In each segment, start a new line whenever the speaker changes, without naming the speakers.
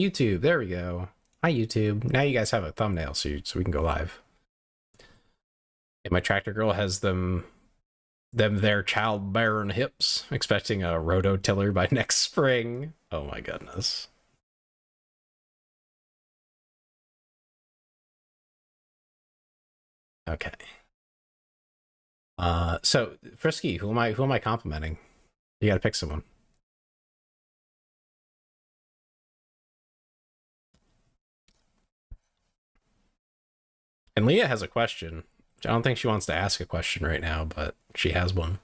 YouTube, there we go. Hi, YouTube. Now you guys have a thumbnail so we can go live. And my tractor girl has them their childbearing hips, expecting a rototiller by next spring. Oh my goodness. Okay. So Frisky, who am I complimenting? You gotta pick someone. And Leah has a question. I don't think she wants to ask a question right now, but she has one.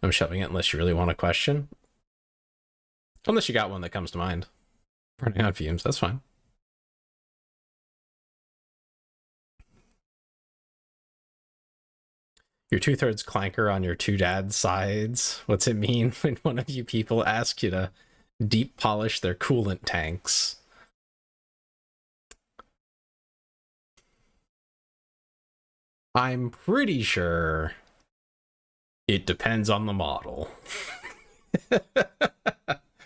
I'm shoving it unless you really want a question. Unless you got one that comes to mind. Running on fumes, that's fine. Your 2/3 clanker on your two dad's sides. What's it mean when one of you people ask you to deep polish their coolant tanks? I'm pretty sure it depends on the model.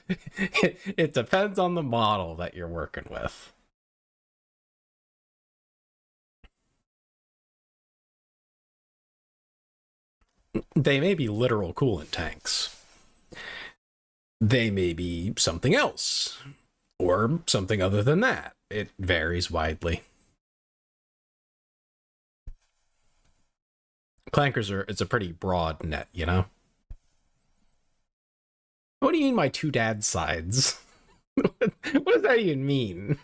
It depends on the model that you're working with. They may be literal coolant tanks. They may be something else, or something other than that. It varies widely. Clankers it's a pretty broad net, you know? What do you mean my two dad's sides? What does that even mean?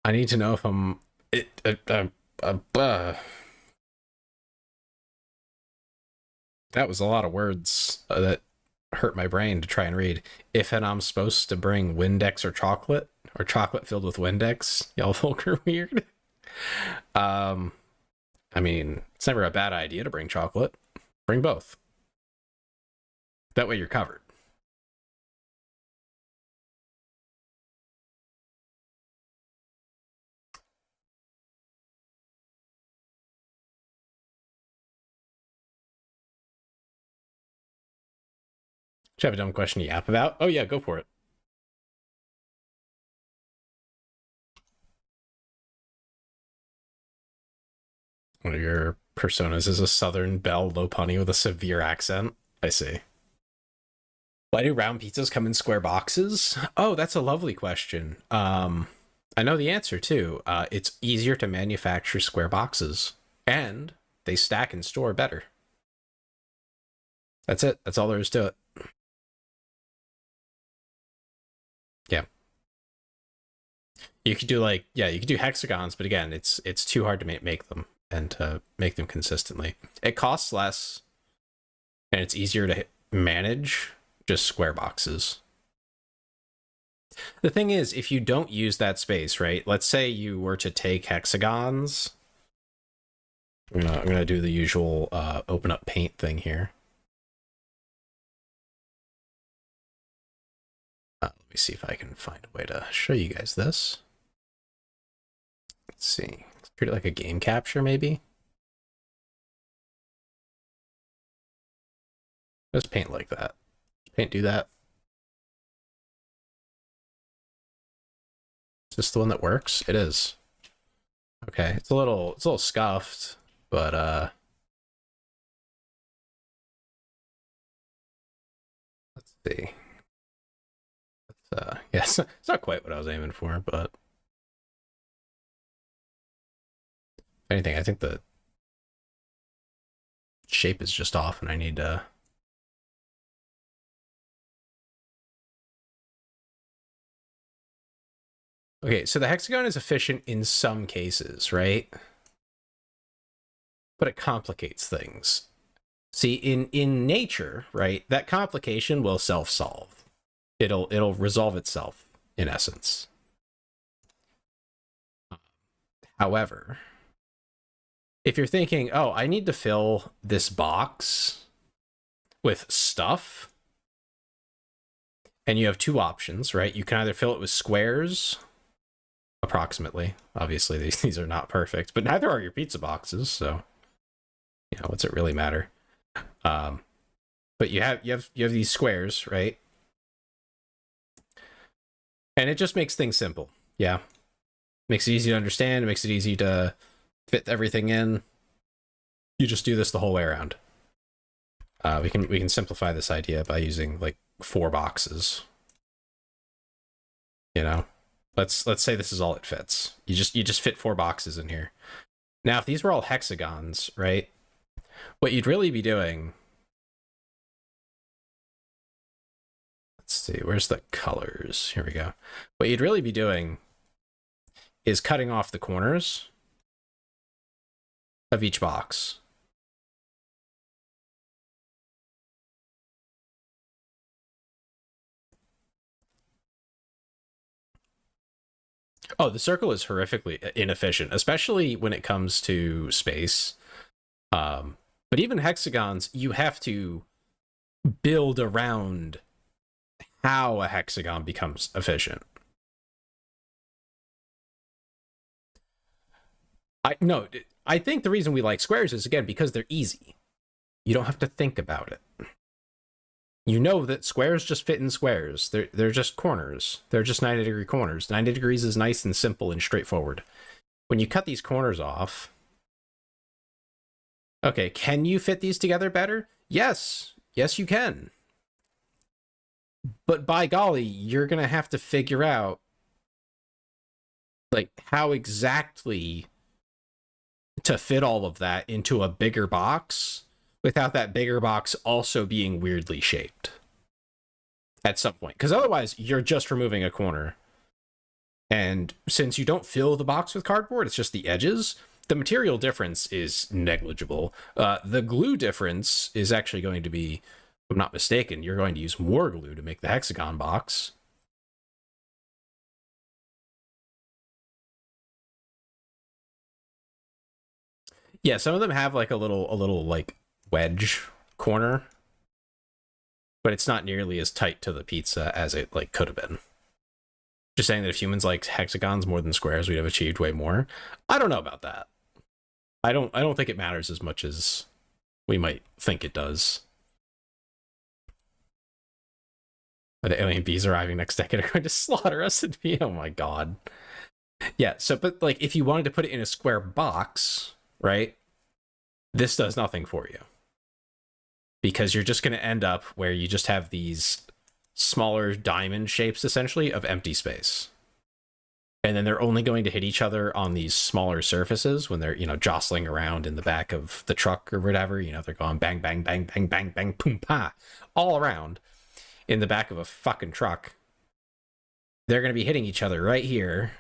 I need to know if I'm that was a lot of words that hurt my brain to try and read. If and I'm supposed to bring Windex or chocolate filled with Windex, y'all folk are weird. I mean, it's never a bad idea to bring chocolate. Bring both. That way you're covered. Do you have a dumb question to yap about? Oh yeah, go for it. One of your personas is a Southern Belle Lopunny with a severe accent. I see. Why do round pizzas come in square boxes? Oh, that's a lovely question. I know the answer too. It's easier to manufacture square boxes, and they stack and store better. That's it. That's all there is to it. Yeah. You could do you could do hexagons, but again, it's too hard to make them and to make them consistently. It costs less, and it's easier to manage just square boxes. The thing is, if you don't use that space, right? Let's say you were to take hexagons. I'm gonna do the usual open up paint thing here. Let me see if I can find a way to show you guys this. Let's see. Let's treat it like a game capture, maybe. Just paint like that. Paint do that. Is this the one that works? It is. Okay, it's a little scuffed, but let's see. Yes, it's not quite what I was aiming for, but if anything, I think the shape is just off, and I need to. Okay, so the hexagon is efficient in some cases, right? But it complicates things. See, in nature, right, that complication will self-solve. It'll resolve itself, in essence. However, if you're thinking, oh, I need to fill this box with stuff, and you have two options, right? You can either fill it with squares, approximately. Obviously, these are not perfect, but neither are your pizza boxes, so you know, what's it really matter? But you have these squares, right? And it just makes things simple. Yeah. Makes it easy to understand, it makes it easy to fit everything in. You just do this the whole way around. We can simplify this idea by using like 4 boxes. You know? Let's say this is all it fits. You just fit 4 boxes in here. Now, if these were all hexagons, right? What you'd really be doing... Let's see, where's the colors? Here we go. What you'd really be doing is cutting off the corners of each box. Oh, the circle is horrifically inefficient, especially when it comes to space. But even hexagons, you have to build around how a hexagon becomes efficient. I think the reason we like squares is, again, because they're easy. You don't have to think about it. You know that squares just fit in squares. They're just corners. They're just 90-degree corners. 90 degrees is nice and simple and straightforward. When you cut these corners off... Okay, can you fit these together better? Yes. Yes, you can. But by golly, you're going to have to figure out like how exactly to fit all of that into a bigger box without that bigger box also being weirdly shaped at some point. Because otherwise, you're just removing a corner. And since you don't fill the box with cardboard, it's just the edges, the material difference is negligible. The glue difference is actually going to be, if I'm not mistaken, you're going to use more glue to make the hexagon box. Yeah, some of them have like a little like wedge corner, but it's not nearly as tight to the pizza as it like could have been. Just saying that if humans liked hexagons more than squares, we'd have achieved way more. I don't know about that. I don't think it matters as much as we might think it does. The alien bees arriving next decade are going to slaughter us and be, oh my god. Yeah, so but like if you wanted to put it in a square box, right? This does nothing for you. Because you're just going to end up where you just have these smaller diamond shapes, essentially, of empty space. And then they're only going to hit each other on these smaller surfaces when they're, you know, jostling around in the back of the truck or whatever. You know, they're going bang, bang, bang, bang, bang, bang, boom, pa, all around in the back of a fucking truck. They're going to be hitting each other right here.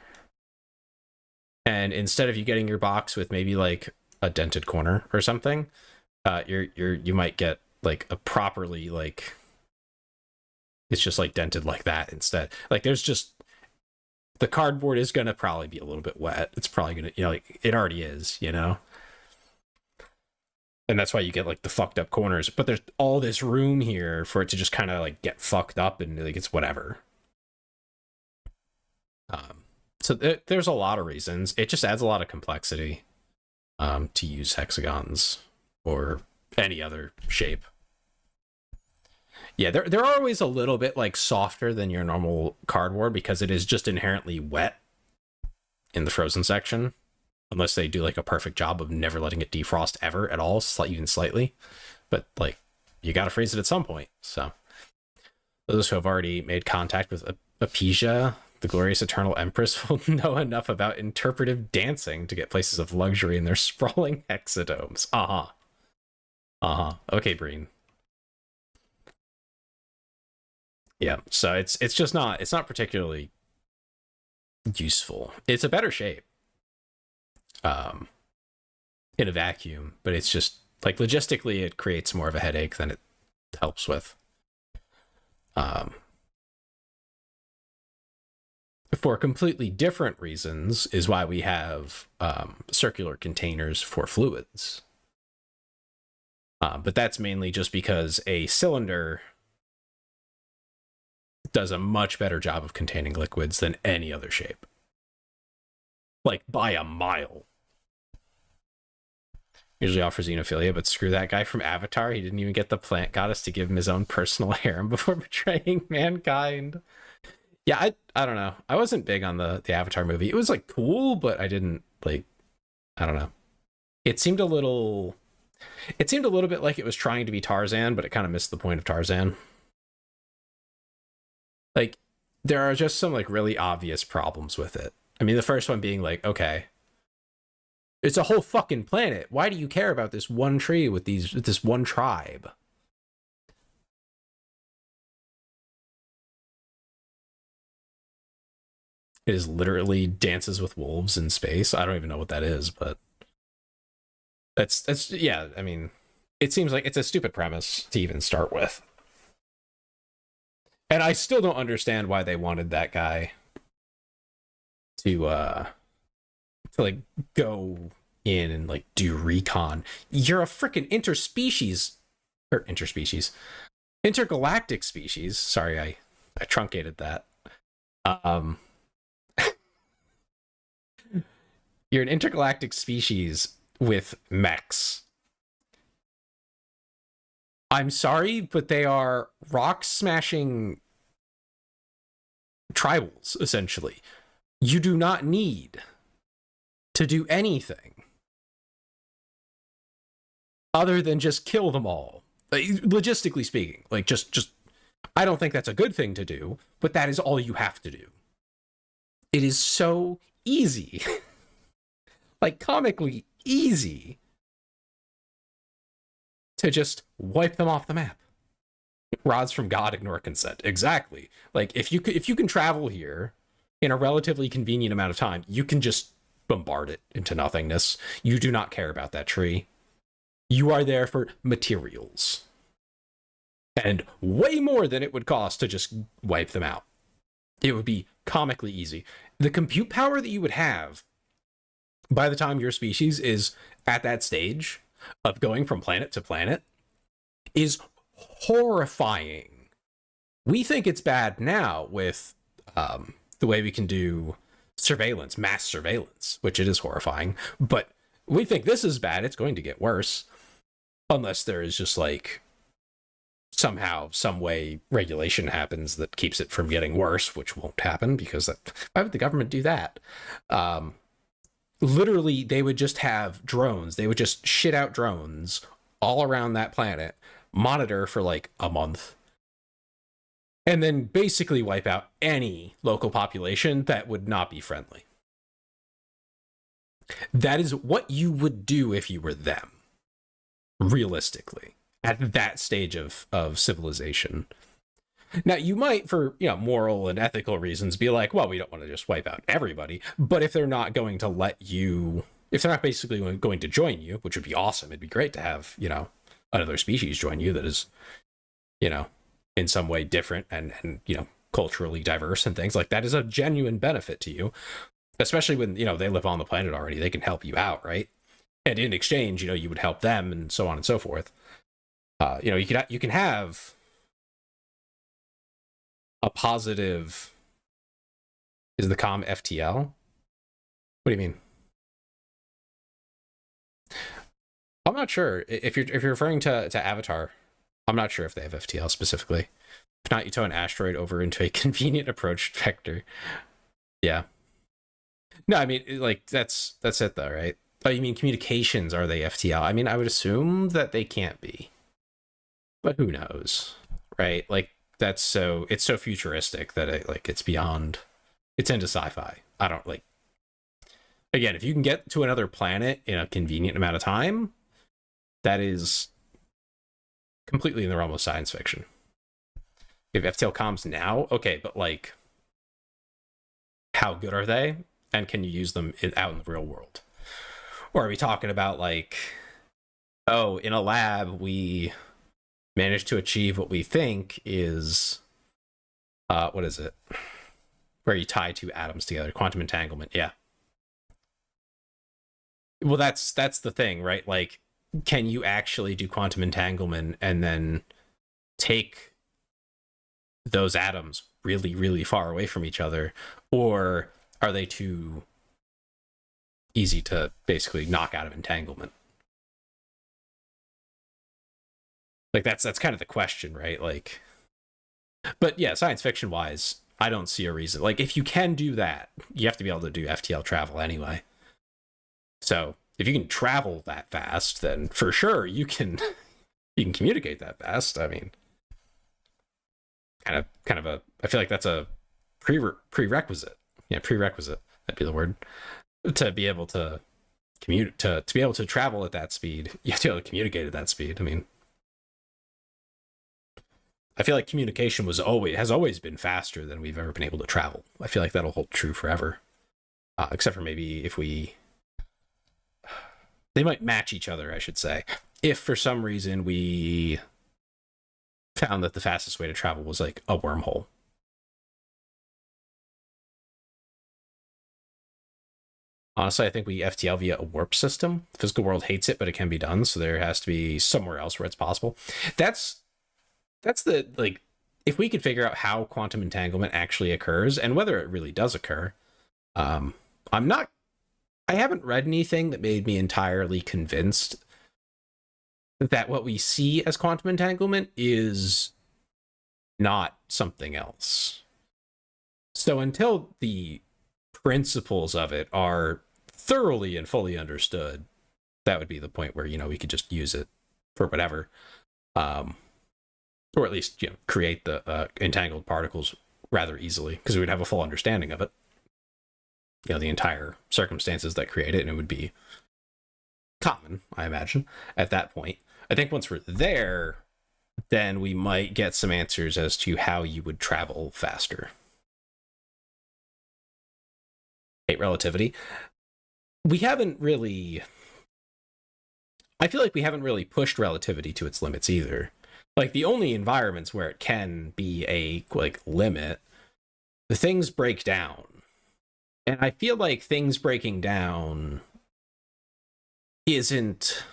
And instead of you getting your box with maybe like a dented corner or something, you might get like a properly like, it's just like dented like that instead. Like there's just, the cardboard is going to probably be a little bit wet. It's probably going to, you know, like it already is, you know? And that's why you get like the fucked up corners, but there's all this room here for it to just kind of like get fucked up and like it's whatever. So there's a lot of reasons. It just adds a lot of complexity to use hexagons or any other shape. Yeah, they're always a little bit like softer than your normal cardboard because it is just inherently wet in the frozen section, unless they do like a perfect job of never letting it defrost ever at all, even slightly. But like, you got to freeze it at some point. So those who have already made contact with Apisia, the glorious eternal empress, will know enough about interpretive dancing to get places of luxury in their sprawling hexadomes. Okay, Breen. Yeah, so it's just not, it's not particularly useful. It's a better shape in a vacuum, but it's just like logistically it creates more of a headache than it helps with. For completely different reasons is why we have circular containers for fluids. But that's mainly just because a cylinder does a much better job of containing liquids than any other shape. Like, by a mile. Usually offer xenophilia, but screw that guy from Avatar. He didn't even get the plant goddess to give him his own personal harem before betraying mankind. Yeah, I don't know. I wasn't big on the Avatar movie. It was like cool, but I didn't like. I don't know. It seemed a little bit like it was trying to be Tarzan, but it kind of missed the point of Tarzan. Like, there are just some like really obvious problems with it. I mean, the first one being like, okay, it's a whole fucking planet. Why do you care about this one tree with this one tribe? It is literally Dances with Wolves in space. I don't even know what that is, but that's yeah, I mean, it seems like it's a stupid premise to even start with. And I still don't understand why they wanted that guy to like go in and like do recon. You're a freaking intergalactic species. Sorry, I truncated that. Um you're an intergalactic species with mechs. I'm sorry, but they are rock smashing tribals, essentially. You do not need to do anything other than just kill them all. Like, logistically speaking, like just I don't think that's a good thing to do, but that is all you have to do. It is so easy. Like, comically easy to just wipe them off the map. Rods from God, ignore consent. Exactly. Like, if you can travel here in a relatively convenient amount of time, you can just bombard it into nothingness. You do not care about that tree. You are there for materials. And way more than it would cost to just wipe them out. It would be comically easy. The compute power that you would have by the time your species is at that stage of going from planet to planet is horrifying. We think it's bad now with the way we can do surveillance, mass surveillance, which it is horrifying. But we think this is bad. It's going to get worse. Unless there is just like somehow, some way regulation happens that keeps it from getting worse, which won't happen because why would the government do that? Literally, they would just have drones. They would just shit out drones all around that planet, monitor for like a month, and then basically wipe out any local population that would not be friendly. That is what you would do if you were them, realistically, at that stage of civilization. Now, you might, for moral and ethical reasons, be like, well, we don't want to just wipe out everybody. But if they're not going to let you, if they're not basically going to join you, which would be awesome, it'd be great to have, another species join you that is, in some way different and culturally diverse and things like that is a genuine benefit to you, especially when, they live on the planet already. They can help you out, right? And in exchange, you would help them and so on and so forth. You can have a positive. Is the com FTL? What do you mean? I'm not sure. If you're referring to Avatar, I'm not sure if they have FTL specifically. If not, you tow an asteroid over into a convenient approach vector. Yeah. No, I mean, like, that's it though, right? Oh, you mean communications, are they FTL? I mean, I would assume that they can't be. But who knows, right? Like, it's so futuristic that it's beyond, it's into sci-fi. I don't like, again, if you can get to another planet in a convenient amount of time, that is completely in the realm of science fiction. If FTL comms now, okay, but like, how good are they? And can you use them out in the real world? Or are we talking about like, oh, in a lab, we managed to achieve what we think is, what is it? Where you tie two atoms together, quantum entanglement. Yeah. Well, that's the thing, right? Like, can you actually do quantum entanglement and then take those atoms really, really far away from each other, or are they too easy to basically knock out of entanglement? Like that's kind of the question, right? Like, but yeah, science fiction wise, I don't see a reason. Like, if you can do that, you have to be able to do FTL travel anyway. So if you can travel that fast, then for sure you can communicate that fast. I mean, kind of a. I feel like that's a prerequisite. Yeah, prerequisite. That'd be the word to be able to commute to be able to travel at that speed. You have to be able to communicate at that speed. I mean, I feel like communication has always been faster than we've ever been able to travel. I feel like that'll hold true forever, except for maybe if they might match each other, I should say. If for some reason we found that the fastest way to travel was like a wormhole. Honestly, I think we FTL via a warp system. The physical world hates it, but it can be done. So there has to be somewhere else where it's possible. That's the like, if we could figure out how quantum entanglement actually occurs and whether it really does occur. I'm not. I haven't read anything that made me entirely convinced that what we see as quantum entanglement is not something else. So until the principles of it are thoroughly and fully understood, that would be the point where, we could just use it for whatever, or at least create the entangled particles rather easily, because we would have a full understanding of it, the entire circumstances that create it, and it would be common, I imagine, at that point. I think once we're there, then we might get some answers as to how you would travel faster. Hate relativity. We haven't really. I feel like we haven't really pushed relativity to its limits either. Like, the only environments where it can be a limit, the things break down. And I feel like things breaking down isn't.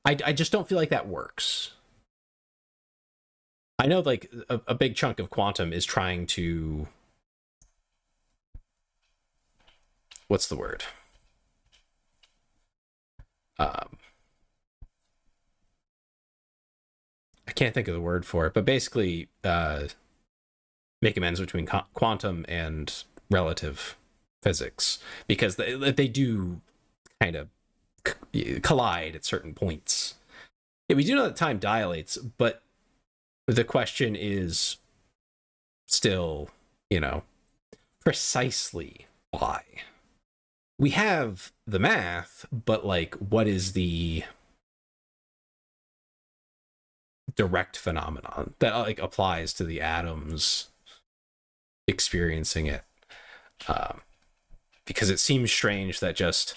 I just don't feel like that works. I know, like, a big chunk of quantum is trying to. What's the word? I can't think of the word for it, but basically make amends between quantum and relative physics, because they do kind of collide at certain points. Yeah, we do know that time dilates, but the question is still, precisely why. We have the math, but what is the direct phenomenon that applies to the atoms experiencing it? Because it seems strange that just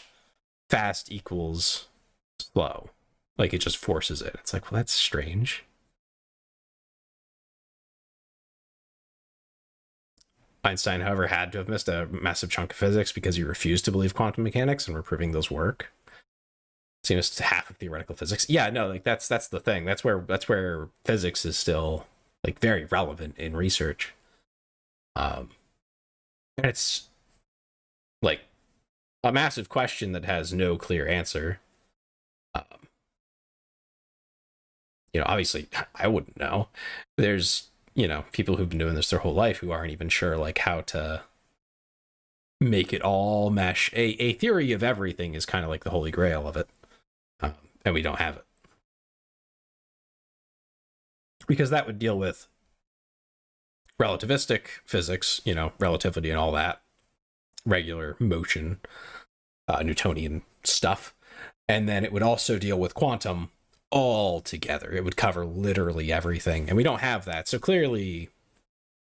fast equals slow. It just forces it. It's well, that's strange. Einstein, however, had to have missed a massive chunk of physics because he refused to believe quantum mechanics, and we're proving those work. Seems to half of theoretical physics. Yeah, no, that's the thing. That's where physics is still very relevant in research. And it's a massive question that has no clear answer. Obviously, I wouldn't know. There's people who've been doing this their whole life who aren't even sure how to make it all mesh. A theory of everything is kind of the holy grail of it, and we don't have it, because that would deal with relativistic physics, relativity and all that, regular motion, Newtonian stuff, and then it would also deal with quantum all together. It would cover literally everything, and we don't have that. So clearly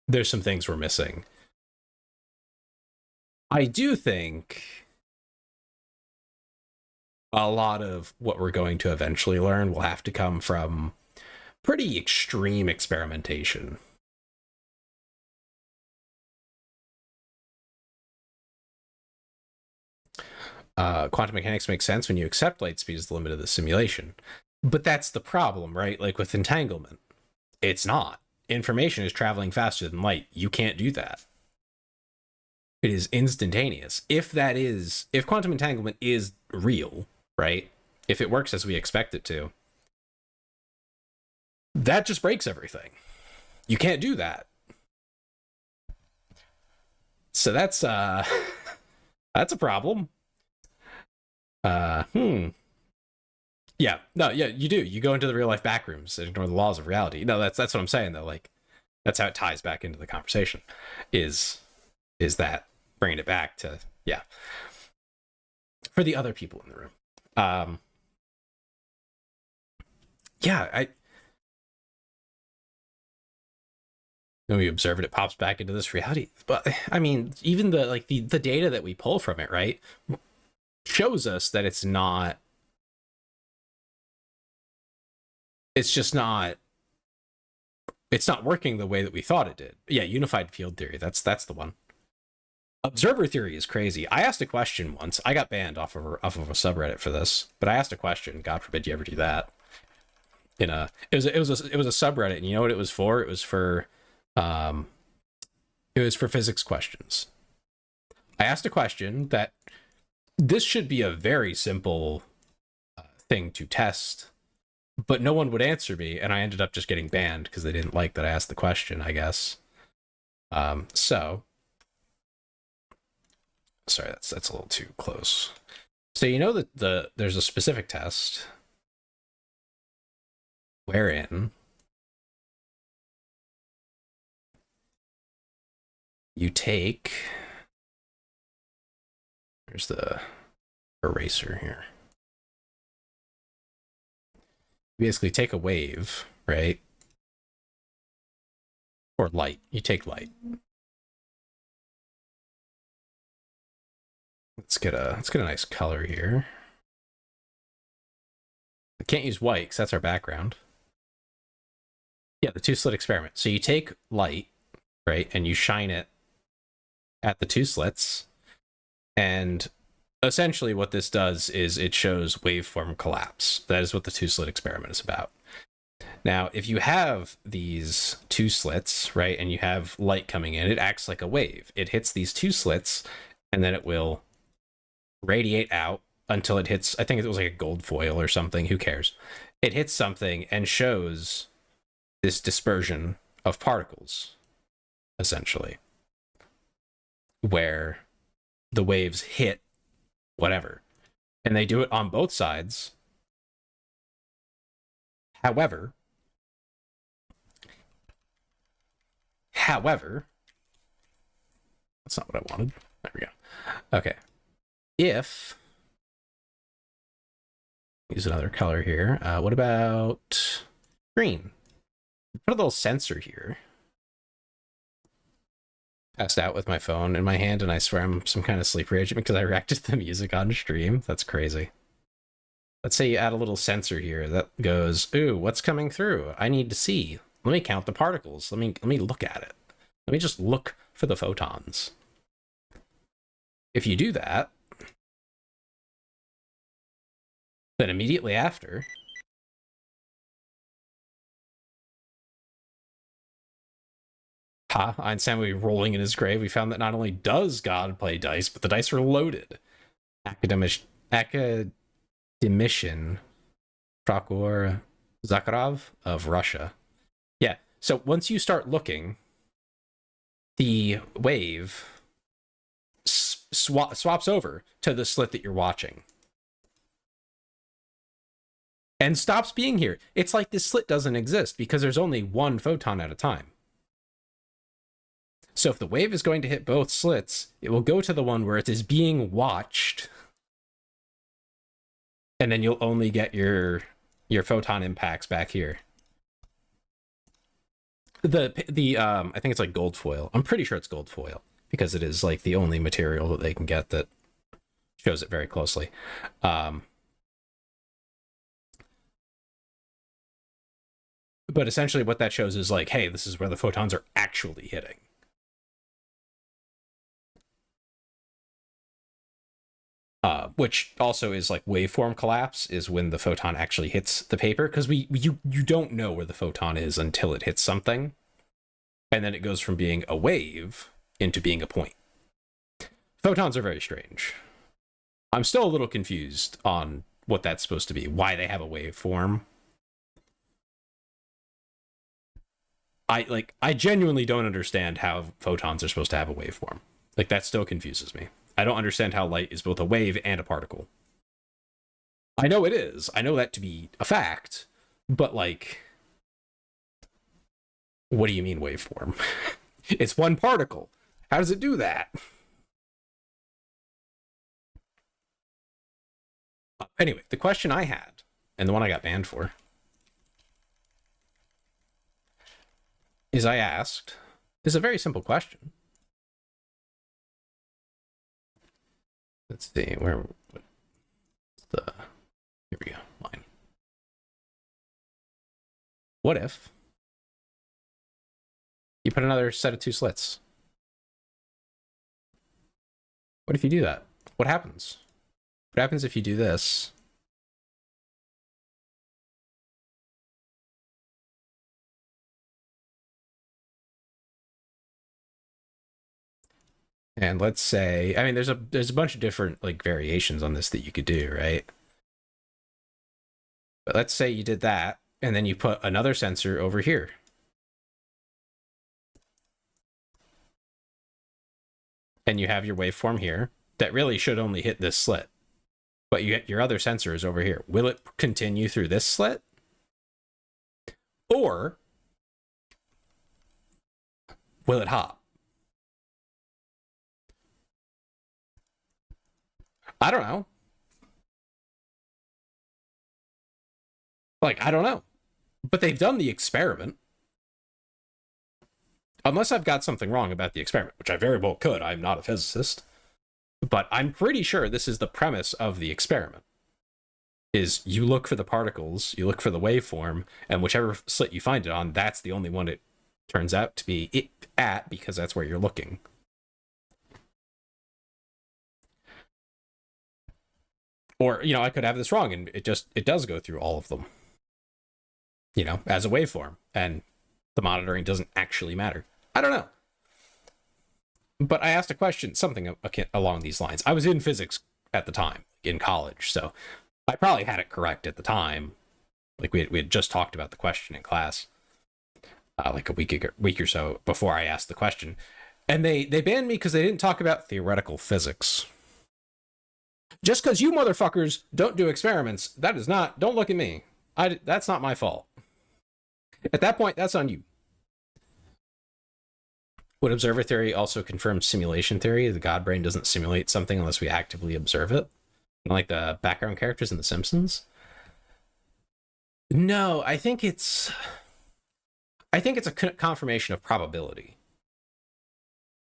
there's some things we're missing. I do think a lot of what we're going to eventually learn will have to come from pretty extreme experimentation. quantum mechanics makes sense when you accept light speed as the limit of the simulation. But that's the problem, right? Like with entanglement, it's not. Information is traveling faster than light. You can't do that. It is instantaneous. If quantum entanglement is real, right? If it works as we expect it to, that just breaks everything. You can't do that. So that's that's a problem. Yeah, no, yeah, you do. You go into the real life backrooms and ignore the laws of reality. No, that's what I'm saying though. Like, that's how it ties back into the conversation. Is that bringing it back to, yeah, for the other people in the room. Yeah, when we observe it pops back into this reality. But I mean, even the data that we pull from it, right, shows us that it's just not working the way that we thought it did. Yeah, unified field theory. That's the one. Observer theory is crazy. I asked a question once. I got banned off of a subreddit for this, but I asked a question. God forbid you ever do that. It was a subreddit, and you know what it was for? It was for physics questions. I asked a question that this should be a very simple thing to test, but no one would answer me, and I ended up just getting banned because they didn't like that I asked the question, I guess. So sorry, that's a little too close. So you know that there's a specific test wherein you take, there's the eraser here. You basically take a wave, right? Or light. You take light. Let's get a nice color here. I can't use white because that's our background. Yeah, the two-slit experiment. So you take light, right, and you shine it at the two slits, and essentially what this does is it shows waveform collapse. That is what the two-slit experiment is about. Now, if you have these two slits, right, and you have light coming in, it acts like a wave. It hits these two slits, and then it will radiate out until it hits, I think it was like a gold foil or something, who cares? It hits something and shows this dispersion of particles, essentially, where the waves hit whatever. And they do it on both sides. However, that's not what I wanted. There we go. Okay. If, use another color here. What about green? Put a little sensor here. Passed out with my phone in my hand, and I swear I'm some kind of sleeper agent because I reacted to the music on stream. That's crazy. Let's say you add a little sensor here that goes, ooh, what's coming through? I need to see. Let me count the particles. Let me look at it. Let me just look for the photons. If you do that, then immediately after, Einstein will be rolling in his grave. We found that not only does God play dice, but the dice are loaded. Academician Prokhor Zakharov of Russia. Yeah, so once you start looking, the wave swaps over to the slit that you're watching. And stops being here. It's like this slit doesn't exist because there's only one photon at a time. So if the wave is going to hit both slits, it will go to the one where it is being watched. And then you'll only get your photon impacts back here. I think it's like gold foil. I'm pretty sure it's gold foil because it is like the only material that they can get that shows it very closely. But essentially what that shows is like, hey, this is where the photons are actually hitting. which also is like waveform collapse, is when the photon actually hits the paper, because you don't know where the photon is until it hits something, and then it goes from being a wave into being a point. Photons are very strange. I'm still a little confused on what that's supposed to be, why they have a waveform. I genuinely don't understand how photons are supposed to have a waveform. Like, that still confuses me. I don't understand how light is both a wave and a particle. I know it is. I know that to be a fact, but like, what do you mean waveform? It's one particle. How does it do that? Anyway, the question I had, and the one I got banned for, is I asked, is a very simple question. Let's see, what's here we go, line. What if you put another set of 2 slits? What if you do that? What happens? What happens if you do this? And let's say, I mean, there's a bunch of different like variations on this that you could do, right? But let's say you did that, and then you put another sensor over here. And you have your waveform here that really should only hit this slit. But your other sensor is over here. Will it continue through this slit? Or will it hop? I don't know. Like, I don't know. But they've done the experiment. Unless I've got something wrong about the experiment, which I very well could. I'm not a physicist. But I'm pretty sure this is the premise of the experiment. Is you look for the particles, you look for the waveform, and whichever slit you find it on, that's the only one it turns out to be it at, because that's where you're looking. Or, you know, I could have this wrong, and it does go through all of them, you know, as a waveform, and the monitoring doesn't actually matter. I don't know. But I asked a question, something along these lines. I was in physics at the time, in college, so I probably had it correct at the time. Like, we had just talked about the question in class, like a week or so before I asked the question. And they banned me because they didn't talk about theoretical physics. Just because you motherfuckers don't do experiments, that is not, don't look at me. That's not my fault. At that point, that's on you. Would observer theory also confirm simulation theory? The God brain doesn't simulate something unless we actively observe it. Like the background characters in The Simpsons? No, I think it's a confirmation of probability.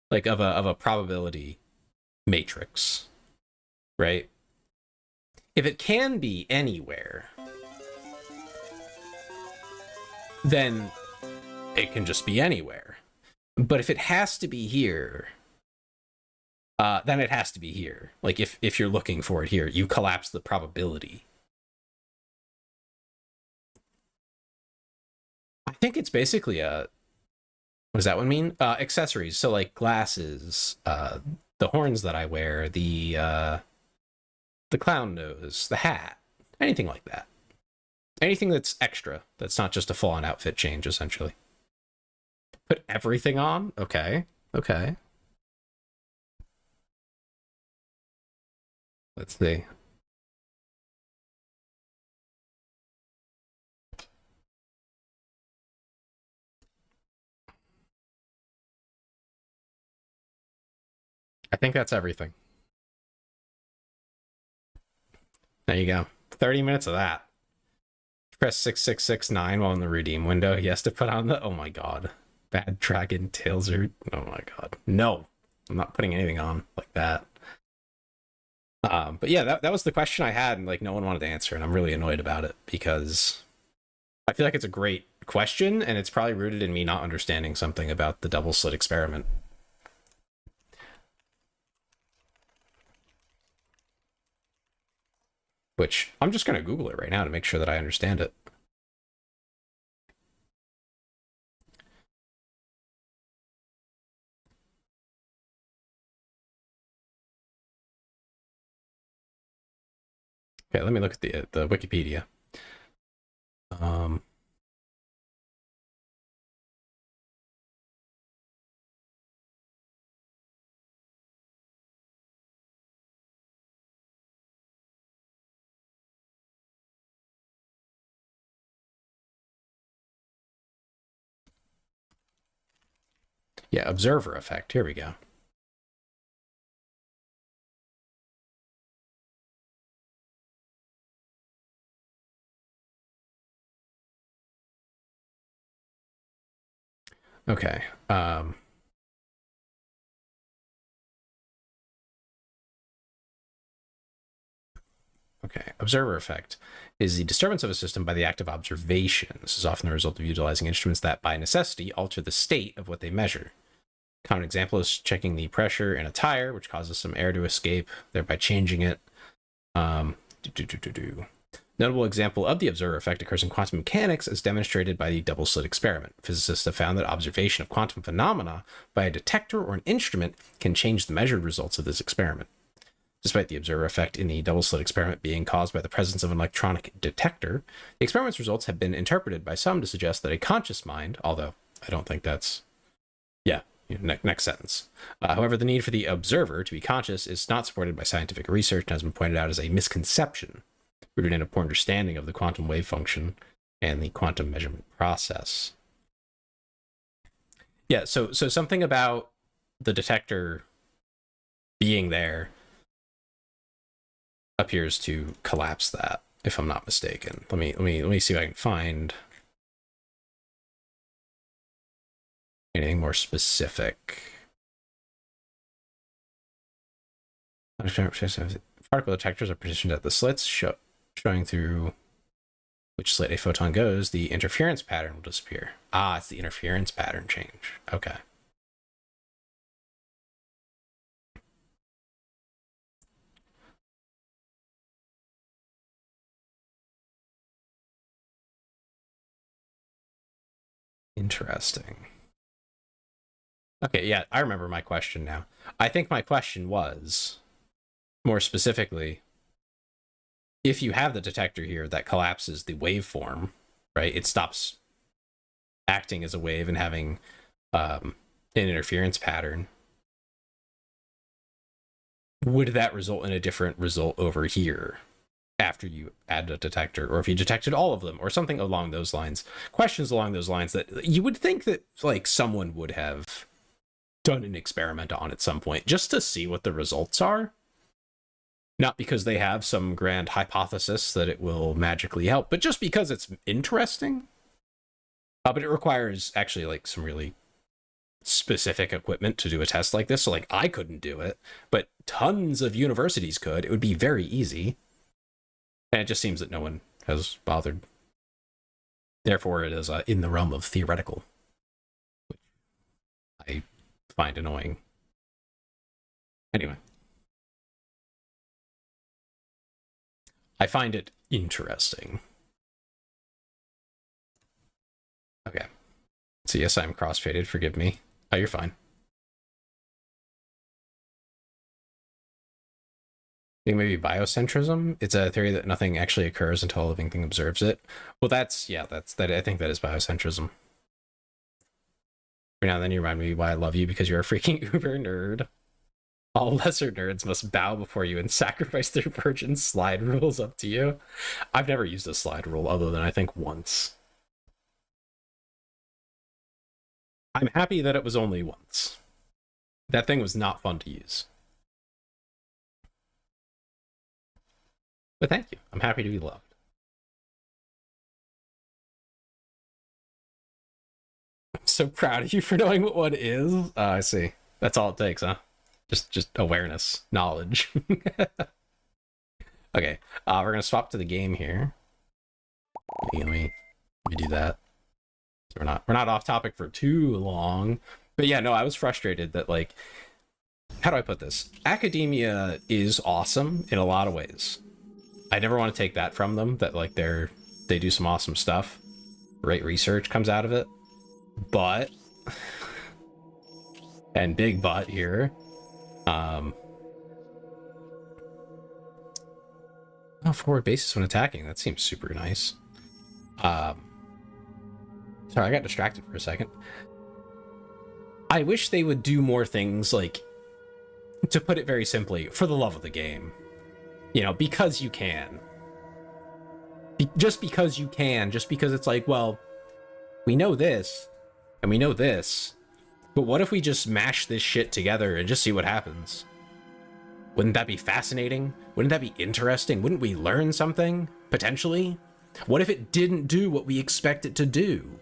Like of a probability matrix. Right? If it can be anywhere, then it can just be anywhere. But if it has to be here, then it has to be here. Like, if you're looking for it here, you collapse the probability. I think it's basically what does that one mean? Accessories. So, like, glasses, the horns that I wear, the clown nose, the hat, anything like that. Anything that's extra, that's not just a full-on outfit change, essentially. Put everything on? Okay. Okay. Let's see. I think that's everything. There you go. 30 minutes of that. Press 6669 while in the redeem window. He has to put on the... Oh my god. Bad Dragon Tails are... Oh my god. No. I'm not putting anything on like that. But yeah, that was the question I had, and like no one wanted to answer, and I'm really annoyed about it because I feel like it's a great question, and it's probably rooted in me not understanding something about the double slit experiment. which I'm just going to Google it right now to make sure that I understand it. Okay, let me look at the Wikipedia. Yeah, observer effect. Here we go. Okay. Okay. Observer effect is the disturbance of a system by the act of observation. This is often the result of utilizing instruments that, by necessity, alter the state of what they measure. A common example is checking the pressure in a tire, which causes some air to escape, thereby changing it. Notable example of the observer effect occurs in quantum mechanics, as demonstrated by the double slit experiment. Physicists have found that observation of quantum phenomena by a detector or an instrument can change the measured results of this experiment. Despite the observer effect in the double slit experiment being caused by the presence of an electronic detector, the experiment's results have been interpreted by some to suggest that a conscious mind, although I don't think that's... Yeah, next sentence. However, the need for the observer to be conscious is not supported by scientific research and has been pointed out as a misconception rooted in a poor understanding of the quantum wave function and the quantum measurement process. Yeah, so something about the detector being there appears to collapse that, if I'm not mistaken. Let me see if I can find anything more specific. Particle detectors are positioned at the slits, showing through which slit a photon goes. The interference pattern will disappear. Ah, it's the interference pattern change. Okay. Interesting. Okay, yeah, I remember my question now. I think my question was, more specifically, if you have the detector here that collapses the waveform, right? It stops acting as a wave and having an interference pattern. Would that result in a different result over here after you add a detector, or if you detected all of them, or something along those lines? Questions along those lines that you would think that like someone would have done an experiment on at some point just to see what the results are. Not because they have some grand hypothesis that it will magically help, but just because it's interesting. But it requires actually like some really specific equipment to do a test like this. So like I couldn't do it, but tons of universities could. It would be very easy. And it just seems that no one has bothered. Therefore, it is in the realm of theoretical, which I find annoying. Anyway. I find it interesting. Okay. So yes, I'm crossfaded. Forgive me. Oh, you're fine. I think maybe biocentrism. It's a theory that nothing actually occurs until a living thing observes it. Well, that's that. I think that is biocentrism. Every now and then you remind me why I love you, because you're a freaking uber nerd. All lesser nerds must bow before you and sacrifice their virgin slide rules up to you. I've never used a slide rule other than I think once. I'm happy that it was only once. That thing was not fun to use. But thank you. I'm happy to be loved. I'm so proud of you for knowing what one is. I see. That's all it takes, huh? Just awareness, knowledge. Okay, we're gonna swap to the game here. Let me do that. So we're not off topic for too long. But yeah, no, I was frustrated that, like, how do I put this? Academia is awesome in a lot of ways. I never want to take that from them, that like they do some awesome stuff. Great research comes out of it. But and big but here. Oh, forward bases when attacking. That seems super nice. Sorry, I got distracted for a second. I wish they would do more things, like, to put it very simply, for the love of the game. You know, because you can. Just because you can. Just because it's like, well, we know this, and we know this, but what if we just mash this shit together and just see what happens? Wouldn't that be fascinating? Wouldn't that be interesting? Wouldn't we learn something, potentially? What if it didn't do what we expect it to do?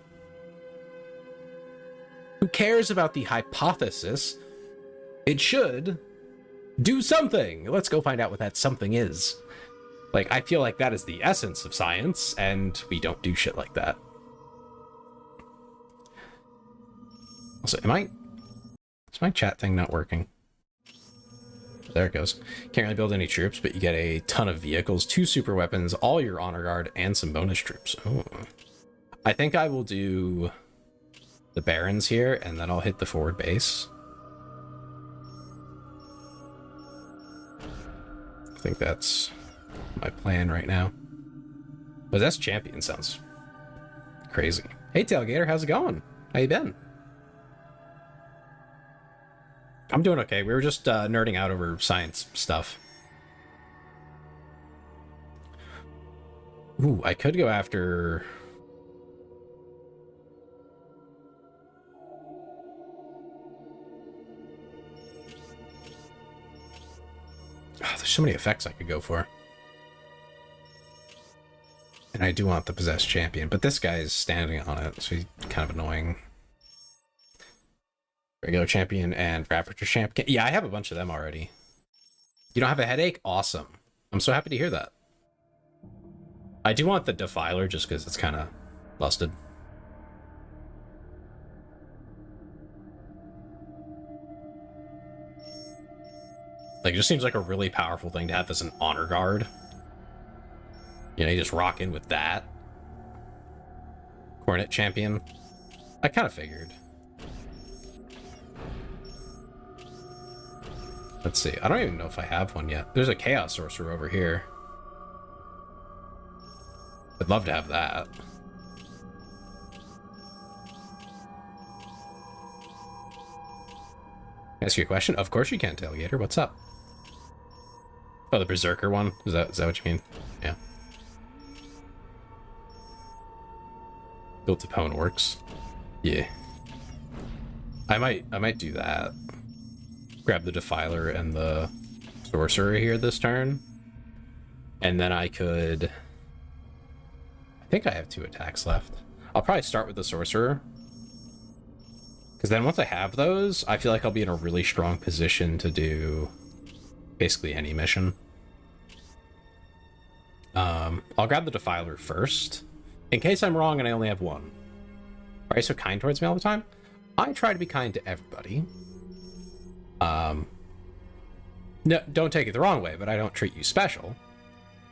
Who cares about the hypothesis? It should do something. Let's go find out what that something is. Like, I feel like that is the essence of science, and we don't do shit like that. Also, is my chat thing not working? There it goes. Can't really build any troops, but you get a ton of vehicles, 2 super weapons, all your honor guard, and some bonus troops. Oh. I think I will do the barons here, and then I'll hit the forward base. I think that's my plan right now. But that's champion sounds crazy. Hey Tailgater, how's it going? How you been? I'm doing okay. We were just nerding out over science stuff. Ooh, I could go after... Oh, there's so many effects I could go for. And I do want the possessed champion, but this guy is standing on it, so he's kind of annoying. Regular champion and Raptor champion. Yeah, I have a bunch of them already. You don't have a headache? Awesome. I'm so happy to hear that. I do want the Defiler just because it's kind of busted. Like, it just seems like a really powerful thing to have as an honor guard. You know, you just rock in with that. Cornet champion. I kind of figured. Let's see. I don't even know if I have one yet. There's a Chaos Sorcerer over here. I'd love to have that. Ask you a question? Of course you can, Tailgater. What's up? Oh, the Berserker one? Is that what you mean? Yeah. Built opponent works. Yeah. I might do that. Grab the Defiler and the Sorcerer here this turn. And then I could... I think I have 2 attacks left. I'll probably start with the Sorcerer. Because then once I have those, I feel like I'll be in a really strong position to do basically any mission. I'll grab the Defiler first, in case I'm wrong and I only have 1. Are you so kind towards me all the time? I try to be kind to everybody. No, don't take it the wrong way, but I don't treat you special.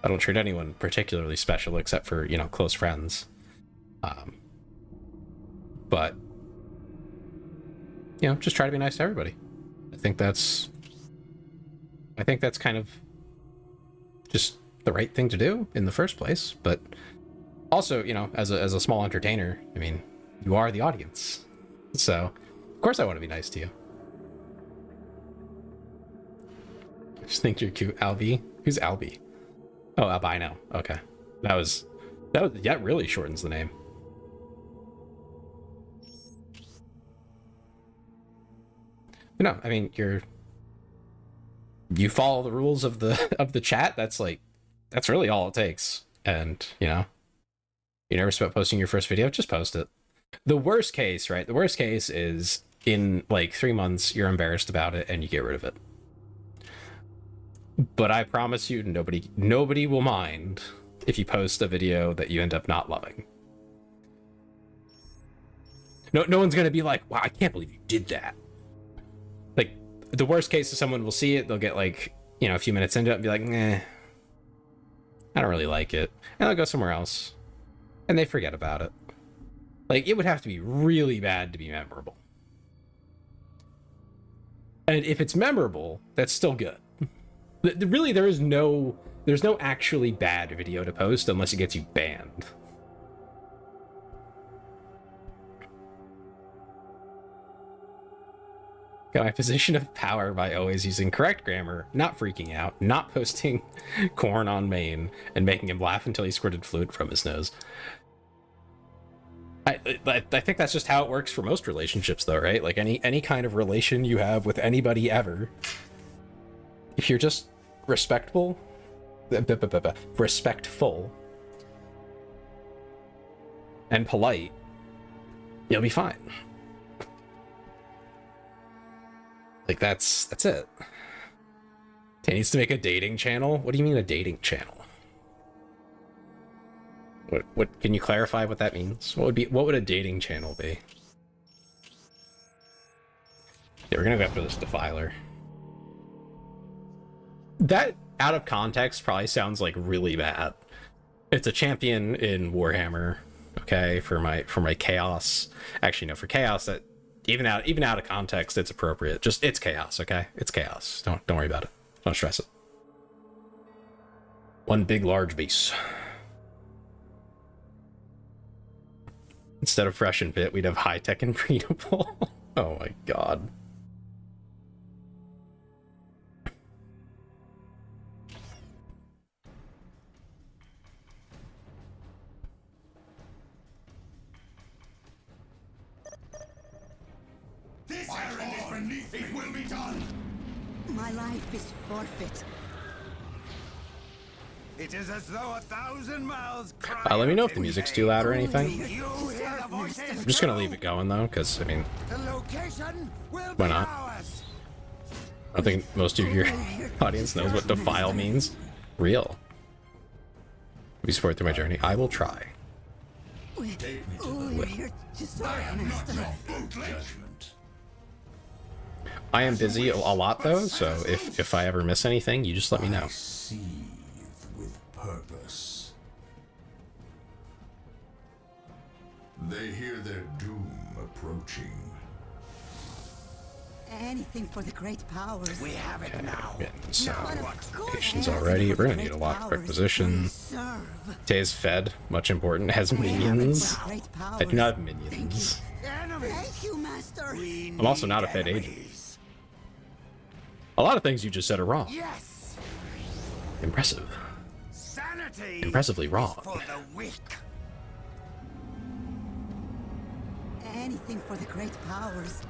I don't treat anyone particularly special except for, you know, close friends. But, you know, just try to be nice to everybody. I think that's kind of just the right thing to do in the first place. But also, you know, as a small entertainer, I mean, you are the audience. So, of course I want to be nice to you. I just think you're cute. Albie? Who's Albie? Oh, Albino. Okay. That really shortens the name. No, I mean, you follow the rules of the chat. That's really all it takes. And, you know, you're nervous about posting your first video, just post it. The worst case, right? The worst case is in like 3 months, you're embarrassed about it and you get rid of it. But I promise you, nobody will mind if you post a video that you end up not loving. No one's gonna be like, wow, I can't believe you did that. Like, the worst case is someone will see it, they'll get like, you know, a few minutes into it and be like, eh, I don't really like it. And they'll go somewhere else. And they forget about it. Like, it would have to be really bad to be memorable. And if it's memorable, that's still good. Really, there's no actually bad video to post unless it gets you banned. Got my position of power by always using correct grammar, not freaking out, not posting corn on main, and making him laugh until he squirted fluid from his nose. I think that's just how it works for most relationships, though, right? Like any kind of relation you have with anybody ever, if you're just respectful, and polite, you'll be fine. Like, that's it. He needs to make a dating channel? What do you mean a dating channel? What can you clarify what that means? What would a dating channel be? Yeah, we're gonna go after this defiler. That, out of context, probably sounds like really bad. It's a champion in Warhammer, okay, for my chaos. Actually, no, for chaos, that even out of context, it's appropriate. Just, it's chaos, okay? It's chaos. Don't worry about it. Don't stress it. One big large beast. Instead of fresh and fit, we'd have high tech and breedable. Oh my god.
This errand is beneath me. It will be done.
My life is forfeit.
It is as though 1,000 mouths cry.
Let me know
out
if the
in
music's
pain.
too loud or anything.
You hear the voices?
I'm just gonna leave it going though, because I mean,
The location will
why
be
not?
ours.
I don't think most of your audience knows what defile means. Real. We support through my journey. I will try.
We're here to serve, Master.
I am busy a lot though, so if I ever miss anything, you just let me know.
Seethe with purpose. They hear their doom approaching.
Anything for the great powers.
We have it now.
Getting some
Go
patients
ahead.
already.
For
We're
the
gonna need a
great
lot of
powers.
requisition.
Serve.
Tay's fed, much important, has minions.
Great
I do not have
powers.
minions.
Enemies.
Thank you, Master.
We
I'm also
need
not a fed agent.
enemies.
A lot of things you just said are wrong.
Yes.
Impressive.
Sanity.
Impressively wrong.
is for the weak.
Anything for the great powers.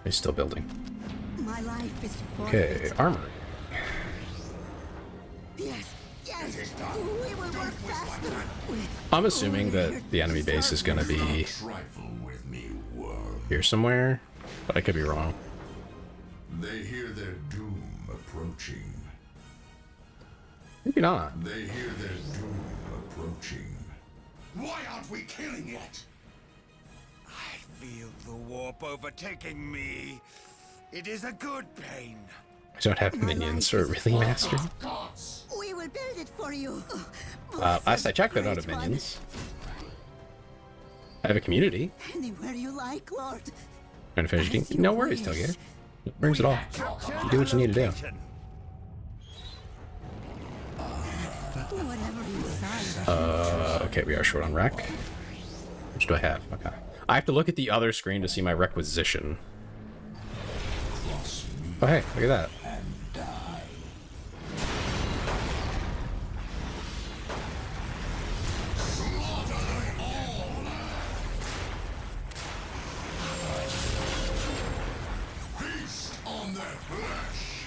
He's still building.
My life is
Okay,
forfeit.
armory.
Yes, yes. We will work faster.
I'm assuming that the enemy base is gonna be
Trifle with me, worm.
here somewhere, but I could be wrong.
They hear their doom approaching.
Maybe not.
They hear their doom approaching.
Why aren't we killing it? I feel the warp overtaking me. It is a good pain.
I don't have minions, or really, Master?
We will build it for you.
Last I checked, I don't have
Great one.
minions. I have a community.
Anywhere you like, Lord.
Trying to finish eating. No worries, Tailgater. No worries at all. You do what you need to do.
Whatever you decide.
Okay, we are short on rec. Which do I have? Okay. I have to look at the other screen to see my requisition. Oh, hey, look at that.
Feast on their flesh.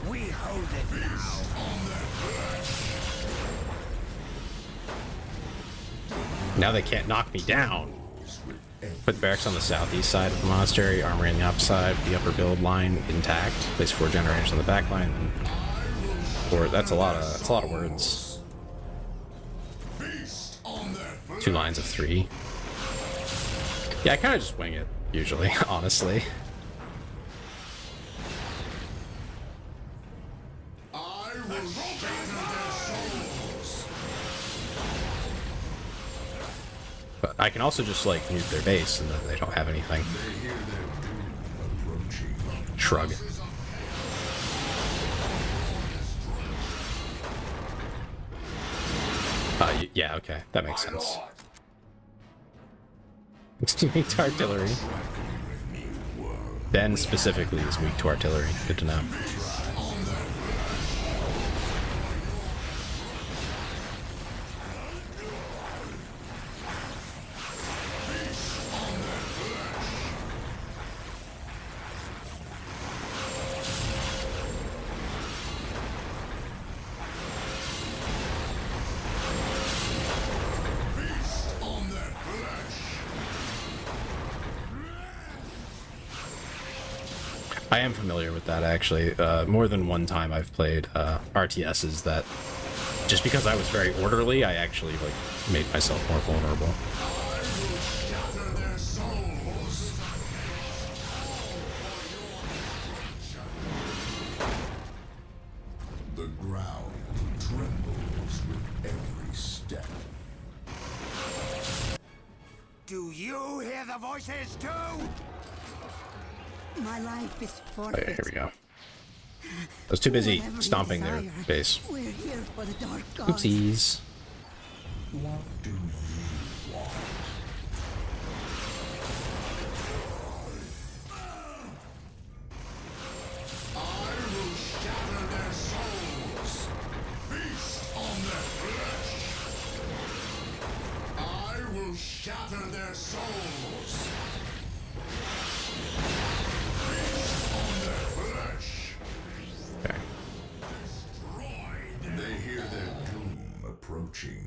We hold it now.
Now they can't knock me down. Put the barracks on the southeast side of the monastery, armory on the upside, the upper build line intact. Place 4 generators on the back line, and 4. That's a lot of words.
Feast on their flesh.
2 lines of 3. Yeah, I kind of just wing it usually, honestly.
I will
But I can also just like mute their base and then they don't have anything.
They hear their doom approaching.
Shrug. Yeah, okay, that makes sense. Weak to artillery. Ben specifically is weak to artillery. Good to know. I am familiar with that, actually. More than one time I've played RTSs that, just because I was very orderly, I actually like made myself more vulnerable.
The ground trembles with every step.
Do you hear the voices too?
My life is
Oh,
forfeit.
yeah, here we go. I was too busy
Whatever you
stomping their
desire,
base.
We're here for the dark gods.
Oopsies.
What do you want? I will shatter their souls. Feast on their flesh. I will shatter their souls. Feast on their flesh.
Okay.
They hear their doom approaching.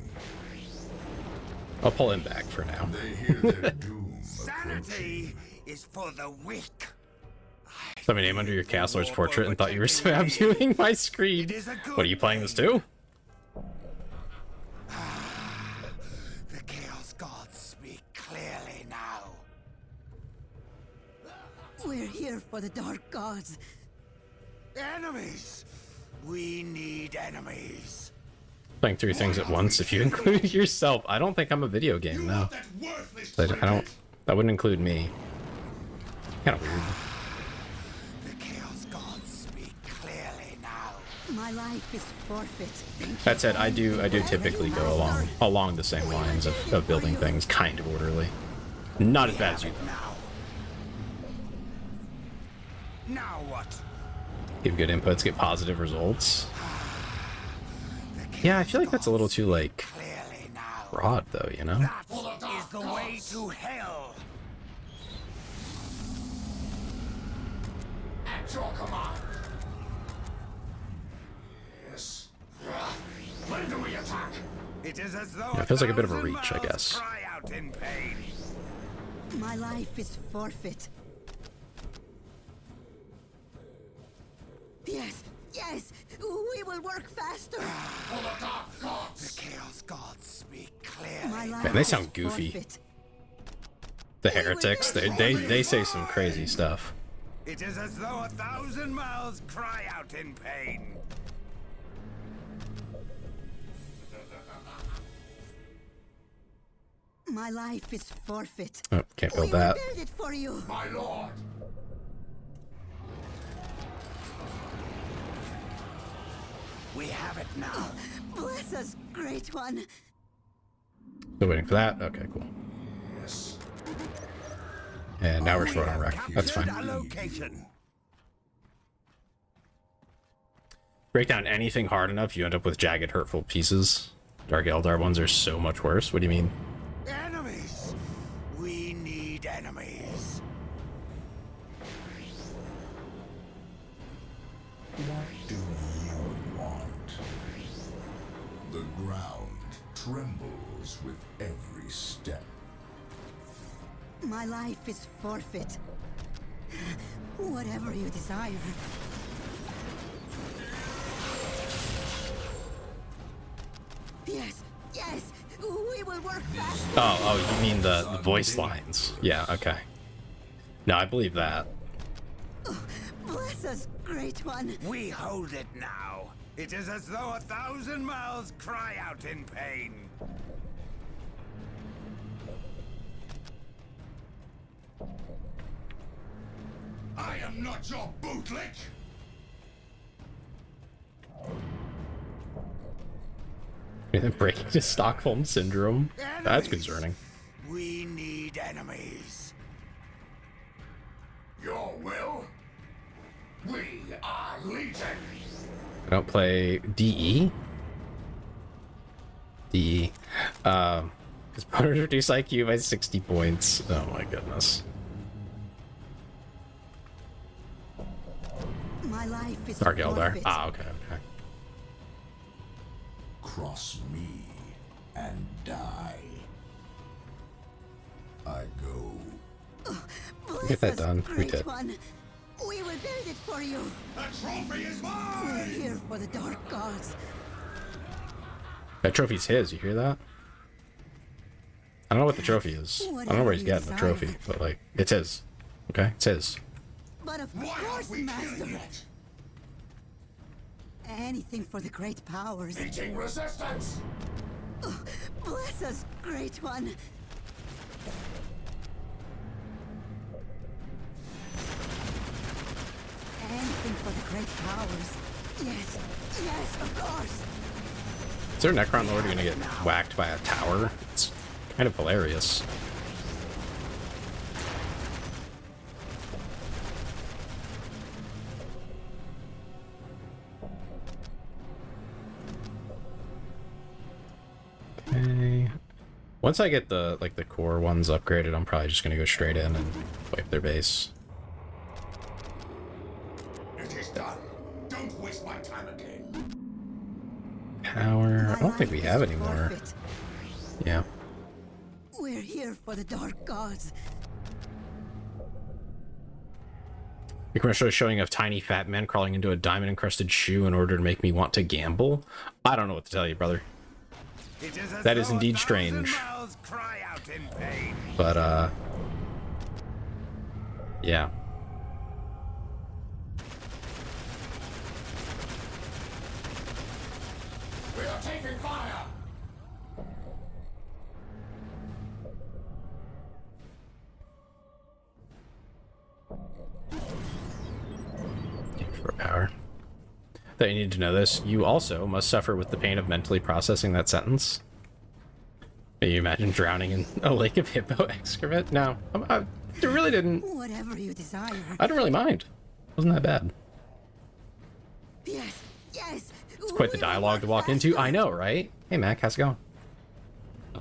I'll pull him back for now.
They hear their doom approaching.
Sanity is for the weak.
Saw my name under your Castler's portrait and thought you were subduing my screen. What, are you playing this too?
The Chaos Gods speak clearly now.
We're here for the dark gods.
Enemies! We need enemies.
Playing three things at once if you include yourself. I don't think I'm a video game, no.
That worthless
I don't. That wouldn't include me. Kind of weird.
The Chaos Gods speak clearly now.
My life is forfeit.
That said, I do typically go along the same lines of building things kind of orderly. Not as bad as you though.
Now. Now what?
Give good inputs, get positive results. Yeah, I feel like that's a little too like
Clearly now.
broad though, you know?
That is the way to hell.
At your command. Yes. When do we attack?
It is as though
Yeah, it feels like a bit of a
1,000
reach, I
mouths
guess.
Cry out in pain.
My life is forfeit. Yes, yes, we will work faster.
For the dark gods.
The Chaos Gods speak clearly.
My life
Man, they
is
sound goofy.
forfeit.
The heretics, they say some crazy stuff.
It is as though 1,000 mouths cry out in pain.
My life is forfeit.
Oh, can't
We
build
will
that.
build it for you.
My lord.
We have it now.
Bless us, great one.
Still waiting for that. Okay, cool.
Yes.
And now we're
We
short on
have
wreck. That's
captured
fine.
a location.
Break down anything hard enough, you end up with jagged, hurtful pieces. Dark Eldar ones are so much worse. What do you mean?
Enemies. We need enemies.
What do you want? The ground trembles with every step.
My life is forfeit. Whatever you desire. Yes, yes, we will work fast.
Oh, you mean the voice lines. Yeah, okay. No, I believe that.
Bless us, great one.
We hold it now. It is as though 1,000 mouths cry out in pain. am not your bootlick!
Breaking to Stockholm Syndrome. That's
Enemies.
concerning.
We need enemies.
Your will? We are Legion.
I don't play DE. DE. Because opponents reduce IQ by 60 points. Oh my goodness.
My life is
Dark Eldar.
forfeit.
Ah, okay, okay.
Cross me and die. I go.
Bless
Get that
us,
done. We
Great
did.
One. We will build it for you.
The trophy is
We're
mine!
here for the Dark Gods.
That trophy's his, you hear that? I don't know what the trophy is. I don't know where he's getting the trophy, but like, it's his. Okay? It's his.
But of
Why
course,
aren't we
Master.
killing it?
Anything for the great powers.
Meeting resistance.
Bless us, Great One. Anything for the great powers. Yes, yes, of course.
Is there a Necron Lord gonna get whacked by a tower? It's kind of hilarious. Okay. Once I get the the core ones upgraded, I'm probably just gonna go straight in and wipe their base.
It is done. Don't waste my time again.
Power. I don't think we
My
have
life
any
is
more.
forfeit.
Yeah.
We're here for the Dark Gods.
The commercial is showing of tiny fat men crawling into a diamond encrusted shoe in order to make me want to gamble. I don't know what to tell you, brother.
It is as
That is
though
indeed
1,000
strange.
mouths cry out in pain.
But yeah.
We are taking fire.
For power. That you need to know this. You also must suffer with the pain of mentally processing that sentence. Can you imagine drowning in a lake of hippo excrement? No, I really didn't.
Whatever you desire.
I don't really mind. Wasn't that bad.
Yes, yes.
It's quite the dialogue to walk into. I know, right? Hey, Mac, how's it going?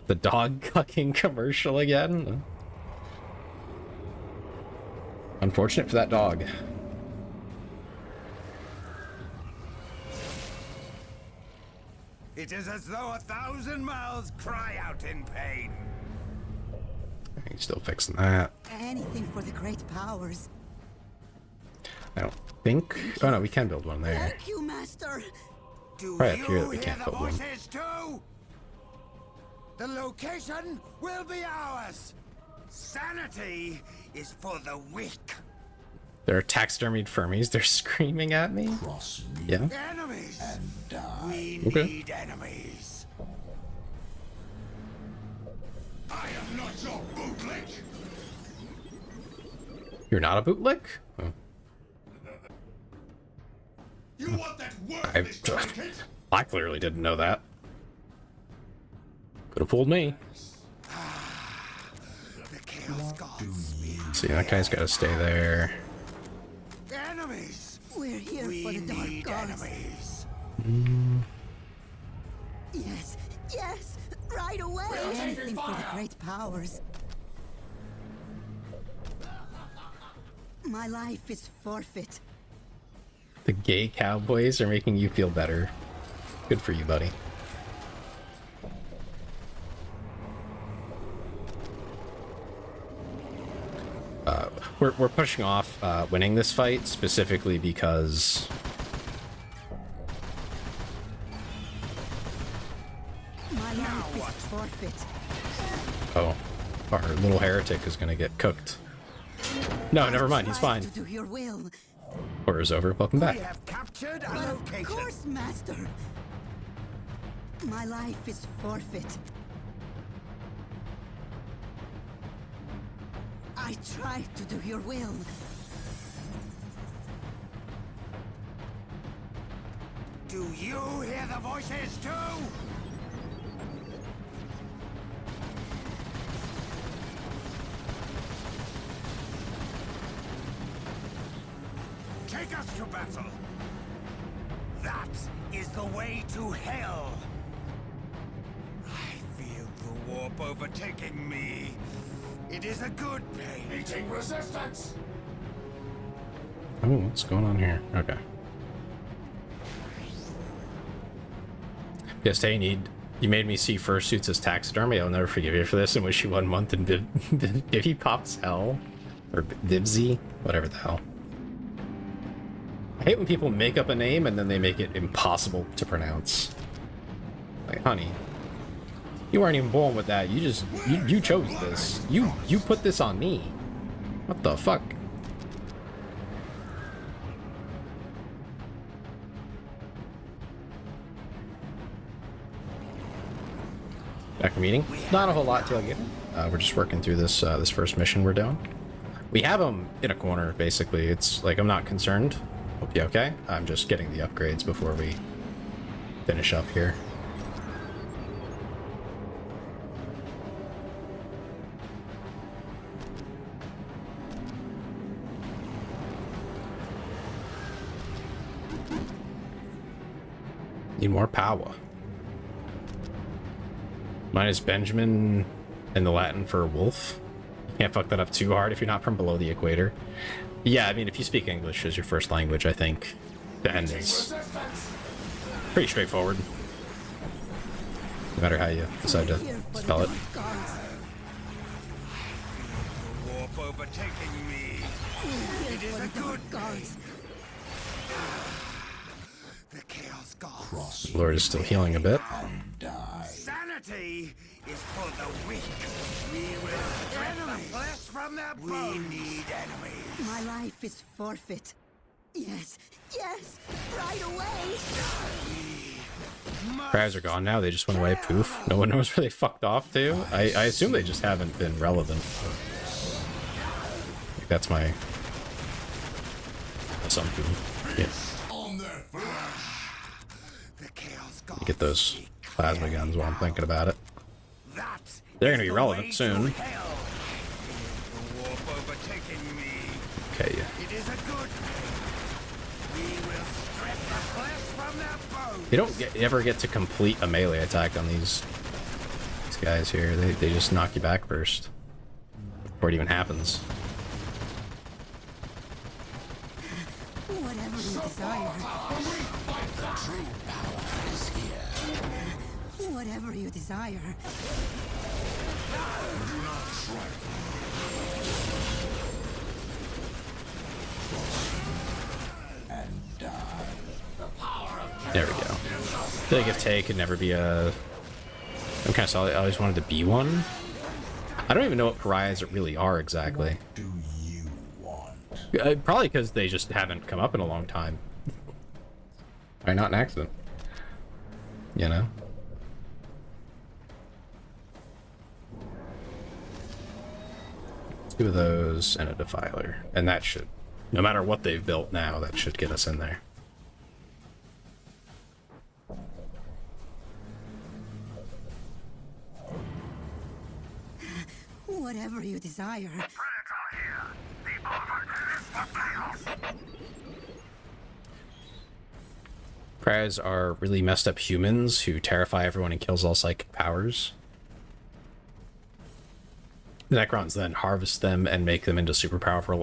The dog clucking commercial again. Unfortunate for that dog.
It is as though 1,000 mouths cry out in pain.
He's still fixing that.
Anything for the great powers.
I don't think. Oh no, we can build one there.
Thank you, Master.
Do
Right
you
up here that we
hear
can't
the
build one.
voices too? The location will be ours. Sanity is for the weak.
There are taxidermied Fermies. They're screaming at me.
Cross me
Yeah.
Enemies.
and die.
We
Okay.
need enemies. I am not your bootlick.
You're not a bootlick? Oh.
You want that worthless trinket?
I clearly didn't know that. Could have fooled me.
The Chaos Gods speak.
See, that guy's got to stay there.
Enemies.
We're here
We
for the Dark
need
Gods.
enemies.
Yes, yes. Right away. Anything for the great powers. My life is forfeit.
The gay cowboys are making you feel better. Good for you, buddy. We're pushing off winning this fight specifically because
My life is forfeit.
oh, our little heretic is gonna get cooked. No, never mind. He's
Try
fine.
to do your will.
Order's over. Welcome
We
back.
have captured a
But of
location.
course, Master. My life is forfeit. I try to do your will.
Do you hear the voices too? Take us to battle. That is the way to hell. I feel the warp overtaking me. It is a good pain.
Meeting resistance.
Oh, what's going on here? Okay. Yes, hey, you made me see fursuits as taxidermy. I'll never forgive you for this and wish you 1 month in Vivi Pops Hell. Or Vivzy, whatever the hell. I hate when people make up a name and then they make it impossible to pronounce. Like, honey, you weren't even born with that. You chose this. You put this on me. What the fuck? Back from meeting. Not a whole lot to get. We're just working through this this first mission we're doing. We have them in a corner, basically. It's like, I'm not concerned. Hope you okay. I'm just getting the upgrades before we finish up here. Need more power. Minus Benjamin in the Latin for wolf. You can't fuck that up too hard if you're not from below the equator. Yeah, I mean, if you speak English as your first language, I think the end is pretty straightforward. No matter how you decide to spell it.
The warp overtaking me. It is a good pain. The Chaos Gods.
Lord is still healing a bit.
Sanity is for the weak. We will strip the flesh from their bones. We need enemies.
My life is forfeit. Yes, yes, right away.
Crabs are gone now. They just went away. Poof. No one knows where they fucked off to. I assume they just haven't been relevant. Like, that's my assumption. Yeah. You get those plasma guns while I'm thinking about it. They're gonna be relevant soon. Okay, yeah. You don't ever get to complete a melee attack on these guys here. They just knock you back first before it even happens.
Whatever you desire. Whatever you desire.
There we go. I feel like if Tay could never be a... I'm kind of sorry, I always wanted to be one. I don't even know what pariahs really are exactly.
What do you want?
Probably because they just haven't come up in a long time. Why not an accident? You know? Two of those and a defiler. And that should, no matter what they've built now, that should get us in there.
Whatever you desire.
Pariahs are really messed up humans who terrify everyone and kills all psychic powers. The Necrons then harvest them and make them into super powerful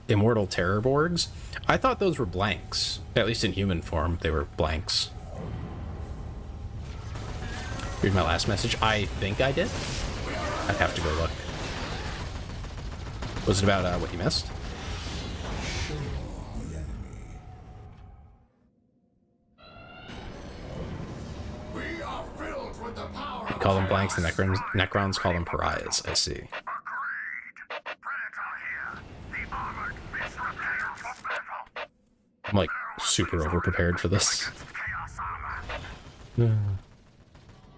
immortal terror borgs. I thought those were blanks. At least in human form, they were blanks. Read my last message. I think I did. I'd have to go look. Was it about what you missed?
We are filled with the power.
You call them blanks, the Necrons call them pariahs. I see. I'm like super over-prepared for this.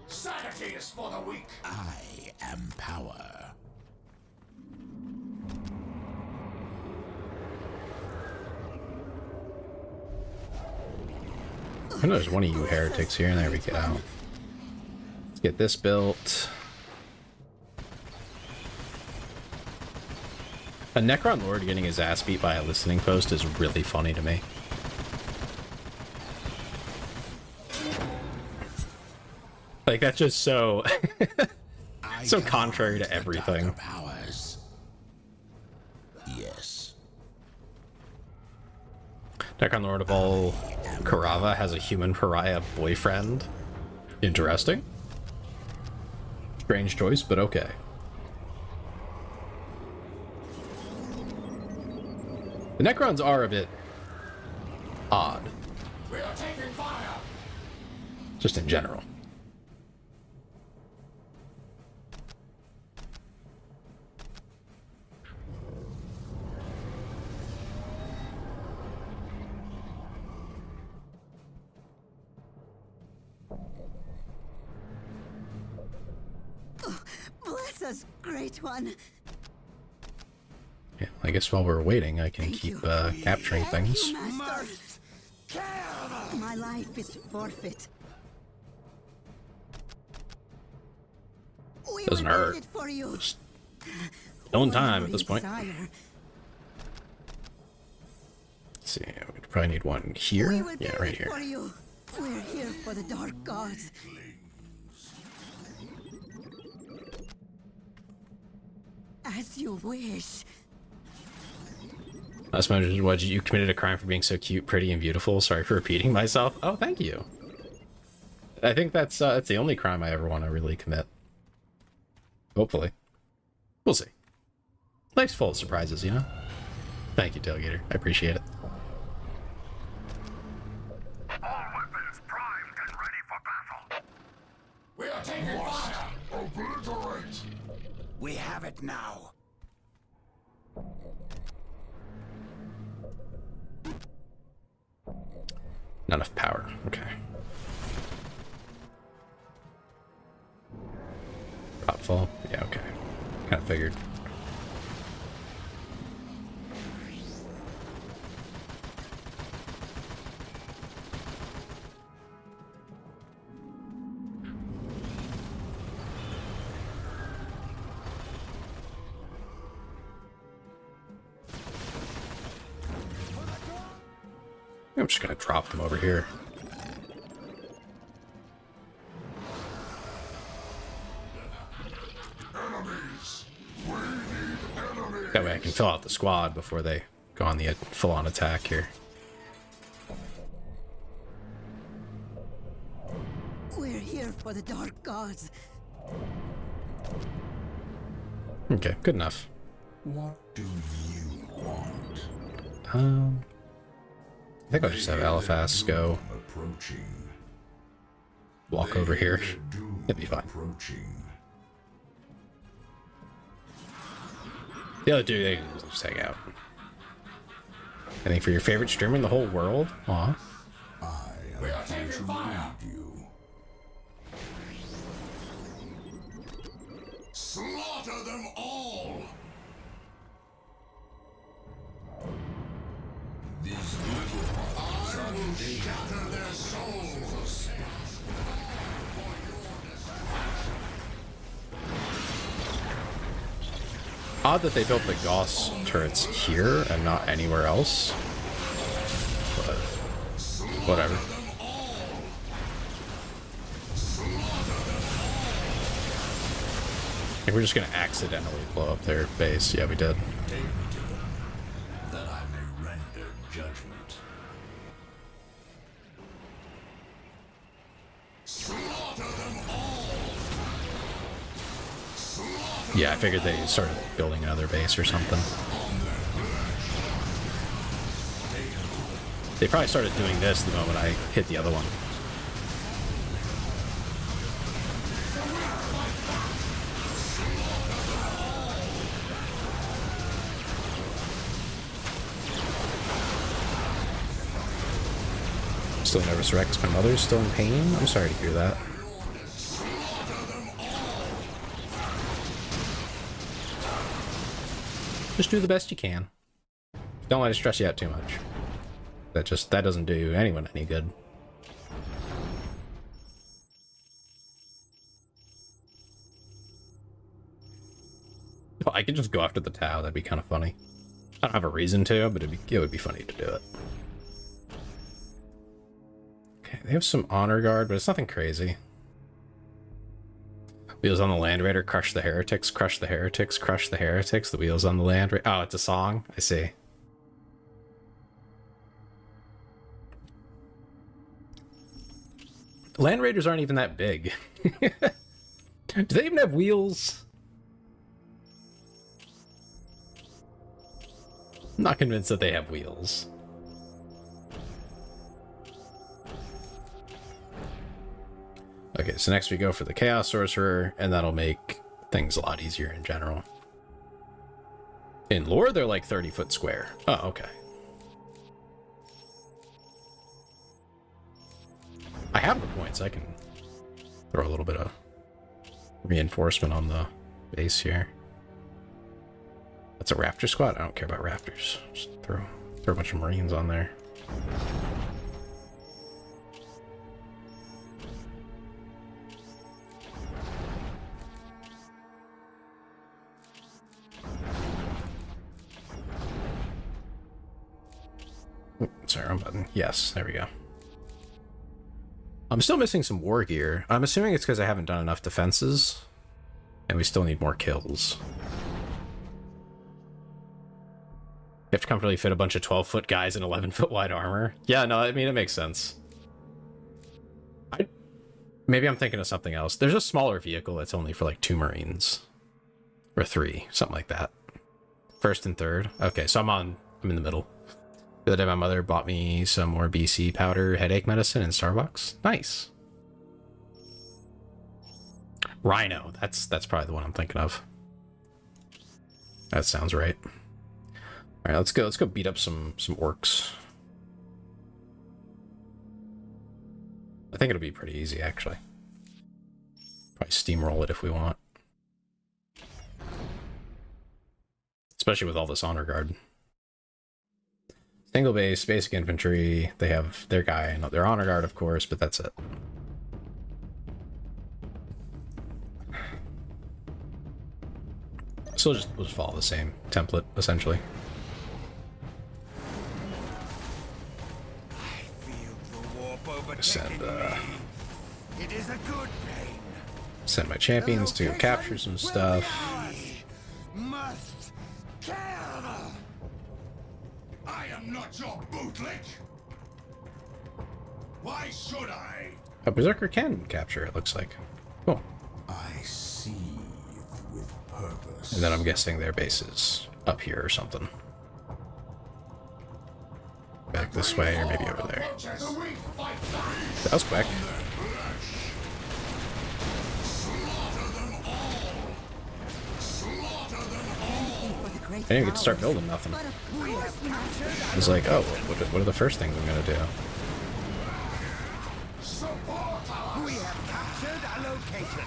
Sanity is for the weak.
I am power.
I know there's one of you heretics here, and there we go. Let's get this built. A Necron Lord getting his ass beat by a listening post is really funny to me. Like, that's just so... so contrary to everything.
Yes.
Necron Lord of all Karava has a human pariah boyfriend. Interesting. Strange choice, but okay. The Necrons are a bit odd.
We are taking fire.
Just in general.
Bless us, Great One.
Yeah, I guess while we're waiting, I can
Thank
keep
you.
capturing
Thank
things.
you, Master. My life is forfeit. We
Doesn't
will
hurt.
build it for you.
Killing time
Whatever
at this
you
point.
desire.
Let's see, we probably need one here.
We will
Yeah,
build
right
it
here.
for you. We're here for the dark gods. As you wish.
Last message was, you committed a crime for being so cute, pretty, and beautiful. Sorry for repeating myself. Oh, thank you. I think that's the only crime I ever want to really commit. Hopefully. We'll see. Life's full of surprises, you know? Thank you, Tailgater. I appreciate it.
All weapons primed and ready for battle. We are taking fire. Obliterate.
We have it now.
Not enough power. Okay. Pop full? Yeah, okay. Kind of figured. I'm just gonna drop them over here.
Enemies. We need enemies.
That way I can fill out the squad before they go on the full-on attack here.
We're here for the dark gods.
Okay, good enough.
What do you want?
I think I'll just have Eliphas go
Approaching.
walk over here. It'd be fine.
Approaching.
The other two, they can just hang out. I think for your favorite streamer in the whole world? Aw.
We are taking fire.
You.
Slaughter them all.
These little
I will shatter their souls.
Odd that they built the Gauss turrets here and not anywhere else. But whatever. I think we're just gonna accidentally blow up their base. Yeah, we did.
that I may render judgment.
Slaughter them all.
Yeah, I figured they started building another base or something. They probably started doing this the moment I hit the other one. Still nervous wrecks. My mother's still in pain. I'm sorry to hear that. Just do the best you can. Don't let it stress you out too much. That doesn't do anyone any good. I could just go after the Tau. That'd be kind of funny. I don't have a reason to, but it would be funny to do it. Okay, they have some honor guard, but it's nothing crazy. Wheels on the Land Raider, crush the heretics, crush the heretics, crush the heretics. The wheels on the Land Raider. Oh, it's a song? I see. Land Raiders aren't even that big. Do they even have wheels? I'm not convinced that they have wheels. Okay, so next we go for the Chaos Sorcerer, and that'll make things a lot easier in general. In lore, they're like 30-foot square. Oh, okay. I have the points. I can throw a little bit of reinforcement on the base here. That's a Raptor squad? I don't care about Raptors. Just throw a bunch of Marines on there. Sorry, wrong button. Yes, there we go. I'm still missing some war gear. I'm assuming it's because I haven't done enough defenses, and we still need more kills. You have to comfortably fit a bunch of 12-foot guys in 11-foot wide armor. Yeah, no, I mean, it makes sense. Maybe I'm thinking of something else. There's a smaller vehicle that's only for like 2 Marines. Or 3, something like that. First and third. Okay, so I'm in the middle. The other day my mother bought me some more BC powder headache medicine in Starbucks. Nice. Rhino, that's probably the one I'm thinking of. That sounds right. All right, let's go beat up some orcs. I think it'll be pretty easy, actually. Probably steamroll it if we want. Especially with all this honor guard. Single base, basic infantry. They have their guy, not their honor guard, of course, but that's it. So we'll just follow the same template, essentially. Send
it is a good pain.
Send my champions to capture some stuff.
Must kill.
I am not your bootlick. Why should I?
A Berserker can capture, it looks like. Cool.
I seethe with purpose.
And then I'm guessing their base is up here or something. Back this way, or maybe over there. That was quick. I didn't even get to start building nothing. I was like, oh, what are the first things I'm gonna do?
We have captured a location.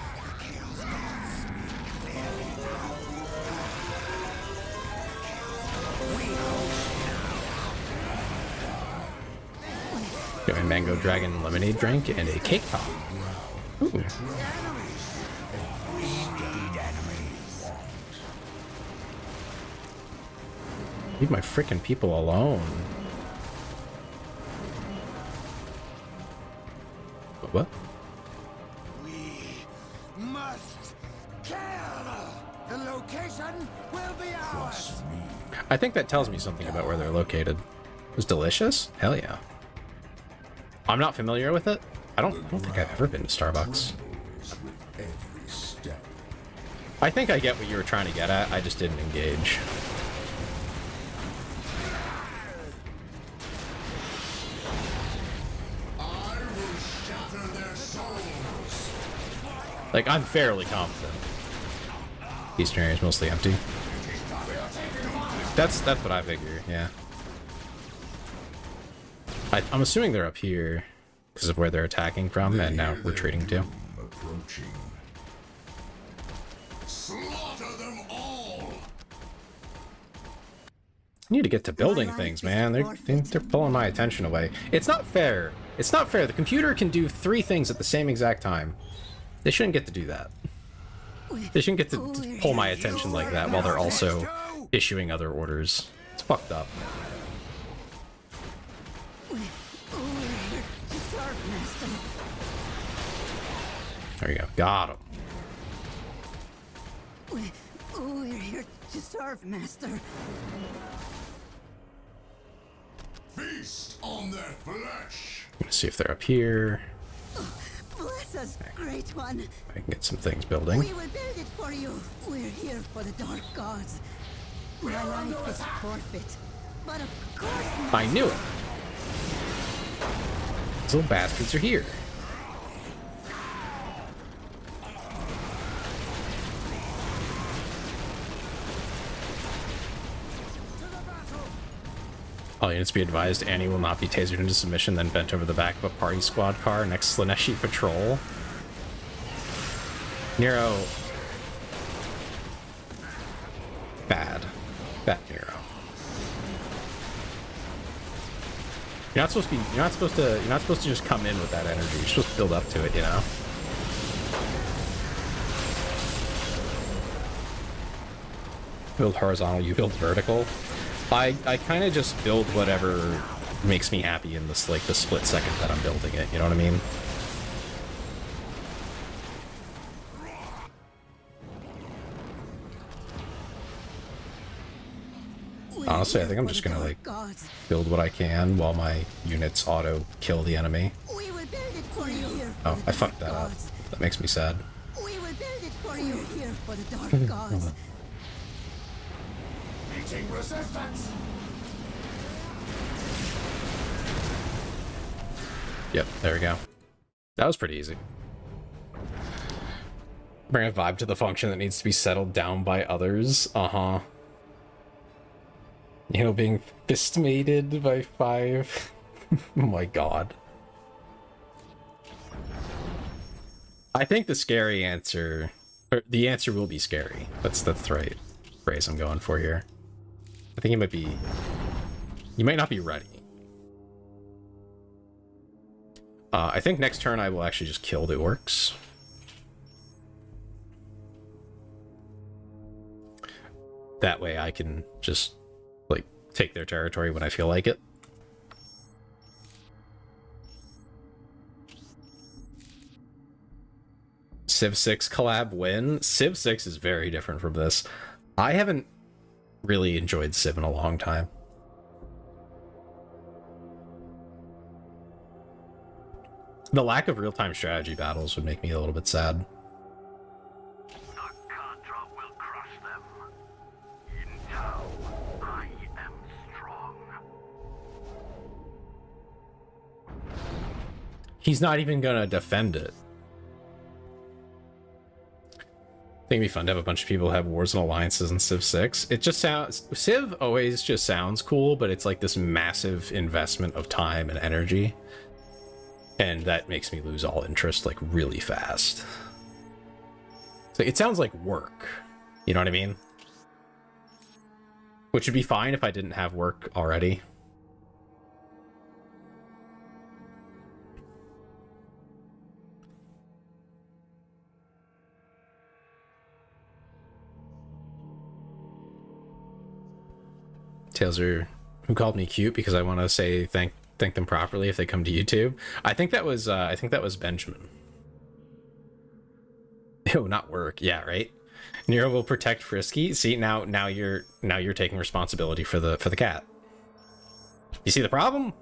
Got a mango dragon lemonade drink and a cake pop. Ooh. Leave my freaking people alone. What?
We must kill. The location will be ours.
I think that tells me something about where they're located. It was delicious? Hell yeah. I'm not familiar with it. I don't think I've ever been to Starbucks. I think I get what you were trying to get at. I just didn't engage. Like, I'm fairly confident. Eastern area is mostly empty. That's what I figure, yeah. I'm assuming they're up here because of where they're attacking from and now retreating to.
Slaughter them all.
I need to get to building things, man. They're pulling my attention away. It's not fair. It's not fair. The computer can do 3 things at the same exact time. They shouldn't get to do that. They shouldn't get to pull my attention like that while they're also issuing other orders. It's fucked up. There you go. Got him.
We're here to serve, Master.
Feast on their flesh.
I'm gonna see if they're up here.
Bless us, Great One.
I can get some things building.
We will build it for you. We're here for the Dark Gods. My life is forfeit, but of course
I knew it. These little bastards are here. All units be advised, Annie will not be tasered into submission, then bent over the back of a party squad car next Slaneshi patrol. Nero. Bad. Bad Nero. You're not supposed to just come in with that energy. You're supposed to build up to it, you know? Build horizontal, you build vertical. I kind of just build whatever makes me happy in this, like, the split second that I'm building it, you know what I mean? Honestly, I think I'm just gonna, like, build what I can while my units auto-kill the enemy.
We will build it for you.
Oh, I fucked that up. That makes me sad.
We will build it for you. Here for the Dark Gods.
Meeting resistance.
Yep, there we go. That was pretty easy. Bring a vibe to the function that needs to be settled down by others. Uh-huh. You know, being fist-mated by 5. Oh my god. I think the scary answer... Or the answer will be scary. That's the right phrase I'm going for here. I think you might be... You might not be ready. I think next turn I will actually just kill the orcs. That way I can just, like, take their territory when I feel like it. Civ 6 collab win? Civ 6 is very different from this. I haven't really enjoyed Civ in a long time. The lack of real-time strategy battles would make me a little bit sad.
Will crush them. In Tau, I am strong.
He's not even gonna defend it. I think it'd be fun to have a bunch of people have wars and alliances in Civ 6. It just sounds... Civ always just sounds cool, but it's like this massive investment of time and energy. And that makes me lose all interest, like, really fast. So it sounds like work. You know what I mean? Which would be fine if I didn't have work already. Tails are... Who called me cute because I want to say thank them properly if they come to YouTube. I think that was Benjamin. Ew, not work. Yeah, right. Nero will protect Frisky. See, now you're taking responsibility for the cat. You see the problem?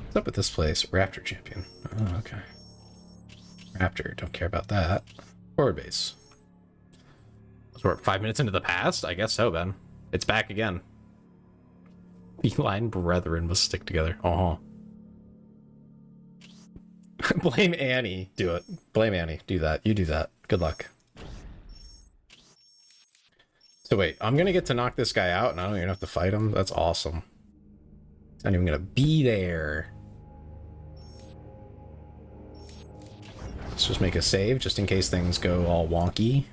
What's up with this place? Raptor champion. Oh, okay. Raptor, don't care about that. Forward base. So we're 5 minutes into the past? I guess so, Ben. It's back again. Feline brethren must stick together. Uh-huh. Blame Annie. Do it. Blame Annie. Do that. You do that. Good luck. So wait, I'm gonna get to knock this guy out and I don't even have to fight him? That's awesome. He's not even gonna be there. Let's just make a save just in case things go all wonky.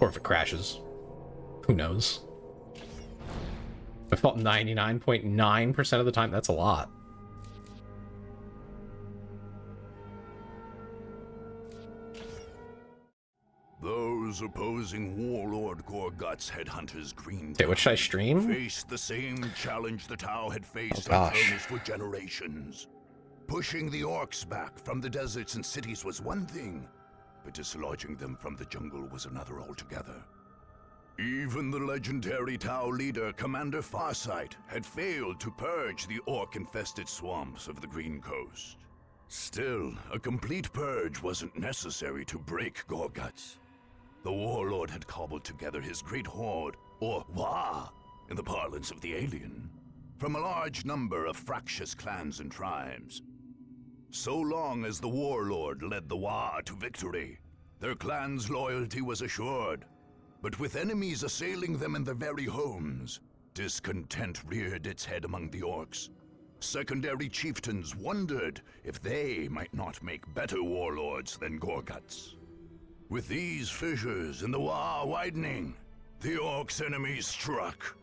Or if it crashes. Who knows? about 99.9% of the time. That's a lot.
Those opposing Warlord Gorgut's headhunters Green
Okay, what should I stream?
faced the same challenge the Tau had faced
Oh,
on
gosh.
Cronus for generations. Pushing the orcs back from the deserts and cities was one thing, but dislodging them from the jungle was another altogether. Even the legendary Tau leader, Commander Farsight, had failed to purge the orc-infested swamps of the Green Coast. Still, a complete purge wasn't necessary to break Gorguts. The Warlord had cobbled together his great horde, or Wa, in the parlance of the alien, from a large number of fractious clans and tribes. So long as the Warlord led the Wa to victory, their clan's loyalty was assured. But with enemies assailing them in their very homes, discontent reared its head among the orcs. Secondary chieftains wondered if they might not make better warlords than Gorguts. With these fissures in the Wa widening, the orcs' enemies struck.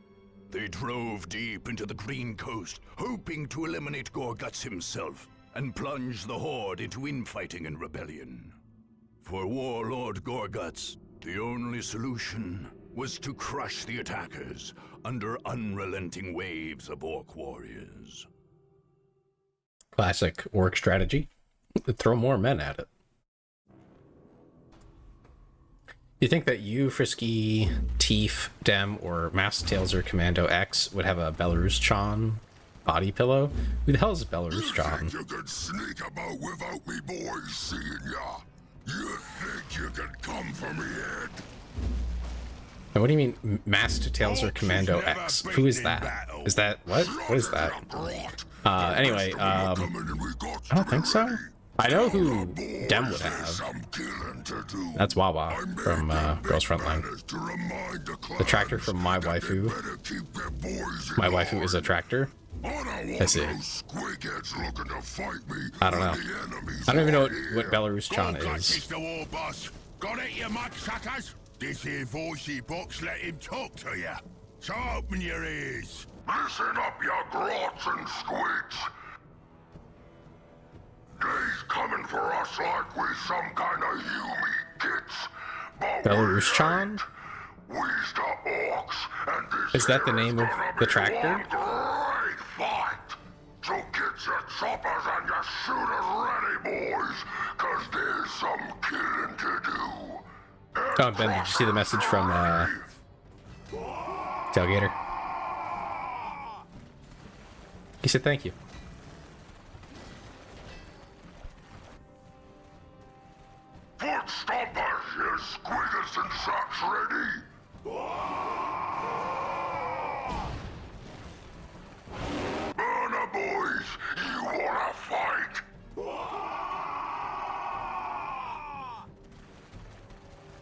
They drove deep into the Green Coast, hoping to eliminate Gorguts himself and plunge the Horde into infighting and rebellion. For Warlord Gorguts, the only solution was to crush the attackers under unrelenting waves of orc warriors.
Classic orc strategy. Throw more men at it. You think that you, Frisky, Teef, Dem, or Masked Tails or Commando X would have a Belarus-chan body pillow? Who the hell is Belarus-chan?
You can sneak about without me boys seeing ya. You think you can come for me, Ed?
Now, what do you mean, Masked Tails or Commando X? Who is that? Is that what? What is that? Anyway, I don't think so. I know who Dem would have. That's Wawa from Girls Frontline. The tractor from My Waifu. My Waifu is a tractor. I see. I don't know. I don't even know what Belarus-chan is.
Got it, you mudsuckers? This here voicey box let him talk to you. So open your ears. Listen up, you grots and squids. They's coming for us like we some kind of human kids.
Belarus-chan?
We's the orcs, and this
Is that the
here
name of
gonna
the
be
tractor?
one great fight. So get your choppers and your shooters ready, boys, cause there's some killing to do.
Oh, Ben, did you see the message from Tailgater? He said thank you.
Foot stompers, you squiggles and such ready. Burner boys, you wanna fight?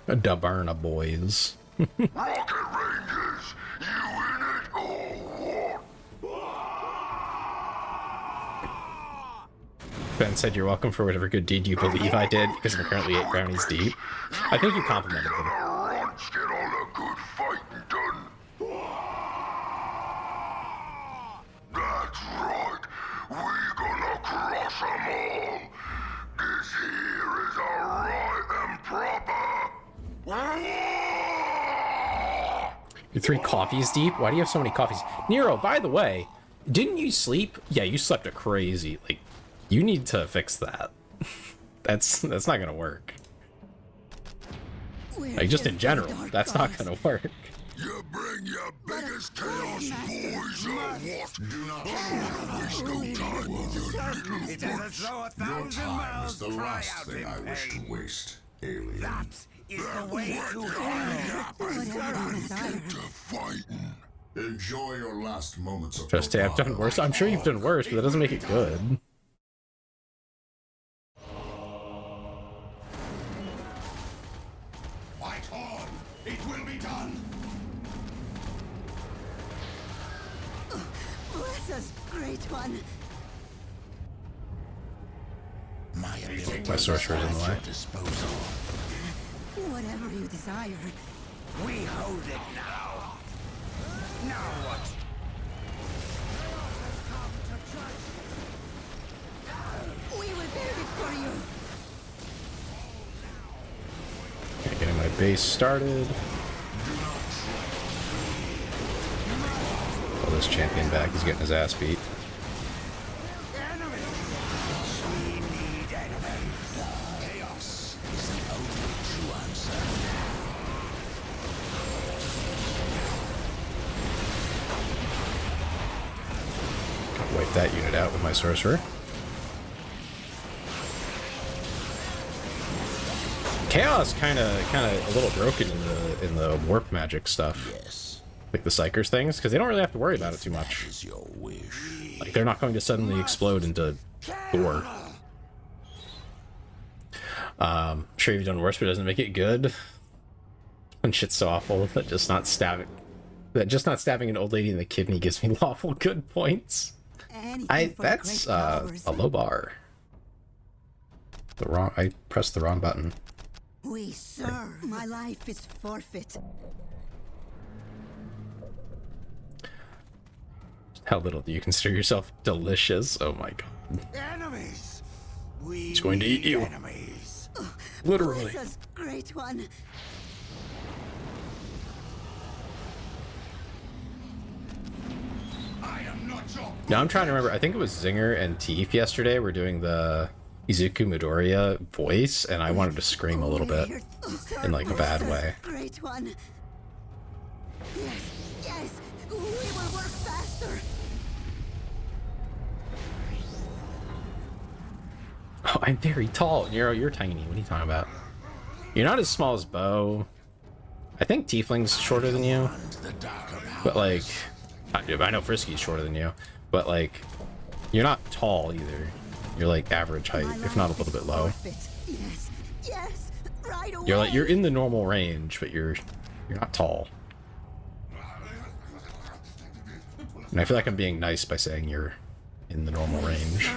Dabarna boys.
Rocket Rangers, you in it or what?
Ben said you're welcome for whatever good deed you believe I did, because I'm currently 8 brownies deep. I think you complimented them.
Runts get all the good fighting done. That's right. We gonna crush 'em all. This here is a right and proper.
You're 3 coffees deep? Why do you have so many coffees? Nero, by the way, didn't you sleep? Yeah, you slept a crazy. Like, you need to fix that. That's not gonna work. Like, just in general, that's not gonna work.
You bring your biggest chaos boys or what? Do not waste no time with your little
It doesn't throw 1,000 miles
the
cry
last
out
thing
in
I wish to
pain.
waste, alien.
That is the way to
Whatever you desire.
to fighting.
Enjoy your last moments of
Just say I've done worse. I'm sure you've done worse, but that doesn't make it good.
Fight on! It will be done!
Bless us, great one.
My sorcerer's in the way.
Whatever you desire.
We hold it now. Now what?
We will build it for you.
Okay, getting my base started. Pull this champion back. He's getting his ass beat. Wipe that unit out with my sorcerer. Chaos kind of a little broken in the warp magic stuff.
Yes.
Like the Psykers things, because they don't really have to worry about it too much.
Is your wish.
Like they're not going to suddenly explode into Thor. Sure you've done worse, but it doesn't make it good. When shit's so awful that just not stabbing an old lady in the kidney gives me lawful good points.
Anything for the
That's
great powers.
a low bar. I pressed the wrong button.
We serve. My life is forfeit.
How little do you consider yourself delicious? Oh my god.
Enemies! We
It's going to eat you.
Enemies!
Literally.
Bless us, great one.
I am not your...
Now I'm trying to remember. I think it was Zinger and Teef yesterday were doing the Izuku Midoriya voice, and I wanted to scream a little bit in like a bad way.
Great one. Yes, yes. We will work faster.
Oh, I'm very tall. You're tiny. What are you talking about? You're not as small as Bo. I think Tiefling's shorter than you. But like, I know Frisky's shorter than you. But like, you're not tall either. You're like average height, if not a little bit low.
Yes, yes. Right away.
You're in the normal range, but you're not tall. And I feel like I'm being nice by saying you're in the normal range.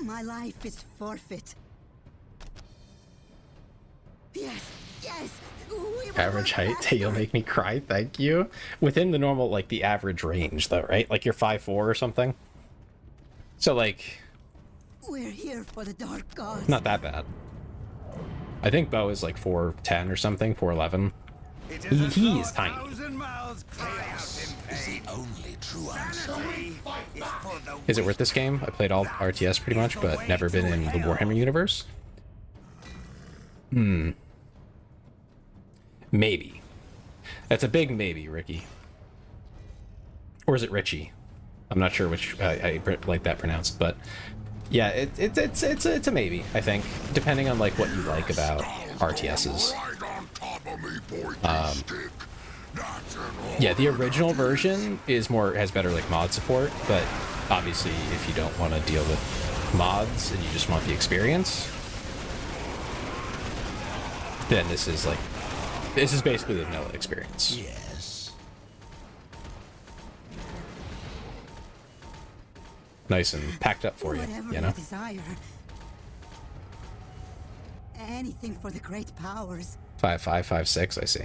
My life is forfeit. Yes, yes. We will
Average
work
height,
faster.
you'll make me cry, thank you. Within the normal, like the average range though, right? Like you're 5'4" or something. So like,
We're here for the dark gods.
not that bad. I think Bo is like 4'10" or something, 4'11". He is tiny.
Only true answer.
Is it worth this game? I played all RTS pretty much, but never been in the Warhammer universe. Maybe. That's a big maybe, Ricky. Or is it Richie? I'm not sure which I like that pronounced, but yeah, it's a maybe. I think, depending on like what you like about RTSs.
Right on top of me, pointy stick. That's an
Yeah, the original version has better like mod support, but obviously if you don't want to deal with mods and you just want the experience, then this is basically the vanilla experience.
Yes.
Nice and packed up for you,
Whatever
you know?
desire. Anything for the great powers.
5.5, 5.6, I see.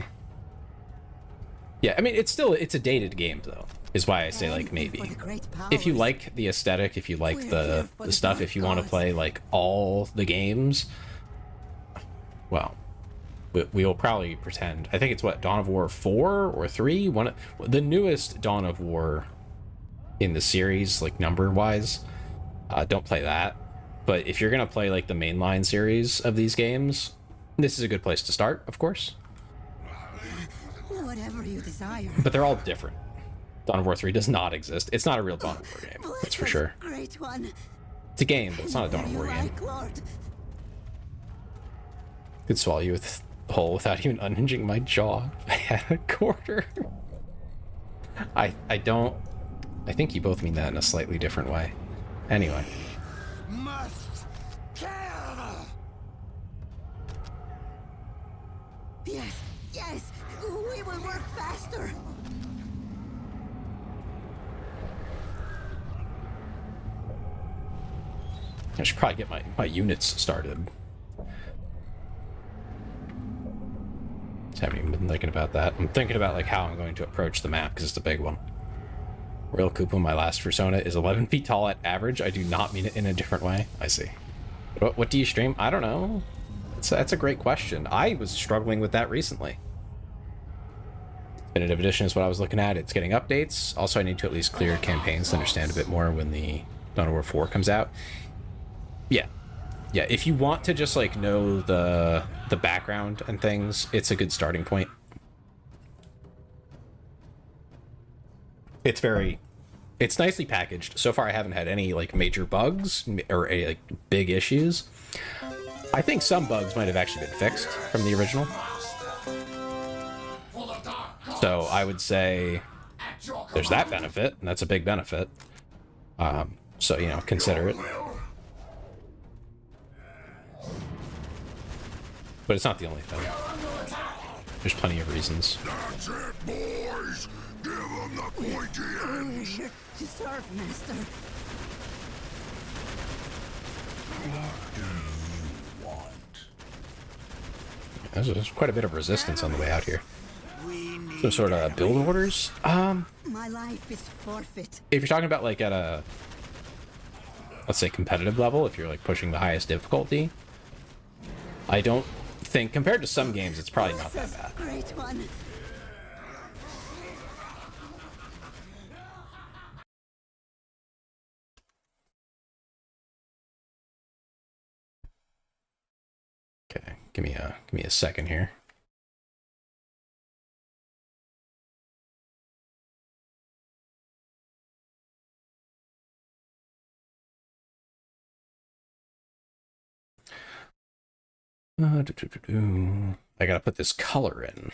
Yeah, I mean, it's a dated game, though, is why I say, like,
Anything for
maybe.
the great
If you
powers.
like the aesthetic, if you like
We're
the
here for the
stuff,
dark
if you want to
gods.
play, like, all the games, well, we will probably pretend. I think it's, what, Dawn of War 4 or 3? The newest Dawn of War in the series, like, number-wise. Don't play that. But if you're going to play, like, the mainline series of these games, this is a good place to start, of course.
Whatever you desire.
But they're all different. Dawn of War 3 does not exist. It's not a real Dawn of War game, that's for
Bless us,
sure.
Great one.
It's a game, but it's not a Dawn of War
You
game.
like, Lord.
Could swallow you with whole without even unhinging my jaw if I had a quarter. I think you both mean that in a slightly different way. Anyway.
must kill.
Yes, yes. We will work faster.
I should probably get my units started. Just haven't even been thinking about that. I'm thinking about like how I'm going to approach the map because it's a big one. Royal Koopa, my last persona, is 11 feet tall at average. I do not mean it in a different way. I see. What do you stream? I don't know. That's a great question. I was struggling with that recently. Definitive Edition is what I was looking at. It's getting updates. Also, I need to at least clear campaigns to understand a bit more when the Dawn of War 4 comes out. Yeah. Yeah, if you want to just, like, know the background and things, it's a good starting point. It's nicely packaged. So far, I haven't had any, like, major bugs or any, like, big issues. I think some bugs might have actually been fixed from the original. So I would say there's that benefit, and that's a big benefit. So, you know, consider it. But it's not the only thing. There's plenty of reasons.
That's it, boys! Give them the pointy
We're
ends!
here to serve, Master.
There's quite a bit of resistance on the way out here. Some sort of build orders?
My life is forfeit.
If you're talking about, like, at a, let's say, competitive level, if you're, like, pushing the highest difficulty, I don't think, compared to some games, it's probably not that bad.
Great one.
Okay, give me a second here. I gotta put this color in.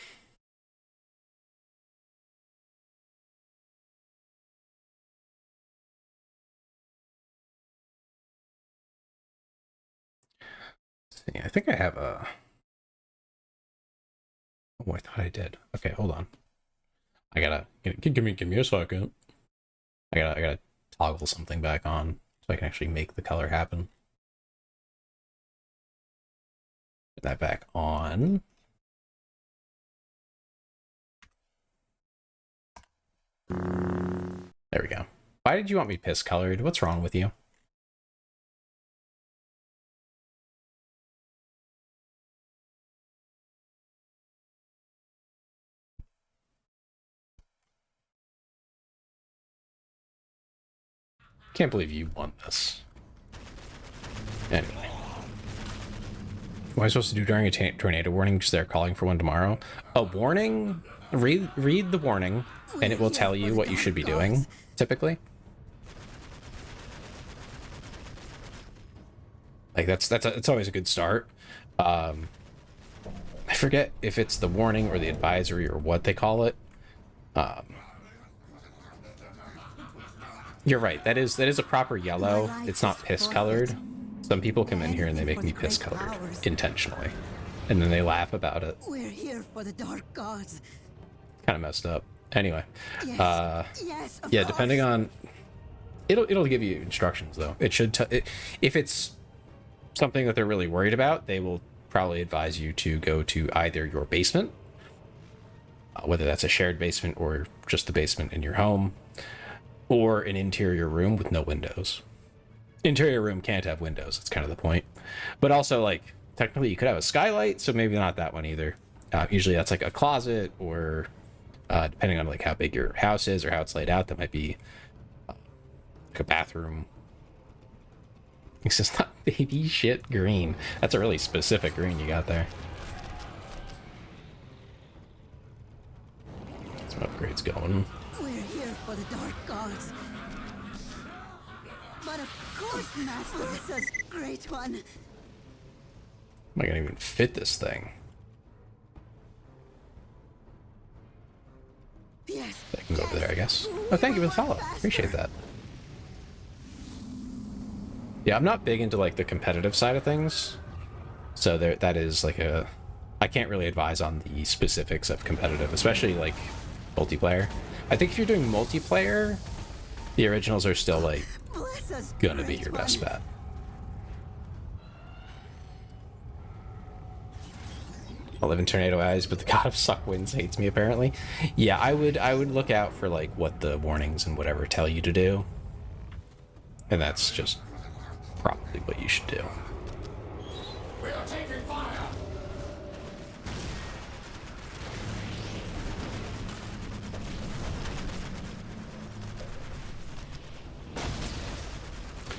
Let's see, I think I have a. Oh, I thought I did. Okay, hold on. I gotta give me a second. I gotta toggle something back on so I can actually make the color happen. Put that back on. There we go. Why did you want me piss colored? What's wrong with you? Can't believe you won this. Anyway. What am I supposed to do during a tornado warning? Because they're calling for one tomorrow. A warning? Read the warning, and it will tell you what you should be doing, typically. Like, it's always a good start. I forget if it's the warning or the advisory or what they call it. You're right. That is a proper yellow. It's not piss colored. Some people come in here and they make me piss colored intentionally, and then they laugh about it.
We're here for the dark gods.
Kind of messed up. Anyway,
Yes, of
yeah.
course.
Depending on, it'll give you instructions though. It should. If it's something that they're really worried about, they will probably advise you to go to either your basement, whether that's a shared basement or just the basement in your home, or an interior room with no windows. Interior room can't have windows. That's kind of the point. But also, like, technically you could have a skylight, so maybe not that one either. Usually that's like a closet, or depending on like how big your house is or how it's laid out, that might be like a bathroom. It's just not baby shit green. That's a really specific green you got there. Some upgrades going.
We're here for the dark gods. But of course, Master, this is great one.
Am I gonna even fit this thing?
Yes.
I can go over there, I guess. Oh, thank you for the follow. Appreciate that. Yeah, I'm not big into like the competitive side of things, so that is like a. I can't really advise on the specifics of competitive, especially like multiplayer. I think if you're doing multiplayer, the originals are still like
Bless us,
gonna be
great
your best
one.
bet. I live in Tornado Eyes, but the god of suck winds hates me apparently. Yeah, I would look out for like what the warnings and whatever tell you to do. And that's just probably what you should do.
We are taking fire.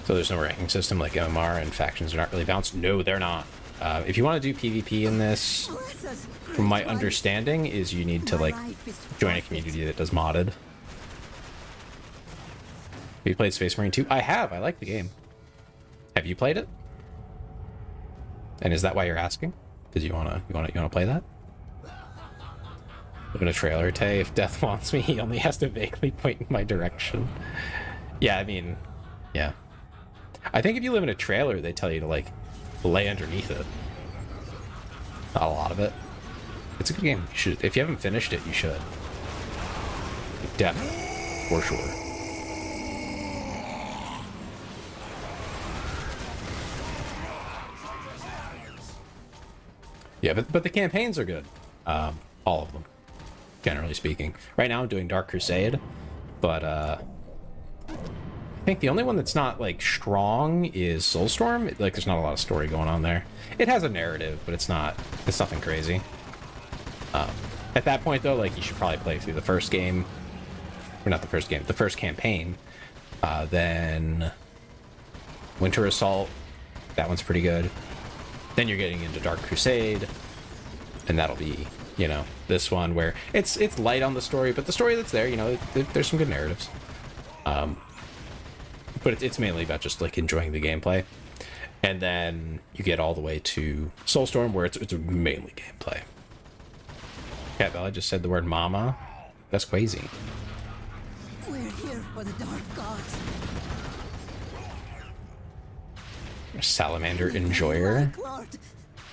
So there's no ranking system like MMR, and factions are not really balanced. No, they're not. If you want to do PvP in this, from my understanding, is you need to like join a community that does modded. Have you played Space Marine 2? I have. I like the game. Have you played it? And is that why you're asking? Because you wanna play that? Live in a trailer, Tay. If Death wants me, he only has to vaguely point in my direction. Yeah, I mean, yeah. I think if you live in a trailer, they tell you to like lay underneath it. Not a lot of it. It's a good game. You should, if you haven't finished it, you should. Definitely, for sure. Yeah, but the campaigns are good. All of them, generally speaking. Right now I'm doing Dark Crusade, but I think the only one that's not like strong is Soulstorm. Like there's not a lot of story going on there. It has a narrative, but it's nothing crazy. At that point though, like you should probably play through the first game, or not the first game, the first campaign. Then Winter Assault, that one's pretty good. Then you're getting into Dark Crusade, and that'll be, you know, this one where it's light on the story, but the story that's there, you know, there's some good narratives. But it's mainly about just like enjoying the gameplay. And then you get all the way to Soulstorm, where it's mainly gameplay. Cat Bella just said the word mama. That's crazy.
We're here for the dark gods.
Salamander enjoyer.
Lord,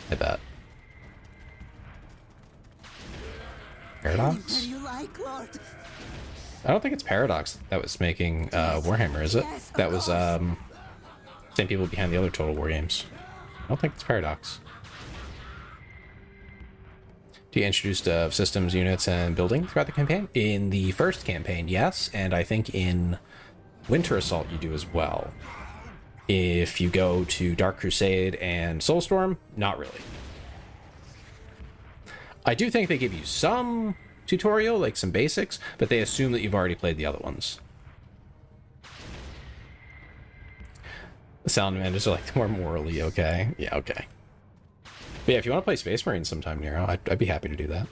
I bet. Paradox?
you like, Lord?
I don't think it's Paradox that was making Warhammer, is it?
Yes, of
That was
course.
same people behind the other Total War games. I don't think it's Paradox. Do you introduce systems, units, and building throughout the campaign? In the first campaign, yes, and I think in Winter Assault you do as well. If you go to Dark Crusade and Soulstorm, not really. I do think they give you some tutorial, like some basics, but they assume that you've already played the other ones. The Salamanders are like more morally okay. Yeah, okay. But yeah, if you want to play Space Marines sometime, Nero, I'd be happy to do that.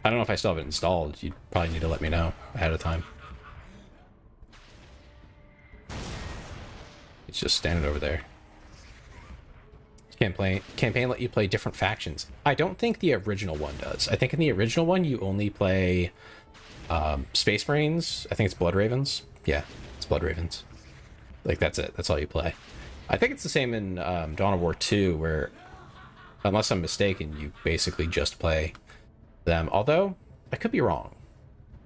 I don't know if I still have it installed. You'd probably need to let me know ahead of time. It's just standing over there. Campaign let you play different factions. I don't think the original one does. I think in the original one you only play Space Marines. I think it's Blood Ravens. Yeah, it's Blood Ravens. Like that's it. That's all you play. I think it's the same in Dawn of War 2, where, unless I'm mistaken, you basically just play them. Although I could be wrong.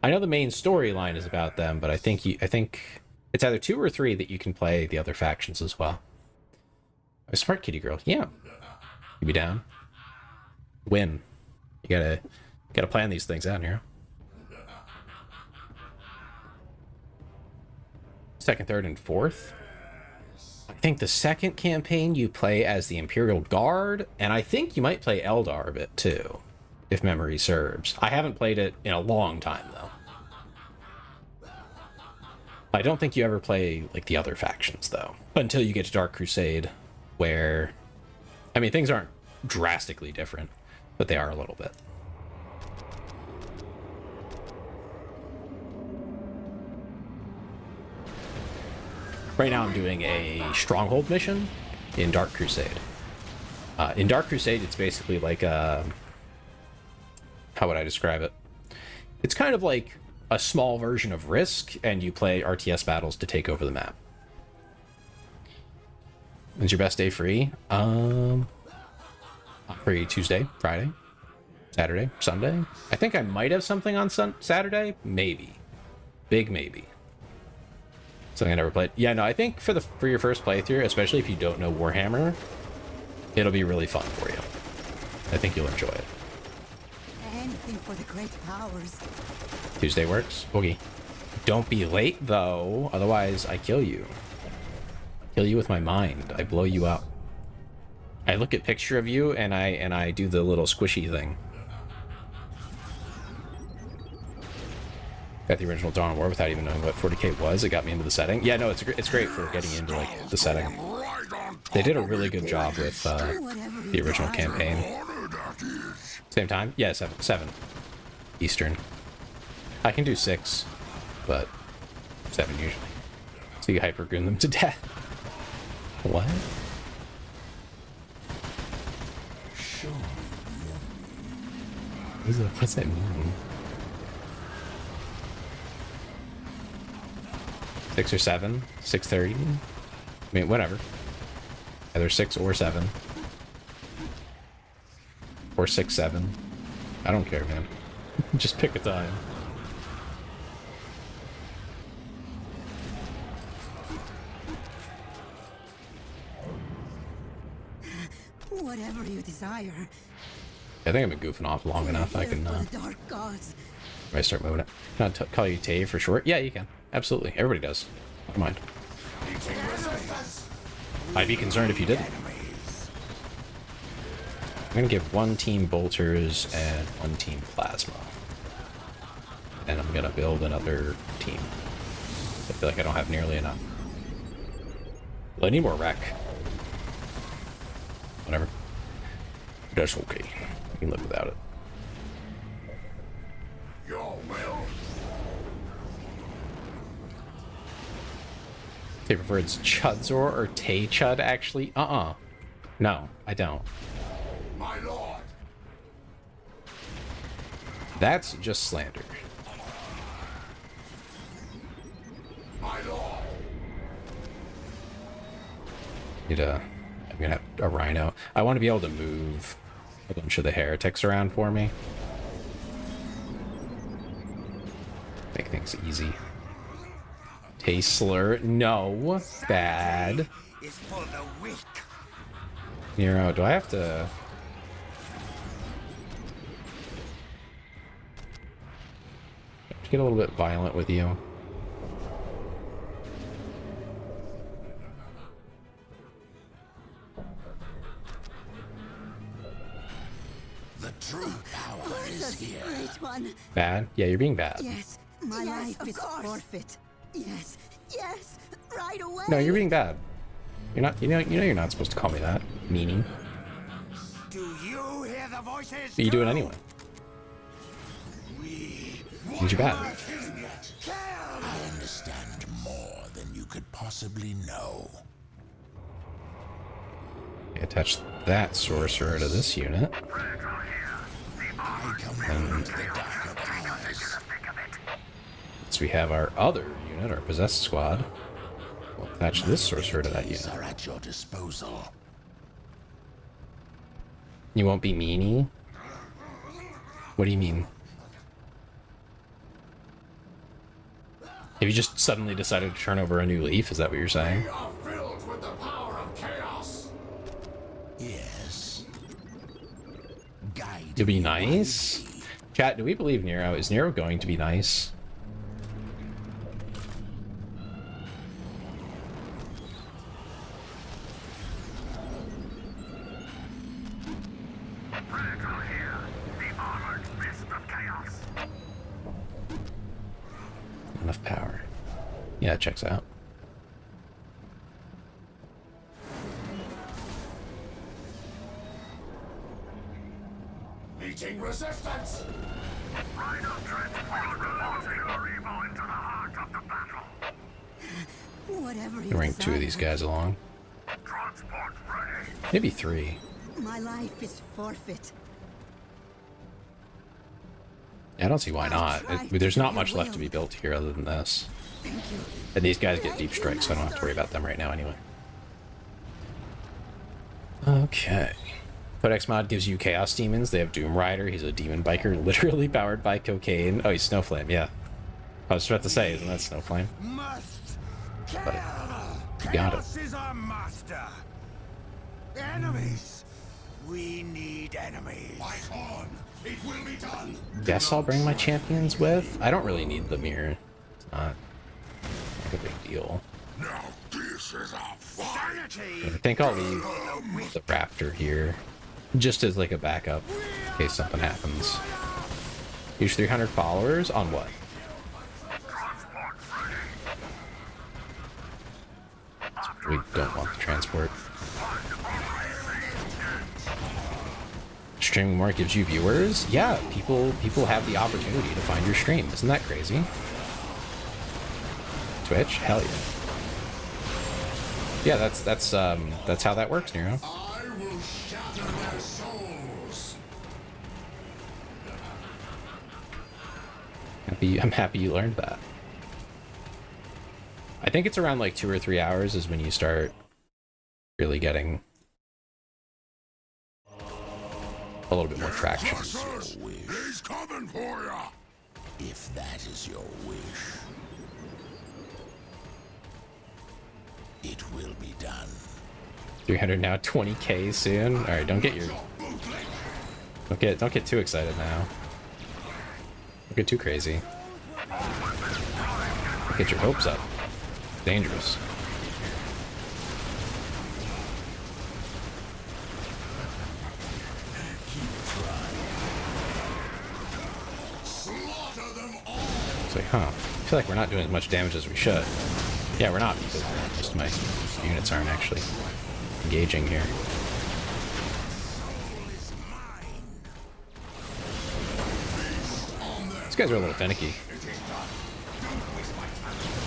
I know the main storyline is about them, but I think it's either 2 or 3 that you can play the other factions as well. A smart kitty girl. Yeah. You be down. Win. You gotta plan these things out here. Second, third, and fourth. I think the second campaign you play as the Imperial Guard, and I think you might play Eldar a bit too, if memory serves. I haven't played it in a long time though. I don't think you ever play like the other factions though, until you get to Dark Crusade, where, I mean, things aren't drastically different, but they are a little bit. Right now I'm doing a Stronghold mission in Dark Crusade. In Dark Crusade, it's basically like a, how would I describe it? It's kind of like a small version of Risk, and you play RTS battles to take over the map. When's your best day free? I'm free Tuesday, Friday, Saturday, Sunday. I think I might have something on Saturday. Maybe. Big maybe. Something I never played. Yeah, no, I think for your first playthrough, especially if you don't know Warhammer, it'll be really fun for you. I think you'll enjoy it.
Anything for the great powers.
Tuesday works. Boogie. Don't be late, though. Otherwise, I kill you. I kill you with my mind. I blow you up. I look at picture of you, and I do the little squishy thing. Got the original Dawn of War without even knowing what 40k was. It got me into the setting. Yeah, no, it's great for getting into like the setting. They did a really good job with the original campaign. Same time? Yeah, 7 Eastern. I can do 6, but 7 usually. So you hypergoon them to death. What? What's that mean? 6 or 7? 6:30? I mean, whatever. Either 6 or 7. Or 6, 7. I don't care, man. Just pick a time.
Whatever you desire.
I think I've been goofing off long enough. I can,
For the dark gods.
I start moving it. Can I call you Tay for short? Yeah, you can. Absolutely. Everybody does. Never mind. I'd be concerned if you didn't. I'm gonna give 1 team bolters and 1 team plasma. And I'm gonna build another team. I feel like I don't have nearly enough. Well, I need more wreck. Whatever. That's okay. I can live without it.
Your will.
Tay prefers Chudzor or Tay Chud, actually? No, I don't.
My lord.
That's just slander.
My lord.
I'm gonna have a rhino. I want to be able to move a bunch of the heretics around for me. Make things easy. Tastelor, no. Bad.
Is for the weak.
Nero, do I have to... get a little bit violent with you?
The true power is here.
Great one.
Bad? Yeah, you're being bad.
Yes, my life is forfeit. Yes, yes, right away.
No, you're being bad. You're not, you know you're not supposed to call me that, meanie.
Do you hear the voices?
But you do it anyway. Means you're bad.
I understand more than you could possibly know.
Attach that sorcerer to this unit.
I command the darker powers.
So we have our other unit, our possessed squad. We'll attach this sorcerer to that
These
unit.
are at your disposal.
You won't be meanie? What do you mean? Have you just suddenly decided to turn over a new leaf? Is that what you're saying?
We are filled with the power of chaos.
Yes. Guide.
You'll be nice? Chat, do we believe Nero? Is Nero going to be nice? Enough power. Yeah, it checks out.
Meeting resistance. Rhino transport launching our evil into the heart of the battle.
Whatever you
Bring 2 of these
desire.
guys along.
Transport ready.
Maybe 3.
My life is forfeit.
I don't see why not. There's not much left to be built here other than this.
Thank you.
And these guys get deep strikes, so I don't have to worry about them right now anyway. Okay. Codex mod gives you Chaos Demons. They have Doom Rider. He's a demon biker, literally powered by cocaine. Oh, he's Snowflame, yeah. I was about to say, isn't that Snowflame?
Must
But you got it.
is our master. Enemies
We need enemies. Fight on. It will be done.
Guess I'll bring my champions with. I don't really need them here. It's not like a big deal.
Now this is a fight.
I think I'll leave the raptor here, just as like a backup in case something happens. Use 300 followers on what? We don't want the transport. Streaming more gives you viewers? Yeah, people have the opportunity to find your stream. Isn't that crazy? Twitch? Hell yeah. Yeah, that's how that works, Nero.
I will shatter their souls.
I'm happy you learned that. I think it's around like 2 or 3 hours is when you start really getting a little bit more traction.
He's coming for ya.
If that is your wish, it will be done.
300 now, 20k soon. All right, don't get too excited now. Don't get too crazy. Get your hopes up. Dangerous. It's like, huh? I feel like we're not doing as much damage as we should. Yeah, we're not because most of my units aren't actually engaging here. These guys are a little finicky.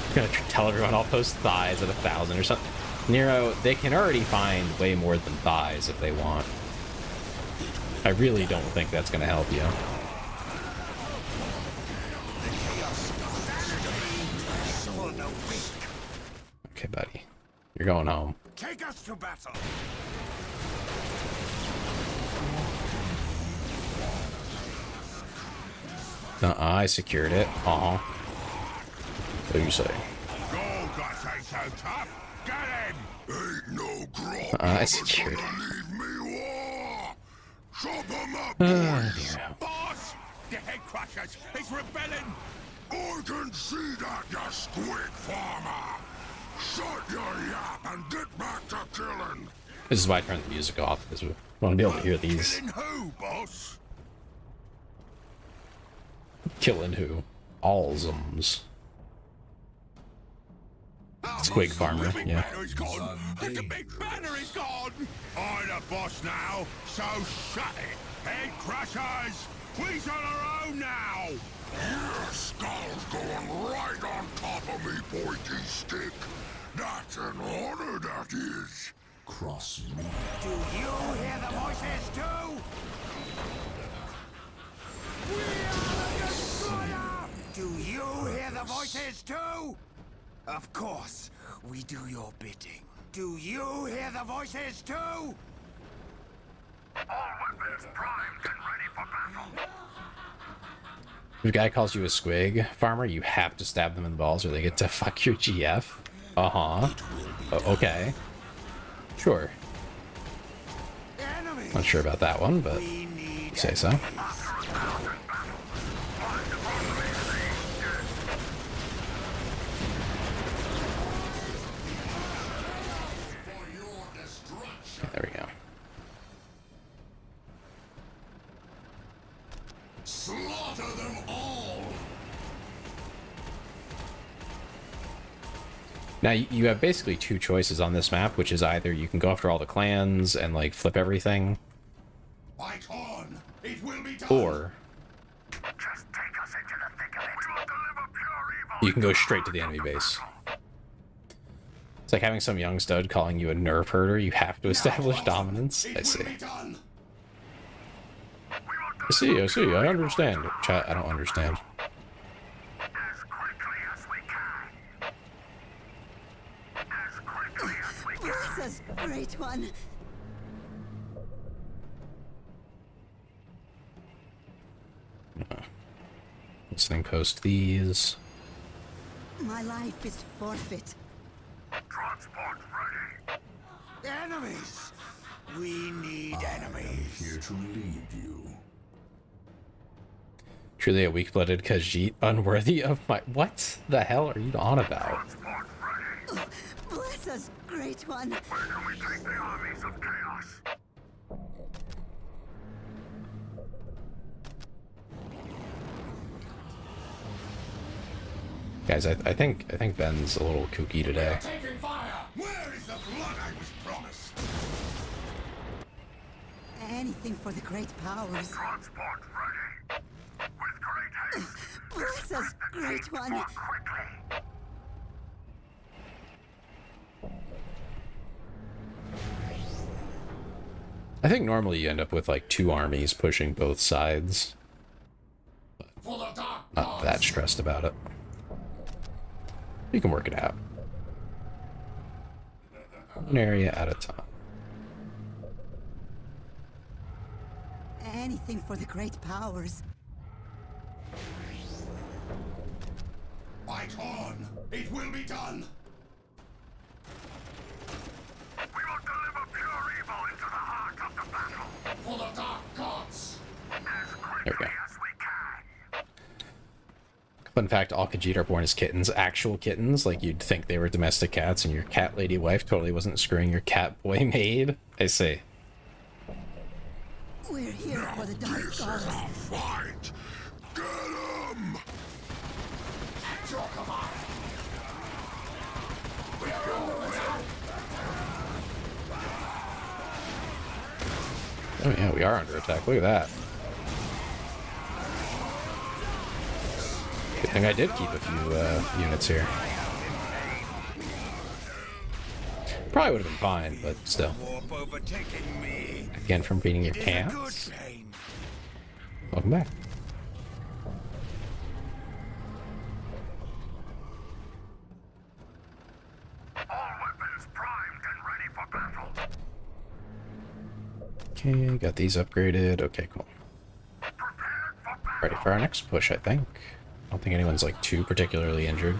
I'm gonna tell everyone I'll post thighs at 1,000 or something. Nero, they can already find way more than thighs if they want. I really don't think that's gonna help you. Okay, buddy. You're going home.
Take us to battle.
I secured it. What do you say?
Go, guys, ain't so tough. Get him. Ain't no grub.
I secured it.
Leave me war. Chop him up,
Nero.
boss. The head crushers. He's rebelling. I can see that, you squid farmer. Shut your yap and get back to killing.
This is why I turned the music off, because we want to be able to hear these.
Killing who, boss?
Killing who? Allsums. Squig farmer, yeah.
Banner's gone. The big banner is gone. I'm the boss now, so shut it. Head crushers. We's on our own now. Your skull's going right on top of me, pointy stick. That's an honor, that is.
Cross me.
Do you hear the voices too? We are the destroyer! Do you hear the voices too? Of course, we do your bidding. Do you hear the voices too? All weapons primed and ready for battle.
If a guy calls you a squig farmer, you have to stab them in the balls or they get to fuck your GF. Okay. Sure. Not sure about that one, but you say so. Okay, there we go.
Slaughter them all.
Now, you have basically two choices on this map, which is either you can go after all the clans and, like, flip everything,
Fight on. It will be done.
or
Just take us into the thick of it. We will deliver pure evil.
you can go straight to the enemy base. It's like having some young stud calling you a nerf herder. You have to establish dominance. I see. I see. I understand. Chat, I don't understand.
As quickly as we can. As quickly as we can.
Bless us, Great One.
Listening post these.
My life is forfeit.
Transport ready.
Enemies.
We need enemies.
Here to lead you.
Truly a weak-blooded Khajiit, unworthy of my... What the hell are you on about?
Bless us, Great One.
Where can we take the armies of chaos?
Guys, I think Ben's a little kooky today.
Taking fire! Where is the blood I was promised?
Anything for the great powers.
Transport ready. With great haste.
Bless us, Great One.
Quickly.
I think normally you end up with like 2 armies pushing both sides.
For the dark
Not that stressed about it. You can work it out. One area at a time.
Anything for the great powers.
Fight on! It will be done! We will deliver pure evil into the heart of the battle! For the dark gods! As
There we
quickly
go.
as we can!
Fun fact, all Khajiit are born as kittens. Actual kittens, like you'd think they were domestic cats, and your cat lady wife totally wasn't screwing your cat boy maid. I see.
We're here for the dark
This is
gods.
our fight! Get him! At your command! We are under attack!
Oh yeah, we are under attack. Look at that. Good thing I did keep a few units here. Probably would have been fine, but still.
Warp overtaking me!
Again, from feeding your
It is a good
cats.
pain!
Welcome back.
All weapons primed and ready for battle!
Okay, got these upgraded. Okay, cool.
Prepared for battle!
Ready for our next push, I think. I don't think anyone's like too particularly injured.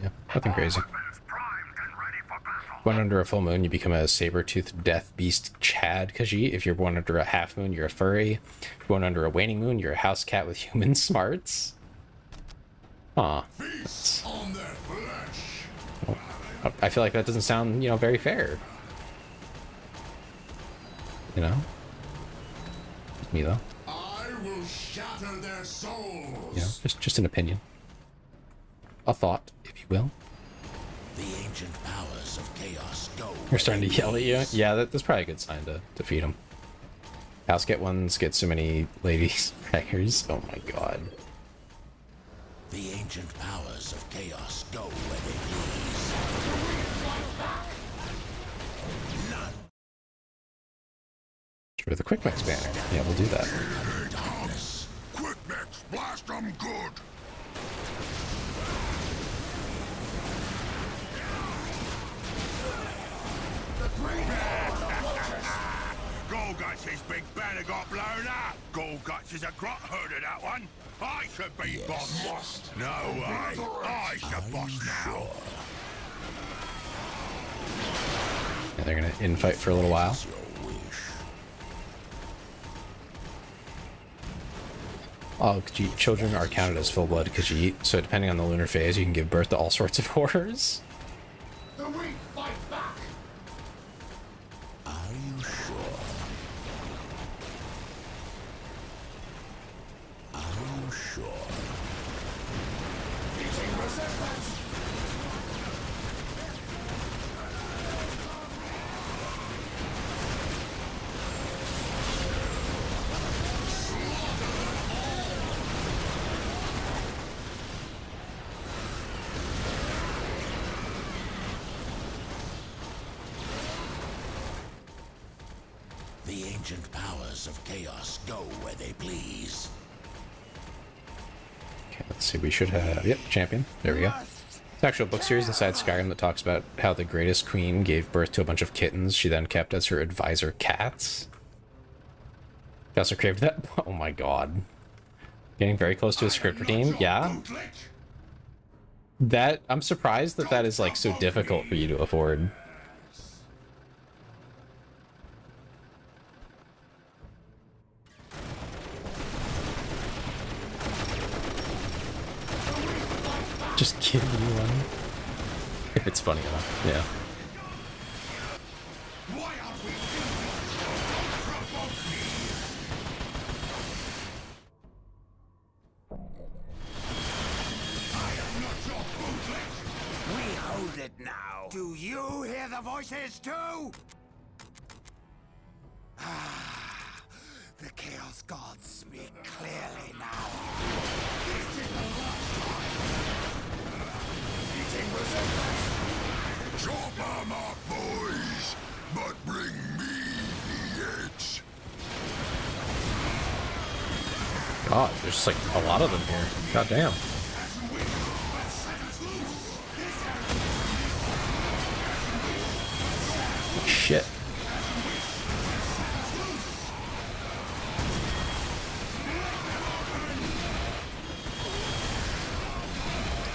Yeah, nothing crazy.
Weapons primed and ready for battle!
Born under a full moon, you become a saber-toothed death beast Chad Khajiit. If you're born under a half moon, you're a furry. If you're born under a waning moon, you're a house cat with human smarts. Aw.
Feast on their flesh!
I feel like that doesn't sound, you know, very fair. You know? Just me, though.
I will shatter their souls!
You know, just an opinion. A thought, if you will.
The ancient powers of chaos go.
You're starting to yell at you? Yeah, that's probably a good sign to defeat him. House get ones get so many ladies preggers. Oh my god.
The ancient powers of chaos go where they please.
For the quick mix banner. Yeah, we'll do that.
Quick mix, blast them good! Golguts' big banner got blown up! Golguts is a grot herder, that one! I should be boss! No way! I should boss now!
Yeah, they're gonna infight for a little while.
Your wish.
All Khajiit children are counted as full-blood Khajiit, so depending on the lunar phase, you can give birth to all sorts of horrors.
The weak fight back!
Are you sure? Are you sure?
Meeting resistance!
The ancient powers of chaos go where they please.
Okay, let's see, we should have... Yep, champion. There we go. It's an actual book series inside Skyrim that talks about how the greatest queen gave birth to a bunch of kittens she then kept as her advisor cats. She also craved that... Oh my god. Getting very close to a script redeem? Yeah. That... I'm surprised that that is, like, so difficult for you to afford. Just give me one. If it's funny enough, yeah.
Why aren't we provoke me? I am not your bootleg.
We hold it now. Do you hear the voices too? Ah, the Chaos Gods speak clearly now.
This is the last time. Eating resentment. Chop 'em up, boys, but bring me the edge.
God, there's just like a lot of them here. God damn. Shit.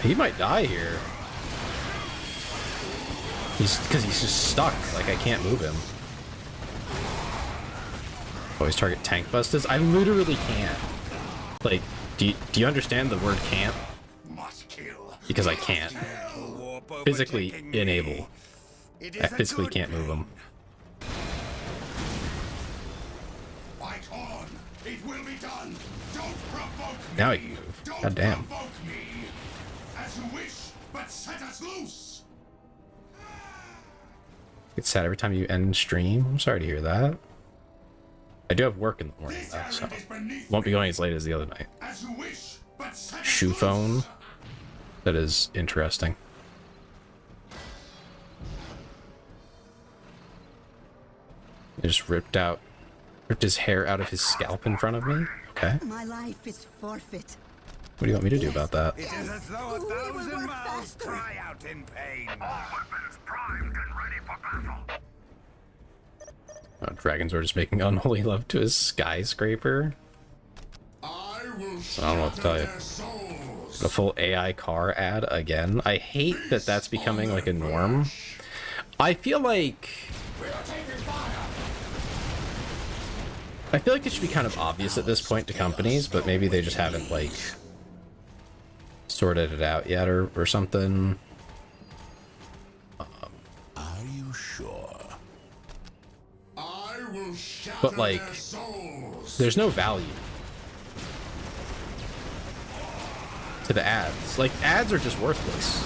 He might die here. Because he's just stuck. Like, I can't move him. Always target tank busters. I literally can't. Like, do you understand the word can't?
Must kill.
Because I can't. Physically unable. I physically can't move him.
Fight on. It will be done. Don't provoke me.
Now he can move.
Don't
God damn.
provoke me. As you wish, but set us loose.
It's sad every time you end stream. I'm sorry to hear that. I do have work in the morning though, so won't be going as late as the other night.
As you wish, but set us
Shoe
loose.
phone. That is interesting. He just ripped his hair out of his scalp in front of me. Okay.
My life is forfeit.
What do you want me to do about that?
It is as though a
We will
thousand
work
mouths
faster.
cry out in pain.
Weapons primed and ready for battle.
Dragons are just making unholy love to his skyscraper.
I will
I don't know what to tell you.
their souls.
A full AI car ad again. I hate that that's becoming like a norm. I feel like it should be kind of obvious at this point to companies, but maybe they just haven't like sorted it out yet or something.
Are you sure?
I will shatter
But like,
their souls.
there's no value to the ads. Like, ads are just worthless.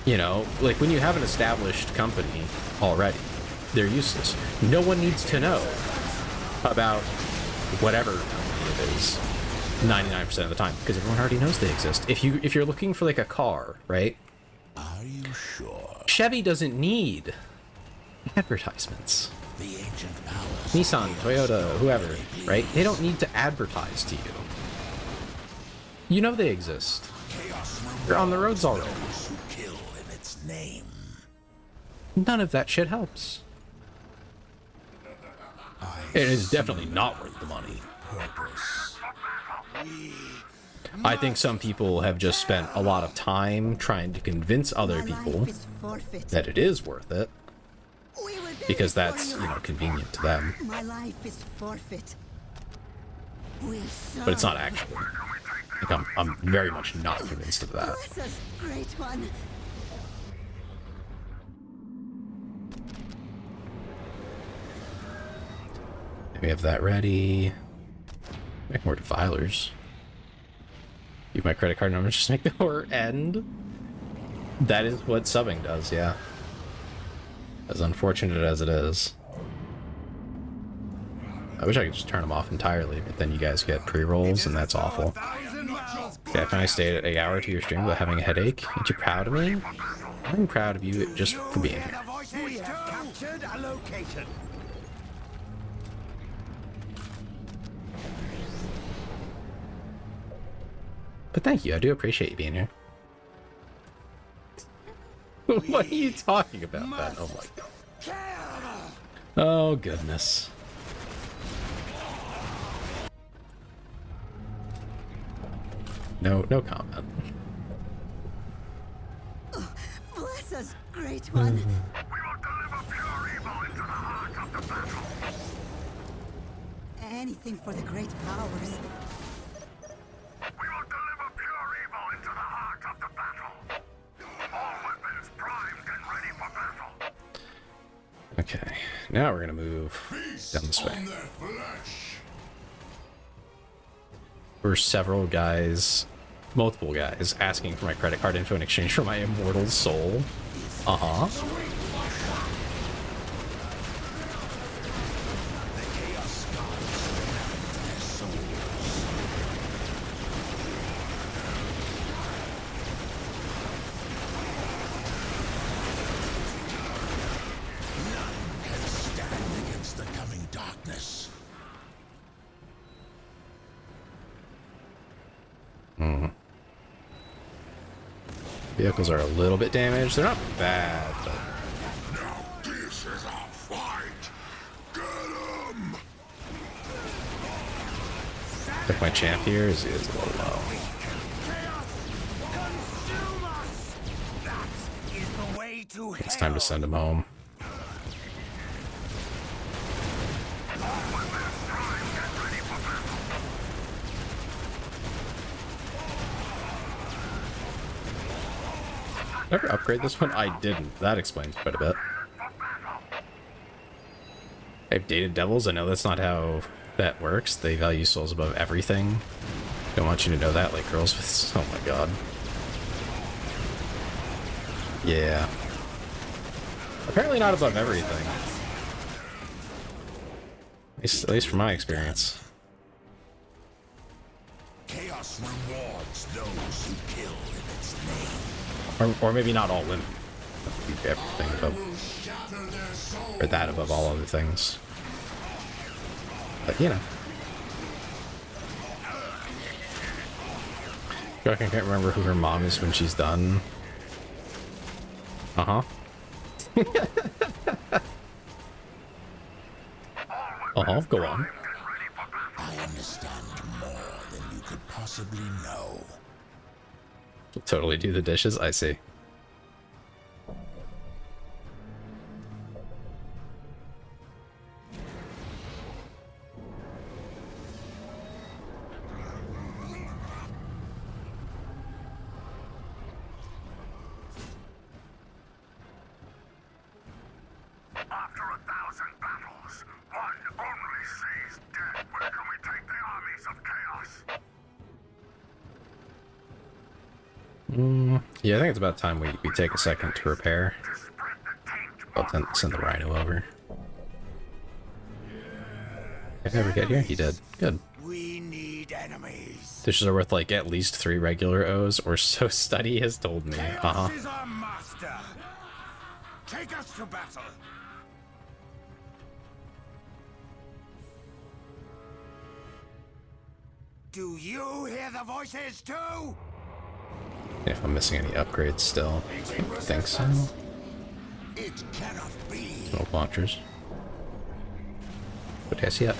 You know, like when you have an established company already, they're useless. No one needs to know about whatever company it is 99% of the time because everyone already knows they exist. If you're looking for like a car, right?
Are you sure?
Chevy doesn't need advertisements.
The ancient powers.
Nissan, Toyota, whoever, right? They don't need to advertise to you. You know they exist.
Chaos
They're on the roads already.
those who kill in its name.
None of that shit helps. It is definitely not worth the money.
Purpose.
I think some people have just spent a lot of time trying to convince other
My
people
life is forfeit.
that it is worth it
We will do
because
this for
that's,
you.
you know, convenient to them.
My life is forfeit. We
But it's not
serve.
actually. Like, I'm very much not convinced of that.
Bless us, great one.
We have that ready. Make more defilers. Use my credit card numbers just to make the horror end. That is what subbing does, yeah. As unfortunate as it is. I wish I could just turn them off entirely, but then you guys get pre-rolls, and that's awful. Okay, I finally stayed at an hour to your stream without having a headache. Aren't you proud of me? I'm proud of you just for being here.
We have captured a location.
But thank you, I do appreciate you being here. What are you talking about, Ben? Oh my god. Oh goodness. No comment.
Bless us, great one. Anything for the great powers.
Okay, now we're gonna move down this way.
On their flesh.
There were several guys, multiple guys, asking for my credit card info in exchange for my immortal soul. Uh-huh. Vehicles are a little bit damaged. They're not bad, but...
Now this is our fight. Get him.
I think my champ here is a little low. It's time to send him home. Ever upgrade this one? I didn't. That explains quite a bit. I've dated devils. I know that's not how that works. They value souls above everything. Don't want you to know that, like girls with... Oh my god. Yeah. Apparently not above everything. At least from my experience.
Chaos rewards those who kill in its name.
Or maybe not all women. Everything above. Or that above all other things. But, you know. I can't remember who her mom is when she's done. Uh-huh. Uh-huh, go on.
I understand more than you could possibly know.
Totally do the dishes, I see.
After 1,000 battles, one only sees dead. Where can we take the armies of chaos?
Yeah, I think it's about time we take a second to repair. I'll send the rhino over. Did I ever get here? He did. Good.
We need enemies.
Dishes are worth like at least 3 regular O's, or so study has told me. Uh-huh.
Chaos is our master. Take us to battle.
Do you hear the voices too?
If I'm missing any upgrades still. I don't think so.
It cannot be.
No launchers. But yes, yeah.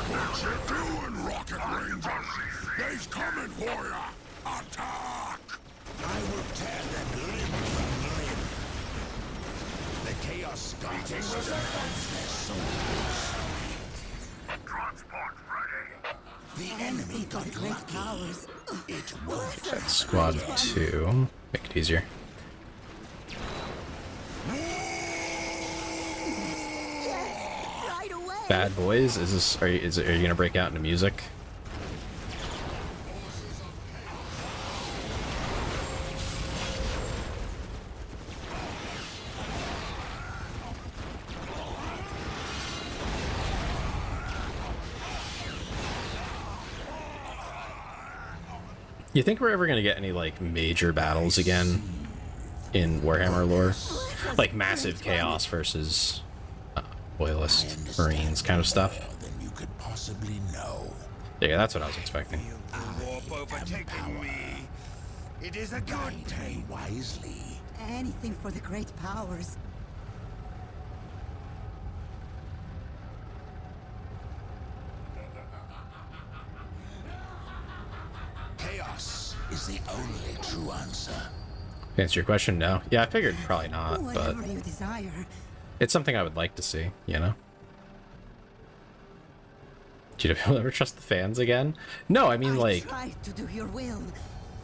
What you doing, Rocket Rangers? They's coming for ya. Attack!
I will tear them limb from limb. The Chaos Gods strengthens their souls.
Transport ready.
The enemy got
great
lucky.
powers.
It won't.
That's squad 2. Make it easier.
Right away.
Bad boys, is this? Are you gonna break out into music? You think we're ever gonna get any like major battles again in Warhammer lore? Like massive chaos versus loyalist marines kind of stuff?
More than you could possibly know.
Yeah, that's what I was expecting.
Warp overtaking me. It is a good
Guide
day.
me wisely.
Anything for the great powers.
Chaos is the only true answer.
To answer your question, no. Yeah, I figured probably not, but
Whatever you desire.
it's something I would like to see, you know? Do you people ever trust the fans again? No, I mean
I
like
tried to do your will.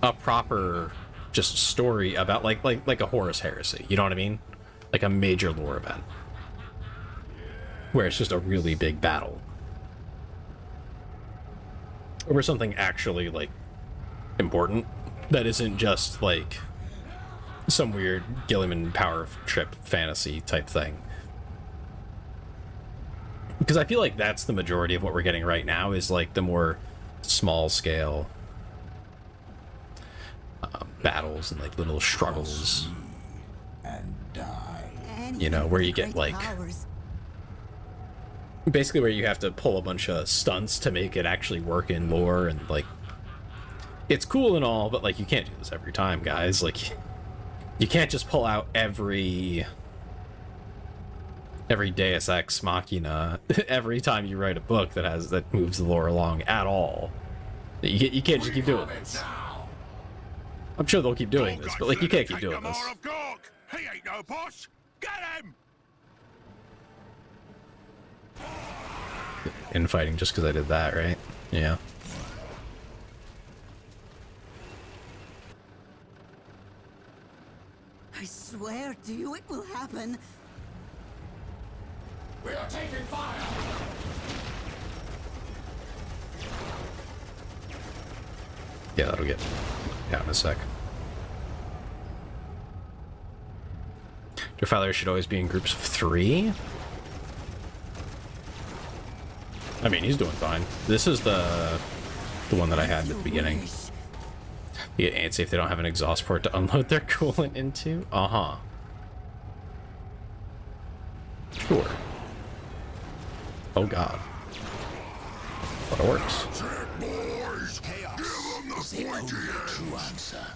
a proper just story about like a Horus Heresy. You know what I mean? Like a major lore event where it's just a really big battle, or where something actually like important that isn't just like some weird Gilliman power trip fantasy type thing. Because I feel like that's the majority of what we're getting right now is like the more small scale battles and like little struggles,
And die.
you know, where you get
Great
like
powers.
basically where you have to pull a bunch of stunts to make it actually work in lore, and like it's cool and all, but like you can't do this every time, guys. Like you can't just pull out every Deus Ex Machina every time you write a book that moves the lore along at all. You can't just keep doing this. I'm sure they'll keep doing this, but like you can't keep doing this.
He ain't no boss. Get him!
Infighting just because I did that, right? Yeah.
I swear to you it will happen.
We are taking fire!
Yeah, that'll get out in a sec. Your father should always be in groups of 3. I mean, he's doing fine. This is the one that I had at the beginning.
Wish.
You get antsy if they don't have an exhaust port to unload their coolant into. Uh-huh. Sure. Oh god. But it works.
Boys,
Chaos
give him the
is the only
pointy
true
ends.
answer.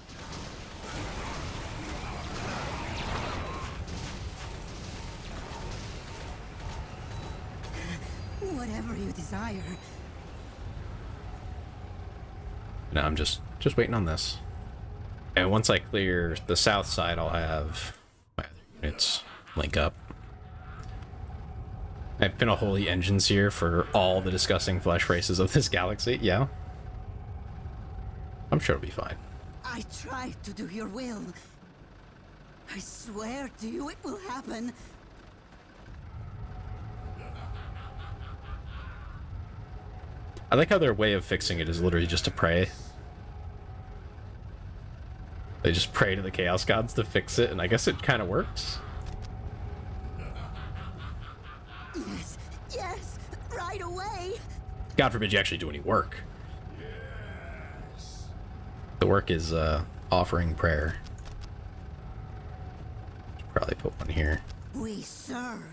Whatever you desire.
No, I'm just waiting on this. And once I clear the south side, I'll have my other units link up. I've been a holy engines here for all the disgusting flesh races of this galaxy. Yeah. I'm sure it'll be fine.
I tried to do your will. I swear to you it will happen.
I like how their way of fixing it is literally just to pray. They just pray to the Chaos Gods to fix it, and I guess it kind of works.
Yes, yes, right away.
God forbid you actually do any work. The work is offering prayer. Should probably put one here.
We serve.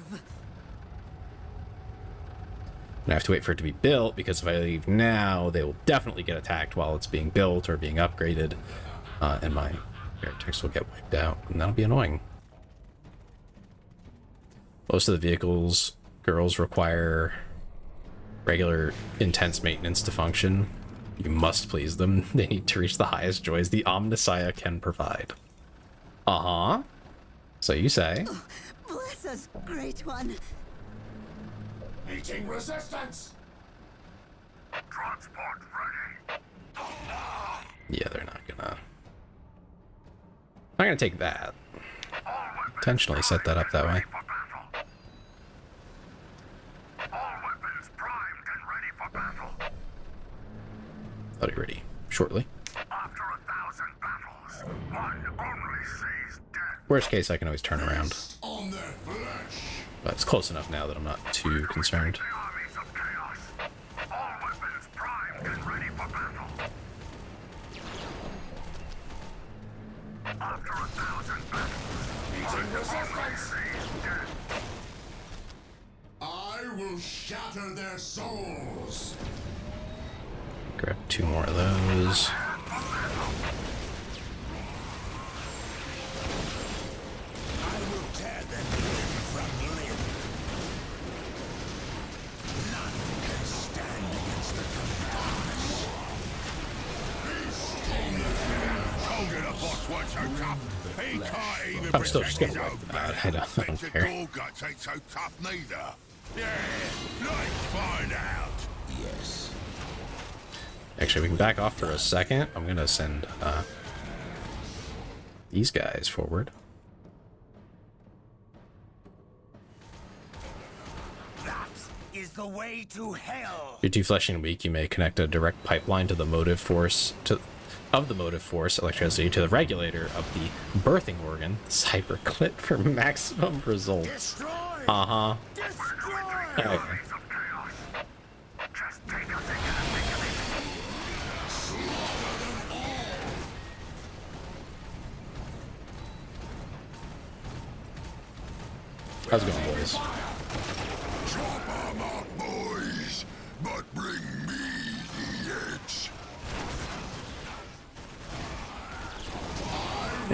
And I have to wait for it to be built, because if I leave now, they will definitely get attacked while it's being built or being upgraded, and my heretics will get wiped out, and that'll be annoying. Most of the vehicles, girls, require regular, intense maintenance to function. You must please them. They need to reach the highest joys the Omnissiah can provide. Uh-huh. So you say.
Bless us, Great One.
Meeting resistance!
Transport ready.
Yeah, they're not gonna take that. Intentionally set that up that way.
For battle. All weapons primed and ready for battle.
I'll be ready shortly.
After 1,000 battles, one only sees death.
Worst case, I can always turn around.
On their flesh!
But it's close enough now that I'm not too concerned.
The armies of chaos. All weapons primed and ready for battle. After 1,000 battles,
Meeting resistance!
sees death.
I will shatter their souls!
Grab 2 more of those.
I will tear them limb from limb. None can stand against the coming darkness.
Told you the boss weren't so tough. He can't even
I'm still just
protect
gonna
his
wipe
own
them out.
blood.
I don't
Bet your
care.
Gorguts ain't so tough neither. Yeah, let's find out.
Yes.
Actually, we can back off for a second. I'm gonna send these guys forward.
That is the way to hell.
If you're too fleshy and weak, you may connect a direct pipeline to the motive force of the motive force electricity to the regulator of the birthing organ, cyberclit, for maximum results.
Destroy!
Uh-huh.
Destroy!
Okay. How's it going, boys?
Chop 'em up, boys, but bring me the edge.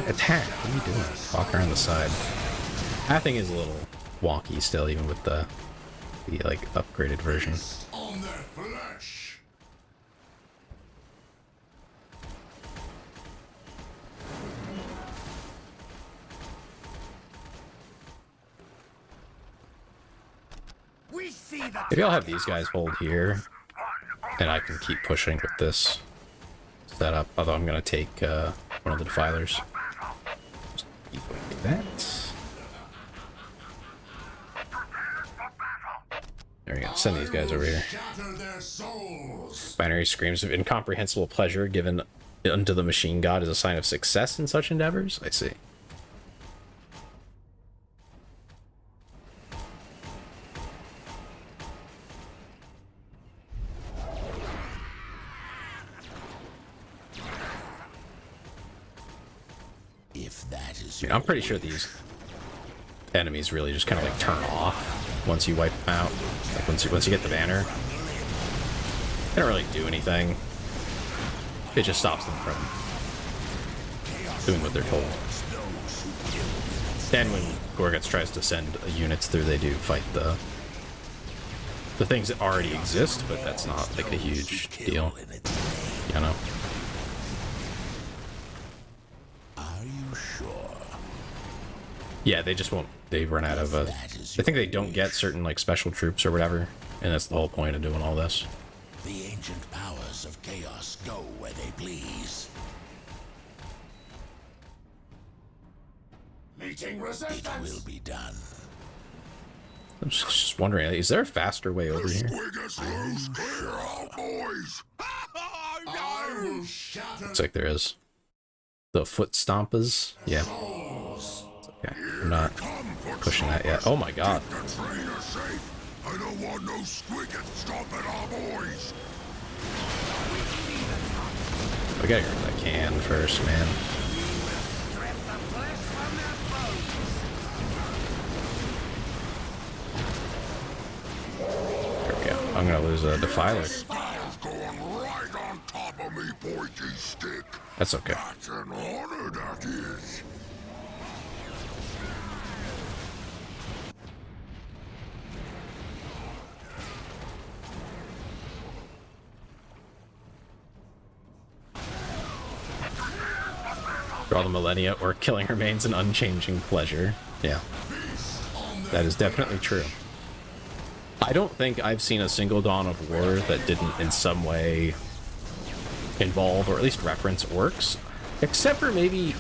Attack! What are you doing? Walk around the side. That thing is a little wonky still, even with the like upgraded version.
On their flesh.
We see the
Maybe I'll have these guys hold here, and I can keep pushing with this setup. Although I'm gonna take one of the defilers. Just keep like that. There we go. Send these guys over here.
Shatter their souls.
Binary screams of incomprehensible pleasure given unto the machine god is a sign of success in such endeavors. I see.
If that is
I'm pretty sure these enemies really just kind of like turn off once you wipe them out. Like once you get the banner, they don't really do anything. It just stops them from doing what they're told. Then when Gorguts tries to send units through, they do fight the things that already exist, but that's not like a huge deal, you know.
Are you sure?
Yeah, they just won't. They run out of. I think they don't get certain like special troops or whatever, and that's the whole point of doing all this.
The ancient powers of chaos go where they please.
Meeting
It
resistance.
will be done.
I'm just wondering, is there a faster way over here?
Squig us loose. Clear out, boys. Oh,
I will shatter
Looks like there is. The foot stompers. Yeah.
souls.
Okay. I'm not pushing that yet. Oh my god.
The trainer safe. I don't want no squiggets stomping our boys.
We gotta get rid of that can first, man.
Strip the flesh from their bones.
There we go. I'm gonna lose a defiler.
Styles going right on top of me, pointy stick.
That's okay.
That's an honor, that is.
For all the millennia, or killing remains an unchanging pleasure. Yeah. That is definitely true. I don't think I've seen a single Dawn of War that didn't in some way involve, or at least reference, orcs. Except for maybe...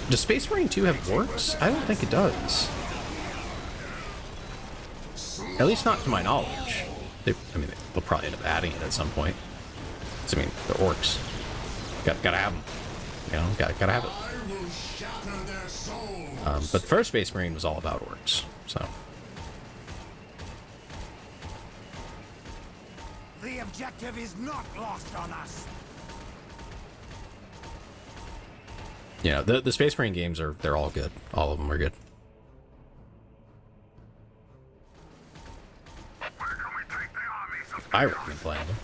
Does Space Marine 2 have orcs? I don't think it does. At least not to my knowledge. They'll probably end up adding it at some point. 'Cause, they're orcs. Gotta have them. You know, gotta have it.
I will shatter their souls.
But the first Space Marine was all about orcs, so...
The objective is not lost on us.
Yeah, the Space Marine games they're all good. All of them are good. I recommend playing them.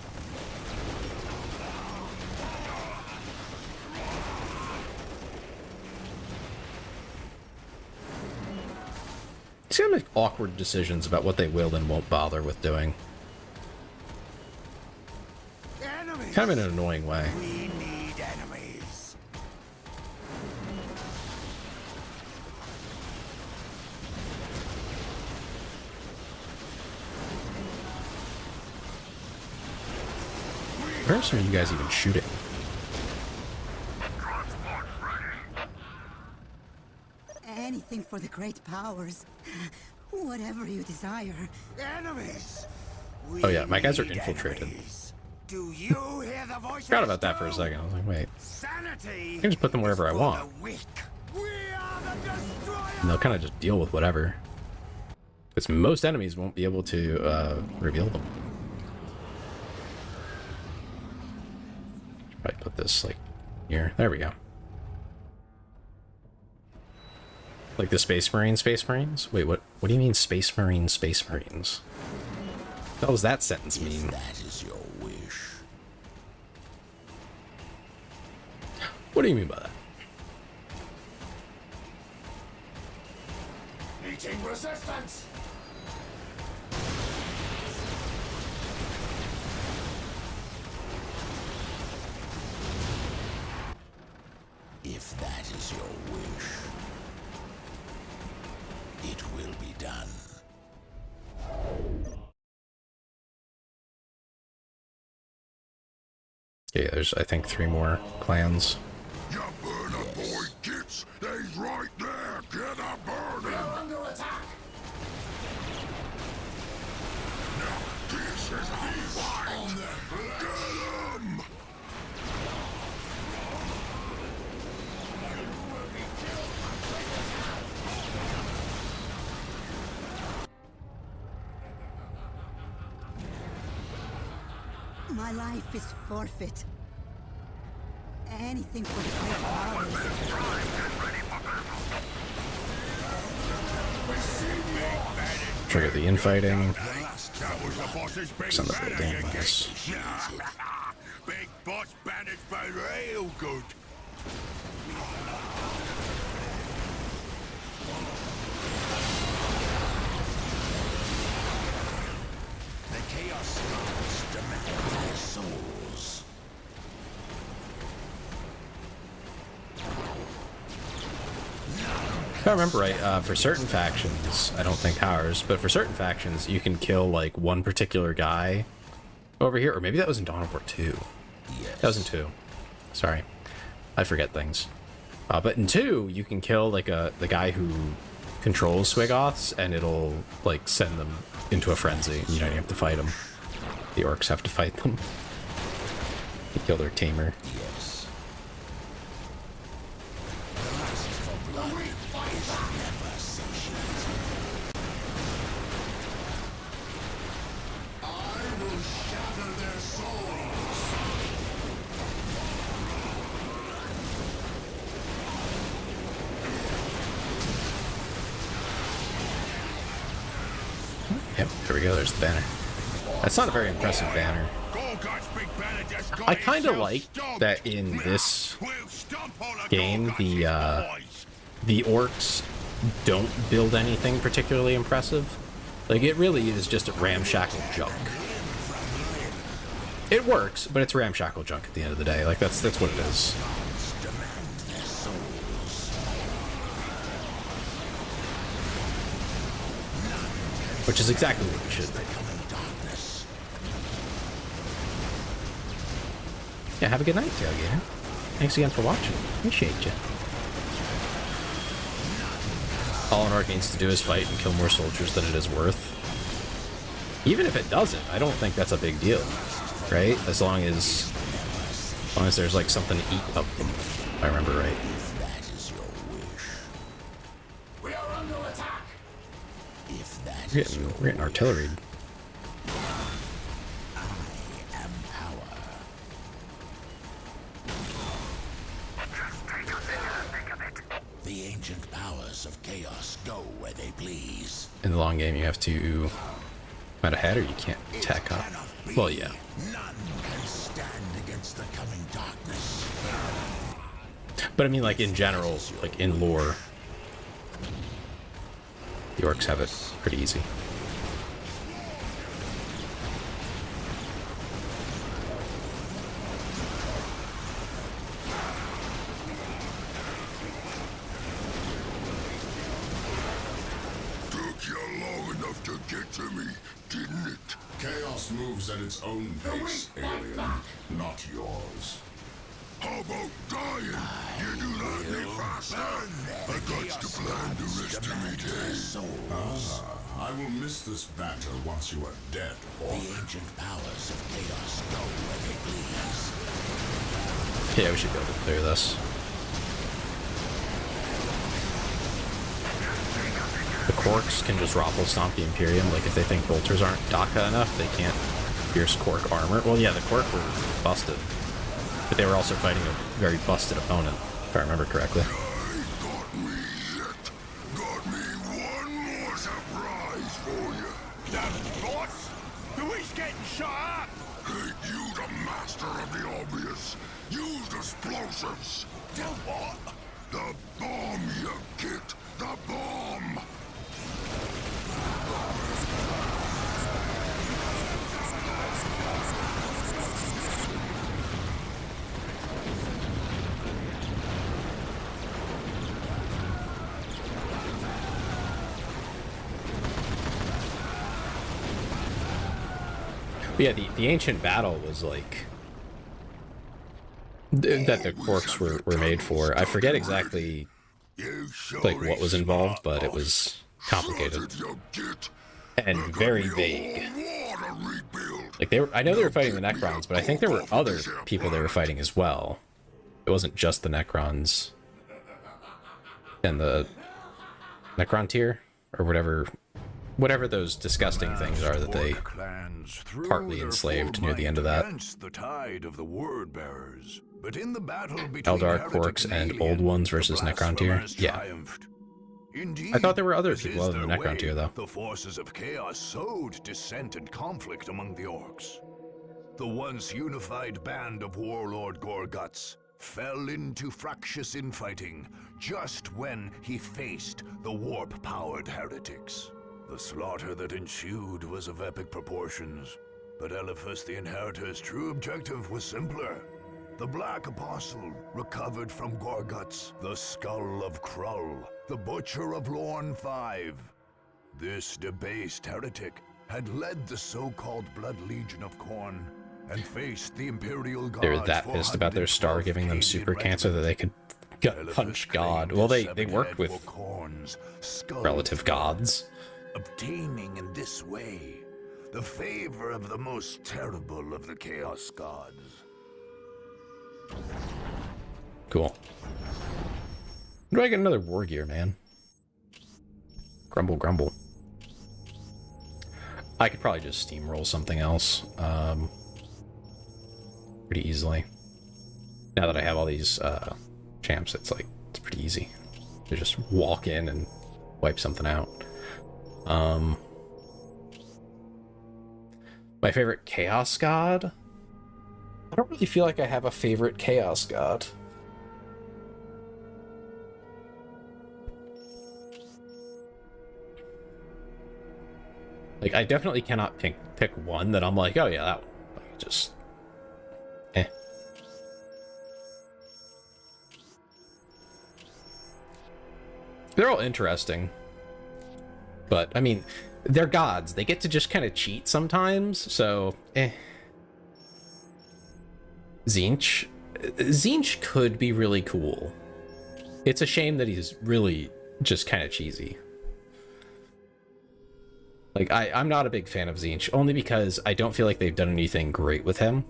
He's gonna make awkward decisions about what they will and won't bother with doing.
Enemies.
Kind of in an annoying way.
We need enemies.
Where are some of you guys even shooting?
Anything for the great powers. Whatever you desire.
Enemies!
Oh yeah, my guys are
We need
infiltrated.
enemies. Do you hear the voice?
Forgot about that for a second. I was like, wait.
Sanity.
I can just put them wherever I
is for
want.
the weak. We are the destroyer.
And they'll kind of just deal with whatever. Because most enemies won't be able to reveal them. Should probably put this like here. There we go. Like the Space Marines? Wait, what do you mean Space Marines? What does that sentence mean?
That is your wish.
What do you mean by that?
Meeting resistance. If that is your wish, it will be done.
Okay, there's I think 3 more clans.
You burn a boy gits. He's right there. Get a burning.
Under attack.
This is the fight. Get him.
My life is forfeit. Anything for the great powers.
Trigger the infighting.
That was the boss's big
Some of the
banner,
damn
you
nice.
get. Big boss banners for real good.
The Chaos Gods demand their souls.
If I remember right, for certain factions, I don't think ours, but for certain factions, you can kill like one particular guy over here, or maybe that was in Dawn of War 2.
Yes.
That was in 2. Sorry, I forget things. But in 2, you can kill like the guy who controls Swigoths, and it'll like send them into a frenzy. You don't even have to fight them. The orcs have to fight them. You kill their tamer.
Yes. The lust for blood is never satiated. I will shatter their souls.
Yep, there we go. There's the banner. That's not a very impressive banner.
Gorgot's big banner just got
I kind of
himself
like
stomped.
that in this
We'll stomp on a
game,
Gorgot's boys.
the orcs don't build anything particularly impressive. Like, it really is just ramshackle junk. It works, but it's ramshackle junk at the end of the day. Like, that's what it is.
Demand their souls.
Which is exactly what it should be.
Coming darkness.
Yeah, have a good night, Tailgater. Thanks again for watching. Appreciate you. All an orc needs to do is fight and kill more soldiers than it is worth. Even if it doesn't, I don't think that's a big deal, right? As long as there's like something to eat of them, if I remember right.
If that is your wish. We are under attack. If that is your
We're getting artillery.
I am power. The ancient powers of chaos go where they please.
In the long game, you have to mount ahead or you can't tack up.
Cannot be.
Well, yeah.
None can stand against the coming darkness.
But I mean, like, in general, like, in lore, the orcs have it pretty easy.
Took you long enough to get to me, didn't it?
Chaos
chaos moves at its own pace, alien, not yours. How about dying? You do that any faster? I got to plan the rest of my day. I will miss this banter once you are dead,
The ancient powers of chaos go where they please.
Yeah, we should be able to clear this. The Quarks can just raffle stomp the Imperium. Like, if they think bolters aren't DACA enough, they can't pierce Quark armor. Well, yeah, the Quark were busted. But they were also fighting a very busted opponent, if I remember correctly.
got me yet. Got me one more surprise for you. The boss? Who is getting shot up? Ain't you the master of the obvious? Used explosives. The what? The bomb, you git. The bomb.
But yeah, the ancient battle was like that the Quarks were made for. I forget exactly like what was involved, but it was complicated and very vague. Like I know they were fighting the Necrons, but I think there were other people they were fighting as well. It wasn't just the Necrons and the Necron tier or whatever those disgusting things are that they partly enslaved near the end of that.
The tide of the word bearers, but in the battle between
Eldar,
heretic
Quarks, and
alien,
Old Ones
the
versus Necron tier.
blasphemers
Yeah.
triumphed. Indeed,
I thought there were other
this
people
is
other than
their
Necron
way.
tier, though.
The forces of chaos sowed dissent and conflict among the orcs. The once unified band of warlord Gorguts fell into fractious infighting just when he faced the warp-powered heretics. The slaughter that ensued was of epic proportions, but Eliphas the Inheritor's true objective was simpler. The Black Apostle recovered from Gorguts the skull of Krull, the Butcher of Lorne 5. This debased heretic had led the so-called Blood Legion of Khorne and faced the Imperial Guards.
They were that pissed about their star giving them super cancer that they could punch God. Well, they worked with relative gods.
Obtaining in this way the favor of the most terrible of the Chaos Gods.
Cool. When do I get another war gear, man? Grumble, grumble. I could probably just steamroll something else pretty easily. Now that I have all these champs, it's pretty easy to just walk in and wipe something out. My favorite Chaos God? I don't really feel like I have a favorite Chaos God. Like, I definitely cannot pick one that I'm like, oh yeah, that one. Like, just... eh. They're all interesting. But, I mean, they're gods. They get to just kind of cheat sometimes, so, eh. Tzeentch? Tzeentch could be really cool. It's a shame that he's really just kind of cheesy. Like, I'm not a big fan of Tzeentch, only because I don't feel like they've done anything great with him.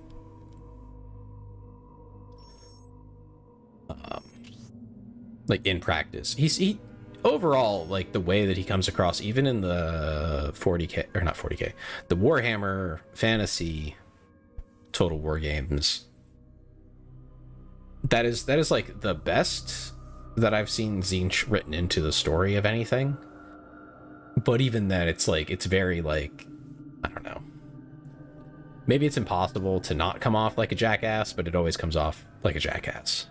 Like, in practice. He overall, like, the way that he comes across, even in the 40k, or not 40k, the Warhammer Fantasy Total War games, that is like the best that I've seen Tzeentch written into the story of anything. But even then, it's like, it's very, like, I don't know. Maybe it's impossible to not come off like a jackass, but it always comes off like a jackass.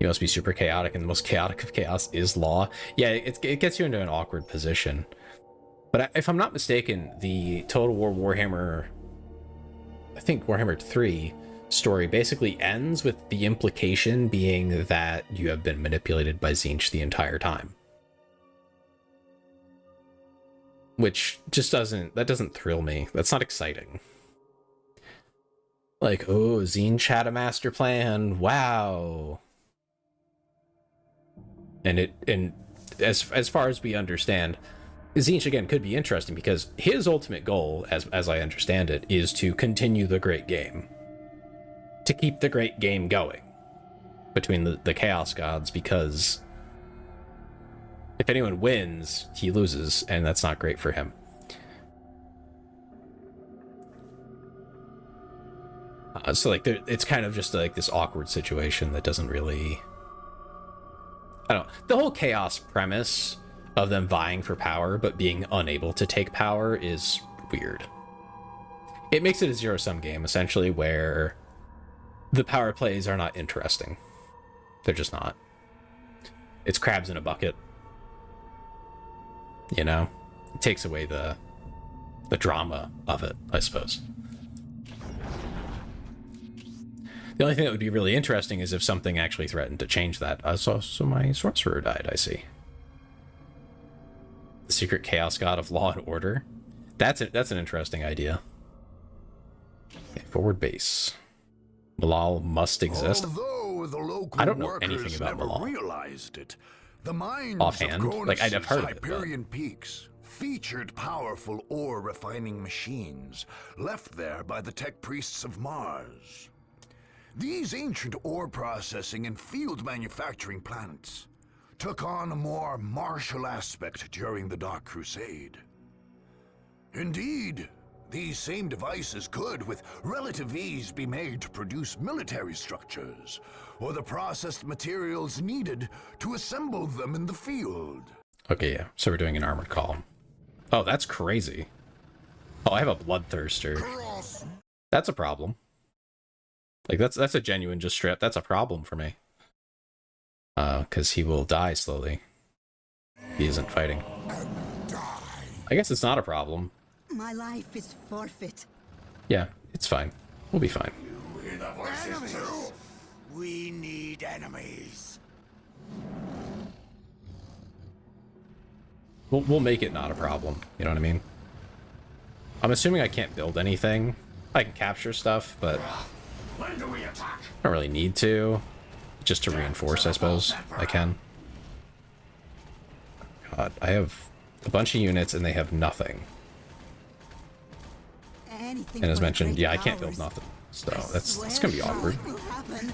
You must be super chaotic, and the most chaotic of chaos is law. Yeah, it gets you into an awkward position. But if I'm not mistaken, the Total War Warhammer, I think Warhammer 3, story basically ends with the implication being that you have been manipulated by Tzeentch the entire time. Which just doesn't thrill me. That's not exciting. Like, oh, Tzeentch had a master plan. Wow. And as far as we understand, Tzeentch again could be interesting because his ultimate goal, as I understand it, is to continue the great game. To keep the great game going between the Chaos Gods, because if anyone wins, he loses, and that's not great for him. So like, it's kind of just like this awkward situation that doesn't really... I don't know. The whole Chaos premise of them vying for power but being unable to take power is weird. It makes it a zero-sum game, essentially, where the power plays are not interesting. They're just not. It's crabs in a bucket. You know? It takes away the drama of it, I suppose. The only thing that would be really interesting is if something actually threatened to change that. So my sorcerer died, I see. The secret chaos god of law and order. That's an interesting idea. Okay, forward base. Malal must exist.
Although the local
I don't know
workers
anything about
never
Malal.
realized it, the mines
Offhand,
of
like, I'd have heard of it,
Hyperion Peaks featured powerful ore refining machines left there by the tech priests of Mars. These ancient ore processing and field manufacturing plants took on a more martial aspect during the Dark Crusade. Indeed, these same devices could, with relative ease, be made to produce military structures, or the processed materials needed to assemble them in the field.
Okay, yeah. So we're doing an armored column. Oh, that's crazy. Oh, I have a bloodthirster. That's a problem. Like, that's a genuine just strip. That's a problem for me. Because he will die slowly. He isn't fighting. I guess it's not a problem.
My life is forfeit.
Yeah, it's fine. We'll be fine.
You hear the voices too? We need enemies.
We'll make it not a problem. You know what I mean? I'm assuming I can't build anything. I can capture stuff, but
When do we attack?
I don't really need to. Just to reinforce, I suppose. I can. God, I have a bunch of units and they have nothing.
Anything
And as
for the
mentioned,
great
yeah, I can't build
powers.
nothing. So
I
that's
swear
gonna be
now
awkward.
it will happen.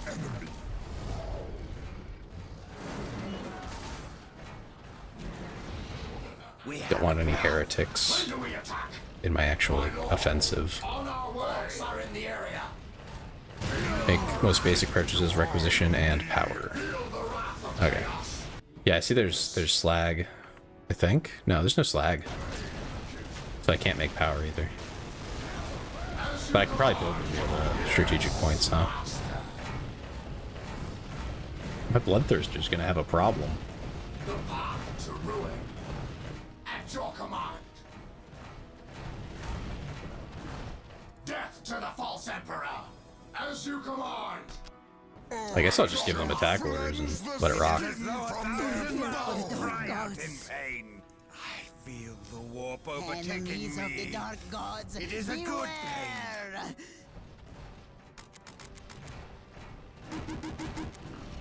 Don't want any heretics
When do we attack?
in my actual offensive.
All our works are in the area.
Make most basic purchases, requisition, and power. Okay. Yeah, I see there's slag, I think. No, there's no slag. So I can't make power either. But I can probably build the strategic points, huh? My bloodthirster's gonna have a problem.
The path to ruin. At your command. Death to the false emperor. As you command.
I guess I'll just give them attack orders and let it rock.
Dark gods.
Pain. I feel the warp overtaking
Enemies of the
me.
dark gods.
It is a good
beware.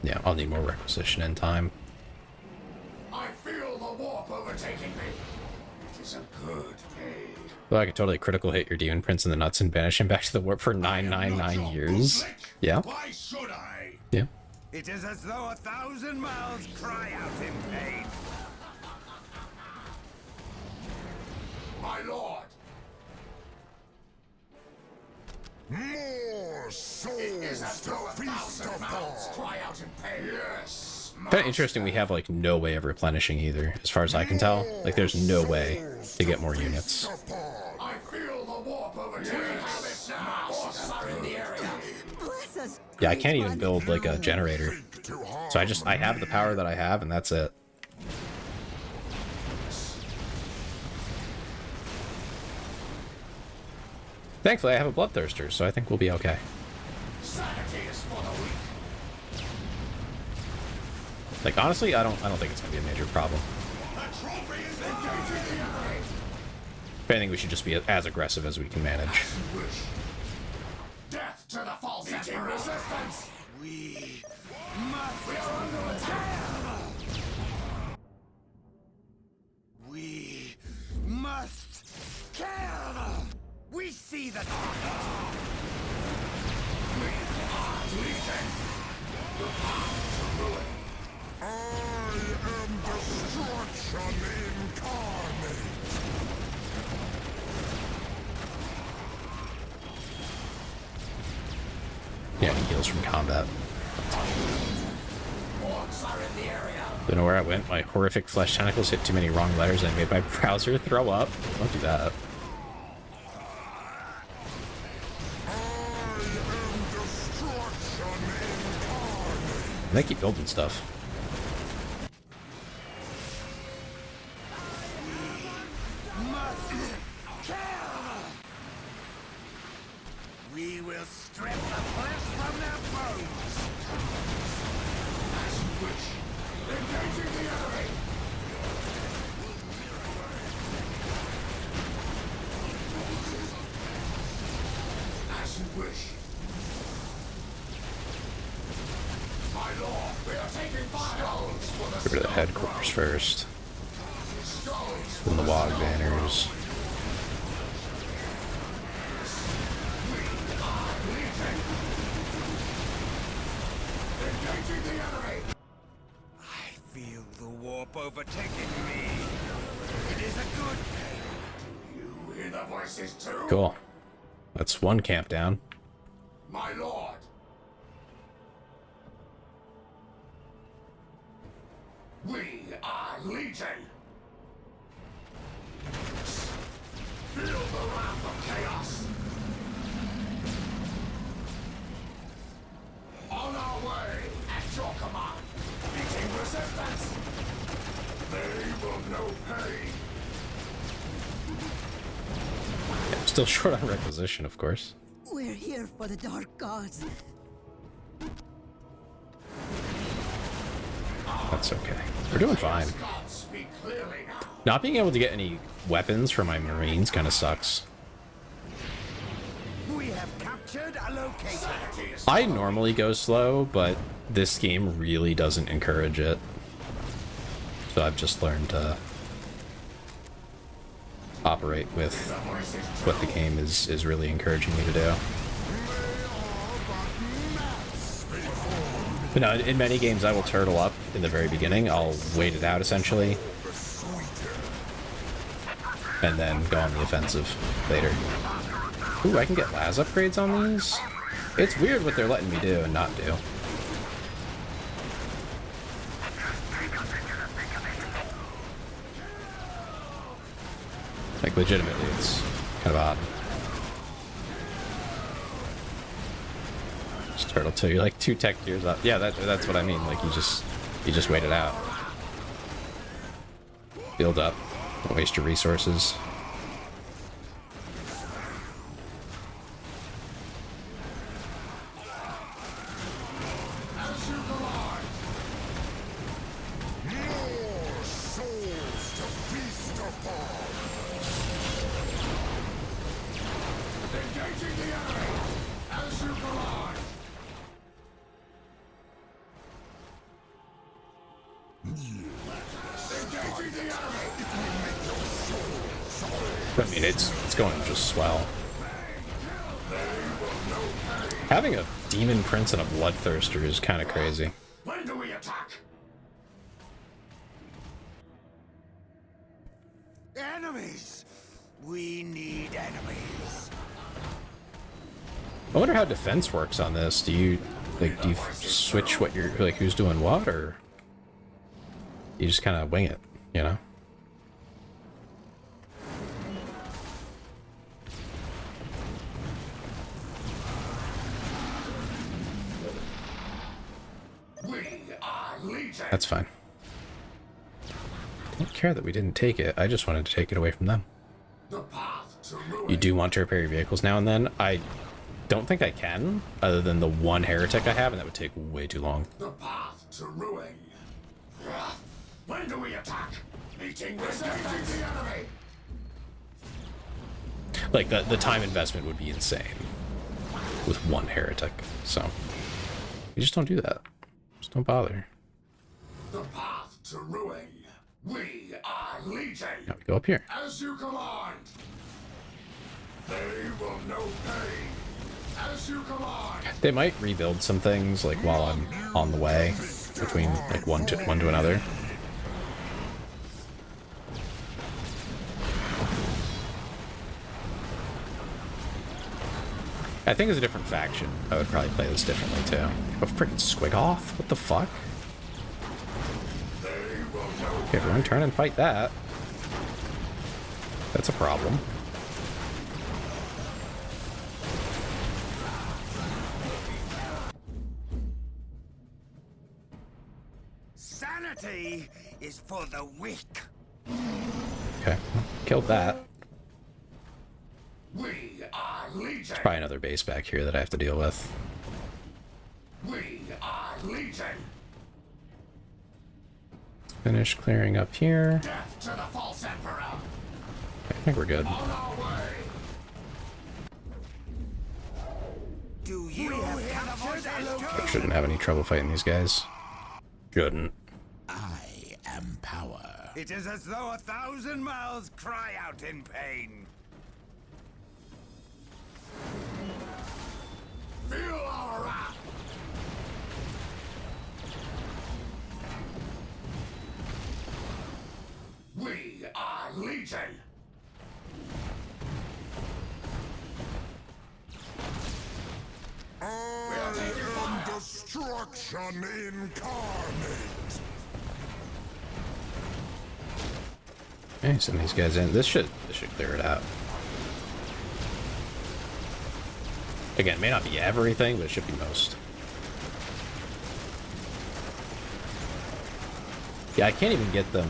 Yeah, I'll need more requisition in time.
I feel the warp overtaking me. It is a good pain.
Well, I could totally critical hit your demon prince in the nuts and banish him back to the warp for 999 years. Yeah,
Why should I?
yeah.
It is as though 1,000 mouths cry out in pain. My lord.
More souls
It is as though 1,000 mouths cry out in pain. Yes.
Kind of interesting we have, like, no way of replenishing either, as far as I can tell. Like, there's no way to get more units.
I feel the warp overtaking me. My forces are in the area.
Bless us.
Yeah, I
great
can't even
one.
build, like, a generator. So I have the power that I have, and that's it. Thankfully, I have a bloodthirster, so I think we'll be okay. Like, honestly, I don't think it's gonna be a major problem. If anything, we should just be as aggressive as we can manage.
Death to the false resistance. We must. We are under attack. We must kill. We see the dark. We are legion. The path to ruin. I am destruction incarnate.
Yeah, he heals from combat. Don't know where I went. My horrific flesh tentacles hit too many wrong letters and made my browser throw up. Don't do that. And they keep building stuff.
We will strip the flesh from their bones. As you wish. Engaging the enemy. As you wish. My lord, we are taking fire.
Get rid of the headquarters first. Then the WOG banners.
I feel the warp overtaking me. It is a good day. Do you hear the voices too?
Cool. That's one camp down.
My lord. We are Legion. Feel the wrath of chaos. On our way, at your command. Meeting resistance. They will know pain.
Yeah, still short on requisition, of course.
We're here for the dark gods.
That's okay. We're doing fine.
God, speak clearly now.
Not being able to get any weapons for my Marines kind of sucks.
We have captured a location.
I normally go slow, but this game really doesn't encourage it. So I've just learned to operate with what the game is really encouraging me to do. But no, in many games I will turtle up in the very beginning. I'll wait it out essentially. And then go on the offensive later. Ooh, I can get las upgrades on these? It's weird what they're letting me do and not do. Like, legitimately, it's kind of odd. Just turtle till you're like 2 tech tiers up. Yeah, that's what I mean. Like, you just wait it out. Build up. Don't waste your resources. I mean, it's going just swell. Having a Demon Prince and a Bloodthirster is kind of crazy.
When do we attack? Enemies! We need enemies.
I wonder how defense works on this. Do you switch what you're, like, who's doing what, or you just kind of wing it, you know? That's fine. I don't care that we didn't take it. I just wanted to take it away from them. You do want to repair your vehicles now and then? I don't think I can, other than the one heretic I have, and that would take way too long.
The path to ruin. When do we attack? Meeting resistance. The enemy.
Like, the time investment would be insane with one heretic, so you just don't do that. Just don't bother.
The path to ruin. We are Legion.
Now we go up here.
As you command. They will know pain. As you command.
They might rebuild some things, like, while I'm on the way, between, like, one to another. I think as a different faction, I would probably play this differently, too. A freaking Squigoth? What the fuck? Okay, everyone turn and fight that. That's a problem.
Sanity is for the weak.
Okay, killed that.
We are Legion.
Probably another base back here that I have to deal with.
We are Legion.
Finish clearing up here.
Death to the false emperor.
I think we're good.
On our way. Do you have voices too?
Shouldn't have any trouble fighting these guys. Shouldn't.
I am power. It is as though 1,000 mouths cry out in pain. Feel our wrath. We are Legion.
I am destruction incarnate.
Okay, send these guys in. This should clear it out. Again, may not be everything, but it should be most. Yeah, I can't even get them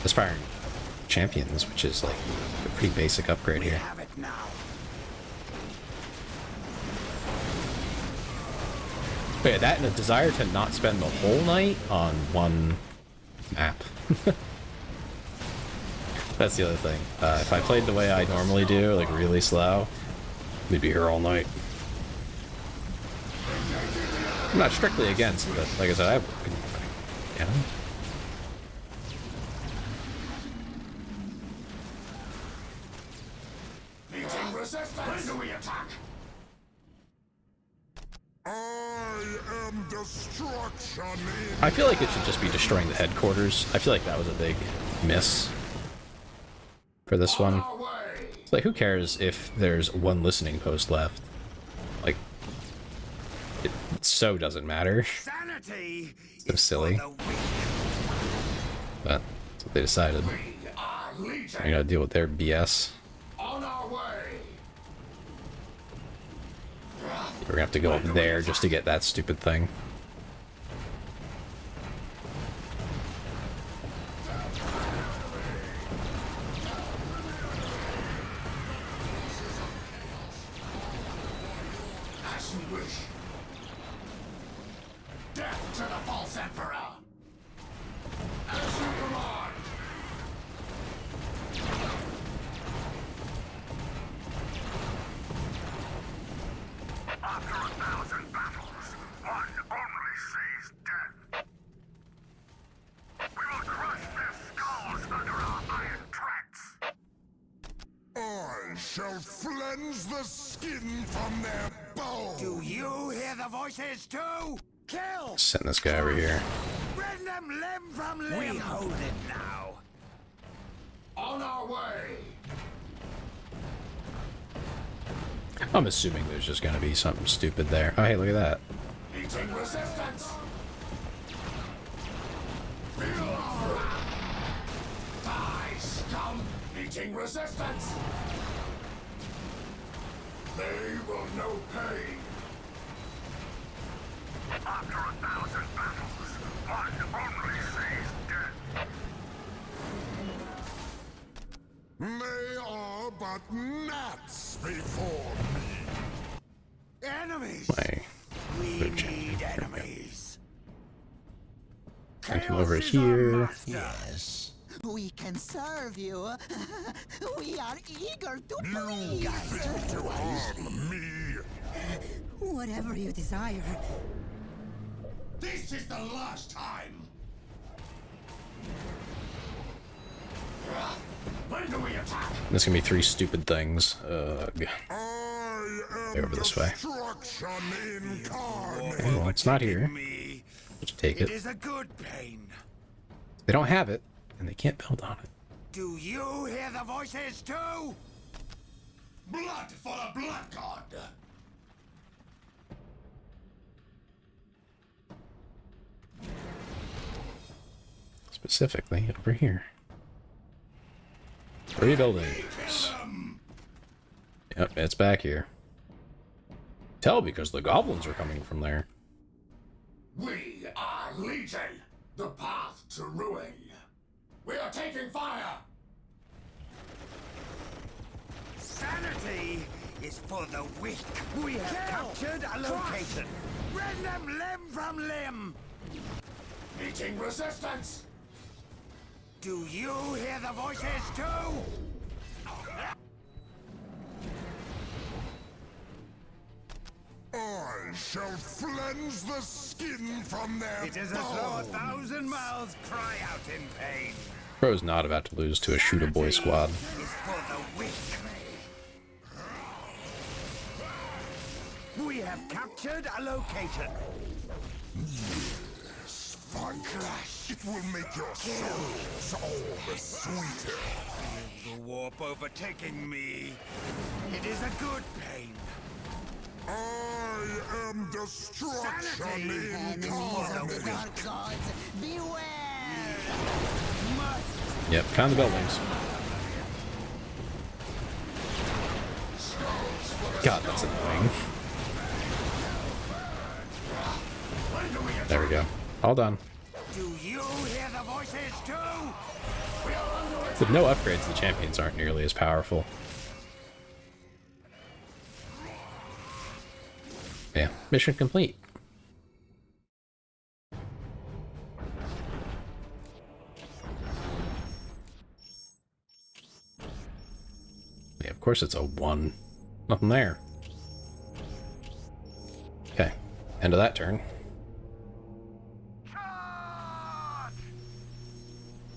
aspiring champions, which is like a pretty basic upgrade here.
Have it now.
But yeah, that and a desire to not spend the whole night on one map. That's the other thing. If I played the way I normally do, like really slow, we'd be here all night. I'm not strictly against, but like I said, I have... Yeah.
Meeting resistance. When do we attack?
I am destruction
I feel like it should just be destroying the headquarters. I feel like that was a big miss for this one.
Our way.
It's like, who cares if there's one listening post left? Like, it so doesn't matter.
Sanity
So
is
silly.
for the weak.
But that's what they decided.
We are Legion.
I gotta deal with their BS.
On our way.
We're gonna have to go up there just to get that stupid thing.
As you wish. Death to the false emperor. As you command. After 1,000 battles, one only sees death. We will crush their skulls under our iron tracks.
I shall cleanse the skin from their bones.
Do you hear the voices too? Kill!
Send this guy over here.
Rend them limb from limb! We hold it now. On our way!
I'm assuming there's just gonna be something stupid there. Oh, hey, look at that.
Meeting resistance! Feel our wrath! Die, scum! Meeting resistance! They will know pain. After 1,000 battles, one only sees death.
They are but gnats before me.
enemies.
My
We
Virgin.
need enemies.
Send him over
Chaos is our
here.
master.
Yes.
We can serve you. We are eager to
You
please.
think to harm me?
Whatever you desire.
This is the last time. When do we attack?
There's gonna be 3 stupid things.
I am
Over this way.
destruction incarnate.
Okay, well, it's not here.
Me.
Just take
It
it.
is a good pain.
They don't have it, and they can't build on it.
Do you hear the voices too? Blood for the blood god.
Specifically over here. 3 buildings. Yep, it's back here. Tell because the goblins are coming from there.
We are Legion, the path to ruin. We are taking fire. Sanity is for the weak. We have captured a location. Rend them limb from limb. Meeting resistance. Do you hear the voices too?
I shall cleanse the skin from their
It is as though 1,000 mouths cry out in pain.
Bro's not about to lose to a shoot-a-boy squad.
Is for the weak. We have captured a location.
Fun crash. It will make your souls all the sweeter.
The warp overtaking me. It is a good pain.
I am destruction
Sanity.
Enemies of the
incarnate.
dark gods, beware!
Must
Yep, found the buildings. God, that's annoying. There we go. All done.
do you hear the voices too?
With no upgrades, the champions aren't nearly as powerful. Yeah, mission complete. Yeah, of course it's a 1. Nothing there. Okay, end of that turn.
Charge!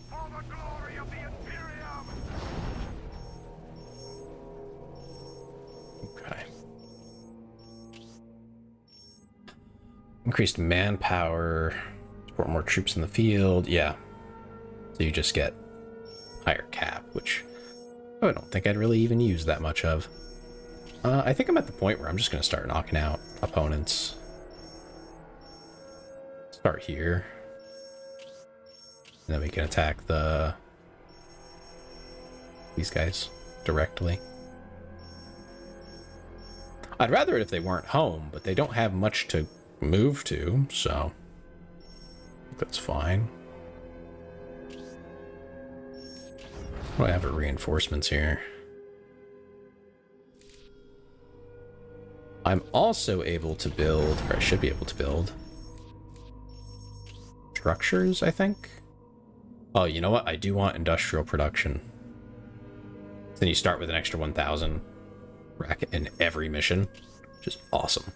For the glory of the Imperium!
Okay. Increased manpower, support more troops in the field. Yeah. So you just get higher cap, which I don't think I'd really even use that much of. I think I'm at the point where I'm just going to start knocking out opponents. Start here. And then we can attack these guys directly. I'd rather it if they weren't home, but they don't have much to move to, so that's fine. What do I have for reinforcements here? I'm also able to build, or I should be able to build, structures, I think. Oh, you know what? I do want industrial production. Then you start with an extra 1,000 racket in every mission, which is awesome.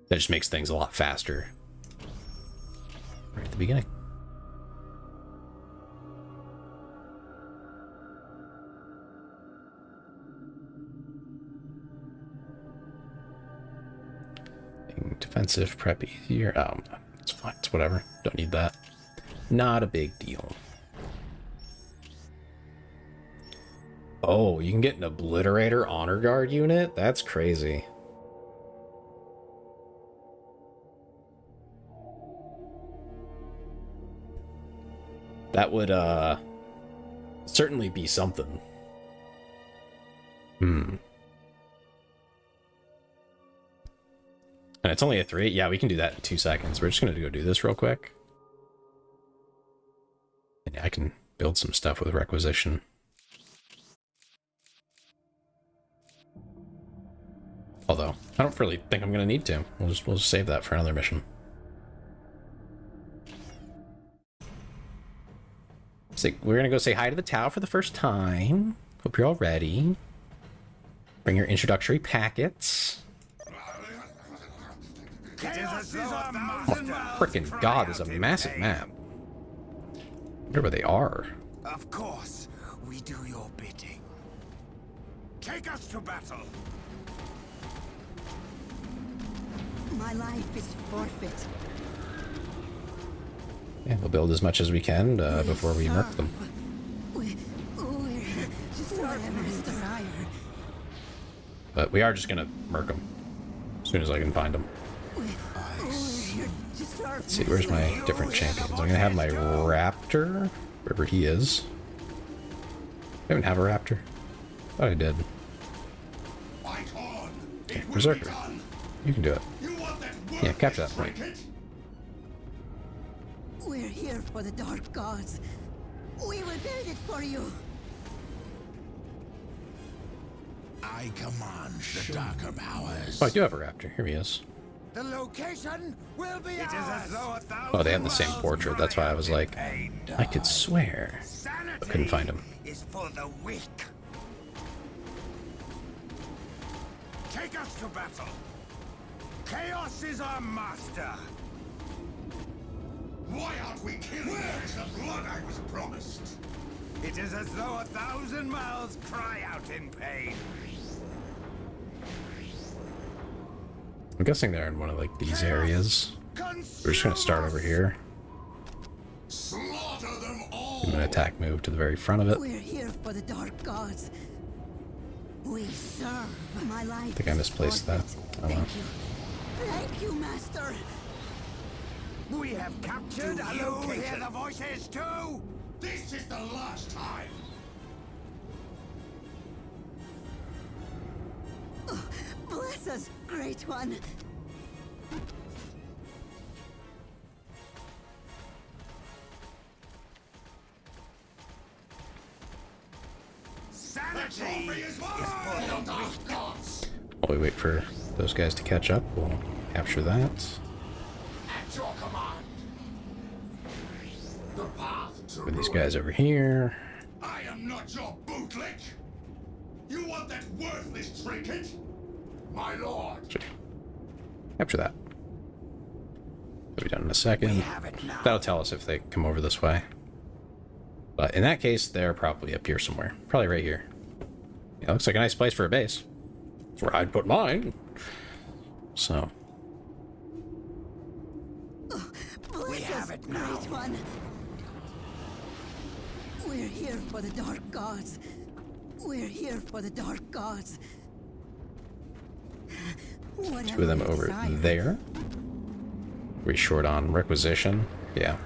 That just makes things a lot faster. Right at the beginning. Defensive prep easier. Oh, it's fine. It's whatever. Don't need that. Not a big deal. Oh, you can get an Obliterator Honor Guard unit? That's crazy. That would, certainly be something. And it's only a 3? Yeah, we can do that in 2 seconds. We're just going to go do this real quick. And I can build some stuff with requisition. Although, I don't really think I'm going to need to. We'll just save that for another mission. So we're going to go say hi to the Tau for the first time. Hope you're all ready. Bring your introductory packets. Oh, frickin' god, there's a massive map. I wonder where they are.
Of course, we do your bidding. Take us to battle.
My life is forfeit.
Yeah, we'll build as much as we can before we murk them.
We're just desire.
But we are just gonna murk them as soon as I can find them. Let's see, where's my different champions? I'm gonna have my raptor, wherever he is. I don't have a raptor. Thought I did. Okay, berserker. You can do it. Yeah, capture that point.
We're here for the dark gods. We will build it for you.
I command the darker powers.
Oh, I do have a raptor. Here he is.
The location will be ours.
Oh, they have the same portrait. That's why I was like, I could swear. I couldn't find him.
Is for the weak. Take us to battle. Chaos is our master.
Why aren't we killing? Where is the blood I was promised?
It is as though 1,000 mouths cry out in pain.
I'm guessing they're in one of like these areas. We're just gonna start over here.
Slaughter them all.
I'm gonna attack move to the very front of it.
We're here for the dark gods. We serve. My life.
I think I misplaced that. Oh, well.
Thank you, Master.
We have captured a location. Do you hear the voices too?
This is the last time.
Bless us, Great One.
Sanity is for the dark gods.
While we wait for those guys to catch up, we'll capture that.
At your command. The path to
Put these guys over here.
I am not your bootlick. You want that worthless trinket? My lord.
Capture that. That'll be done in a second. That'll tell us if they come over this way. But in that case, they're probably up here somewhere. Probably right here. Yeah, looks like a nice place for a base. That's where I'd put mine. So.
Bless us, Great One. We're here for the dark gods. We're here for the dark gods.
Two of them over there. We short on requisition. Yeah.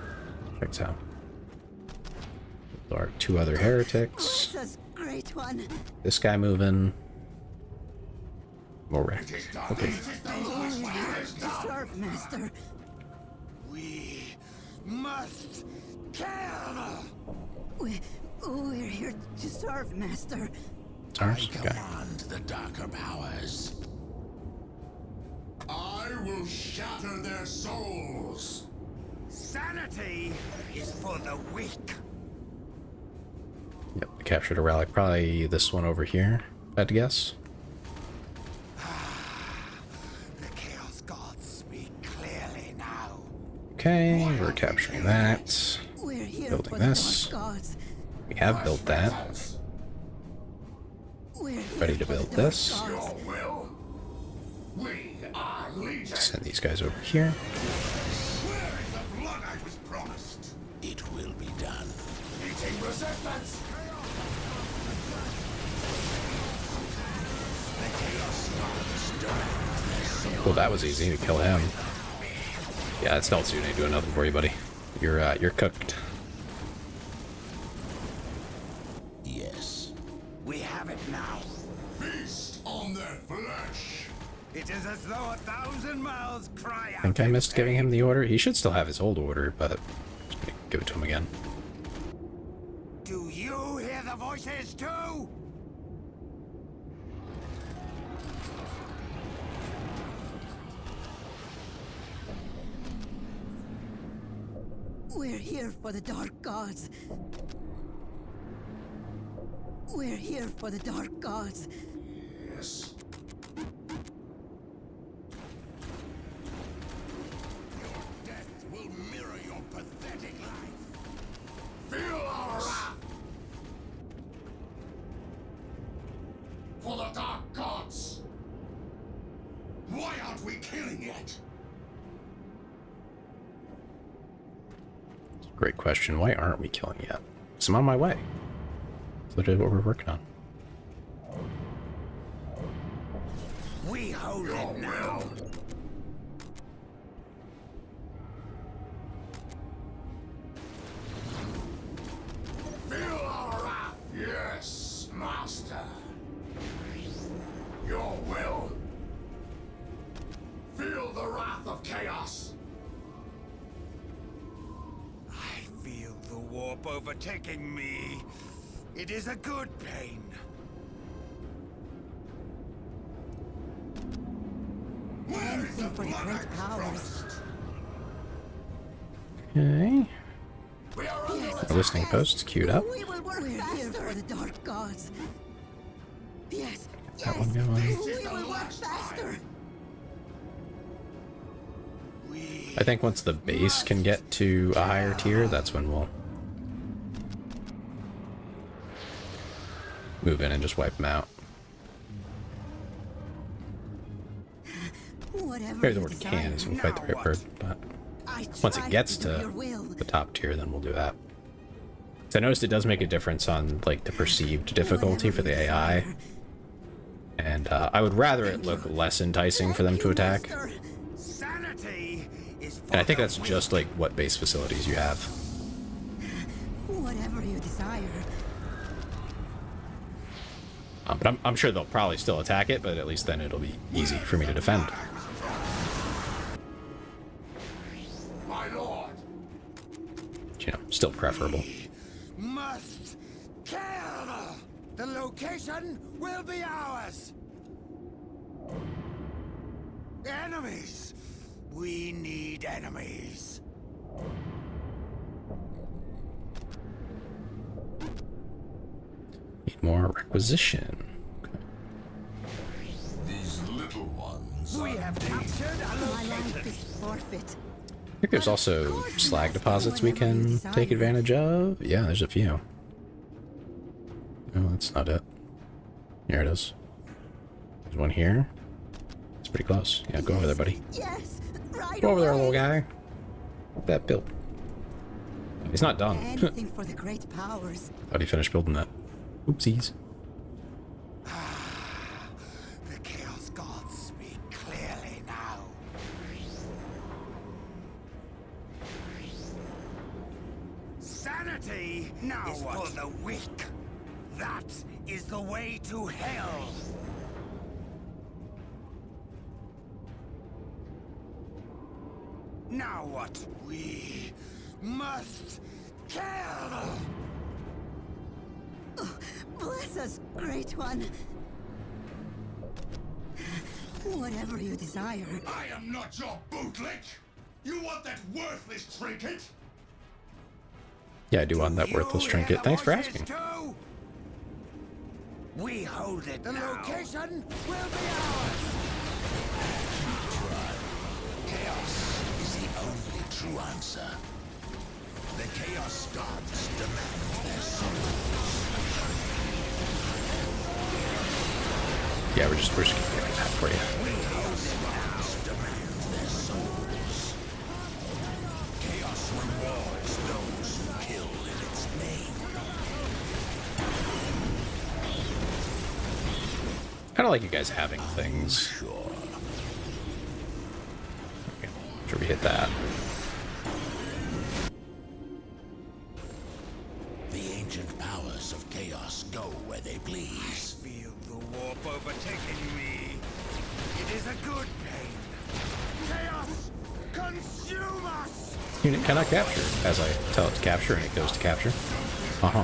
Checks out. There are two other heretics.
Bless us, Great One.
This guy moving. More wreck. Okay.
Serve, Master.
We must kill.
We're here to serve, Master.
It's ours?
I
Okay.
command the darker powers. I will shatter their souls.
Sanity is for the weak.
Yep, I captured a relic. Probably this one over here, if I had to guess.
The Chaos Gods speak clearly now.
Okay, we're capturing that.
We're here
Building
for
this.
the dark gods.
We have built that.
We're here
Ready to
for the
build
dark
this.
gods.
Your will? We are legion.
Send these guys over here.
Where is the blood I was promised? It will be done. Meeting resistance.
Well, that was easy to kill him. Yeah, it's Stealth Suit ain't doing nothing for you, buddy. You're cooked.
Yes.
We have it now.
Feast on their flesh.
It is as though 1,000 mouths cry out.
I think I
in
missed giving
pain.
him the order. He should still have his old order, but just gonna give it to him again.
Do you hear the voices too?
We're here for the dark gods. We're here for the dark gods.
Yes. Your death will mirror your pathetic life. Feel our wrath! For the dark gods! Why aren't we killing yet?
Great question. Why aren't we killing yet? 'Cause I'm on my way. That's literally what we're working on.
We hold it now.
Feel our wrath! Yes, Master. Your will. Feel the wrath of chaos.
I feel the warp overtaking me. It is a good pain.
Anything for the great powers.
Okay.
We are under
Yes.
attack.
Listening posts queued up.
We will work here for the dark gods. Yes.
That one
Yes.
going.
We will work faster.
We
I think once the base can get to a higher tier, that's when we'll move in and just wipe them out.
Whatever
Maybe the
you
word
desire.
can isn't quite the right
Now
word,
what?
but
I
once it
try
gets
do your
to
will.
the top tier, then we'll do that. So I noticed it does make a difference on like the perceived difficulty for the AI, and I would rather it look less enticing for them to attack.
sanity is for
And I think
the
that's
weak.
just like what base facilities you have.
Whatever you desire.
But I'm sure they'll probably still attack it, but at least then it'll be easy for me to defend.
My lord.
You know, still preferable.
Must kill. The location will be ours. Enemies. We need enemies.
Need more requisition.
These little ones.
We have captured a
My life
location.
is forfeit.
I think there's also slag deposits we can take advantage of. Yeah, there's a few. Oh, that's not it. Here it is. There's one here. It's pretty close. Yeah, go over there, buddy.
Yes. Right
Go over there,
away.
little guy. Get that built. He's not done.
Anything for the great powers.
Thought he finished building that. Oopsies.
The Chaos Gods speak clearly now. Sanity now is for the weak. That is the way to hell. Now what? We must kill.
Bless us, Great One. Whatever you desire.
I am not your bootlick. You want that worthless trinket?
Yeah, I do want that worthless
You
trinket.
hear the
Thanks for
voices
asking.
too? We hold it. The location will be ours.
Chaos is the only true answer. The Chaos Gods demand their souls.
Yeah, we're just getting that for you.
Gods demand their souls. Chaos rewards those who kill in its name.
I don't like you guys having things.
Sure.
Okay, sure we hit that.
The ancient powers of chaos go where they please.
Feel the warp overtaking me. It is a good pain. Chaos, consume us!
Unit cannot capture as I tell it to capture, and it goes to capture. Uh-huh.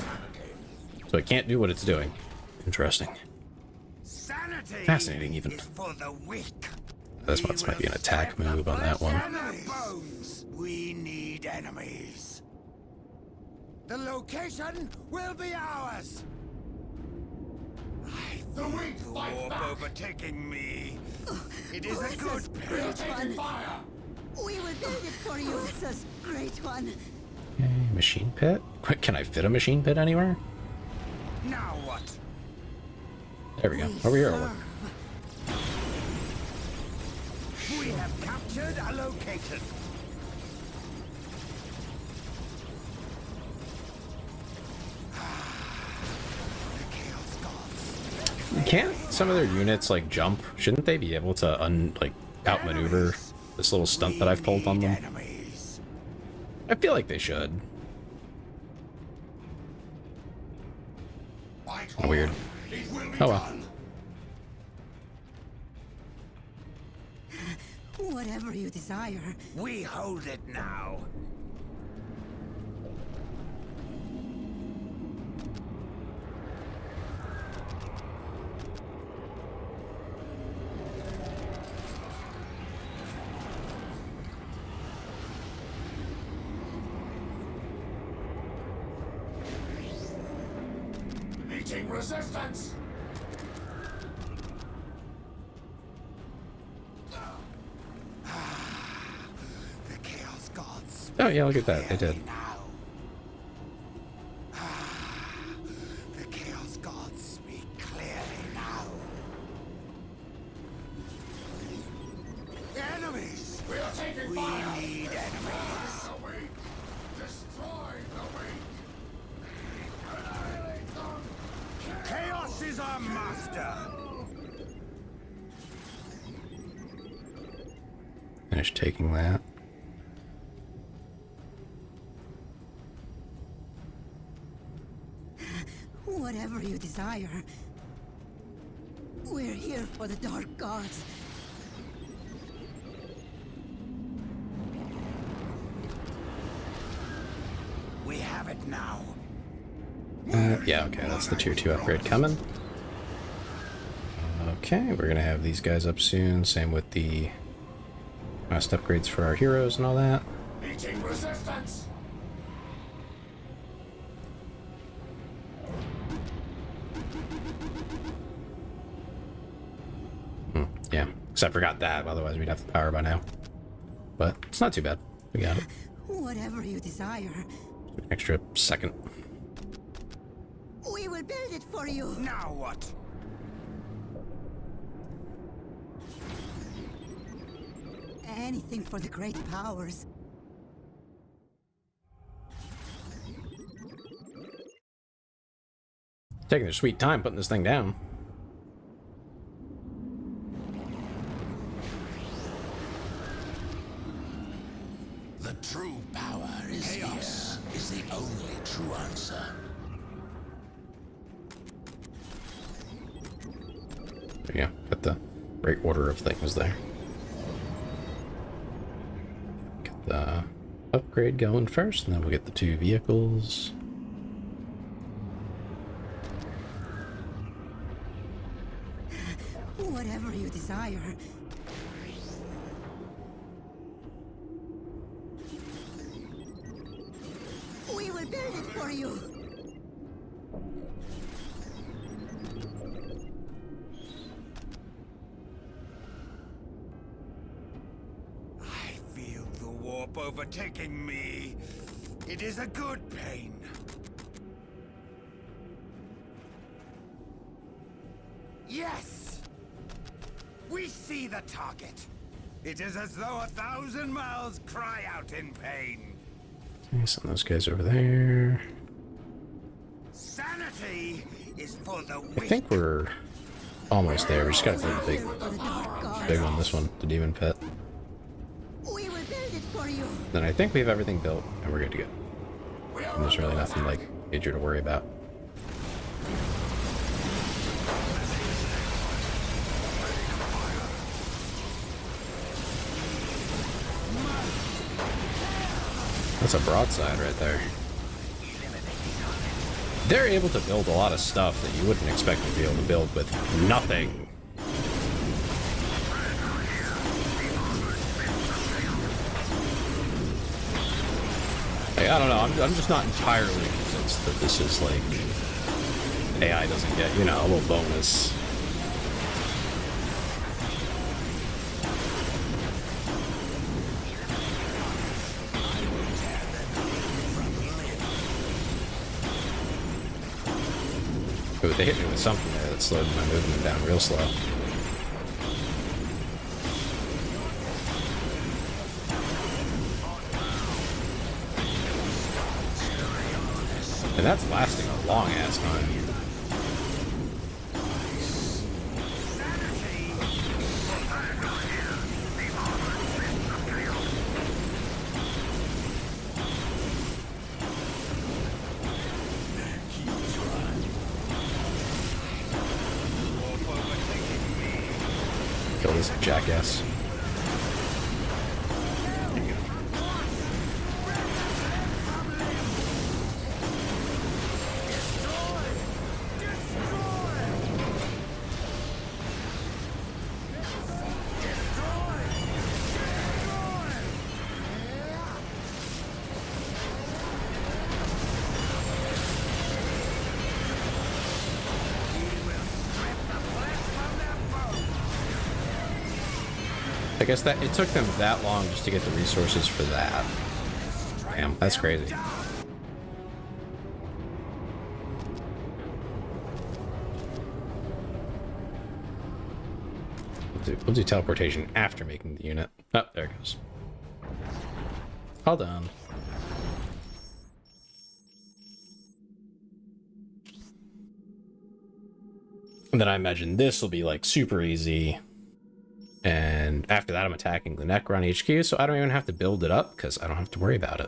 So it can't do what it's doing. Interesting.
Sanity
Fascinating, even.
is for the weak.
This might be an attack move on that one.
Bones. We need enemies. The location will be ours. I
The
feel
weak
the
fight
warp
back.
overtaking me. It is a
Bless us,
good
great
pain.
one.
Fire!
We will build it for you. Bless us, great one.
Okay, machine pit? What, can I fit a machine pit anywhere?
Now what?
There we go.
We
Over here.
serve.
We have captured a location. The Chaos Gods.
Can't some of their units like jump? Shouldn't they be able to outmaneuver this little stunt that I've pulled on them?
Enemies.
I feel like they should.
Fight
Weird.
on. It will be
Oh well.
done.
Whatever you desire.
We hold it now.
Meeting resistance.
The Chaos Gods.
Oh yeah, look at that. They did.
Now. The Chaos Gods speak clearly now. Enemies!
We are taking
We
fire.
need enemies.
The weak. Destroy the weak. Annihilate them.
Chaos is our master.
Finish taking that.
Whatever you desire. We're here for the dark gods.
We have it now.
Yeah, okay, that's the tier 2 upgrade coming. Okay, we're gonna have these guys up soon. Same with the last upgrades for our heroes and all that.
Meeting resistance.
Yeah, except I forgot that, otherwise we'd have the power by now. But it's not too bad. We got it.
Whatever you desire.
An extra second.
We will build it for you.
Now what?
Anything for the great powers.
Taking their sweet time putting this thing down.
The true power is chaos. Here, is the only true answer.
There you go. Got the right order of things there. Get the upgrade going first, and then we'll get the 2 vehicles.
Whatever you desire. We will build it for you.
I feel the warp overtaking me. It is a good pain. Yes! We see the target. It is as though 1,000 mouths cry out in pain.
Okay, send those guys over there.
Sanity is for the
I
weak.
think we're almost there. We just gotta build the
Here for the dark gods.
big one, this one, the demon pit.
We will build it for you.
Then I think we have everything built, and we're good to go. And there's really nothing like major to worry about. That's a broadside right there. They're able to build a lot of stuff that you wouldn't expect to be able to build with nothing. Like, I don't know, I'm just not entirely convinced that this is like AI doesn't get, you know, a little bonus. Ooh, they hit me with something there that slowed my movement down real slow. And that's lasting a long ass time. Kill this jackass. There you go. I guess that it took them that long just to get the resources for that. Damn, that's crazy. We'll do teleportation after making the unit. Oh, there it goes. All done. And then I imagine this will be like super easy. And after that, I'm attacking the Necron HQ, so I don't even have to build it up because I don't have to worry about it.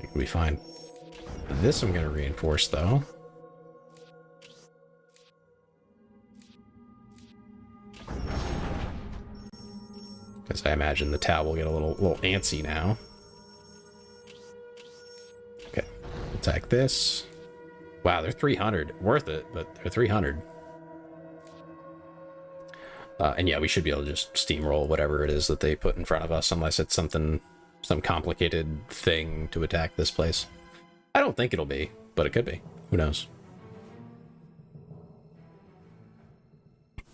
It'll be fine. This I'm going to reinforce, though. Because I imagine the Tau will get a little antsy now. Okay, attack this. Wow, they're 300. Worth it, but they're 300. And yeah, we should be able to just steamroll whatever it is that they put in front of us, unless it's some complicated thing to attack this place. I don't think it'll be, but it could be. Who knows?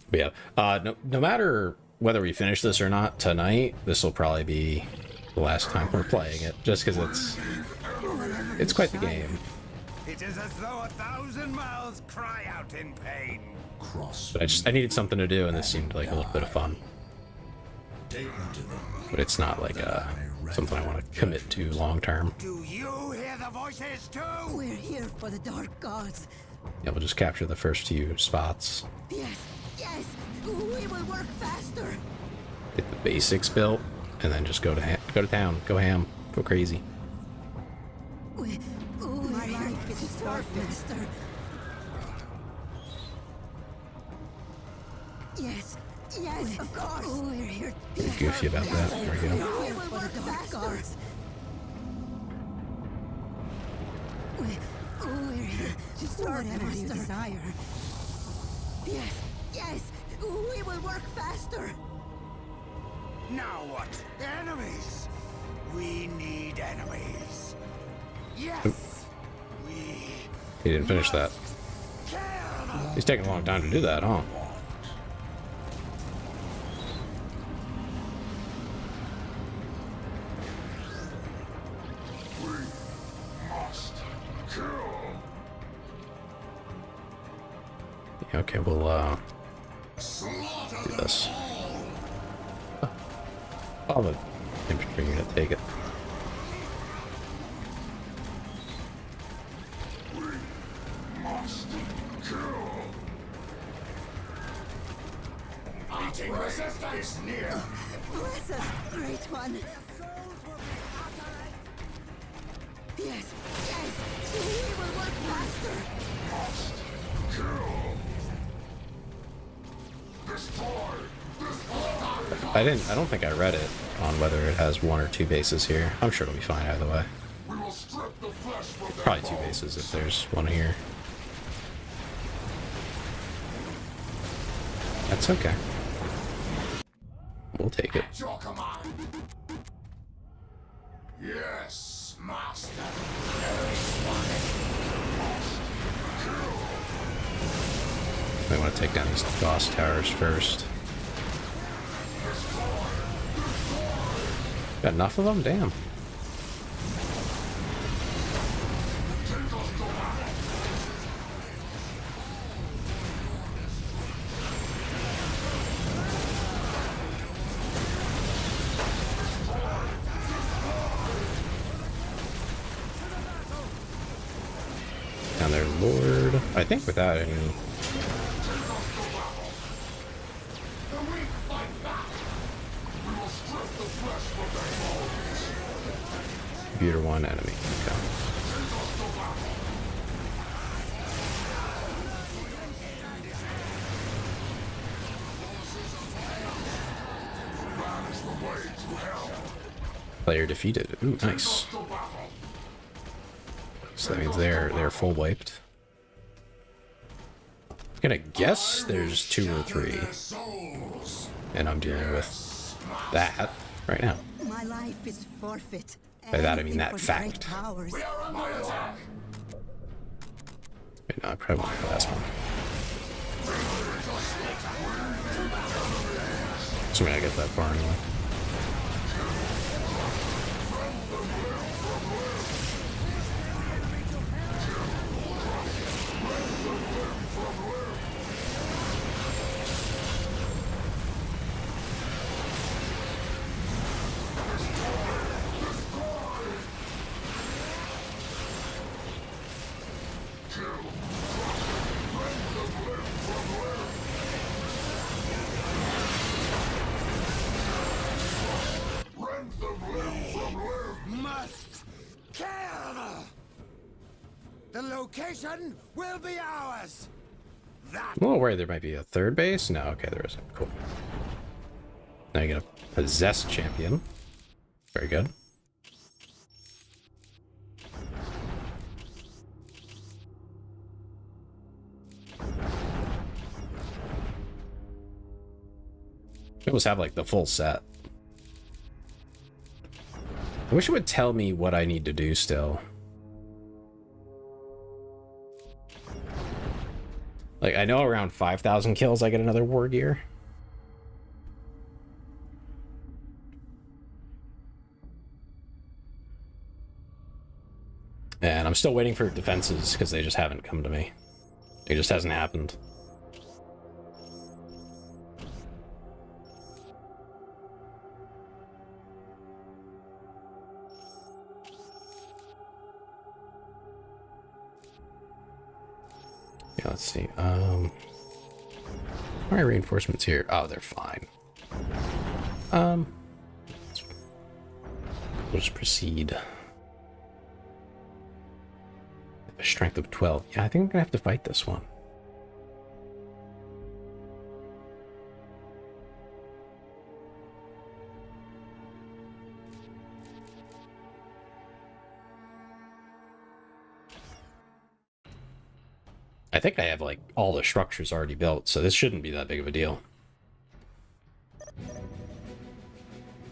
But yeah, no matter whether we finish this or not tonight, this will probably be the last time we're playing it, just because it's quite the game.
It is as though 1,000 mouths cry out in pain.
But I needed something to do, and this seemed like a little bit of fun. But it's not like something I want to commit to long term.
Do you hear the voices too?
We're here for the Dark Gods.
Yeah, we'll just capture the first few spots.
Yes, yes, we will work faster.
Get the basics built, and then just go to town, go ham, go crazy.
My life is short, Master. Yes, yes, of course. We're here.
Be goofy about that. There we go.
We will work faster. We're here to serve, Master. You desire. Yes, yes, we will work faster.
Now what? Enemies. We need enemies. Yes.
He didn't finish that. He's taking a long time to do that, huh? Okay, we'll do this. I'll have an infantry unit take it.
Meeting resistance near.
Bless us, great one. Yes, yes, we will work faster.
I don't think I read it on whether it has 1 or 2 bases here. I'm sure it'll be fine either way. Probably 2 bases if there's one here. That's okay. We'll take it.
Yes, master.
I want to take down these Gauss towers first. Got enough of them? Damn. Down there, Lord. I think without any... Computer 1 enemy. Okay. Player defeated. Ooh, nice. So that means they're full wiped. I'm gonna guess there's 2 or 3. And I'm dealing with that right now.
My life is forfeit.
By that I mean
Anything
that
for the
fact.
great powers.
Wait, no, I probably won't the last one. So I gotta get that far anyway.
Must kill! The location will be ours! That
I'm a little worried there might be a third base. No, okay, there isn't. Cool. Now you get a possessed champion. Very good. We almost have like the full set. I wish it would tell me what I need to do still. Like, I know around 5,000 kills I get another war gear. And I'm still waiting for defenses because they just haven't come to me. It just hasn't happened. Yeah, let's see. My reinforcements here. Oh, they're fine. We'll just proceed. A strength of 12. Yeah, I think I'm gonna have to fight this one. I think I have, like, all the structures already built, so this shouldn't be that big of a deal.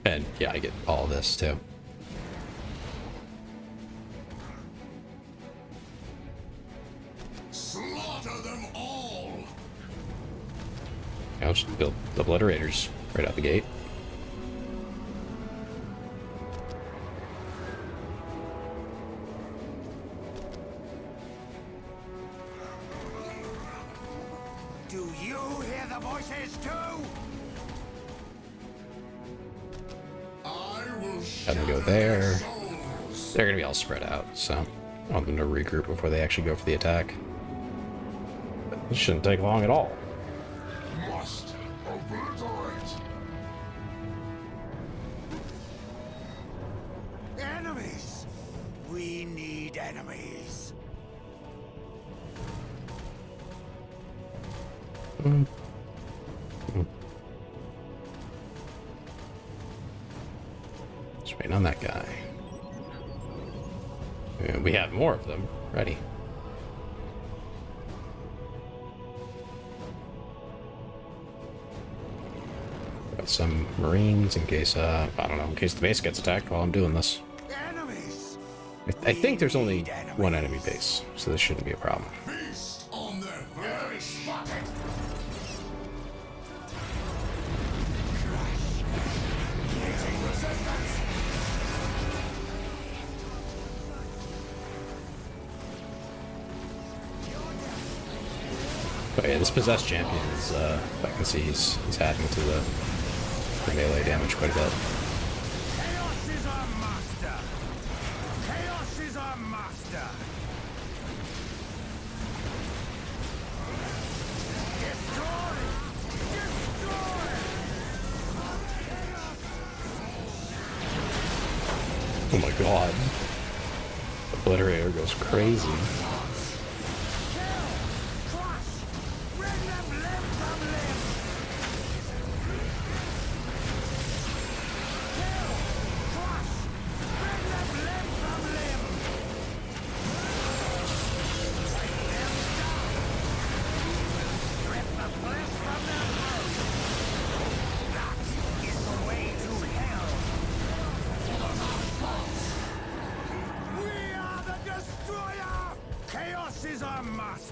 And, yeah, I get all this, too.
Slaughter them all!
I'll just build obliterators right out the gate.
do you hear the voices too?
I will
Have them go there. They're gonna be all spread out, so I want them to regroup before they actually go for the attack. But it shouldn't take long at all.
must obliterate.
Enemies! We need enemies.
Just waiting on that guy. And we have more of them ready. Got some Marines in case, I don't know, in case the base gets attacked while I'm doing this. I think there's only one enemy base, so this shouldn't be a problem.
Feast on their very spotted. Meeting resistance.
But yeah, this possessed champion is, I can see he's adding to the melee damage quite a bit.
Chaos is our master. Chaos is our master. Destroy! Destroy!
Oh my god. Obliterator goes crazy.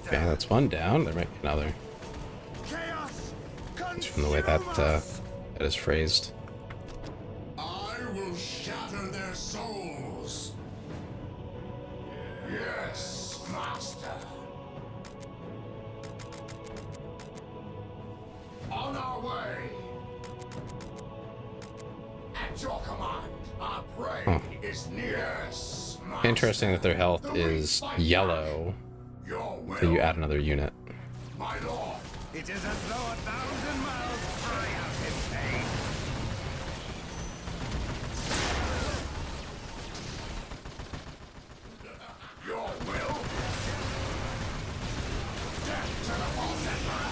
Okay, that's one down. There might be another. It's from the way that that is phrased.
I will shatter their souls. Yes, master. On our way. At your command, our prey is near. Yes, master.
Interesting that their health is yellow,
Your will,
so you add another unit.
my lord.
It is as though 1,000 miles cry out in pain.
Your will. Death to the false emperor.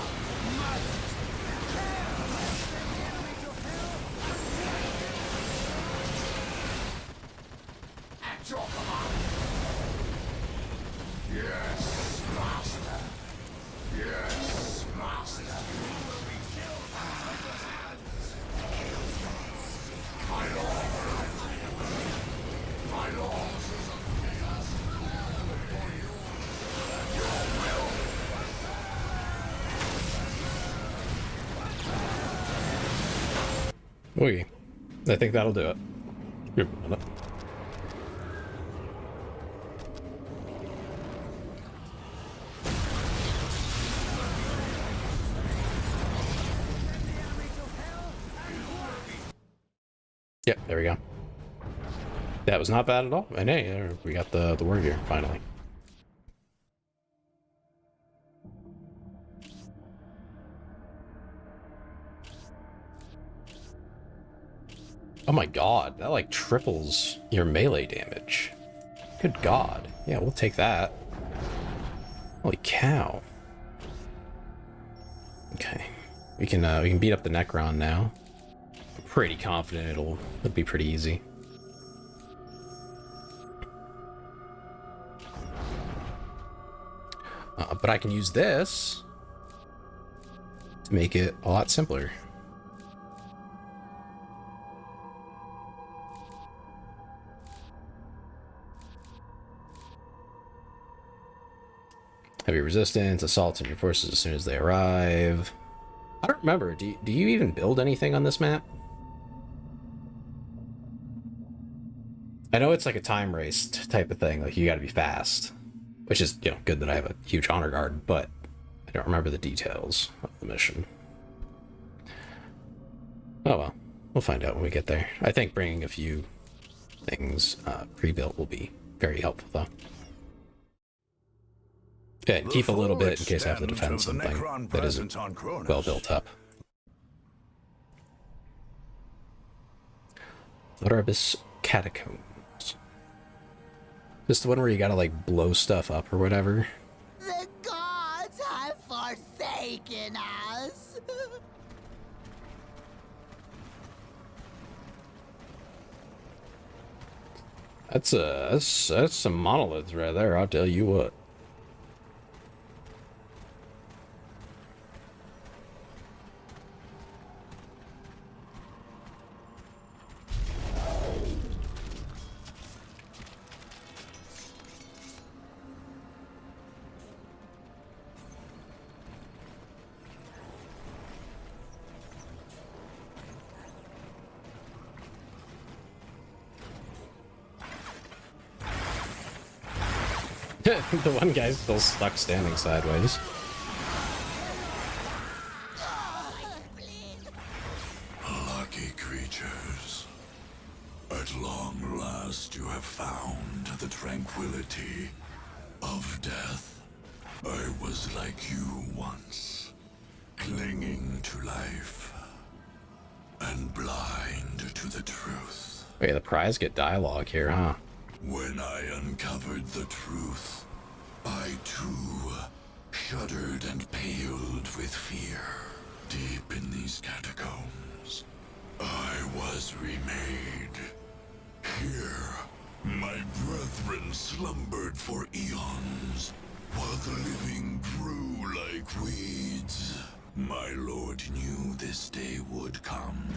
At your command. Yes, master. Yes, master. My lord. My lord. Your will.
Okay, I think that'll do it. Give me a minute. Yep, there we go. That was not bad at all. And hey, there we got the word here finally. Oh my god, that like triples your melee damage. Good god. Yeah, we'll take that. Holy cow. Okay. We can beat up the Necron now. I'm pretty confident it'll be pretty easy. But I can use this to make it a lot simpler. Heavy resistance, assaults on your forces as soon as they arrive. I don't remember. Do you even build anything on this map? I know it's like a time race type of thing. Like you got to be fast, which is, you know, good that I have a huge honor guard, but I don't remember the details of the mission. Oh well, we'll find out when we get there. I think bringing a few things pre-built will be very helpful, though. Yeah, and keep a little bit in case I have to defend something that isn't well built up. Larabis Catacombs. This the one where you gotta like blow stuff up or whatever?
The gods have forsaken us.
That's some monoliths right there, I'll tell you what. The one guy's still stuck standing sideways.
Lucky creatures. At long last you have found the tranquility of death. I was like you once, clinging to life and blind to the truth.
Wait, the prize get dialogue here, huh?
When I uncovered the truth, I too shuddered and paled with fear. Deep in these catacombs, I was remade. Here, my brethren slumbered for eons, while the living grew like weeds. My lord knew this day would come.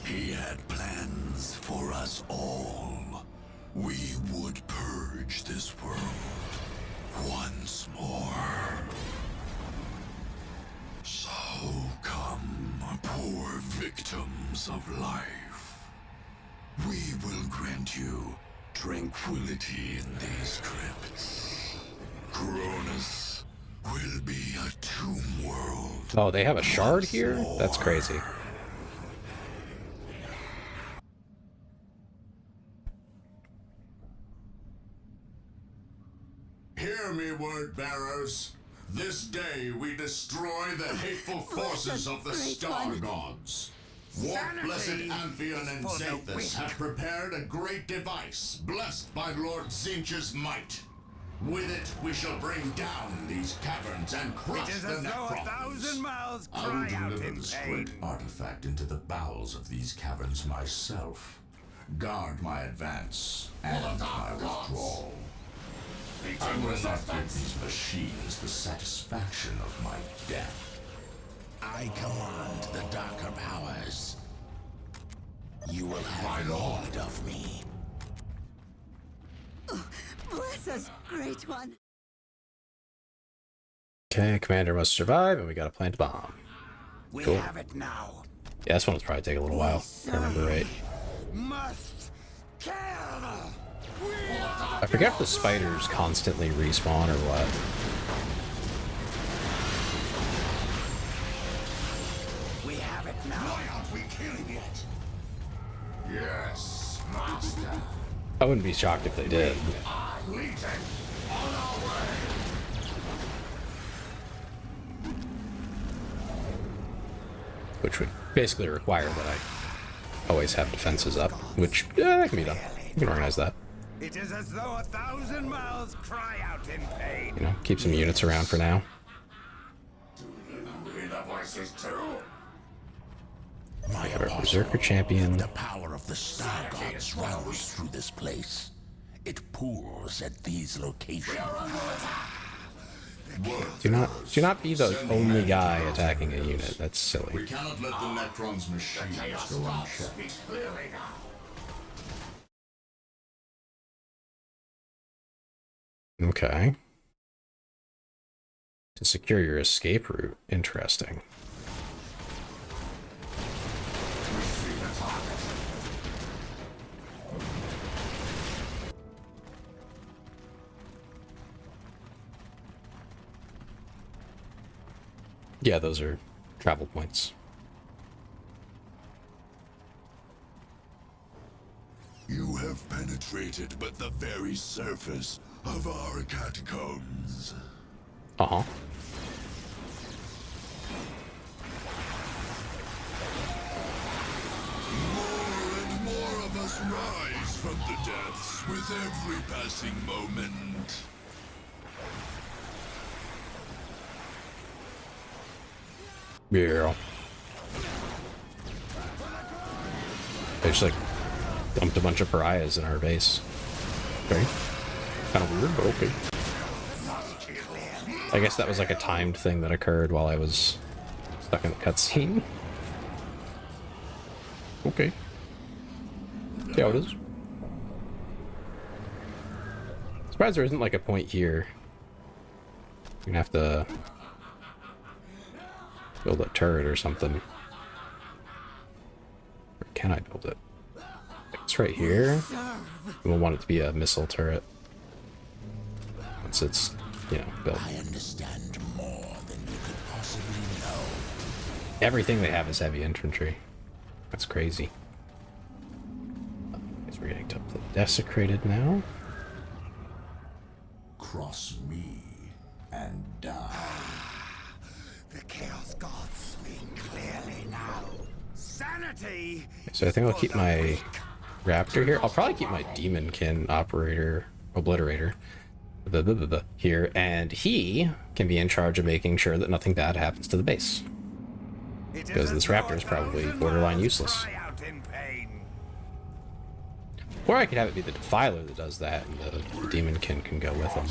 He had plans for us all. We would purge this world once more. So come, poor victims of life. We will grant you tranquility in these crypts. Cronus will be a tomb world.
Oh, they have a shard here? That's crazy.
Hear me, word bearers. This day we destroy the hateful forces of the Star Gods. Warp Blessed Amphion and Zathus have prepared a great device, blessed by Lord Zinch's might. With it, we shall bring down these caverns and crush the Necrons.
1,000 miles
I will
cry out
deliver
in
this
pain.
great artifact into the bowels of these caverns myself. Guard my advance and my withdrawal. I will not give these machines the satisfaction of my death.
I command the darker powers. You will have need of me.
Bless us, Great One.
Okay, Commander must survive, and we gotta plant a bomb.
We
Cool.
have it now.
Yeah, this one will probably take a little while, if I remember right.
Must kill.
I forget if the spiders constantly respawn or what.
We have it now.
Why aren't we killing it? Yes, Master.
I wouldn't be shocked if they did.
Legion, on our way.
Which would basically require that I always have defenses up, which, that can be done. You can organize that.
It is as though 1,000 mouths cry out in pain.
You know, keep some units around for now.
Hear the voices too.
My
Our
apostle,
Berserker champion.
the power of the Star Gods runs through this place. It pools at these locations.
Do not be the only guy attacking a unit. That's silly.
We cannot let the Necron's machines go unchecked.
Okay. To secure your escape route. Interesting. Yeah, those are travel points.
You have penetrated but the very surface of our catacombs.
Uh-huh.
More and more of us rise from the depths with every passing moment.
Yeah. They just like dumped a bunch of pariahs in our base. Okay. Kind of weird, but okay. I guess that was like a timed thing that occurred while I was stuck in the cutscene. Okay. See how it is. Surprised there isn't like a point here. You're gonna have to build a turret or something. Or can I build it? It's right here. We'll want it to be a missile turret. once it's, you know, built.
I understand more than you could possibly know.
Everything they have is heavy infantry. That's crazy. Guess we're getting to the desecrated now.
Cross me and die.
The Chaos Gods speak clearly now. Sanity.
So I think I'll keep my raptor here. I'll probably keep my demonkin operator, obliterator here, and he can be in charge of making sure that nothing bad happens to the base. Because this raptor is probably borderline useless. Or I could have it be the Defiler that does that, and the Demonkin can go with him.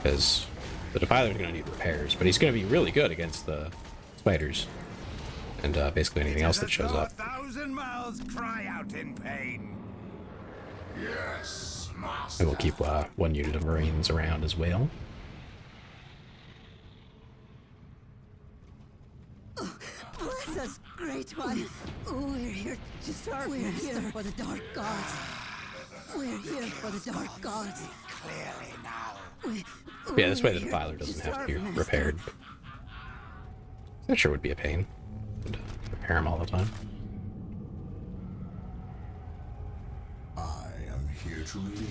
Because the Defiler is going to need repairs, but he's going to be really good against the spiders. And basically anything else that shows up.
1,000 mouths cry out in pain.
Yes, master.
I will keep one unit of Marines around as well.
Bless us, Great One. We're here to serve. We're here for the Dark Gods. We're here for the Dark Gods.
Clearly now.
Yeah, this way the Defiler doesn't have to be repaired. That sure would be a pain. To repair him all the time.
I am here to lead you.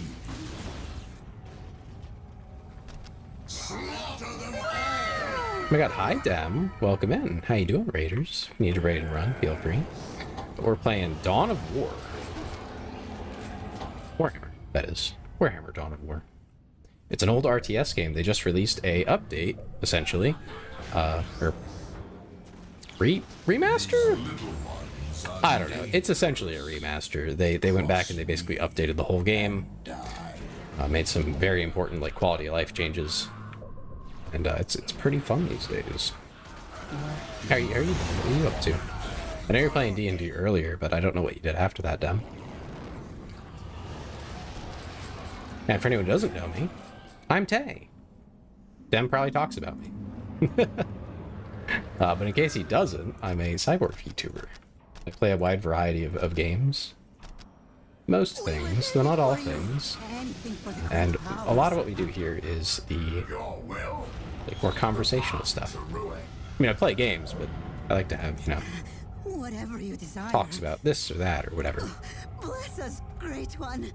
Slaughter them all!
Oh my god, hi Dem. Welcome in. How you doing, Raiders? If you need to raid and run, feel free. But we're playing Dawn of War. Warhammer, that is. Warhammer Dawn of War. It's an old RTS game. They just released a update, essentially. Or remaster? I don't know. It's essentially a remaster. They went back and they basically updated the whole game. Made some very important like quality of life changes. And it's pretty fun these days. How are you what are you up to? I know you're playing D&D earlier, but I don't know what you did after that, Dem. And for anyone who doesn't know me, I'm Tay. Dem probably talks about me. But in case he doesn't, I'm a cyborg VTuber. I play a wide variety of games. Most things, though not all things. And a lot of what we do here is the like more conversational stuff. I mean, I play games, but I like to have, you know,
Whatever you desire.
talks about this or that or whatever.
Bless us, Great One.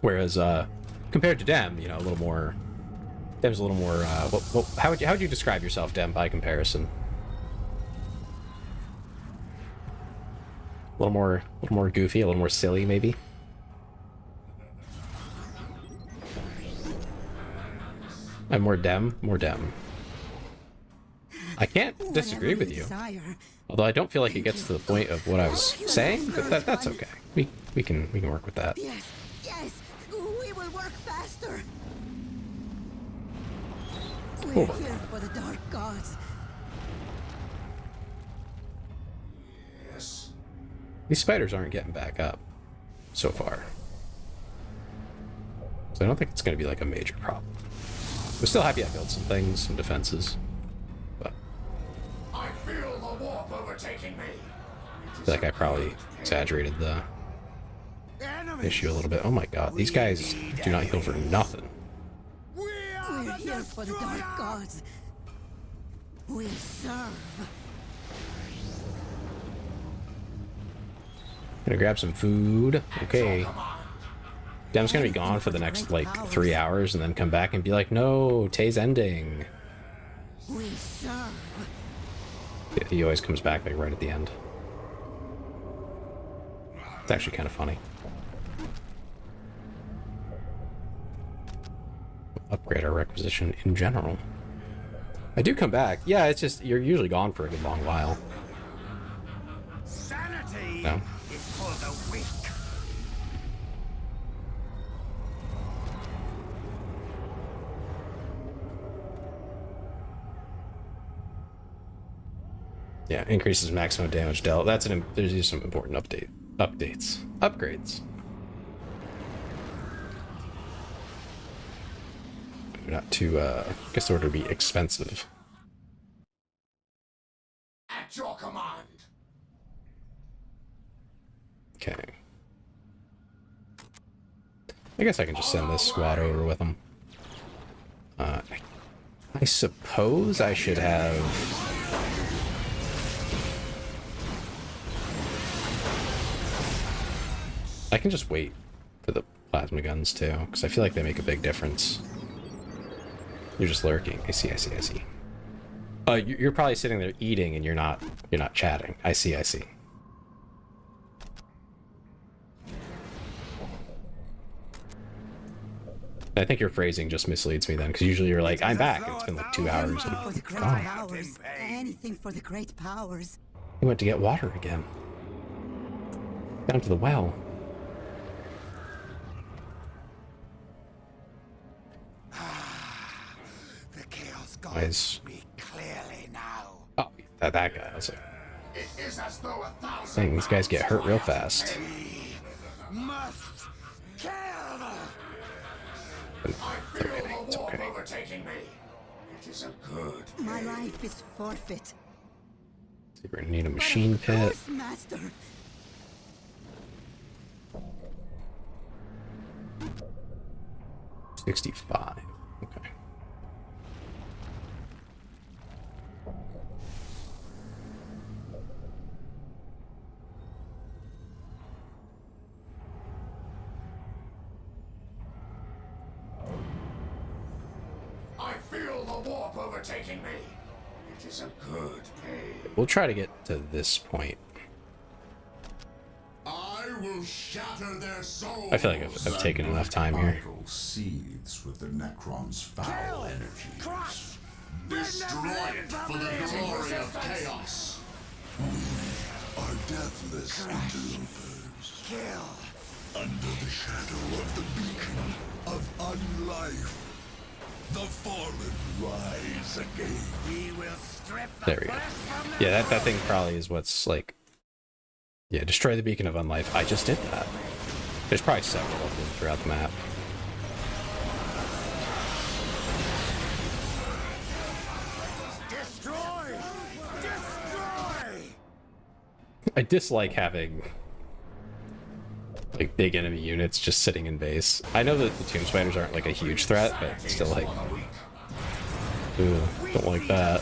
Whereas, compared to Dem, you know, a little more. Dem's a little more. How would you describe yourself, Dem, by comparison? A little more goofy, a little more silly, maybe. I'm more Dem. I can't disagree with you. Although I don't feel like it gets to the point of what I was saying, but that's okay. We can work with that.
Yes, we will work faster. We're here for the Dark Gods.
Yes.
These spiders aren't getting back up so far. So I don't think it's going to be like a major problem. I'm still happy I built some things, some defenses. But
I feel the warp overtaking me.
I feel like I probably exaggerated the issue a little bit. Oh my god, these guys do not heal for nothing.
We're here for the Dark Gods. We serve.
Gonna grab some food. Okay. Dem's gonna be gone for the next, like, 3 hours and then come back and be like, no, Tay's ending.
We serve.
Yeah, he always comes back, like, right at the end. It's actually kind of funny. Upgrade our requisition in general. I do come back. Yeah, it's just, you're usually gone for a good long while.
Sanity
No?
is for the weak.
Yeah, increases maximum damage dealt. There's some important upgrades. Not too, I guess the order would be expensive.
At your command.
Okay. I guess I can just send this squad over with them. I suppose I should have... I can just wait for the plasma guns too, because I feel like they make a big difference. You're just lurking. I see. You're probably sitting there eating and you're not chatting. I see. I think your phrasing just misleads me then, because usually you're like, I'm back, and it's been like 2 hours. And
For the great
gone.
powers. Anything for the great powers.
He went to get water again. Down to the well.
The Chaos
Guys.
Gods speak clearly now.
Oh, that guy. I was like,
It is as though 1,000
dang, these guys get hurt real fast.
We must kill.
It's okay.
Overtaking me. It is a good.
My life is forfeit.
So we're gonna need a machine pit.
Course, Master.
$65. Okay.
I feel the warp overtaking me. It is a good pain.
We'll try to get to this point.
I will shatter their souls.
I feel like I've taken enough time here.
Vital seethes with the Necron's foul energy.
Crush.
Destroy it for the glory of chaos.
Are deathless interlopers
Kill.
under the shadow of the beacon of unlife. The fallen rise again.
We will strip the
There we go.
flesh from their
Yeah, that thing probably is what's like... Yeah, destroy the beacon of unlife. I just did that. There's probably several of them throughout the map.
Destroy! Destroy!
I dislike having like big enemy units just sitting in base. I know that the tomb spiders aren't like a huge threat, but still like, ooh, don't like that.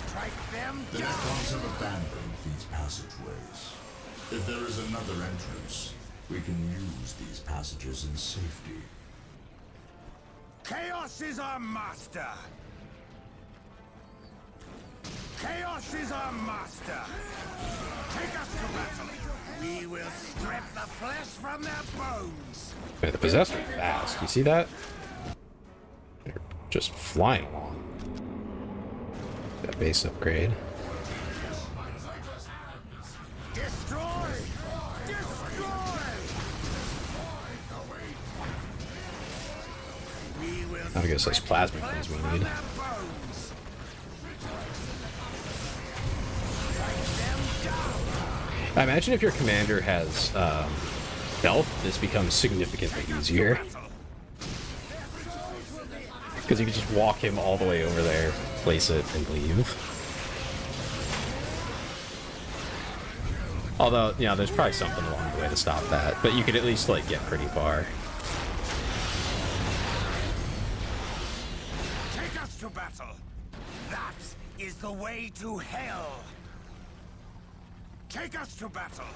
Strike them
The
down!
Necrons have abandoned these passageways. If there is another entrance, we can use these passages in safety.
Chaos is our master! Chaos is our master! Take us to battle! We will strip the flesh from their bones!
Man, the possessed are fast. You see that? They're just flying along. That base upgrade.
Destroy! Destroy! We will
I guess those
strip
plasma
the
things we
flesh from
need.
their bones. Strike them down!
I imagine if your commander has stealth, this becomes significantly easier. Because you can just walk him all the way over there, place it, and leave. Although, you know, there's probably something along the way to stop that, but you could at least, like, get pretty far.
Take us to battle! That is the way to hell! Take us to battle!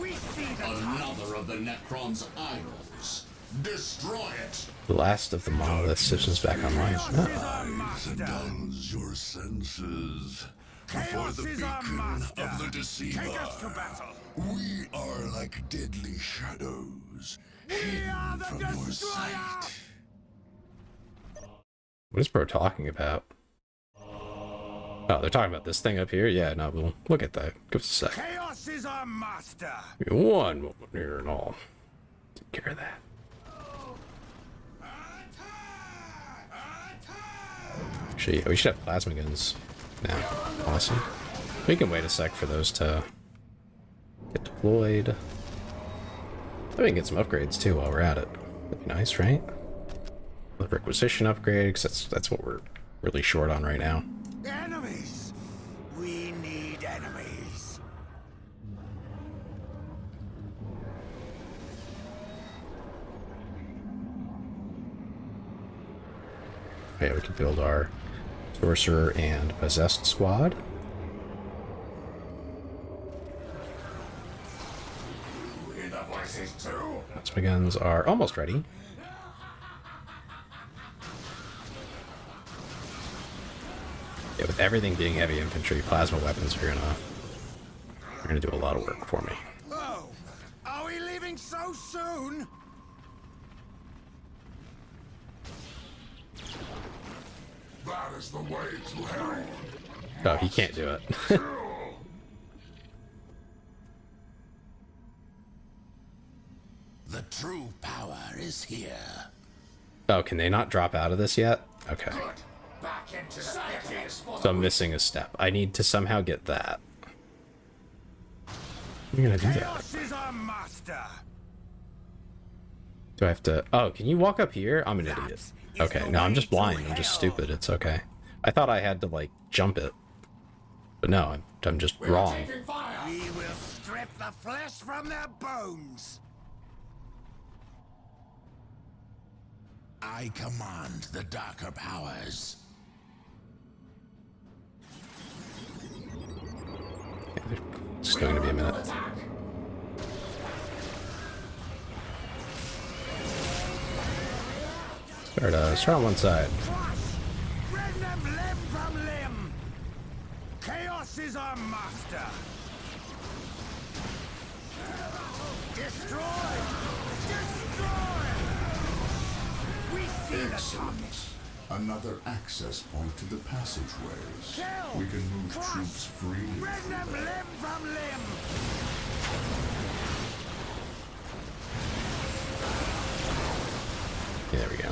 We see the
Another of the Necron's idols. Destroy it!
The last of the monolith systems back online.
Chaos
Oh.
is our master!
Indulge your senses before
Chaos
the
is our
beacon
master!
of the deceiver.
Take us to battle!
We are like deadly shadows,
We
hidden
are the
from your
destroyer!
sight.
What is bro talking about? Oh, they're talking about this thing up here? Yeah, no, we'll look at that. Give us a sec.
Chaos is our master!
One moment here and all. Take care of that. Actually, yeah, we should have plasma guns now. Awesome. We can wait a sec for those to get deployed. We can get some upgrades too while we're at it. That'd be nice, right? The requisition upgrade, because that's what we're really short on right now.
Enemies! We need enemies! enemies.
Okay, we can build our sorcerer and possessed squad.
Hear the voices too?
Plasma guns are almost ready. Yeah, with everything being heavy infantry, plasma weapons are gonna do a lot of work for me.
Oh, are we leaving so soon?
That is the way to hell.
Oh, he can't do it.
The true power is here.
Oh, can they not drop out of this yet? Okay.
Back into the pit.
So I'm missing a step. I need to somehow get that. I'm gonna do that.
Chaos is our master.
Do I have to... Oh, can you walk up here? I'm an idiot. Okay, no, I'm just blind. I'm just stupid. It's okay. I thought I had to, like, jump it. But no, I'm just wrong.
We will strip the flesh from their bones. I command the darker powers.
It's going to be a minute. Start on one side.
Crush! Rend them limb from limb! Chaos is our master! Destroy! Destroy! We see the
Excellent. Another access point to the passageways.
Kill!
We can move
Crush!
troops freely.
Rend them limb from limb!
There we go.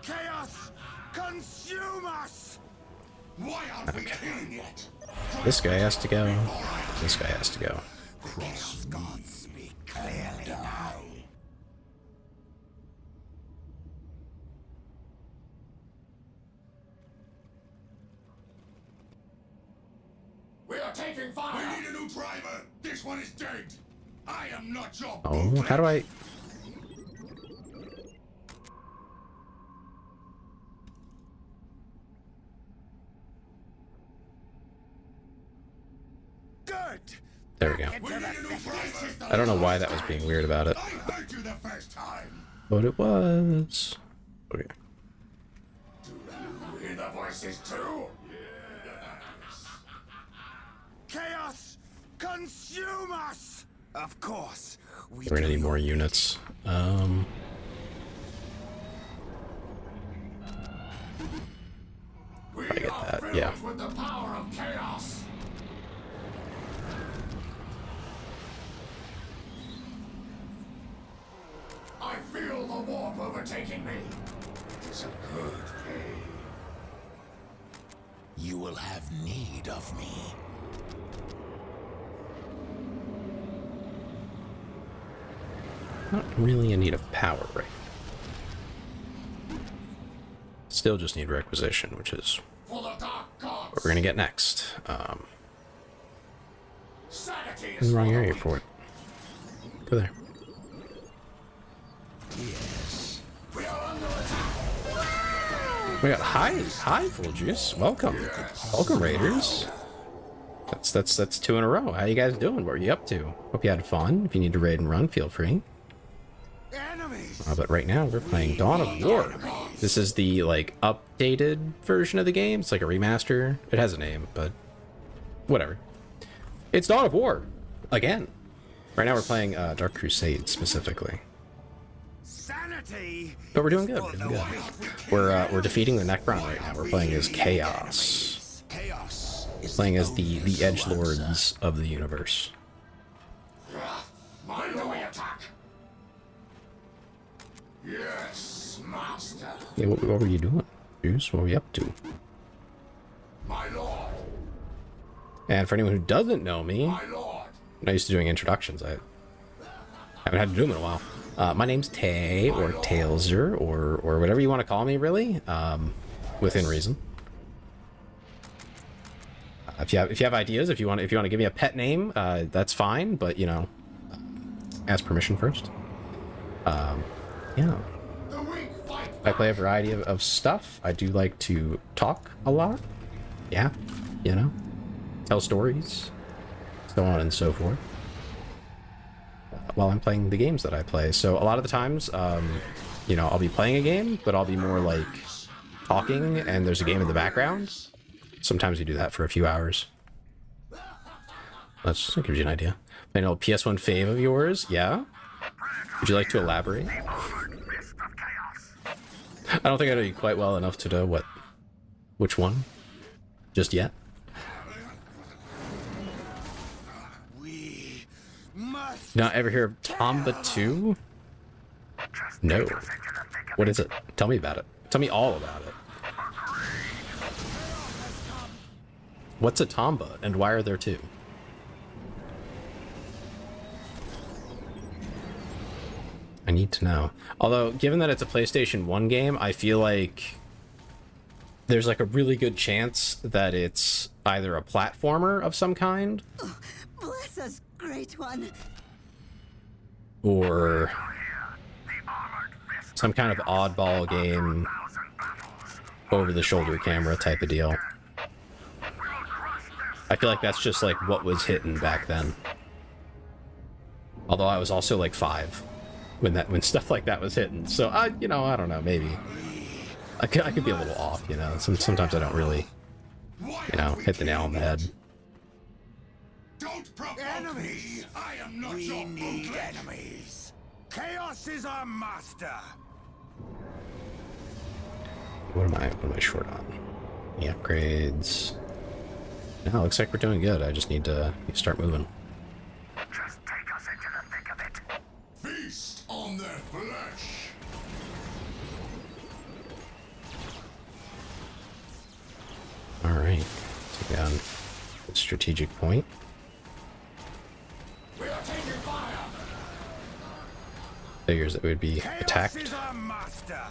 Chaos! Consume us!
Why aren't we killing yet?
This guy has to go. This guy has to go.
Cross me.
Speak clearly now.
We are taking fire! We need a new driver! This one is dead! I am not your
Oh, how do I...
Good!
There we go.
We need a new driver!
I don't know why that was being weird about it,
I heard you the first time!
but it was. Okay.
You hear the voices too?
Chaos! Consume us! Of course.
We're gonna need more units.
We
I get
are
that,
filled
yeah.
with the power of chaos! I feel the warp overtaking me. It is a good day.
You will have need of me.
Not really in need of power right now. Still just need requisition, which is
For the dark gods!
what we're gonna get next.
Sanity
In
is
the wrong
for the
area
weak.
for it. Go there.
Yes.
We are under attack!
We got hi, Full Juice. Welcome, welcome, Raiders. That's two in a row. How you guys doing? What are you up to? Hope you had fun. If you need to raid and run, feel free.
Enemies!
But right now we're playing Dawn of War. This is the like updated version of the game. It's like a remaster. It has a name, but whatever. It's Dawn of War again. Right now we're playing Dark Crusade specifically.
Sanity!
But we're doing good. We're doing good. We're defeating the Necron right now. We're playing as Chaos.
Chaos is
Playing as the edgelords of the universe.
Mind the way attack! Yes, master!
Yeah, what were you doing, Juice? What were you up to?
My lord!
And for anyone who doesn't know me,
My lord!
I'm not used to doing introductions. I haven't had to do them in a while. My name's Tay, or Tailser, or whatever you want to call me, really, within reason. If you have ideas, if you want to give me a pet name, that's fine. But you know, ask permission first. Yeah. I play a variety of stuff. I do like to talk a lot. Yeah, you know, tell stories, so on and so forth. While I'm playing the games that I play, so a lot of the times, you know, I'll be playing a game, but I'll be more like talking, and there's a game in the background. Sometimes we do that for a few hours. That gives you an idea. I know PS1 fave of yours, yeah? Would you like to elaborate? I don't think I know you quite well enough to know which one, just yet.
We must.
Not ever hear of Tomba 2? No. What is it? Tell me about it. Tell me all about it. What's a Tomba, and why are there two? I need to know. Although, given that it's a PlayStation 1 game, I feel like there's like a really good chance that it's either a platformer of some kind,
Bless us, Great One.
or some kind of oddball game, over-the-shoulder camera type of deal. I feel like that's just like what was hitting back then. Although I was also like 5 when stuff like that was hitting, so you know, I don't know, maybe I could be a little off, you know. Sometimes I don't really, you know, hit the nail on the head.
Don't provoke
Enemies!
me! I am not
We
your
need
bootleg.
enemies. Chaos is our master.
What am I short on? The upgrades. No, looks like we're doing good. I just need to start moving.
Just take us into the thick of it. Feast on their flesh!
Alright. Take down the strategic point.
We are taking fire!
Figures that we'd be
Chaos
attacked.
is our master.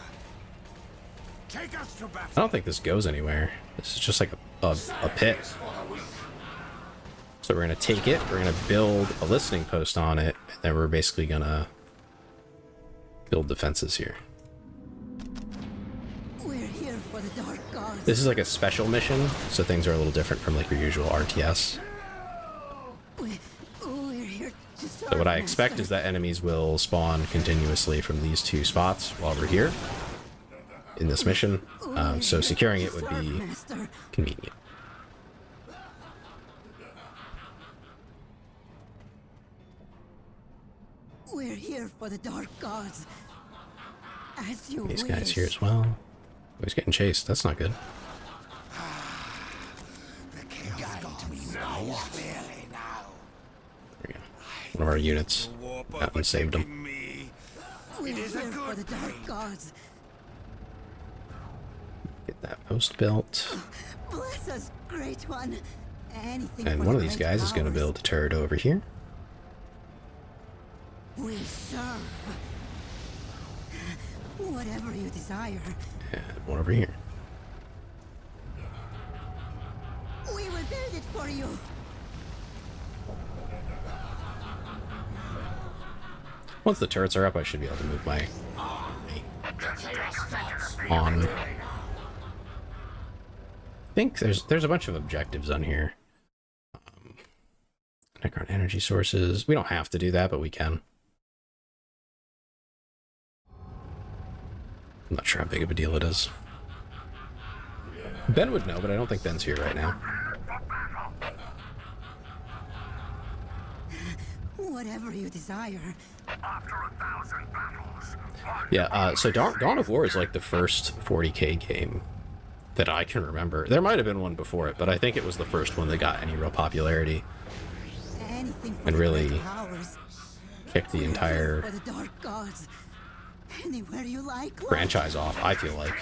Take us to battle.
I don't think this goes anywhere. This is just like a pit. So we're going to take it, we're going to build a listening post on it, and then we're basically going to build defenses here.
We're here for the Dark Gods.
This is like a special mission, so things are a little different from like your usual RTS.
We're here to serve,
So what I expect
Master.
is that enemies will spawn continuously from these two spots while we're here in this mission. So securing it would be
Master.
convenient.
We're here for the Dark Gods. As you
These
wish.
guys here as well. Oh, he's getting chased. That's not good.
The chaos gods know clearly now.
There we go. One of our units. That one saved him.
Me.
We're
It is a
here for
good
the Dark
thing.
Gods.
Get that post built.
Bless us, Great One. Anything
And
for
one
the
of these
great
guys is going to
powers.
build a turret over here.
We serve. Whatever you desire,
And one over here.
we will build it for you.
Once the turrets are up, I should be able to move my on. I think there's a bunch of objectives on here. Necron energy sources. We don't have to do that, but we can. I'm not sure how big of a deal it is. Ben would know, but I don't think Ben's here right now.
Whatever you desire.
After 1,000 battles,
Yeah, so Dawn of War is like the first 40k game that I can remember. There might have been one before it, but I think it was the first one that got any real popularity.
Anything for
And
the
really
great powers.
Kicked the
We're here
entire
for the Dark Gods. Anywhere you like. love.
franchise off, I feel like,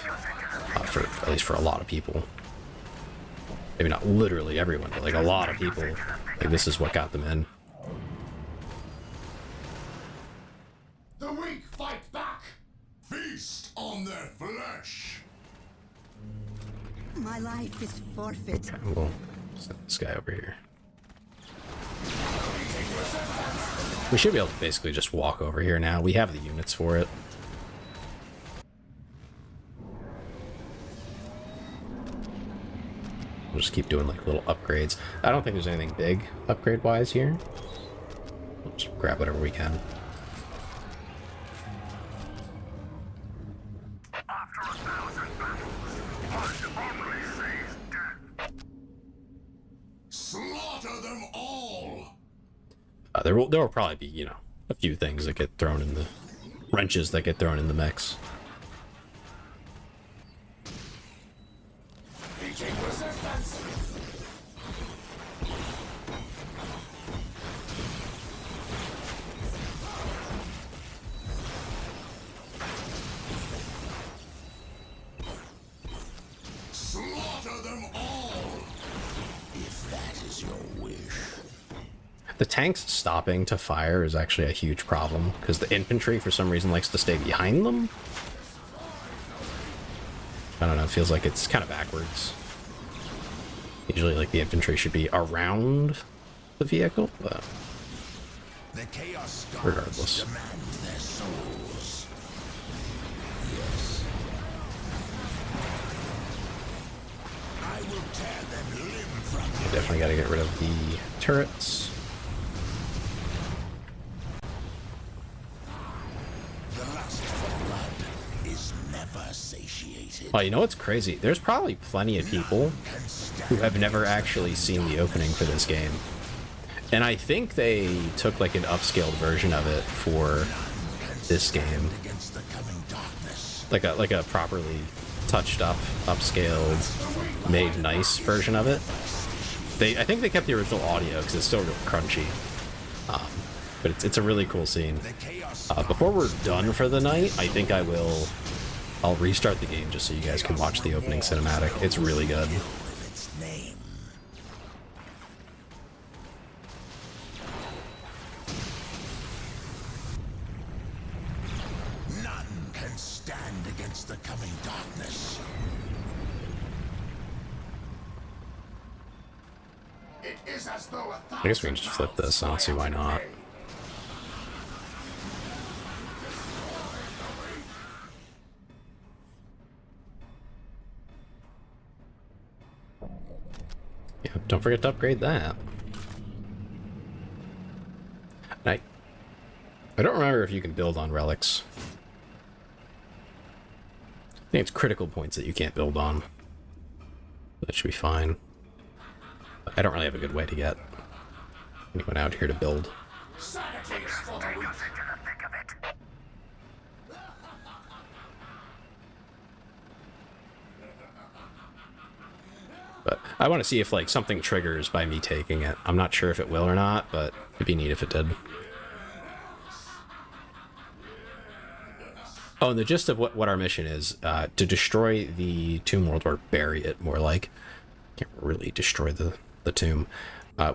for at least for a lot of people. Maybe not literally everyone, but like a lot of people. Like this is what got them in.
the weak fight back! Feast on their flesh!
My life is forfeit.
Okay, we'll Send this guy over here. We should be able to basically just walk over here now. We have the units for it. We'll just keep doing like little upgrades. I don't think there's anything big upgrade-wise here. We'll just grab whatever we can.
Slaughter them all!
There will probably be, you know, a few things that get thrown in the wrenches that get thrown in the mix.
Meeting resistance! Slaughter them all! If that is your wish.
The tanks stopping to fire is actually a huge problem, because the infantry, for some reason, likes to stay behind them. I don't know, it feels like it's kind of backwards. Usually, like, the infantry should be around the vehicle, but
The Chaos Gods
regardless.
demand their souls. Yes. I will tear them limb from limb.
Definitely got to get rid of the turrets.
The lust for blood is never satiated.
Oh, you know what's crazy? There's probably plenty of people who have never actually seen the opening for this game. And I think they took like an upscaled version of it for this game.
Against the coming darkness.
Like a properly touched up, upscaled, made nice version of it. I think they kept the original audio because it's still real crunchy. But it's a really cool scene. Before we're done for the night, I think I'll restart the game just so you guys can watch the opening cinematic. It's really good.
Its name. None can stand against the coming darkness.
It is as though
I guess we can just flip this. I don't see why not. Yeah, don't forget to upgrade that. And I don't remember if you can build on relics. I think it's critical points that you can't build on. That should be fine. I don't really have a good way to get anyone out here to build. But I want to see if like something triggers by me taking it. I'm not sure if it will or not, but it'd be neat if it did. Oh, and the gist of what our mission is, to destroy the tomb world, or bury it, more like. Can't really destroy the tomb.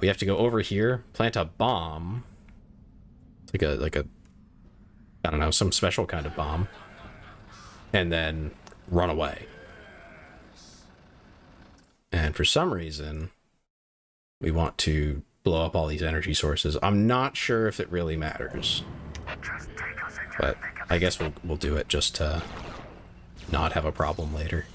We have to go over here, plant a bomb. Like a I don't know, some special kind of bomb. And then run away. And for some reason, we want to blow up all these energy sources. I'm not sure if it really matters. But I guess we'll do it just to not have a problem later.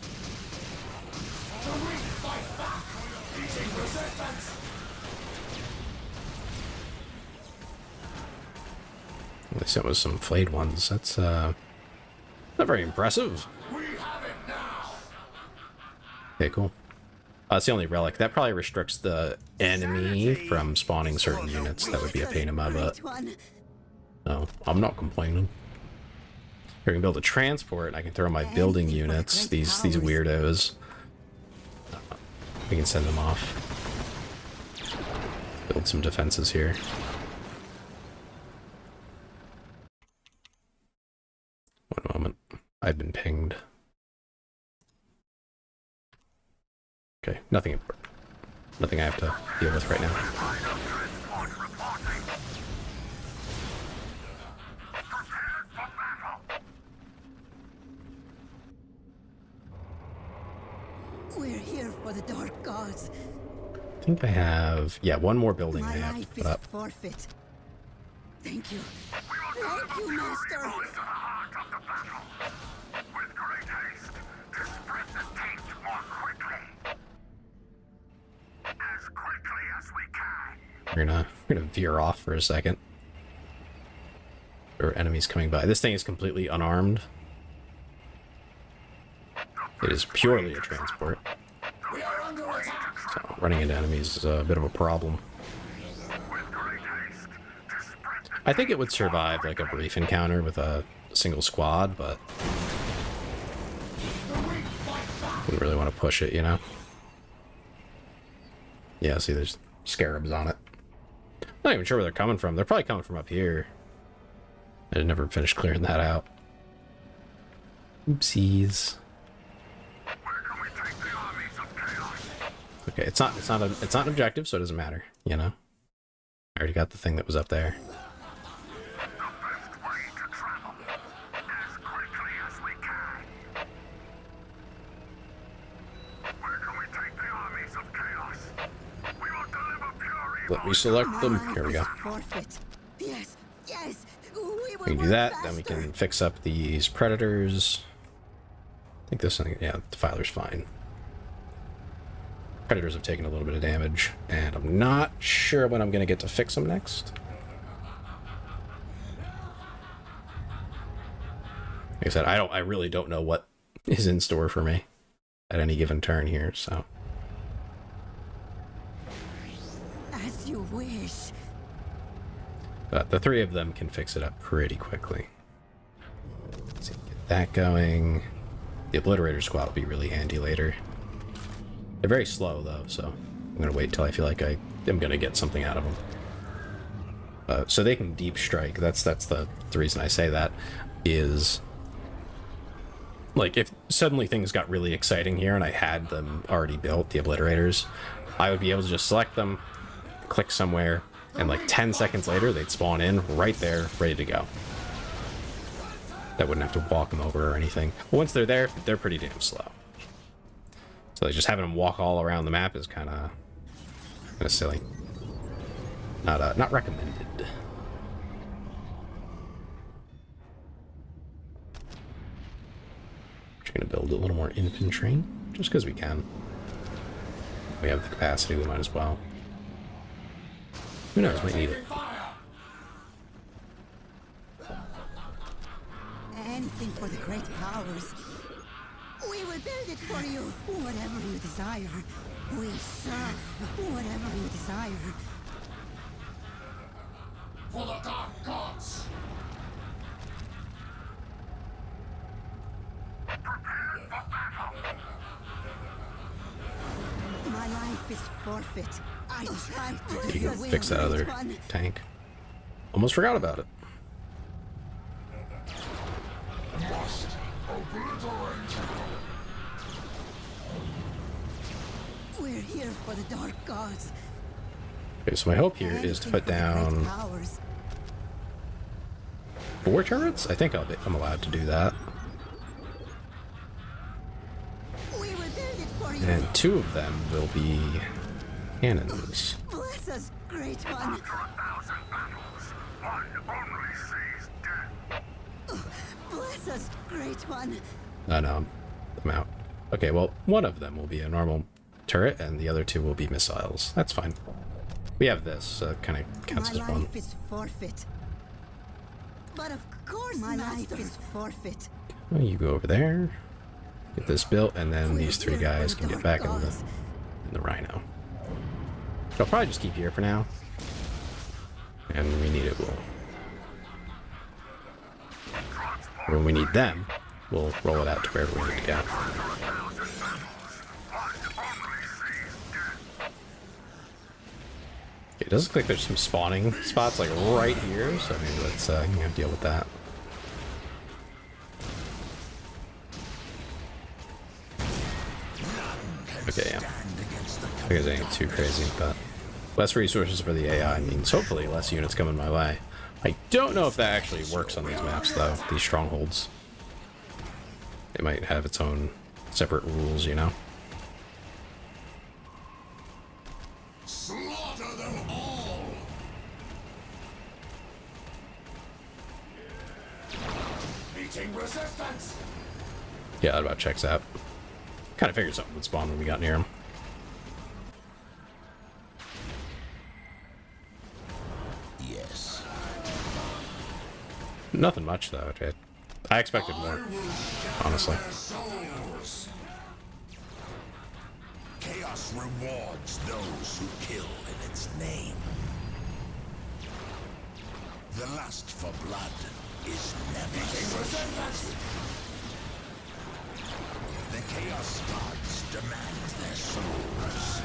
At least it was some flayed ones. That's not very impressive. Okay, cool. It's the only relic. That probably restricts the enemy from spawning certain units. That would be a pain in my butt. No, I'm not complaining. Here, I can build a transport. I can throw my building units. These weirdos. We can send them off. Build some defenses here. One moment. I've been pinged. Okay, nothing important. Nothing I have to deal with right now.
We're here for the Dark Gods.
think I have, yeah, one more building I
My
have to
life
put
is
up.
forfeit. Thank you. Thank you, Master.
With great haste, to spread the taint more quickly. As quickly as we can.
We're gonna veer off for a second. There are enemies coming by. This thing is completely unarmed. It is purely a transport.
We are under attack.
So running into enemies is a bit of a problem.
With great haste, to spread the
I think it would survive like a brief encounter with a single squad, but wouldn't really want to push it, you know? Yeah, see, there's scarabs on it. Not even sure where they're coming from. They're probably coming from up here. I never finished clearing that out. Oopsies.
Where can we take the armies of chaos?
Okay, it's not an objective, so it doesn't matter, you know? I already got the thing that was up there.
The best way to travel. As quickly as we can. Where can we take the armies of chaos? We will deliver pure evil.
Let me select them.
My
Here we
life
go.
is forfeit. Yes, yes. We will
We can do
work
that, then we
faster.
can fix up these predators. I think this thing, yeah, the filer's fine. Predators have taken a little bit of damage, and I'm not sure when I'm going to get to fix them next. Like I said, I really don't know what is in store for me at any given turn here, so.
As you wish.
But the three of them can fix it up pretty quickly. Let's see, get that going. The Obliterator squad will be really handy later. They're very slow though, so I'm gonna wait till I feel like I am gonna get something out of them. So they can deep strike. That's the reason I say that is like if suddenly things got really exciting here and I had them already built, the Obliterators, I would be able to just select them, click somewhere, and like 10 seconds later they'd spawn in right there, ready to go. I wouldn't have to walk them over or anything. Once they're there, they're pretty damn slow. So like, just having them walk all around the map is kind of silly. Not recommended. Just gonna build a little more infantry, just because we can. We have the capacity, we might as well. Who knows, might need it.
Anything for the great powers. We will build it for you. Whatever you desire. We serve whatever you desire.
For the dark gods.
My life is forfeit. I tried to
You
do
can
the
fix
will
that
of
other
Great One.
tank. Almost forgot about it.
Must obliterate.
We're here for the dark gods.
Okay, so my hope here is to
Anything
put
for the great
down
powers.
4 turrets? I think I'm allowed to do that.
We will build it for you.
And 2 of them will be cannons.
Bless us, great one.
1,000 battles, one only sees death.
Bless us, great one.
Oh no, I'm out. Okay, well, one of them will be a normal turret, and the other 2 will be missiles. That's fine. We have this, so it kind of counts
My
as one.
life is forfeit. But of course, my life is forfeit.
Well, you go over there, get this built, and then
We're
these 3
here
guys
for
can
the
get back
dark
in
gods.
the Rhino. So I'll probably just keep you here for now. And when we need it, when we need them, we'll roll it out to wherever we need to go. It does look like there's some spawning spots like right here, so maybe let's deal with that. Okay, yeah. I guess it ain't too crazy, but less resources for the AI means hopefully less units coming my way. I don't know if that actually works on these maps though, these strongholds. It might have its own separate rules, you know?
Slaughter them all!
Meeting resistance!
Yeah, that about checks out. Kind of figured something would spawn when we got near him.
Yes.
Nothing much, though. I expected more, honestly.
Chaos rewards those who kill in its name. The lust for blood is never satiated. The Chaos Gods demand their souls.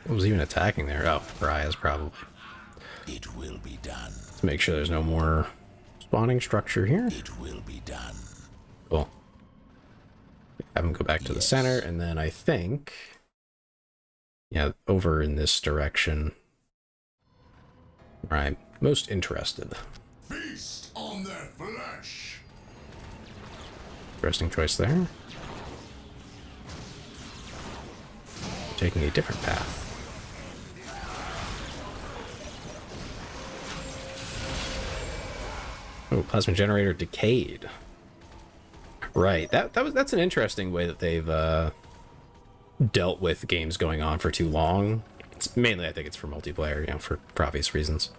What was even attacking there? Oh, Pariahs, probably.
It will be done.
Let's make sure there's no more spawning structure here.
It will be done.
Cool. Have him go back to the center, and then I think... yeah, over in this direction. Where I'm most interested.
Feast on their flesh!
Interesting choice there. Taking a different path. Oh, plasma generator decayed. Right. That's an interesting way that they've dealt with games going on for too long. It's mainly, I think it's for multiplayer, you know, for obvious reasons.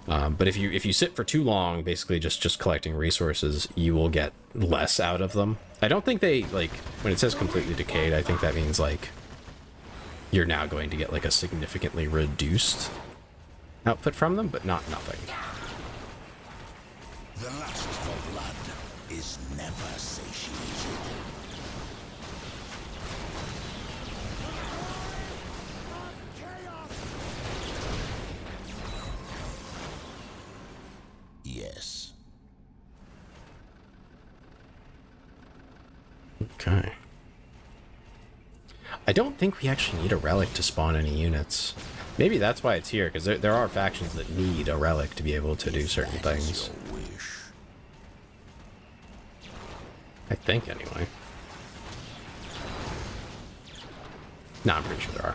But if you sit for too long, basically just collecting resources, you will get less out of them. I don't think they, like, when it says completely decayed, I think that means, like, you're now going to get, like, a significantly reduced output from them, but not nothing.
The lust for blood is never satiated. Yes.
Okay. I don't think we actually need a relic to spawn any units. Maybe that's why it's here, because there are factions that need a relic to be able to do certain things. I think, anyway. No, I'm pretty sure there are.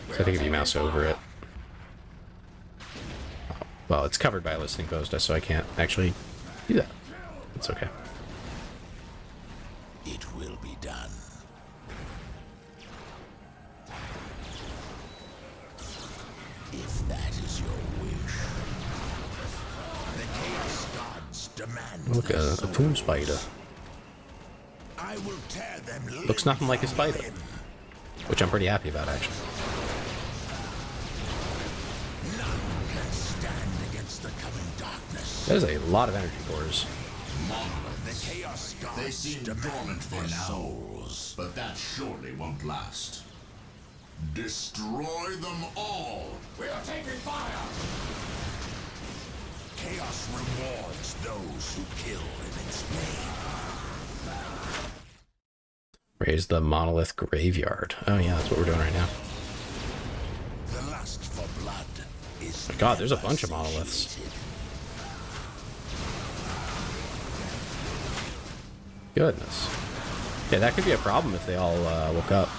So I think if you mouse over it... well, it's covered by a listening post, so I can't actually do that. It's okay.
It will be done. If that is your wish. The Chaos Gods demand.
Look, a tomb spider.
I will tear them.
Looks nothing like a spider. Which I'm pretty happy about, actually.
None can stand against the coming darkness.
That is a lot of energy cores.
The Chaos Gods
They seem
demand
dormant for
their
now,
souls.
but that surely won't last. Destroy them all!
We are taking fire! Chaos rewards those who kill in its name.
Raise the monolith graveyard. Oh yeah, that's what we're doing right now.
The lust for blood is
My God, there's a
never
bunch of monoliths.
satiated.
Goodness. Yeah, that could be a problem if they all woke up.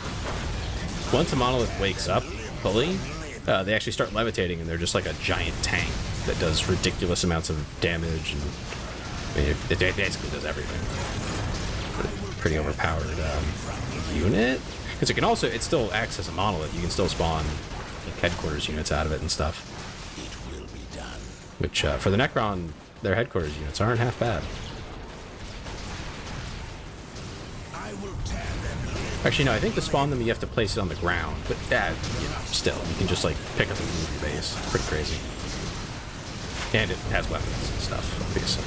Once a monolith wakes up fully, they actually start levitating, and they're just like a giant tank that does ridiculous amounts of damage, and I mean, it basically does everything. Pretty overpowered unit. Because it still acts as a monolith. You can still spawn like, headquarters units out of it and stuff.
It will be done.
Which, for the Necron, their headquarters units aren't half bad.
I will tear them.
Actually, no, I think to spawn them, you have to place it on the ground. But, you know, still, you can just, like, pick up and move your base. It's pretty crazy. And it has weapons and stuff, obviously.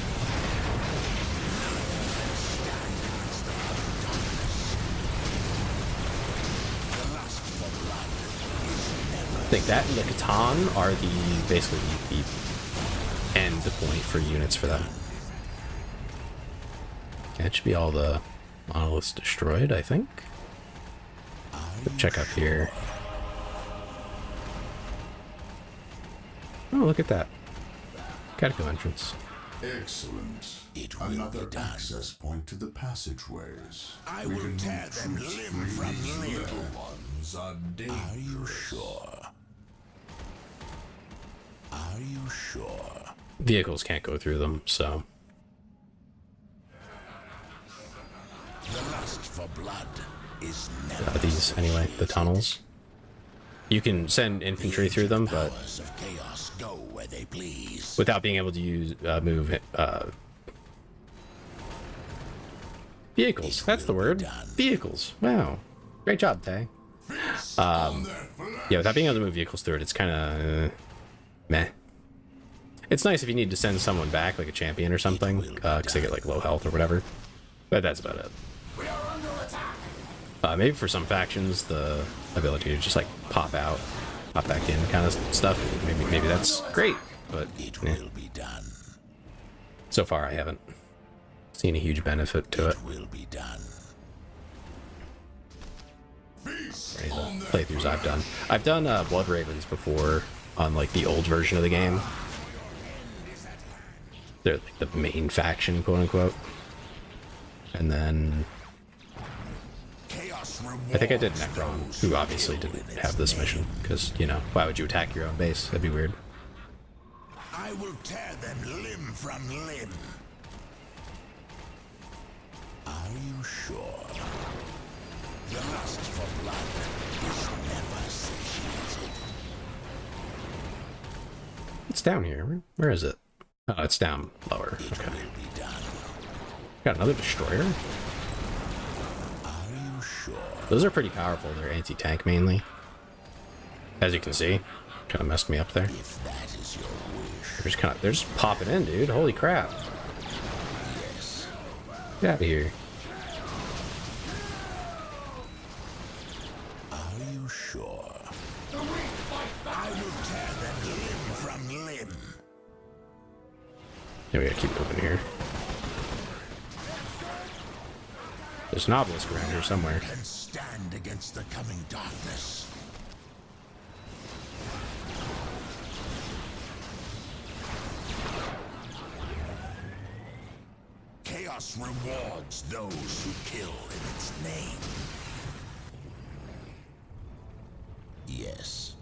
I think that and the Catan are basically the end point for units for them. That should be all the monoliths destroyed, I think. Check up here. Oh, look at that. Catacomb entrance.
Excellent.
It will
Another
be done.
access point to the passageways.
I
We
will
can
tear
move
them
troops
limb
freely.
from
These
limb.
little ones are dangerous.
Are you sure? Are you sure?
Vehicles can't go through them, so
The lust for blood is never
these anyway. The tunnels. You can send infantry through them, but
powers of chaos go where they please.
without being able to use move vehicles. That's the word. Vehicles. Wow, great job, Tay. Yeah, without being able to move vehicles through it, it's kind of meh. It's nice if you need to send someone back, like a champion or something, because they get like low health or whatever. But that's about it. Maybe for some factions, the ability to just like pop out, pop back in, kind of stuff. Maybe that's great, but
It will be done.
so far I haven't seen a huge benefit to it.
It will be done.
Any of the playthroughs I've done. I've done Blood Ravens before on like the old version of the game. They're like the main faction, quote unquote. And then
Chaos
I think I did Necron, who obviously didn't have this mission, because, you know, why would you attack your own base? That'd be weird.
I will tear them limb from limb. Are you sure? The lust for blood is never satiated.
It's down here. Where is it? Oh, it's down lower.
It
Okay.
will be done.
Got another destroyer.
Are you sure?
Those are pretty powerful. They're anti-tank mainly. As you can see, kind of messed me up there.
If that is your wish,
They're just popping in, dude. Holy crap.
yes.
Get out of here.
Are you sure? I will tear them limb from limb.
Yeah, we gotta keep moving here. There's an obelisk around here somewhere.
And stand against the coming darkness. Chaos rewards those who kill in its name. Yes.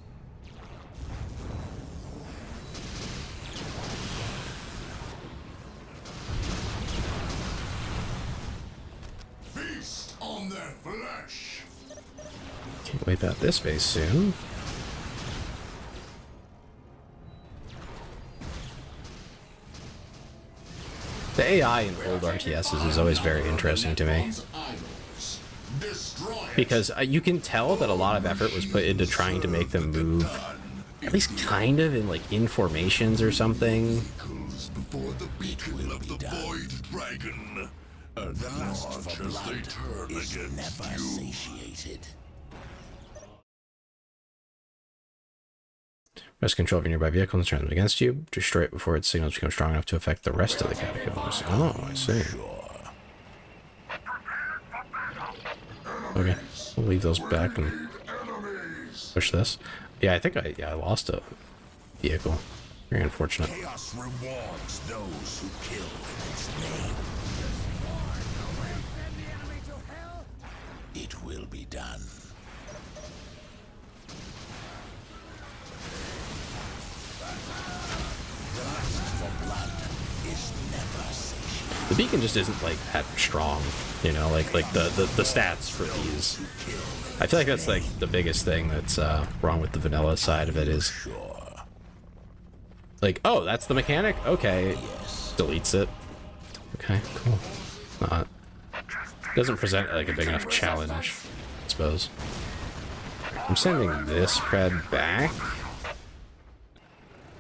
Feast on their flesh.
Can't wait about this base soon. The AI in old RTSs is always very interesting to me. Because you can tell that a lot of effort was put into trying to make them move, at least kind of in like in formations or something.
Before the beacon of the void dragon, and
The lust
watch
for
as they
blood
turn
is
against
never
you.
satiated.
Press control of your nearby vehicle and turn them against you. Destroy it before its signals become strong enough to affect the rest of the catacombs. Oh, I see. Okay, we'll leave those back and push this. Yeah, I think I lost a vehicle. Very unfortunate.
Chaos rewards those who kill in its name. It will be done. The lust for blood is never satiated.
The beacon just isn't like that strong, you know, like the stats for these. I feel like that's like the biggest thing that's wrong with the vanilla side of it is like, oh, that's the mechanic? Okay. Deletes it. Okay, cool. Not doesn't present like a big enough challenge, I suppose. I'm sending this pred back.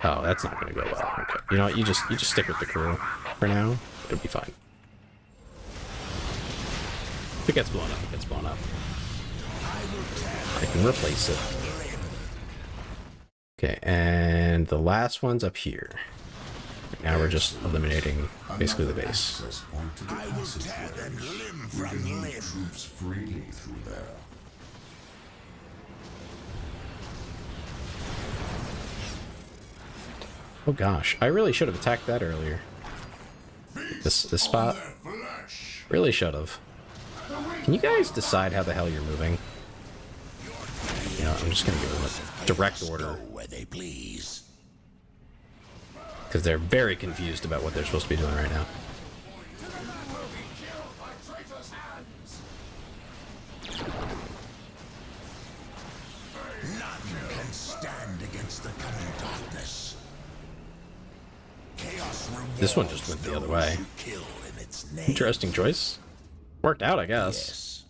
Oh, that's not gonna go well. Okay. You know what, you just stick with the crew for now. It'll be fine. If it gets blown up, it gets blown up. I can replace it. Okay, and the last one's up here. Now we're just eliminating basically the base.
Access point to the
I will tear them
passageways.
limb
We
from
can move
limb.
troops freely through there.
Oh gosh, I really should have attacked that earlier. This spot really should have. Can you guys decide how the hell you're moving? You know, I'm just gonna give them a direct order
Where they please.
because they're very confused about what they're supposed to be doing right now.
None can stand against the coming darkness. Chaos
This one just went the other way.
kill in its name.
Interesting choice. Worked out, I guess.
Yes.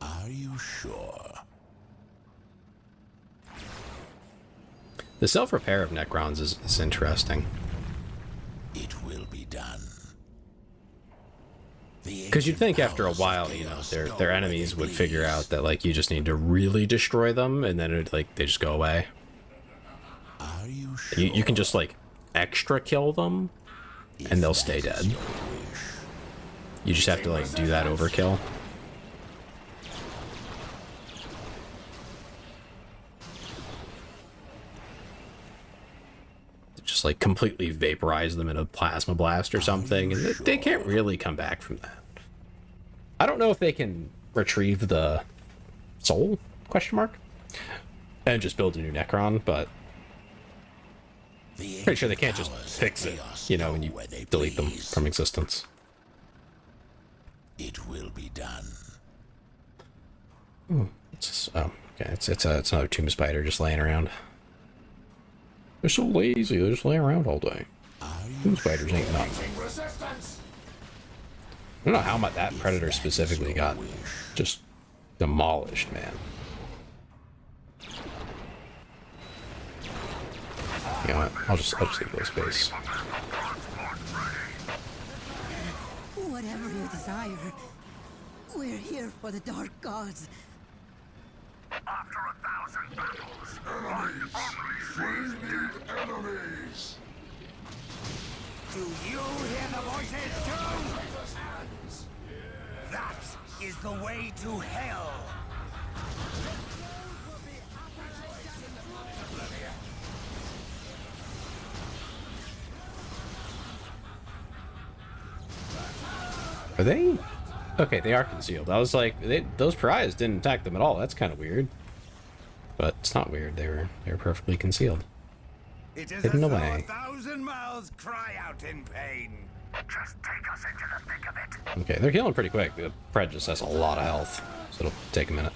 Are you sure?
The self-repair of Necrons is interesting.
It will be done.
Because you'd think after a while, you know, their enemies would figure out that, like, you just need to really destroy them, and then it, like, they just go away.
Are you sure?
You can just, like, extra kill them, and they'll stay dead. You just have to, like, do that overkill. Just, like, completely vaporize them in a plasma blast or something, and they can't really come back from that. I don't know if they can retrieve the soul, question mark, and just build a new Necron, but pretty sure they can't just fix it, you know, when you delete them from existence.
It will be done.
Oh, okay, it's another tomb spider just laying around. They're so lazy, they just lay around all day. Tomb spiders ain't nothing. I don't know how much that predator specifically got just demolished, man. You know what? I'll just leave those space.
Whatever you desire, we're here for the dark gods.
After 1,000 battles, enemies.
Do you hear the voices too? That is the way to hell.
Are they? Okay, they are concealed. I was like, those pariahs didn't attack them at all. That's kind of weird. But it's not weird. They were perfectly concealed.
It is
Hidden
as though
away.
1,000 mouths cry out in pain.
Just take us into the thick of it.
Okay, they're healing pretty quick. The Pred just has a lot of health, so it'll take a minute.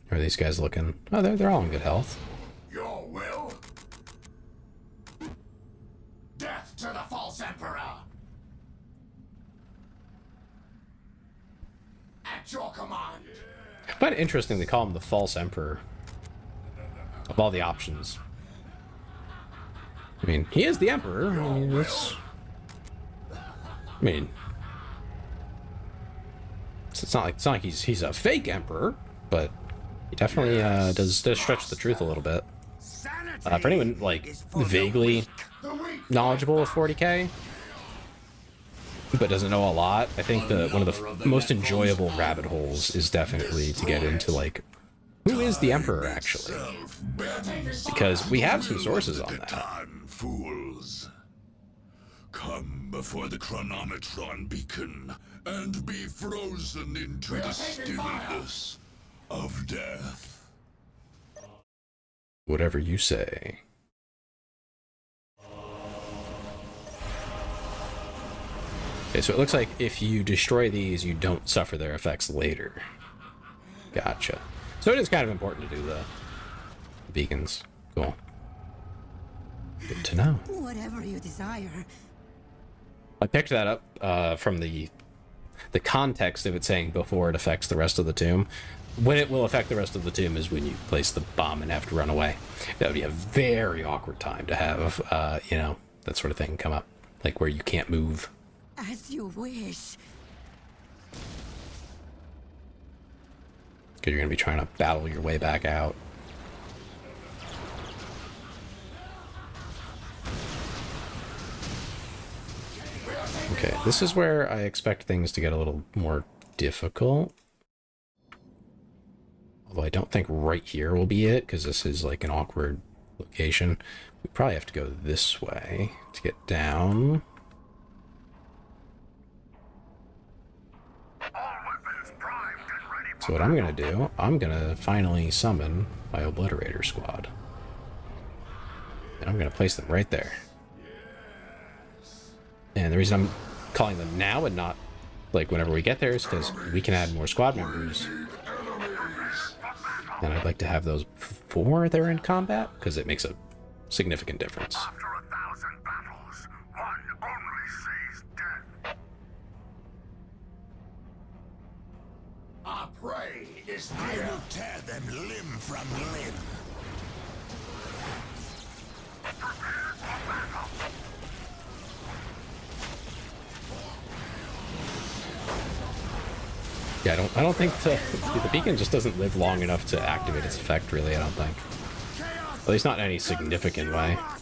How are these guys looking? Oh, they're all in good health.
Your will? Death to the false emperor! At your command!
I find it interesting they call him the false emperor. Of all the options. I mean, he is the emperor. I mean, it's... it's not like he's a fake emperor, but he definitely does stretch the truth a little bit. For anyone like vaguely knowledgeable of 40k, but doesn't know a lot, I think one of the most enjoyable rabbit holes is definitely to get into like who is the emperor actually, because we have some sources on that.
Time, fools. Come before the chronometron beacon and be frozen into the stillness of death.
Whatever you say. Okay, so it looks like if you destroy these, you don't suffer their effects later. Gotcha. So it is kind of important to do the beacons. Cool. Good to know.
Whatever you desire.
I picked that up from the context of it saying before it affects the rest of the tomb. When it will affect the rest of the tomb is when you place the bomb and have to run away. That would be a very awkward time to have, you know, that sort of thing come up. Like where you can't move.
As you wish.
Because you're going to be trying to battle your way back out. Okay, This is where I expect things to get a little more difficult. Although I don't think right here will be it, because this is like an awkward location. We probably have to go this way to get down. So what I'm going to do, I'm going to finally summon my Obliterator squad. And I'm going to place them right there. And the reason I'm calling them now and not like whenever we get there is because we can add more squad members. And I'd like to have those before they're in combat, because it makes a significant difference.
After 1,000 battles, one only sees death.
Our prey is near. I will tear them limb from limb.
Prepare for battle.
Yeah, I don't think the beacon just doesn't live long enough to activate its effect, really, I don't think. At least not in any significant way. Not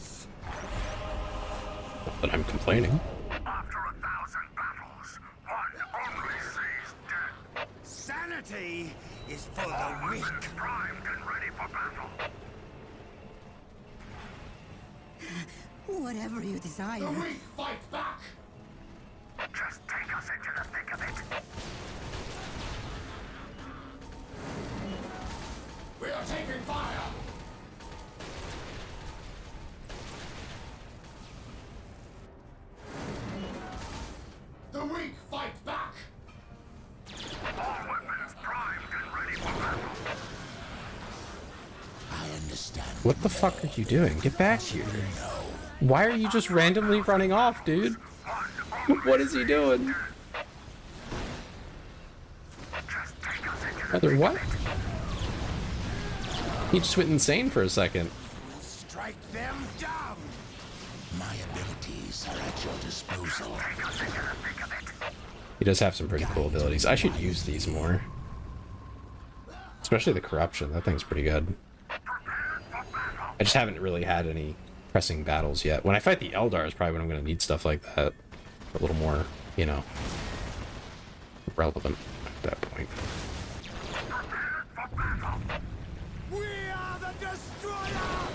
that I'm complaining.
After 1,000 battles, one only sees death.
Sanity is for the weak.
Primed and ready for battle.
Whatever you desire.
The weak fight back.
Just take us into the thick of it.
We are taking fire. The weak fight back.
All weapons primed and ready for battle.
I understand.
What the fuck are you doing? Get back here. Why are you just randomly running off, dude? What is he doing?
Just take us into the
Brother, what? He just went insane for a second.
Strike them down. My abilities are at your disposal.
take us into the thick of it.
He does have some pretty cool abilities. I should use these more. Especially the corruption. That thing's pretty good. I just haven't really had any pressing battles yet. When I fight the Eldar is probably when I'm going to need stuff like that. A little more, you know, relevant at that point.
We are the destroyer.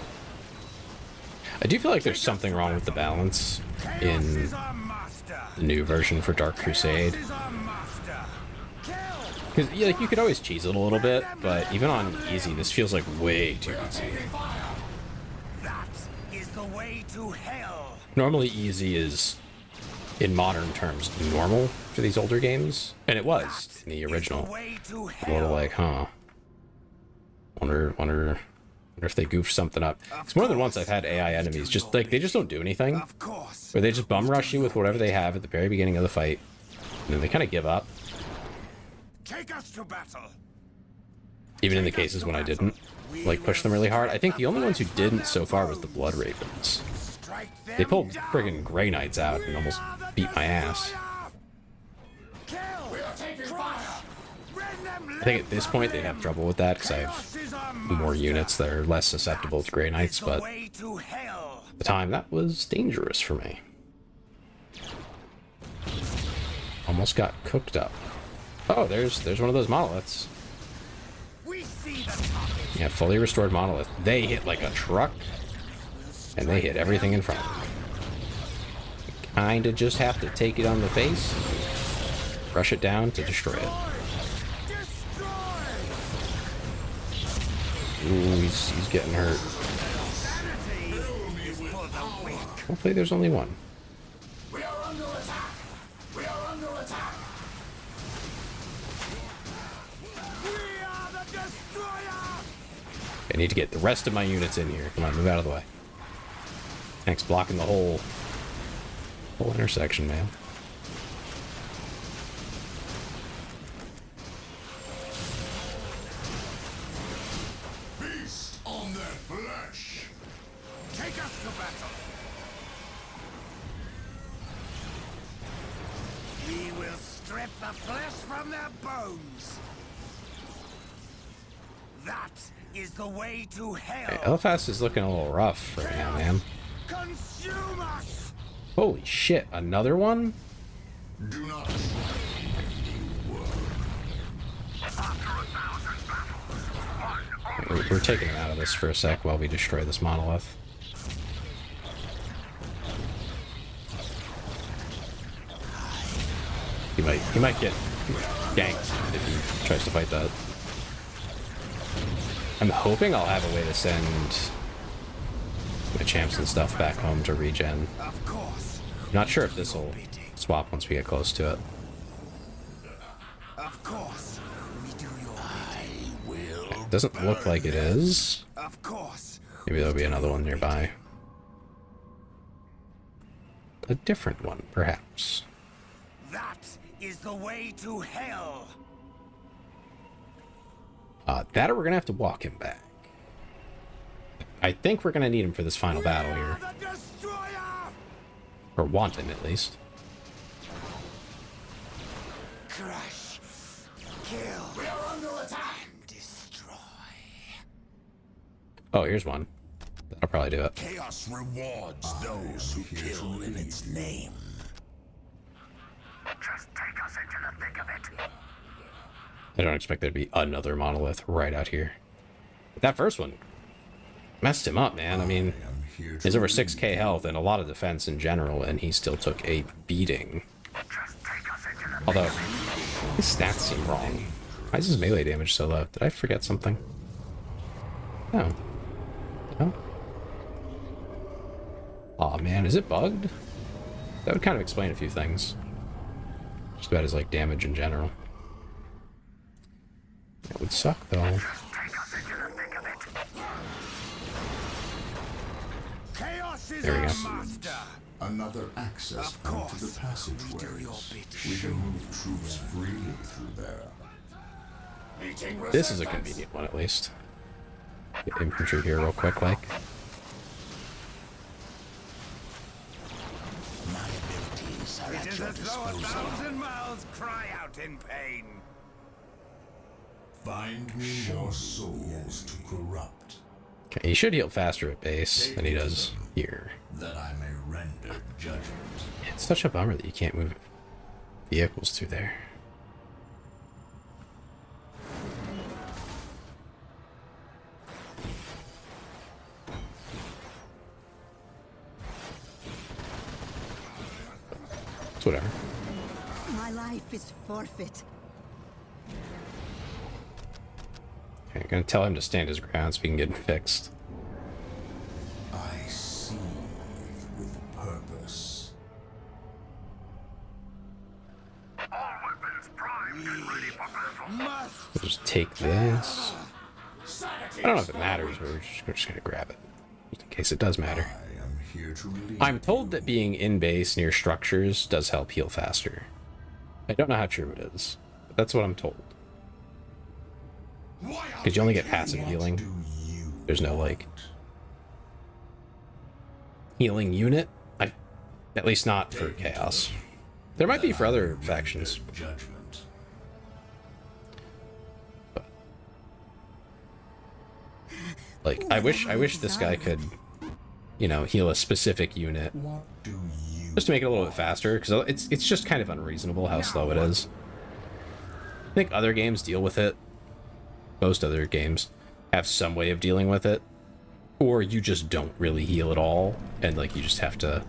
I do feel like there's something wrong with the balance in
Our master.
the new version for Dark Crusade.
Is our master. Kill.
Because yeah, like, you could always cheese it a little bit, but even on easy, this feels like way too easy.
Fire. That is the way to hell.
Normally easy is, in modern terms, normal for these older games, and it was in the original.
The way to
I'm a little
hell.
like, huh. Wonder if they goofed something up. It's more than once I've had AI enemies just like they just don't do anything,
Of course.
or they just bum rush you with whatever they have at the very beginning of the fight, and then they kind of give up.
Take us to battle.
Even in the cases when I didn't like push them really hard. I think the only ones who didn't so far was the Blood Ravens.
Strike them
They pulled
down.
friggin' Grey Knights out and almost beat my ass.
Kill. We are taking fire. Rend them
I think at this point they'd have trouble with that because I have more units that are less susceptible to Grey Knights, but
way to hell.
at the time that was dangerous for me. Almost got cooked up. Oh, there's one of those monoliths.
We see the target.
Yeah, fully restored monolith. They hit like a truck, and they hit everything in front of them. You kinda just have to take it on the face, rush it down to destroy it.
Destroy.
Ooh, he's getting hurt.
Sanity is for the weak.
Hopefully there's only one.
We are under attack. We are under attack. We are the destroyer.
I need to get the rest of my units in here. Come on, move out of the way. Thanks, blocking the whole intersection, man.
Feast on their flesh.
Take us to battle. We will strip the flesh from their bones. That is the way to hell.
Elfast is looking a little rough right now, man.
Consume us.
Holy shit, another one?
Do not try new work.
We're taking him out of this for a sec while we destroy this monolith. He might get ganked if he tries to fight that. I'm hoping I'll have a way to send my champs and stuff back home to regen.
Of course.
Not sure if this will swap once we get close to it.
Of course. We do your bidding.
It doesn't look like it is.
Of course.
Maybe there'll be another one nearby. A different one, perhaps.
That is the way to hell.
That or we're gonna have to walk him back. I think we're gonna need him for this final battle here.
The destroyer!
Or want him, at least.
Crush. Kill. We are under attack. Destroy.
Oh, here's one. That'll probably do it.
Chaos rewards those who kill in its name.
Just take us into the thick of it.
I don't expect there to be another monolith right out here. That first one messed him up, man. I mean, he's over 6k health and a lot of defense in general, and he still took a beating. Although, his stats seem wrong. Why is his melee damage so low? Did I forget something? No. No? Aw, man, is it bugged? That would kind of explain a few things. Just about his, like, damage in general. That would suck, though.
Chaos is
There we
our
go.
master.
Another access
Of
point to
course.
the passageways.
bidding.
We can move troops freely through there.
This is a convenient one, at least. Get infantry here real quick, like.
My abilities are at your disposal. 1,000 mouths cry out in pain.
Find me more souls to corrupt,
Okay, he should heal faster at base than he does here.
that I may render judgment.
It's such a bummer that you can't move vehicles through there. It's whatever.
My life is forfeit.
Okay, I'm gonna tell him to stand his ground so we can get it fixed.
I seethe with purpose.
Must
We'll just take this. I don't know if it matters, but we're just gonna grab it. Just in case it does matter.
I am here to relieve
I'm told that being in base near structures does help heal faster. I don't know how true it is, but that's what I'm told. Because you only get passive healing. There's no, like, healing unit. At least not for Chaos. There might be for other factions.
judgment.
Like, I wish this guy could, you know, heal a specific unit.
What do you
Just to make it a little bit faster, because it's just kind of unreasonable how slow it is. I think other games deal with it. Most other games have some way of dealing with it. Or you just don't really heal at all, and like you just have to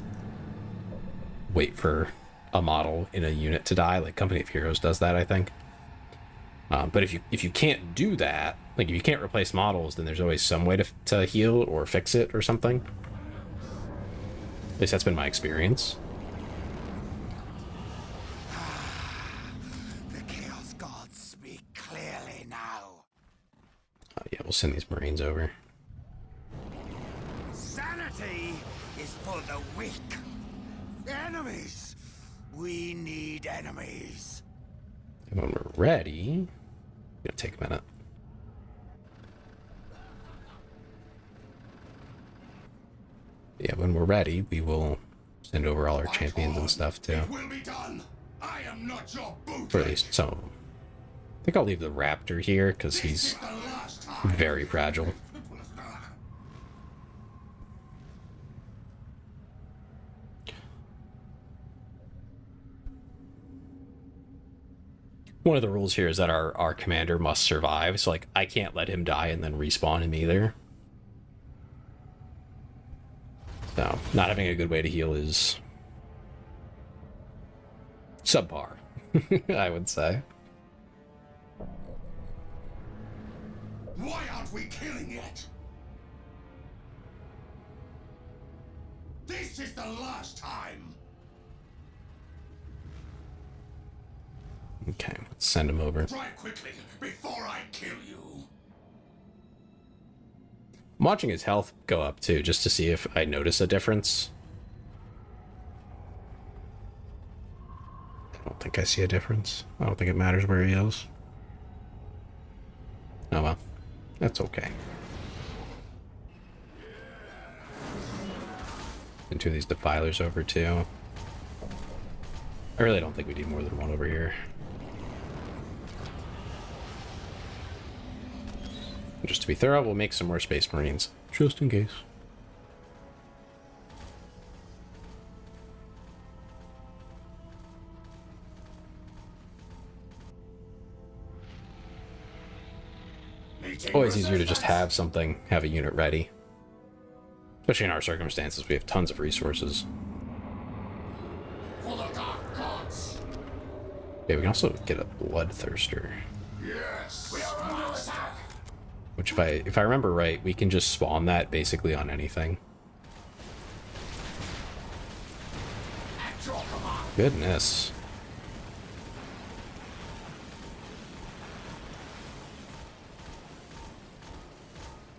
wait for a model in a unit to die. Like Company of Heroes does that, I think. But if you can't do that, like if you can't replace models, then there's always some way to heal or fix it or something. At least that's been my experience.
the Chaos Gods speak clearly now.
Yeah, we'll send these Marines over.
Sanity is for the weak. Enemies. We need enemies.
And when we're ready, it'll take a minute. Yeah, when we're ready, we will send over all our champions and stuff too.
It will be done. I am not your boot.
Or at least some of them. I think I'll leave the Raptor here because he's
The last time.
very fragile. One of the rules here is that our commander must survive, so like I can't let him die and then respawn him either. So not having a good way to heal is subpar, I would say.
Why aren't we killing it? This is the last time.
Okay, let's send him over.
Try quickly before I kill you.
I'm watching his health go up too, just to see if I notice a difference. I don't think I see a difference. I don't think it matters where he is. Oh well, that's okay. And two of these defilers over too. I really don't think we need more than one over here. Just to be thorough, we'll make some more Space Marines, just in case. Always easier to just have something, have a unit ready. Especially in our circumstances, we have tons of resources.
For the dark gods.
Okay, we can also get a Bloodthirster.
Yes. We are under attack.
Which, if I remember right, we can just spawn that basically on anything.
At your command.
Goodness.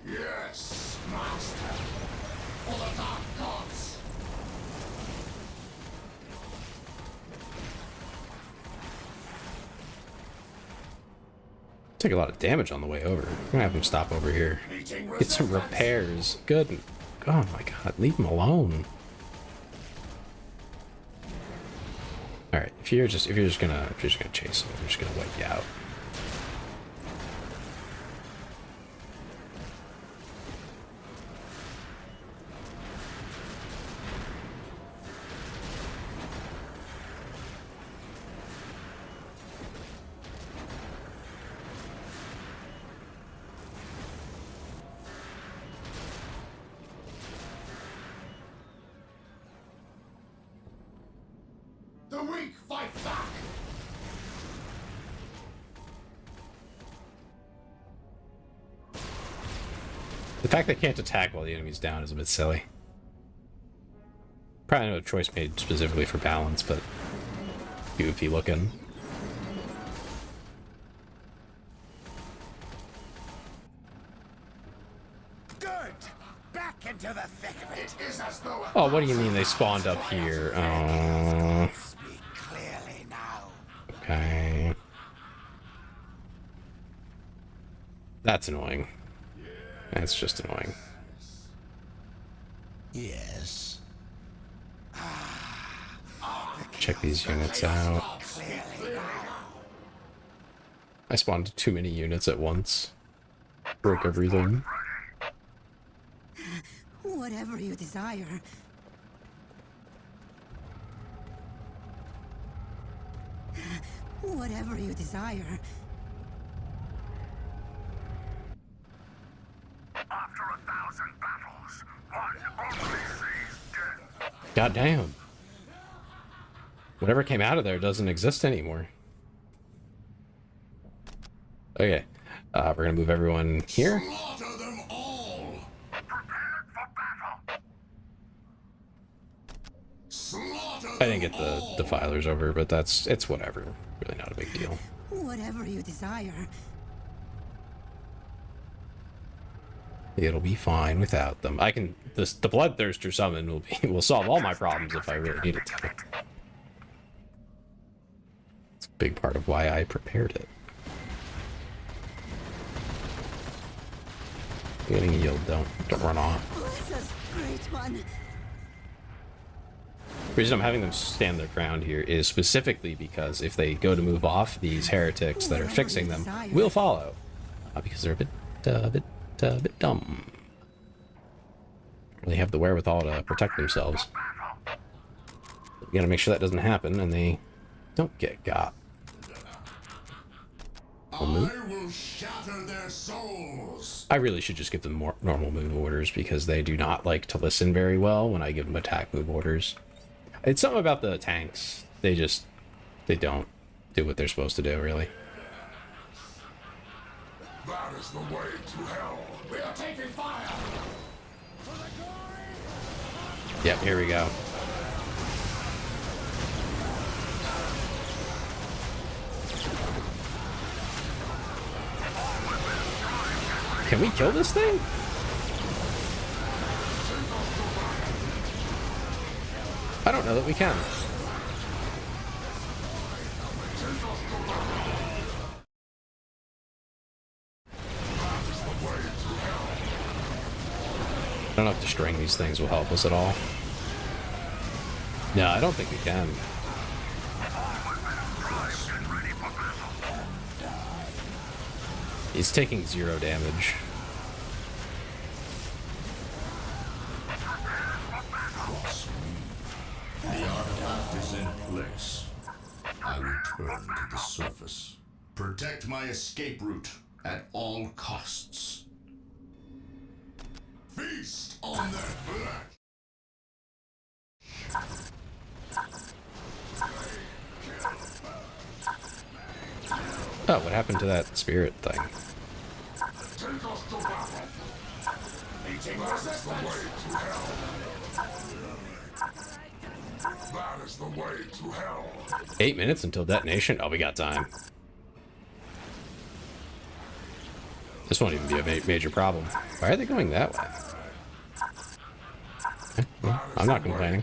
Yes, master. For the dark gods.
Take a lot of damage on the way over. I'm gonna have him stop over here. Get some repairs. Good. Oh my god, leave him alone. Alright, if you're just gonna chase him, I'm just gonna wipe you out.
The weak fight back.
The fact they can't attack while the enemy's down is a bit silly. Probably not a choice made specifically for balance, but goofy looking.
Good. Back into the thick of it.
It is as though.
Oh, what do you mean they spawned up here?
Speak clearly now.
Okay. That's annoying. That's just annoying.
Yes.
Check these units out.
Clearly now.
I spawned too many units at once. Broke everything.
Whatever you desire. Whatever you desire.
After 1,000 battles, one only sees death.
God damn. Whatever came out of there doesn't exist anymore. Okay. We're gonna move everyone here.
Slaughter them all. Prepared for battle. Slaughter
I didn't get the defilers over, but it's whatever. Really not a big deal.
Whatever you desire.
It'll be fine without them. I can the Bloodthirster summon will solve all my problems if I really need it to. It's a big part of why I prepared it. Getting yield, don't run off.
Bless us, great one.
The reason I'm having them stand their ground here is specifically because if they go to move off, these heretics that are fixing them will follow, because they're a bit dumb. They have the wherewithal to protect themselves. You gotta make sure that doesn't happen, and they don't get got. Moon?
I will shatter their souls.
I really should just give them more normal move orders because they do not like to listen very well when I give them attack move orders. It's something about the tanks. They don't do what they're supposed to do, really.
That is the way to hell. We are taking fire.
Yep, here we go. Can we kill this thing? I don't know that we can. I don't know if destroying these things will help us at all. No, I don't think we can. He's taking 0 damage.
The artifact is in place. I return to the surface. Protect my escape route at all costs. Feast on their flesh!
Oh, what happened to that spirit thing?
Take us to battle! Meeting resistance! That is the way to hell!
8 minutes until detonation? Oh, we got time. This won't even be a major problem. Why are they going that way? Okay, well, I'm not complaining.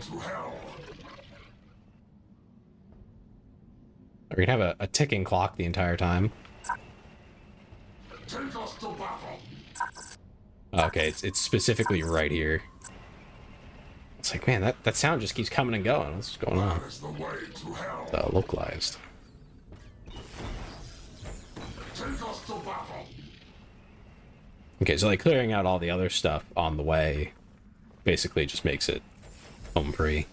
We're gonna have a ticking clock the entire time.
Take us to battle!
Okay, it's specifically right here. It's like, man, that sound just keeps coming and going. What's going on?
That is the way to hell!
Localized.
Take us to battle!
Okay, so like clearing out all the other stuff on the way basically just makes it home free.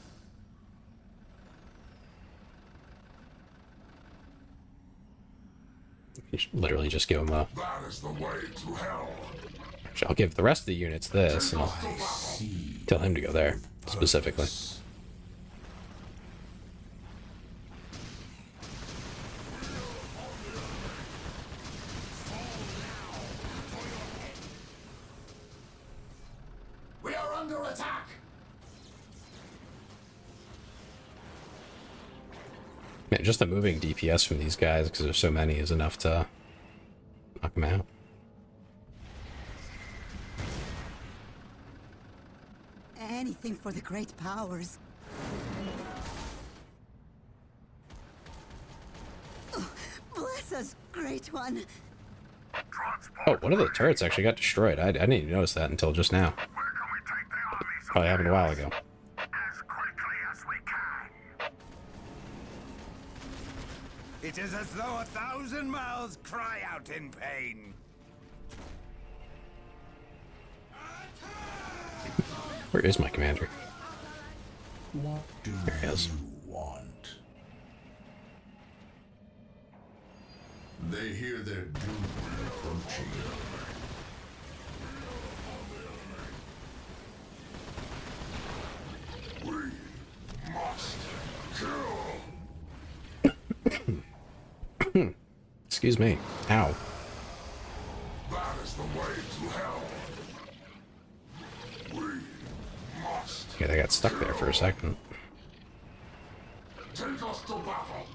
You should literally just give them a...
That is the way to hell!
Actually, I'll give the rest of the units this, and I'll tell him to go there, specifically.
We are under attack!
Man, just the moving DPS from these guys, because there's so many, is enough to knock them out.
Anything for the great powers. Oh, bless us, great one.
Oh, one of the turrets actually got destroyed. I didn't even notice that until just now. Probably happened a while ago.
As quickly as we can. It is as though 1,000 mouths cry out in pain.
Where is my commander?
What do
There he is.
you want? They hear their doom approaching. We must kill.
Excuse me. Ow.
That is the way to hell. We must
Okay, they got stuck there for a second.
take us to battle.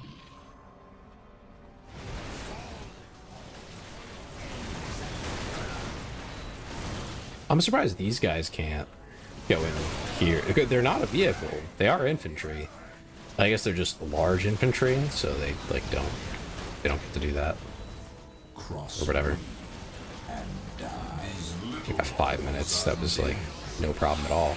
I'm surprised these guys can't go in here. They're not a vehicle. They are infantry. I guess they're just large infantry, so they like don't get to do that
Cross
or whatever.
and die.
Like 5 minutes. That was like no problem at all.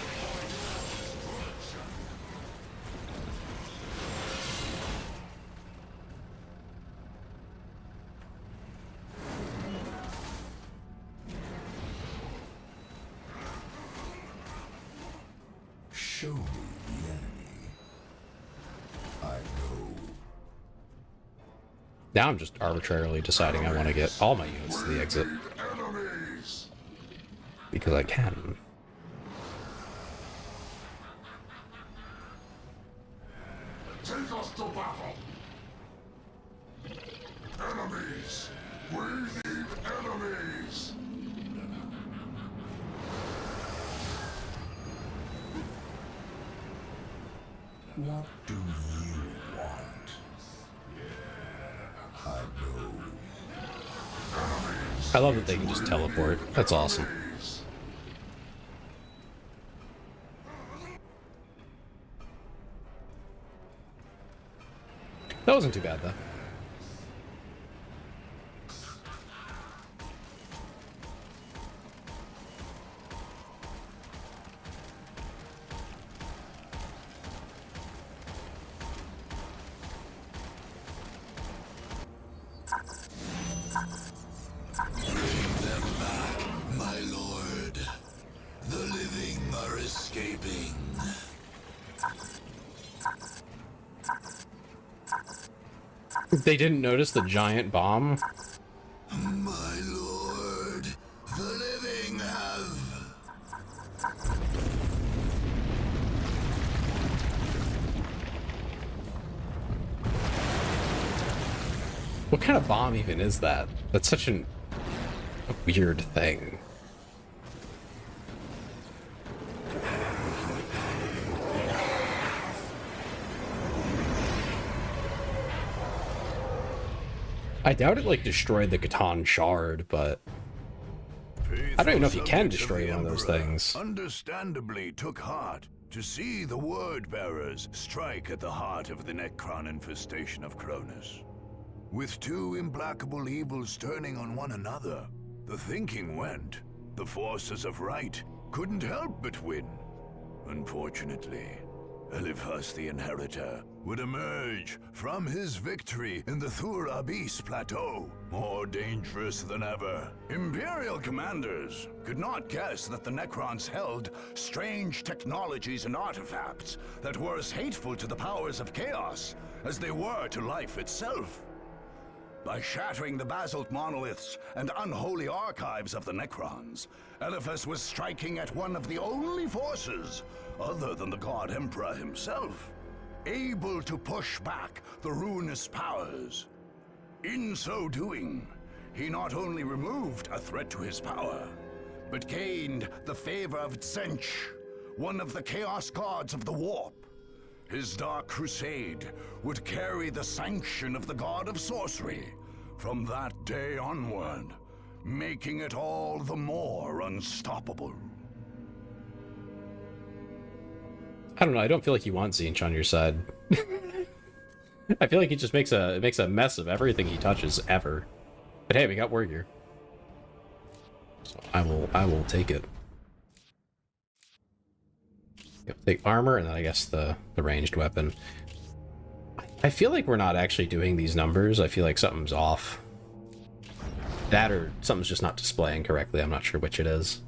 Show me the enemy. I know.
Now I'm just arbitrarily deciding I want to get all my units to the exit.
Enemies!
Because I can.
Take us to battle! Enemies! We need enemies!
What do you want? I know.
I love that they can just teleport. That's awesome. That wasn't too bad, though.
My lord, the living are escaping.
They didn't notice the giant bomb.
My lord, the living have...
What kind of bomb even is that? That's such a weird thing. I doubt it, like, destroyed the Catan Shard, but I don't even know if you can destroy one of those things.
Understandably took heart to see the word-bearers strike at the heart of the Necron infestation of Cronus. With two implacable evils turning on one another, the thinking went, the forces of right couldn't help but win. Unfortunately, Eliphas the Inheritor would emerge from his victory in the Thur Abyss Plateau, more dangerous than ever. Imperial commanders could not guess that the Necrons held strange technologies and artifacts that were as hateful to the powers of chaos as they were to life itself. By shattering the basalt monoliths and unholy archives of the Necrons, Eliphas was striking at one of the only forces, other than the God Emperor himself, able to push back the ruinous powers. In so doing, he not only removed a threat to his power, but gained the favor of Tzench, one of the Chaos Gods of the Warp. His dark crusade would carry the sanction of the God of Sorcery from that day onward, making it all the more unstoppable.
I don't know, I don't feel like you want Tzeentch on your side. I feel like he just makes a mess of everything he touches ever. But hey, we got Warrior. So I will take it. Yep, take armor and then I guess the ranged weapon. I feel like we're not actually doing these numbers. I feel like something's off. That or something's just not displaying correctly. I'm not sure which it is.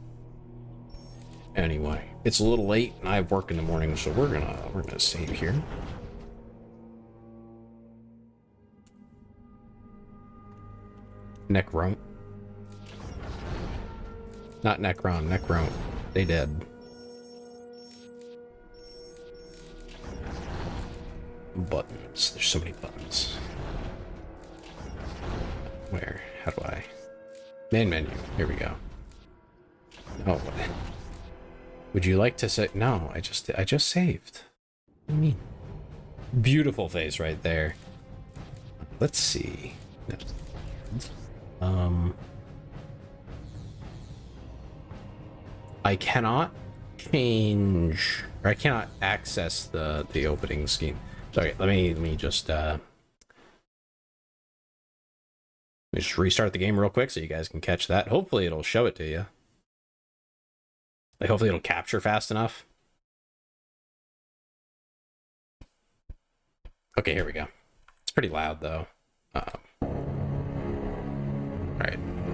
Anyway, it's a little late and I have work in the morning, so we're gonna save here. Necron. Not Necron, Necron. They dead. Buttons. There's so many buttons. Where? How do I? Main menu. Here we go. Oh, what? Would you like to say? No, I just saved. What do you mean? Beautiful face right there. Let's see. I cannot change, or I cannot access the opening scheme. Sorry, let me just restart the game real quick so you guys can catch that. Hopefully it'll show it to you. Like, hopefully it'll capture fast enough. Okay, here we go. It's pretty loud though. Alright,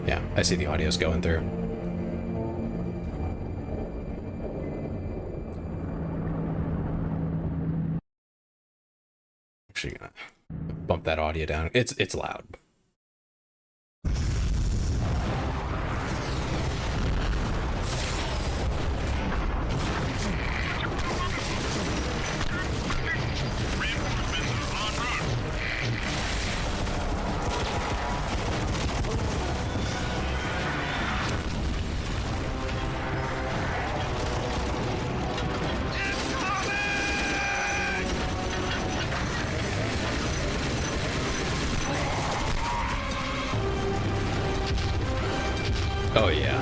yeah, I see the audio's going through. Actually gonna bump that audio down. It's loud. Oh yeah.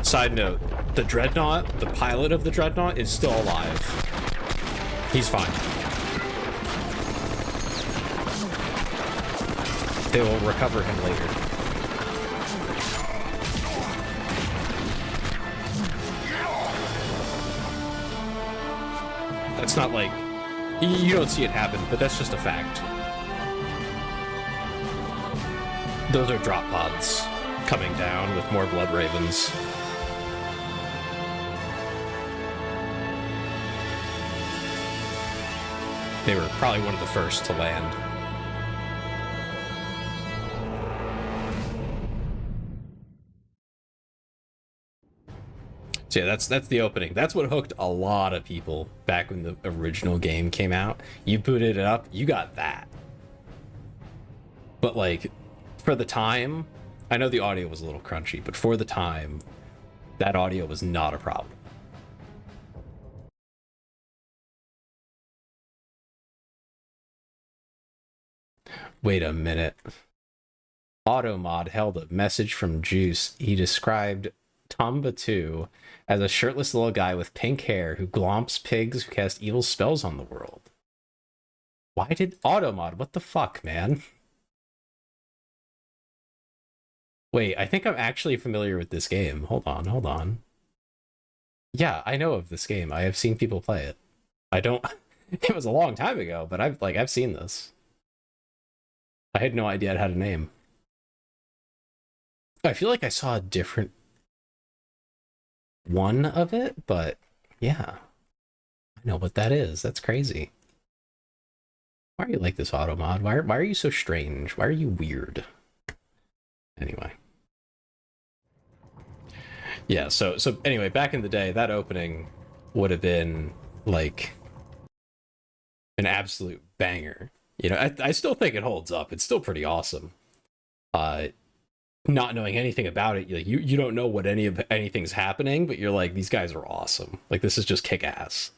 Side note, the Dreadnought, the pilot of the Dreadnought, is still alive. He's fine. They will recover him later. That's not like... You don't see it happen, but that's just a fact. Those are drop pods coming down with more Blood Ravens. They were probably one of the first to land. So yeah, that's the opening. That's what hooked a lot of people back when the original game came out. You booted it up, you got that. But like, for the time, I know the audio was a little crunchy, but for the time, that audio was not a problem. Wait a minute. Automod held a message from Juice. He described Tomba 2 as a shirtless little guy with pink hair who glomps pigs who cast evil spells on the world. Why did Automod? What the fuck, man? Wait, I think I'm actually familiar with this game. Hold on. Yeah, I know of this game. I have seen people play it. I don't... It was a long time ago, but I've seen this. I had no idea it had a name. I feel like I saw a different one of it, but yeah. I know what that is. That's crazy. Why are you like this, Automod? Why are you so strange? Why are you weird? Anyway. Yeah, so anyway, back in the day, that opening would have been like an absolute banger. You know, I still think it holds up. It's still pretty awesome. Not knowing anything about it, like you don't know what anything's happening, but you're like, these guys are awesome. Like, this is just kick ass.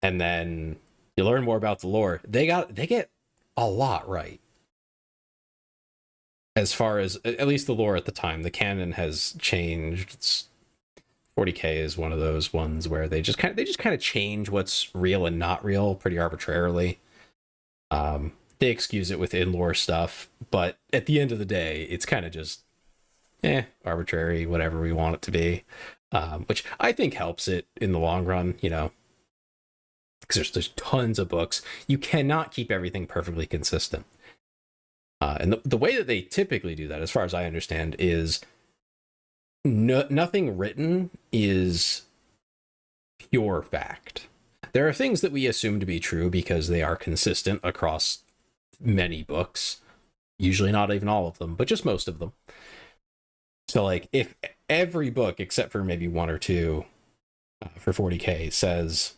And then you learn more about the lore. They get a lot right. As far as at least the lore at the time, the canon has changed. 40K is one of those ones where they just kind of change what's real and not real pretty arbitrarily. They excuse it with in-lore stuff, but at the end of the day, it's kind of just arbitrary, whatever we want it to be, which I think helps it in the long run, you know, because there's tons of books. You cannot keep everything perfectly consistent. And the way that they typically do that, as far as I understand, is nothing written is pure fact. There are things that we assume to be true because they are consistent across many books, usually not even all of them, but just most of them. So like, if every book except for maybe one or two for 40K says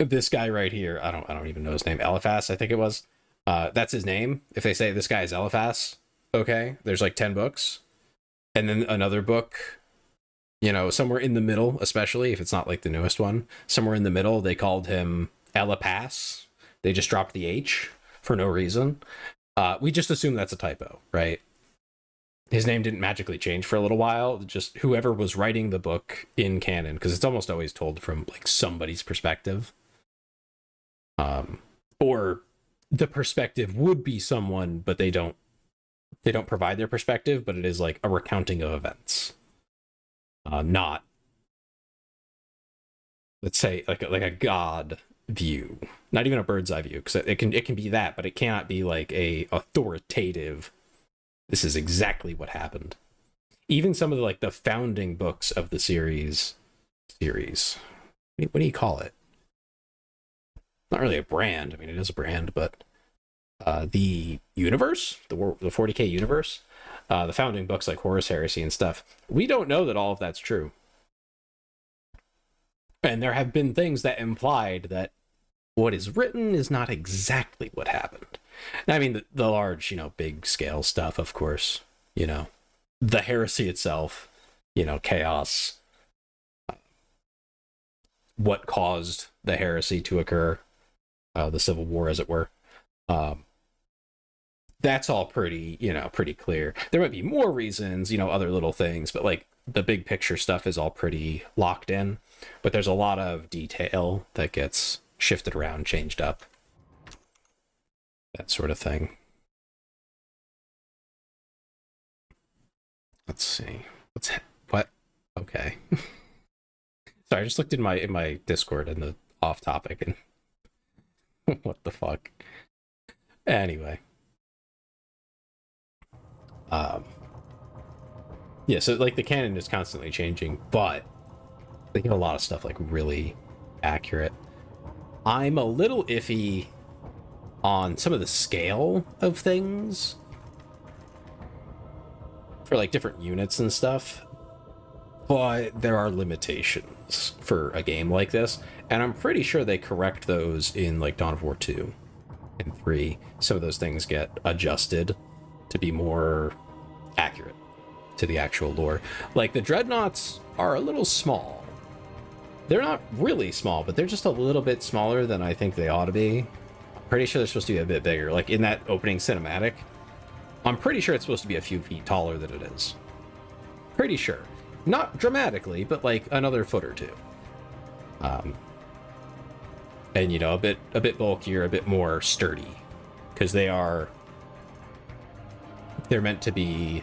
this guy right here, I don't even know his name, Eliphas, I think it was, that's his name. If they say this guy is Eliphas, okay, there's like 10 books, and then another book, you know, somewhere in the middle, especially if it's not like the newest one, somewhere in the middle, they called him Elipas, They just dropped the H for no reason. We just assume that's a typo, right? His name didn't magically change for a little while. Just whoever was writing the book in canon, because it's almost always told from like somebody's perspective. Or the perspective would be someone, but they don't provide their perspective, but it is like a recounting of events. Not, let's say, like a god view, not even a bird's eye view, because it can be that, but it cannot be like a authoritative, this is exactly what happened. Even some of the founding books of the series, what do you call it? Not really a brand. I mean, it is a brand, but the universe, the 40K universe, the founding books like Horus Heresy and stuff, we don't know that all of that's true. And there have been things that implied that what is written is not exactly what happened. I mean, the large, big scale stuff, of course, the heresy itself, chaos, what caused the heresy to occur, the Civil War, as it were. That's all pretty clear. There might be more reasons, other little things, but like the big picture stuff is all pretty locked in. But there's a lot of detail that gets shifted around, changed up, that sort of thing. Let's see. What? Okay. Sorry, I just looked in my Discord and the off topic and what the fuck. Anyway. Yeah, so like the canon is constantly changing, but they get a lot of stuff like really accurate. I'm a little iffy on some of the scale of things for like different units and stuff, but there are limitations for a game like this, and I'm pretty sure they correct those in like Dawn of War 2 and 3. Some of those things get adjusted to be more accurate to the actual lore. Like the dreadnoughts are a little small. They're not really small, but they're just a little bit smaller than I think they ought to be. I'm pretty sure they're supposed to be a bit bigger. Like in that opening cinematic, I'm pretty sure it's supposed to be a few feet taller than it is. Pretty sure. Not dramatically, but like another foot or two. And a bit bulkier, a bit more sturdy, because they're meant to be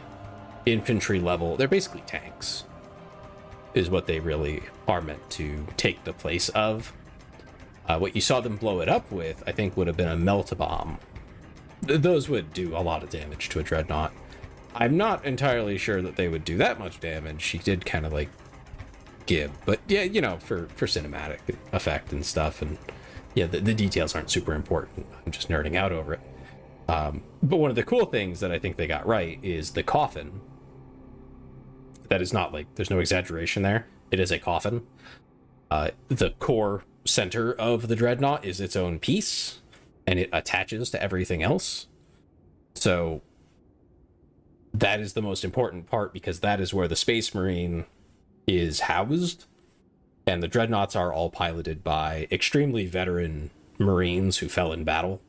infantry level. They're basically tanks, is what they really are meant to take the place of. What you saw them blow it up with, I think, would have been a melt-a-bomb. Those would do a lot of damage to a dreadnought. I'm not entirely sure that they would do that much damage. She did kind of like gib, but yeah, for cinematic effect and stuff, and yeah, the details aren't super important. I'm just nerding out over it. But one of the cool things that I think they got right is the coffin. That is not like, there's no exaggeration there. It is a coffin. The core center of the dreadnought is its own piece, and it attaches to everything else. So that is the most important part, because that is where the Space Marine is housed. And the dreadnoughts are all piloted by extremely veteran Marines who fell in battle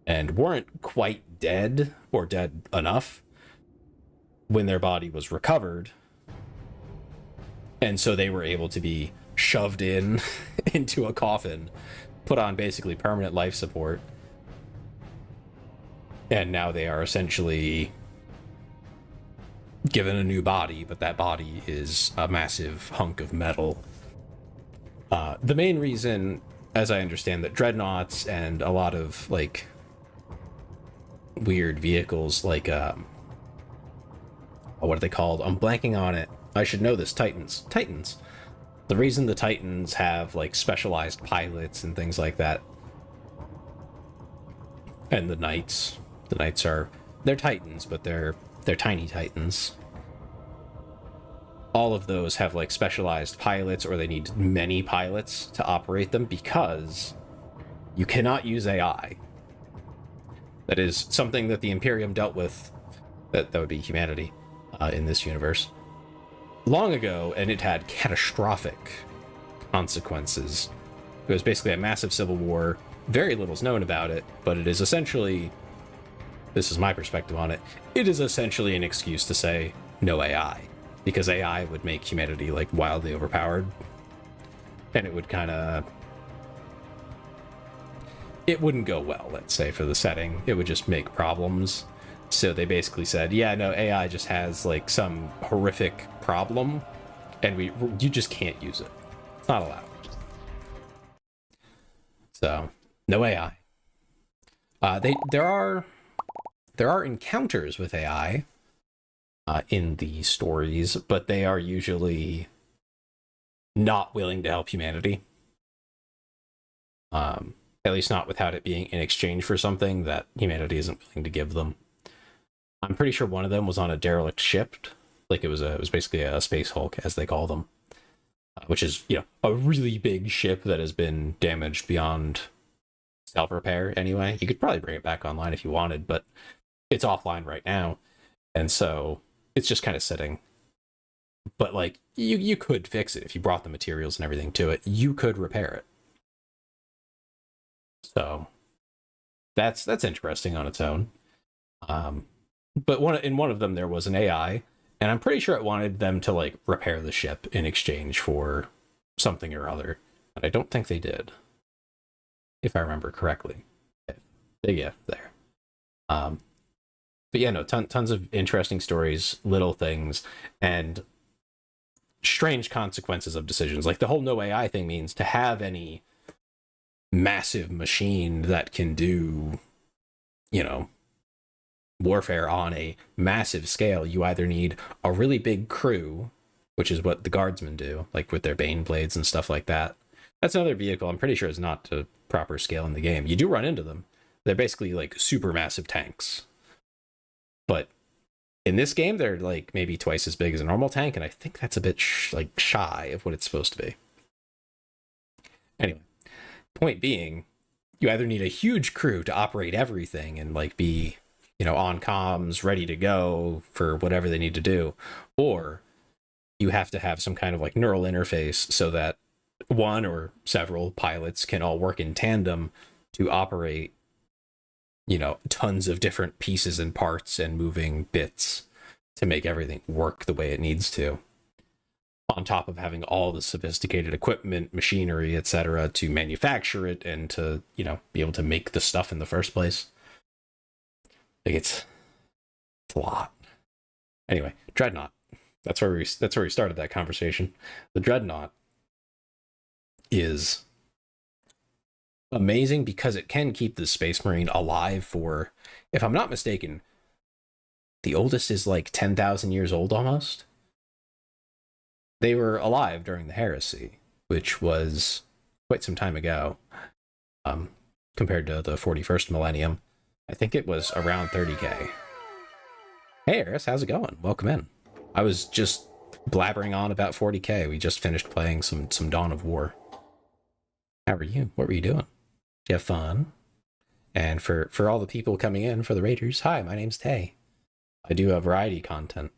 and weren't quite dead or dead enough when their body was recovered. And so they were able to be shoved in into a coffin, put on basically permanent life support. And now they are essentially given a new body, but that body is a massive hunk of metal. The main reason, as I understand, that dreadnoughts and a lot of like weird vehicles like what are they called? I'm blanking on it. I should know this. Titans. The reason the Titans have like specialized pilots and things like that, and the Knights they're Titans, but they're tiny Titans. All of those have like specialized pilots, or they need many pilots to operate them, because you cannot use AI. That is something that the Imperium dealt with, that would be humanity in this universe, long ago, and it had catastrophic consequences. It was basically a massive civil war very little's known about it, but it is essentially, this is my perspective on it, it is essentially an excuse to say no AI, because AI would make humanity like wildly overpowered, and it would kind of, it wouldn't go well, let's say, for the setting. It would just make problems. So they basically said, yeah, no, AI just has like some horrific problem, and you just can't use it. It's not allowed. So no AI. There are encounters with AI in the stories, but they are usually not willing to help humanity. At least not without it being in exchange for something that humanity isn't willing to give them. I'm pretty sure one of them was on a derelict ship, like it was basically a space Hulk, as they call them, which is, you know, a really big ship that has been damaged beyond self repair. Anyway, you could probably bring it back online if you wanted, but it's offline right now, and so it's just kind of sitting. But like you could fix it if you brought the materials and everything to it. You could repair it. So that's interesting on its own. But in one of them there was an AI, and I'm pretty sure it wanted them to like repair the ship in exchange for something or other. But I don't think they did, if I remember correctly. Big if there. But yeah, no, tons of interesting stories, little things, and strange consequences of decisions. Like the whole no AI thing means to have any massive machine that can do, you know, warfare on a massive scale, you either need a really big crew, which is what the guardsmen do, like with their bane blades and stuff like that. That's another vehicle I'm pretty sure is not to proper scale in the game. You do run into them. They're basically like super massive tanks. But in this game, they're like maybe twice as big as a normal tank, and I think that's a bit like shy of what it's supposed to be. Anyway, point being, you either need a huge crew to operate everything and like be, you know, on comms, ready to go for whatever they need to do, or you have to have some kind of like neural interface so that one or several pilots can all work in tandem to operate, you know, tons of different pieces and parts and moving bits to make everything work the way it needs to, on top of having all the sophisticated equipment, machinery, etc., to manufacture it and to, you know, be able to make the stuff in the first place. Like it's a lot. Anyway, Dreadnought. That's where we started that conversation. The Dreadnought is amazing because it can keep the Space Marine alive for, if I'm not mistaken, the oldest is like 10,000 years old almost. They were alive during the Heresy, which was quite some time ago, compared to the 41st millennium. I think it was around 30k. Hey, Eris, how's it going? Welcome in. I was just blabbering on about 40k. We just finished playing some Dawn of War. How are you? What were you doing? Did you have fun? And for all the people coming in, for the Raiders, hi, my name's Tay. I do a variety content,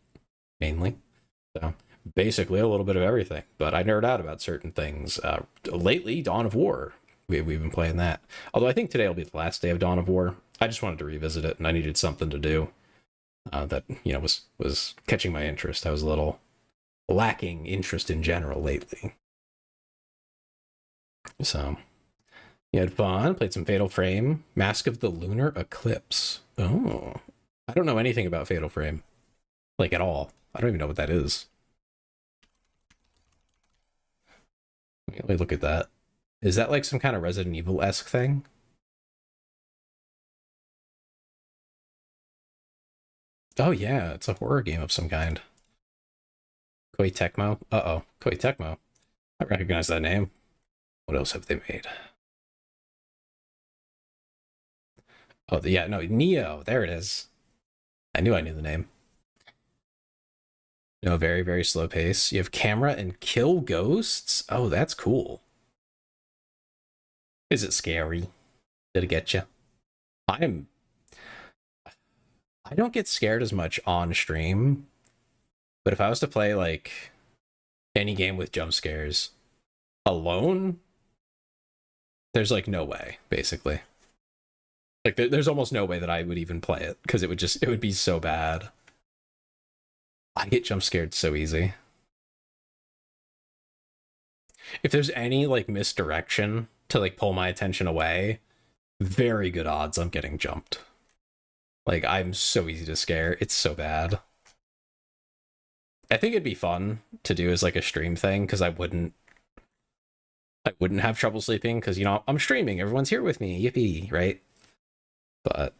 mainly. So basically a little bit of everything, but I nerd out about certain things. Lately, Dawn of War. We've been playing that. Although I think today will be the last day of Dawn of War. I just wanted to revisit it, and I needed something to do that, you know, was catching my interest. I was a little lacking interest in general lately. So, you had fun, played some Fatal Frame, Mask of the Lunar Eclipse. Oh, I don't know anything about Fatal Frame, like at all. I don't even know what that is. Let me look at that. Is that like some kind of Resident Evil-esque thing? Oh yeah, it's a horror game of some kind. Koei Tecmo? Uh-oh, Koei Tecmo. I recognize that name. What else have they made? Oh, yeah, no, Neo. There it is. I knew the name. No, very, very slow pace. You have camera and kill ghosts? Oh, that's cool. Is it scary? Did it get you? I don't get scared as much on stream, but if I was to play like any game with jump scares alone, There's like no way, basically. Like there's almost no way that I would even play it because it would be so bad. I get jump scared so easy. If there's any like misdirection to like pull my attention away, very good odds I'm getting jumped. Like I'm so easy to scare. It's so bad. I think it'd be fun to do as like a stream thing because I wouldn't have trouble sleeping because, you know, I'm streaming. Everyone's here with me. Yippee, right? But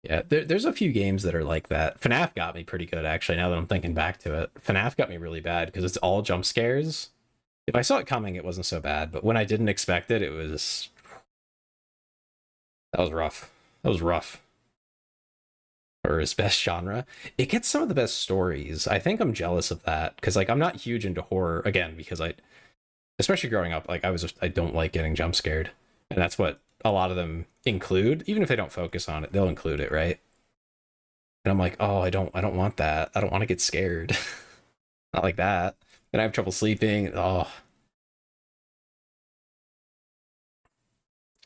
yeah, there's a few games that are like that. FNAF got me pretty good, actually, now that I'm thinking back to it. FNAF got me really bad because it's all jump scares. If I saw it coming, it wasn't so bad. But when I didn't expect it, it was... That was rough. That was rough. Or his best genre. It gets some of the best stories. I think I'm jealous of that because, like, I'm not huge into horror again because especially growing up, like I don't like getting jump scared, and that's what a lot of them include. Even if they don't focus on it, they'll include it, right? And I'm like, oh, I don't want that. I don't want to get scared. Not like that. And I have trouble sleeping. Oh.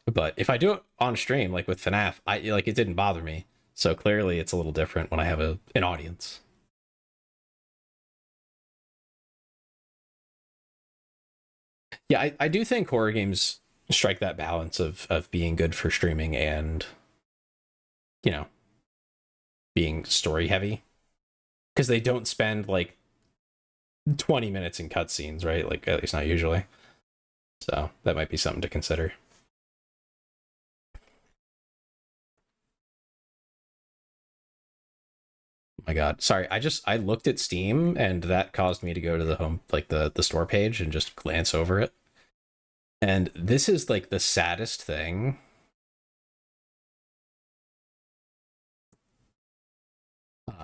But if I do it on stream, like with FNAF, it didn't bother me. So clearly it's a little different when I have an audience. Yeah, I do think horror games strike that balance of being good for streaming and, you know, being story heavy. Because they don't spend like 20 minutes in cutscenes, right? Like, at least not usually. So that might be something to consider. My God, sorry. I looked at Steam and that caused me to go to the home, like the store page and just glance over it. And this is like the saddest thing.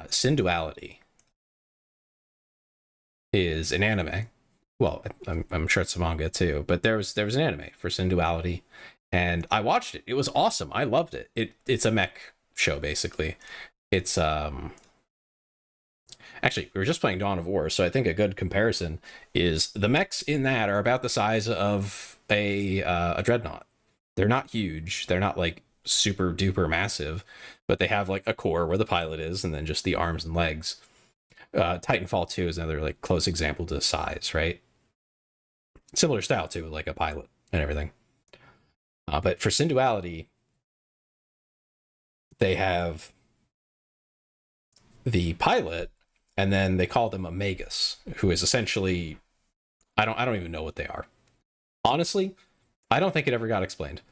Synduality is an anime. Well, I'm sure it's a manga too, but there was an anime for Synduality, and I watched it. It was awesome. I loved it. It's a mech show basically. It's Actually, we were just playing Dawn of War, so I think a good comparison is the mechs in that are about the size of a dreadnought. They're not huge. They're not like super duper massive, but they have like a core where the pilot is, and then just the arms and legs. Titanfall 2 is another like close example to size, right? Similar style to like a pilot and everything. But for Synduality, they have the pilot, and then they call them a Magus, who is essentially, I don't even know what they are. Honestly, I don't think it ever got explained,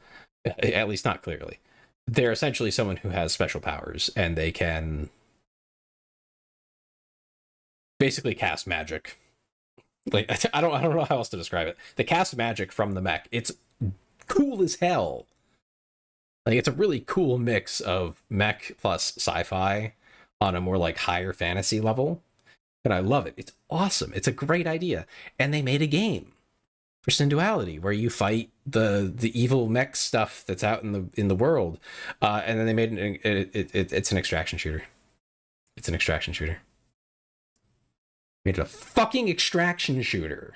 at least not clearly. They're essentially someone who has special powers, and they can basically cast magic. Like I don't know how else to describe it. They cast magic from the mech. It's cool as hell. Like it's a really cool mix of mech plus sci-fi on a more like higher fantasy level, and I love it. It's awesome. It's a great idea, and they made a game for Synduality where you fight the evil mech stuff that's out in the world, and then they made it's an extraction shooter. It's an extraction shooter. Made it a fucking extraction shooter.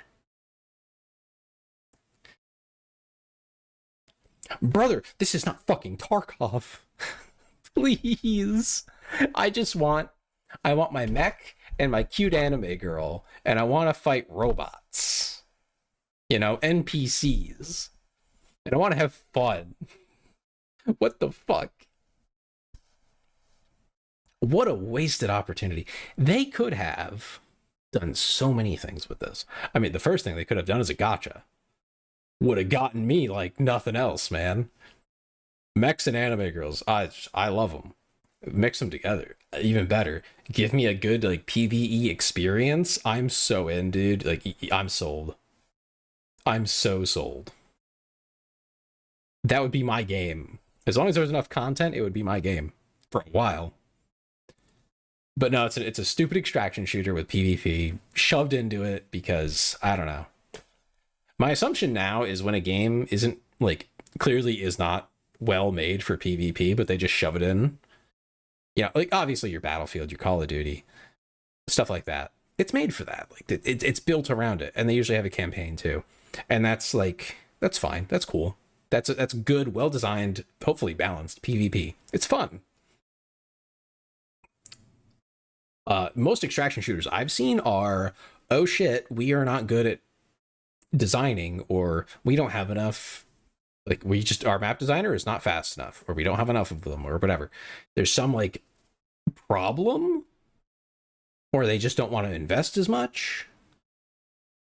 Brother, this is not fucking Tarkov. Please. I want my mech and my cute anime girl, and I want to fight robots. You know, NPCs. And I want to have fun. What the fuck? What a wasted opportunity. They could have done so many things with this. I mean, the first thing they could have done is a gacha. Would have gotten me like nothing else, man. Mechs and anime girls, I love them. Mix them together, even better. Give me a good like PvE experience. I'm so in, dude. Like I'm sold. I'm so sold. That would be my game. As long as there's enough content, it would be my game for a while. But no, it's a stupid extraction shooter with PvP shoved into it because I don't know. My assumption now is when a game isn't like clearly is not well made for PvP, but they just shove it in, You know, like obviously your Battlefield, your Call of Duty, stuff like that. It's made for that. Like it's built around it, and they usually have a campaign too, and that's like that's fine. That's cool. That's good, well designed, hopefully balanced PvP. It's fun. Most extraction shooters I've seen are, oh shit, we are not good at designing, or we don't have enough. Like our map designer is not fast enough, or we don't have enough of them, or whatever. There's some like problem, or they just don't want to invest as much.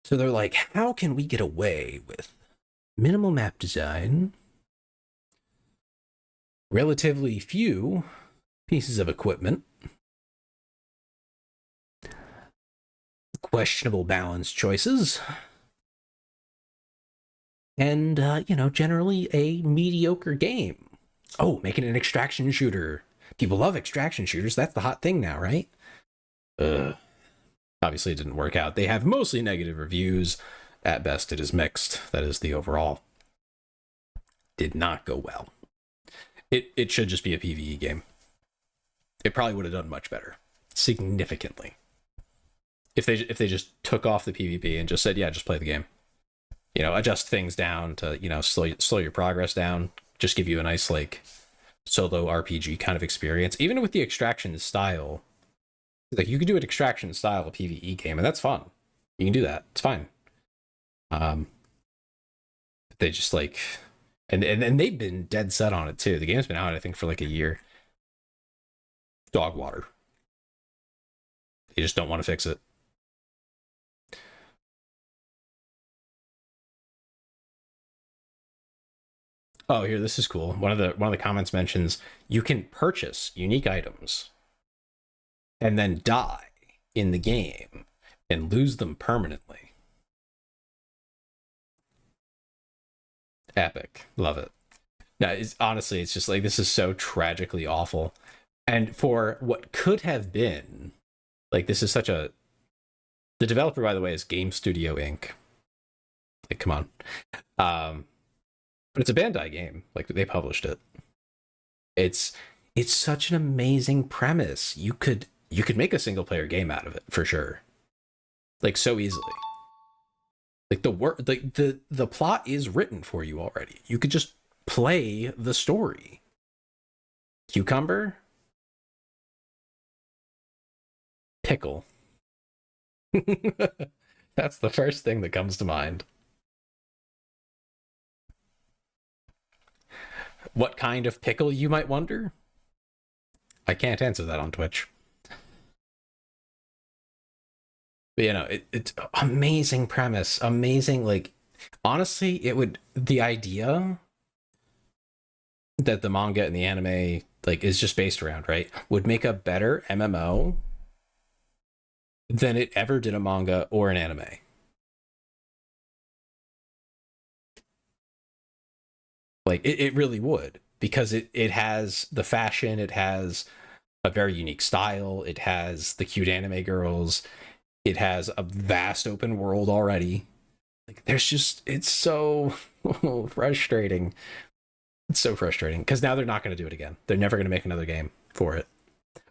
So they're like, how can we get away with minimal map design, relatively few pieces of equipment, questionable balance choices, and, generally a mediocre game. Oh, making an extraction shooter. People love extraction shooters. That's the hot thing now, right? Obviously, it didn't work out. They have mostly negative reviews. At best, it is mixed. That is the overall. Did not go well. It should just be a PvE game. It probably would have done much better. Significantly. If they just took off the PvP and just said, yeah, just play the game. You know, adjust things down to, slow your progress down. Just give you a nice, like, solo RPG kind of experience. Even with the extraction style. Like, you could do an extraction style PvE game, and that's fun. You can do that. It's fine. They just, like... And they've been dead set on it, too. The game's been out, I think, for, like, a year. Dog water. They just don't want to fix it. Oh, here, this is cool. One of the comments mentions you can purchase unique items and then die in the game and lose them permanently. Epic. Love it. No, honestly, it's just like, this is so tragically awful. And for what could have been, like, this is such a... The developer, by the way, is Game Studio Inc. Like, come on. But it's a Bandai game. Like, they published it. It's such an amazing premise. You could make a single player game out of it for sure. Like, so easily. Like, the plot is written for you already. You could just play the story. Cucumber? Pickle. That's the first thing that comes to mind. What kind of pickle, you might wonder? I can't answer that on Twitch. But, it's amazing premise. Amazing, like, honestly, the idea that the manga and the anime, like, is just based around, right, would make a better MMO than it ever did a manga or an anime. Like, it really would, because it has the fashion, it has a very unique style, it has the cute anime girls, it has a vast open world already. Like, it's so frustrating. It's so frustrating, because now they're not going to do it again. They're never going to make another game for it.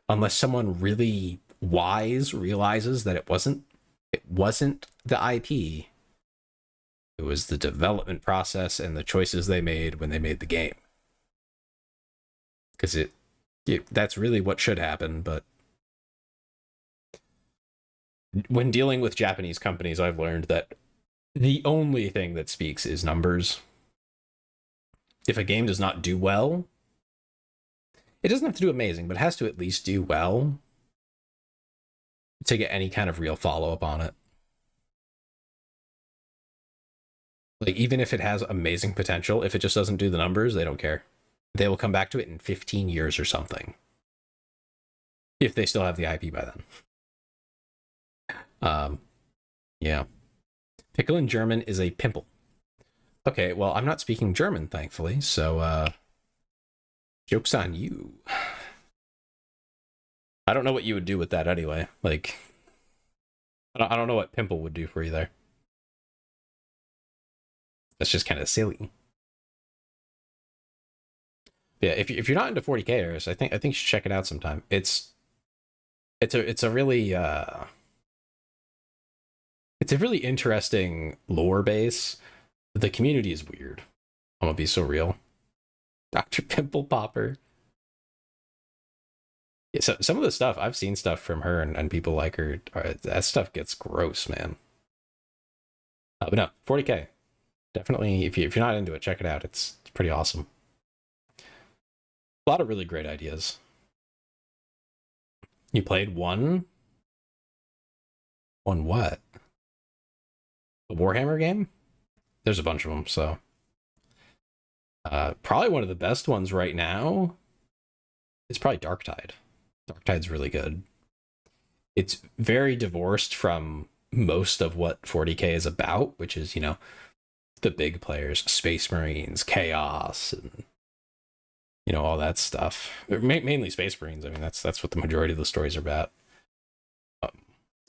Unless someone really wise realizes that it wasn't the IP. It was the development process and the choices they made when they made the game. Because that's really what should happen, but when dealing with Japanese companies, I've learned that the only thing that speaks is numbers. If a game does not do well, it doesn't have to do amazing, but it has to at least do well to get any kind of real follow-up on it. Like, even if it has amazing potential, if it just doesn't do the numbers, they don't care. They will come back to it in 15 years or something. If they still have the IP by then. Yeah. Pickle in German is a pimple. Okay, well, I'm not speaking German, thankfully, so, joke's on you. I don't know what you would do with that anyway. Like, I don't know what pimple would do for you there. That's just kind of silly. Yeah, if you're not into 40Kers, I think you should check it out sometime. It's a really it's a really interesting lore base. The community is weird. I'm gonna be so real. Dr. Pimple Popper. Yeah, so some of the stuff I've seen stuff from her and people like her. That stuff gets gross, man. But no, 40K. Definitely, if you're not into it, check it out. It's pretty awesome. A lot of really great ideas. You played one? One what? The Warhammer game? There's a bunch of them, so. Probably one of the best ones right now is probably Darktide. Darktide's really good. It's very divorced from most of what 40K is about, which is, you know, the big players, Space Marines, Chaos, and you know, all that stuff. Mainly Space Marines. I mean, that's what the majority of the stories are about.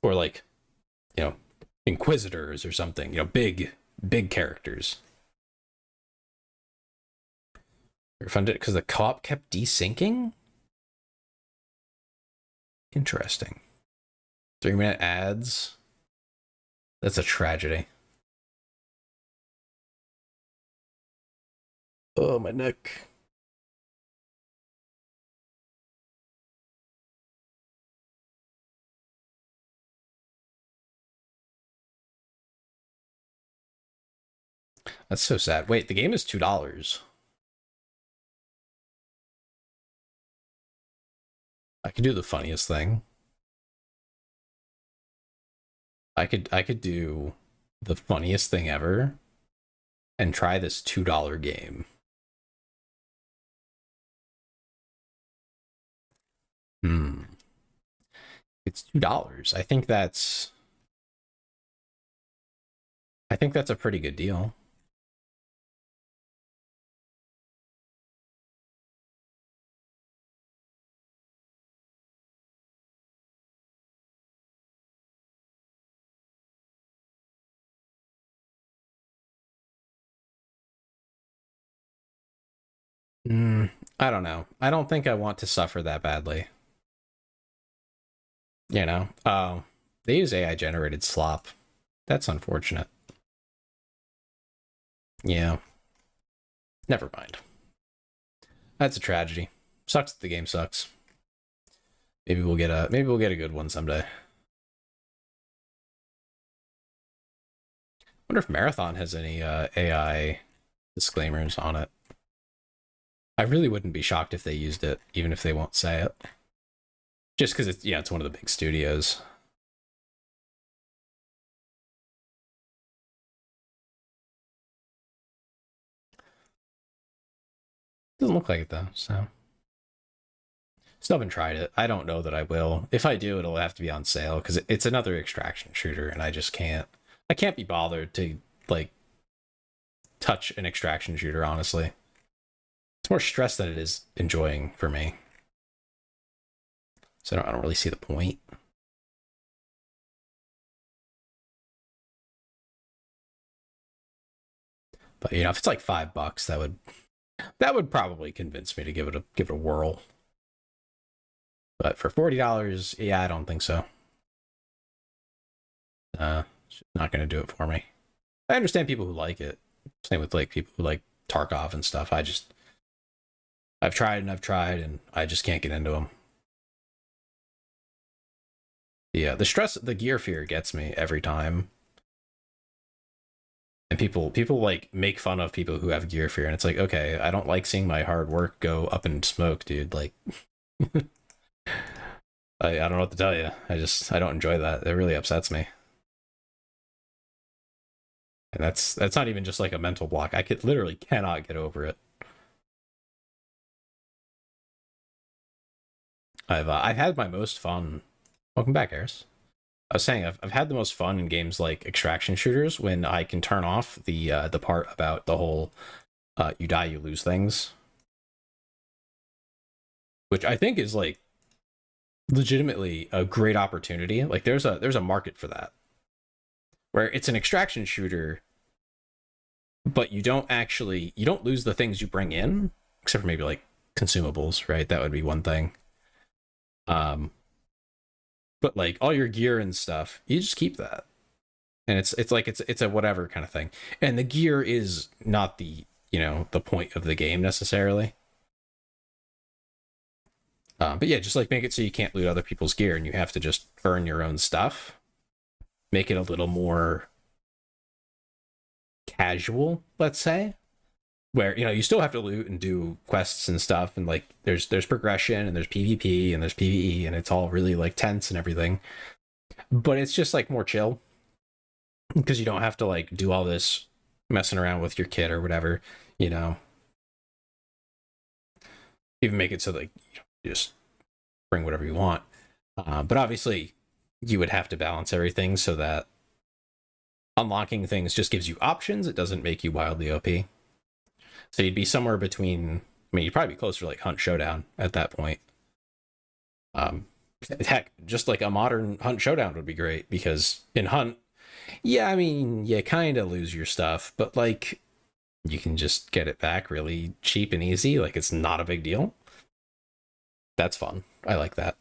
Or like, you know, Inquisitors or something. You know, big characters. Funded because the co-op kept desyncing. Interesting. 3-minute ads. That's a tragedy. Oh, my neck. That's so sad. Wait, the game is $2. I could do the funniest thing. I could do the funniest thing ever and try this $2 game. It's $2. I think that's a pretty good deal. I don't know. I don't think I want to suffer that badly. You know? They use AI generated slop. That's unfortunate. Yeah. Never mind. That's a tragedy. Sucks that the game sucks. Maybe we'll get a good one someday. Wonder if Marathon has any AI disclaimers on it. I really wouldn't be shocked if they used it, even if they won't say it. Just because it's one of the big studios. Doesn't look like it though, so. Still haven't tried it. I don't know that I will. If I do, it'll have to be on sale because it's another extraction shooter, and I just can't. I can't be bothered to like touch an extraction shooter. Honestly, it's more stress than it is enjoying for me. So I don't really see the point. But you know, if it's like $5, that would probably convince me to give it a whirl. But for $40, yeah, I don't think so. It's not going to do it for me. I understand people who like it. Same with like people who like Tarkov and stuff. I've tried and I just can't get into them. Yeah, the gear fear gets me every time. And people like make fun of people who have gear fear, and it's like, okay, I don't like seeing my hard work go up in smoke, dude. Like I don't know what to tell you. I don't enjoy that. It really upsets me. And that's not even just like a mental block. I literally cannot get over it. I've had my most fun. Welcome back, Eris. I was saying I've had the most fun in games like extraction shooters when I can turn off the part about the whole you die, you lose things, which I think is like legitimately a great opportunity. Like there's a market for that, where it's an extraction shooter, but you don't lose the things you bring in, except for maybe like consumables, right? That would be one thing. But like all your gear and stuff, you just keep that. And it's a whatever kind of thing. And the gear is not the, the point of the game necessarily. But yeah, just like make it so you can't loot other people's gear and you have to just earn your own stuff. Make it a little more casual, let's say, where you still have to loot and do quests and stuff, and like there's progression and there's PvP and there's PvE, and it's all really like tense and everything, but it's just like more chill because you don't have to like do all this messing around with your kit or whatever. Even make it so like you just bring whatever you want, but obviously you would have to balance everything so that unlocking things just gives you options. It doesn't make you wildly OP. So you'd be somewhere between, you'd probably be closer to like Hunt Showdown at that point. Heck, just like a modern Hunt Showdown would be great, because in Hunt, yeah, you kind of lose your stuff, but like you can just get it back really cheap and easy. Like it's not a big deal. That's fun. I like that.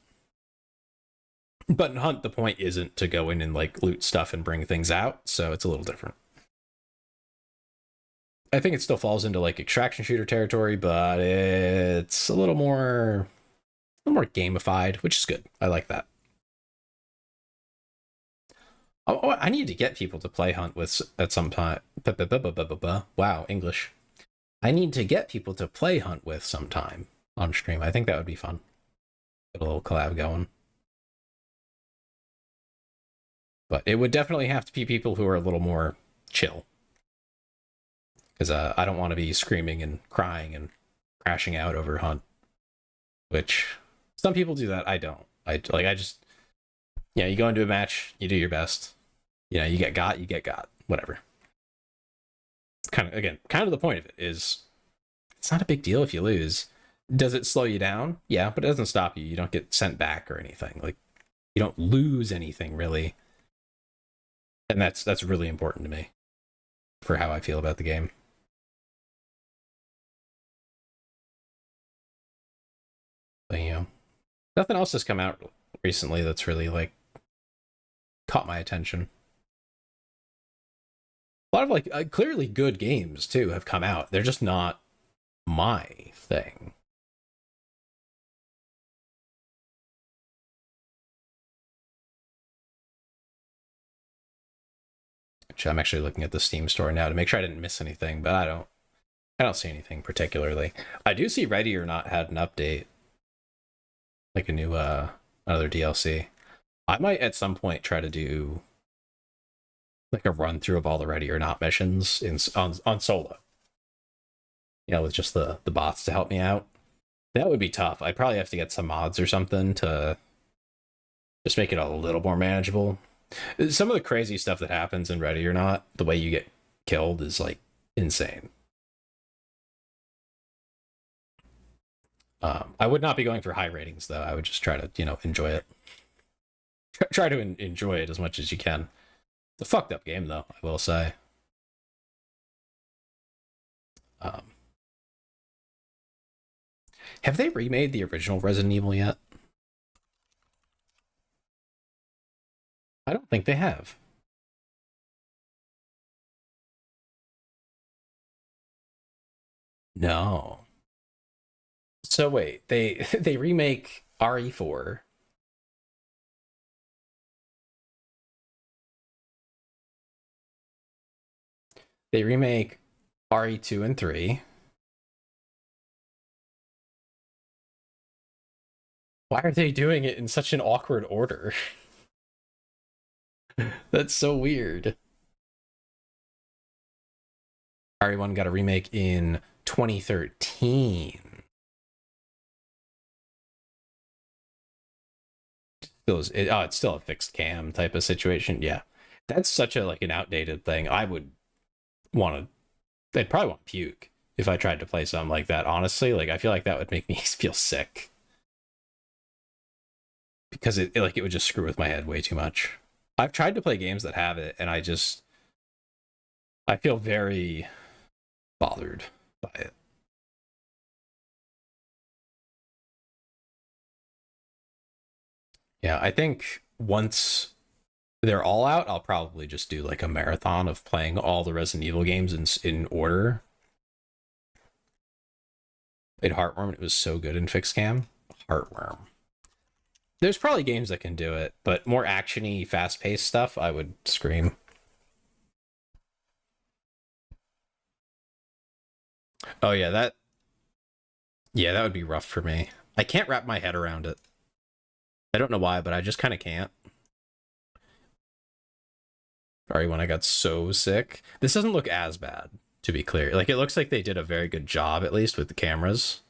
But in Hunt, the point isn't to go in and like loot stuff and bring things out, so it's a little different. I think it still falls into like extraction shooter territory, but it's a little more gamified, which is good. I like that. Oh, I need to get people to play Hunt with at some time. Wow, English. I need to get people to play Hunt with sometime on stream. I think that would be fun. Get a little collab going. But it would definitely have to be people who are a little more chill. Because I don't want to be screaming and crying and crashing out over Hunt. Which, some people do that, I don't. I just, you go into a match, you do your best. You get got, you get got. Whatever. Kind of the point of it is, it's not a big deal if you lose. Does it slow you down? Yeah, but it doesn't stop you. You don't get sent back or anything. Like, you don't lose anything, really. And that's really important to me for how I feel about the game. But, nothing else has come out recently that's really like caught my attention. A lot of like clearly good games too have come out. They're just not my thing. I'm actually looking at the Steam store now to make sure I didn't miss anything, but I don't see anything particularly. I do see Ready or Not had an update, like a new another DLC. I might at some point try to do like a run through of all the Ready or Not missions on solo. With just the bots to help me out. That would be tough. I'd probably have to get some mods or something to just make it a little more manageable. Some of the crazy stuff that happens in Ready or Not, the way you get killed is like insane. I would not be going for high ratings though. I would just try to, enjoy it. Try to enjoy it as much as you can. It's a fucked up game though, I will say. Have they remade the original Resident Evil yet? I don't think they have. No. So wait, they remake RE4. They remake RE2 and 3. Why are they doing it in such an awkward order? That's so weird. RE1 got a remake in 2013. It's still a fixed cam type of situation. Yeah, that's such a like an outdated thing. I'd probably want to puke if I tried to play something like that. Honestly, like I feel like that would make me feel sick because it would just screw with my head way too much. I've tried to play games that have it, and I feel very bothered by it. Yeah, I think once they're all out, I'll probably just do like a marathon of playing all the Resident Evil games in order. Played Heartworm, it was so good in Fixed Cam. Heartworm. There's probably games that can do it, but more actiony, fast-paced stuff, I would scream. Oh yeah, that would be rough for me. I can't wrap my head around it. I don't know why, but I just kind of can't. Sorry, when I got so sick. This doesn't look as bad, to be clear. Like, it looks like they did a very good job, at least, with the cameras.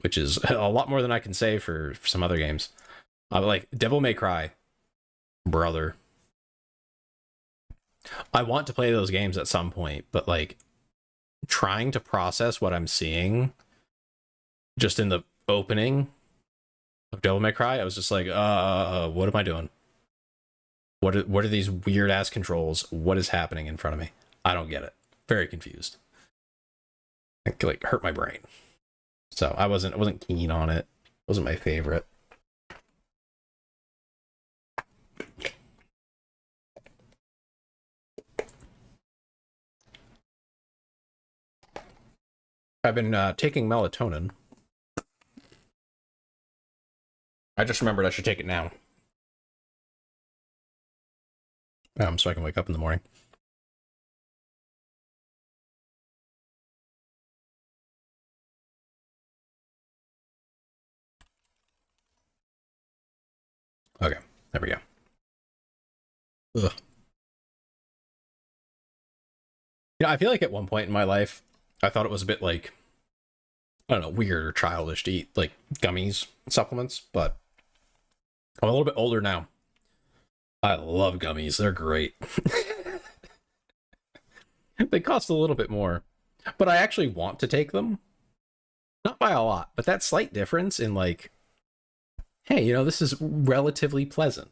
Which is a lot more than I can say for some other games. Like, Devil May Cry. Brother. I want to play those games at some point, but, like, trying to process what I'm seeing just in the opening of Devil May Cry, I was just like, what am I doing? What are these weird ass controls? What is happening in front of me? I don't get it. Very confused. It like hurt my brain. So I wasn't keen on it. It wasn't my favorite. I've been taking melatonin. I just remembered I should take it now. So I can wake up in the morning. Okay, there we go. Ugh. You know, I feel like at one point in my life, I thought it was a bit like, I don't know, weird or childish to eat like gummies, supplements, but I'm a little bit older now. I love gummies. They're great. They cost a little bit more, but I actually want to take them. Not by a lot, but that slight difference in like, hey, you know, this is relatively pleasant.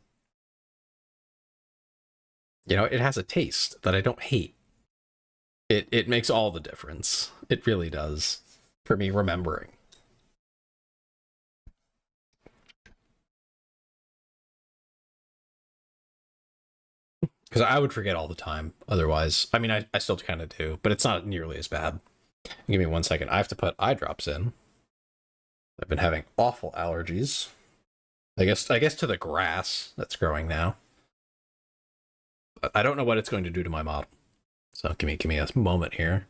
You know, it has a taste that I don't hate. It makes all the difference. It really does for me remembering. Because I would forget all the time otherwise. I mean, I still kind of do, but it's not nearly as bad. Give me 1 second. I have to put eye drops in. I've been having awful allergies. I guess to the grass that's growing now. But I don't know what it's going to do to my model. So give me a moment here.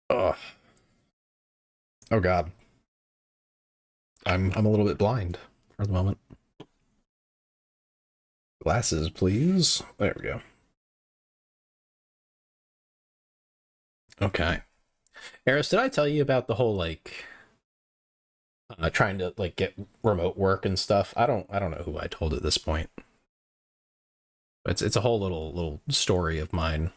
Ugh. Oh god. I'm a little bit blind for the moment. Glasses, please. There we go. Okay. Eris, did I tell you about the whole like trying to like get remote work and stuff? I don't know who I told at this point. It's a whole little story of mine.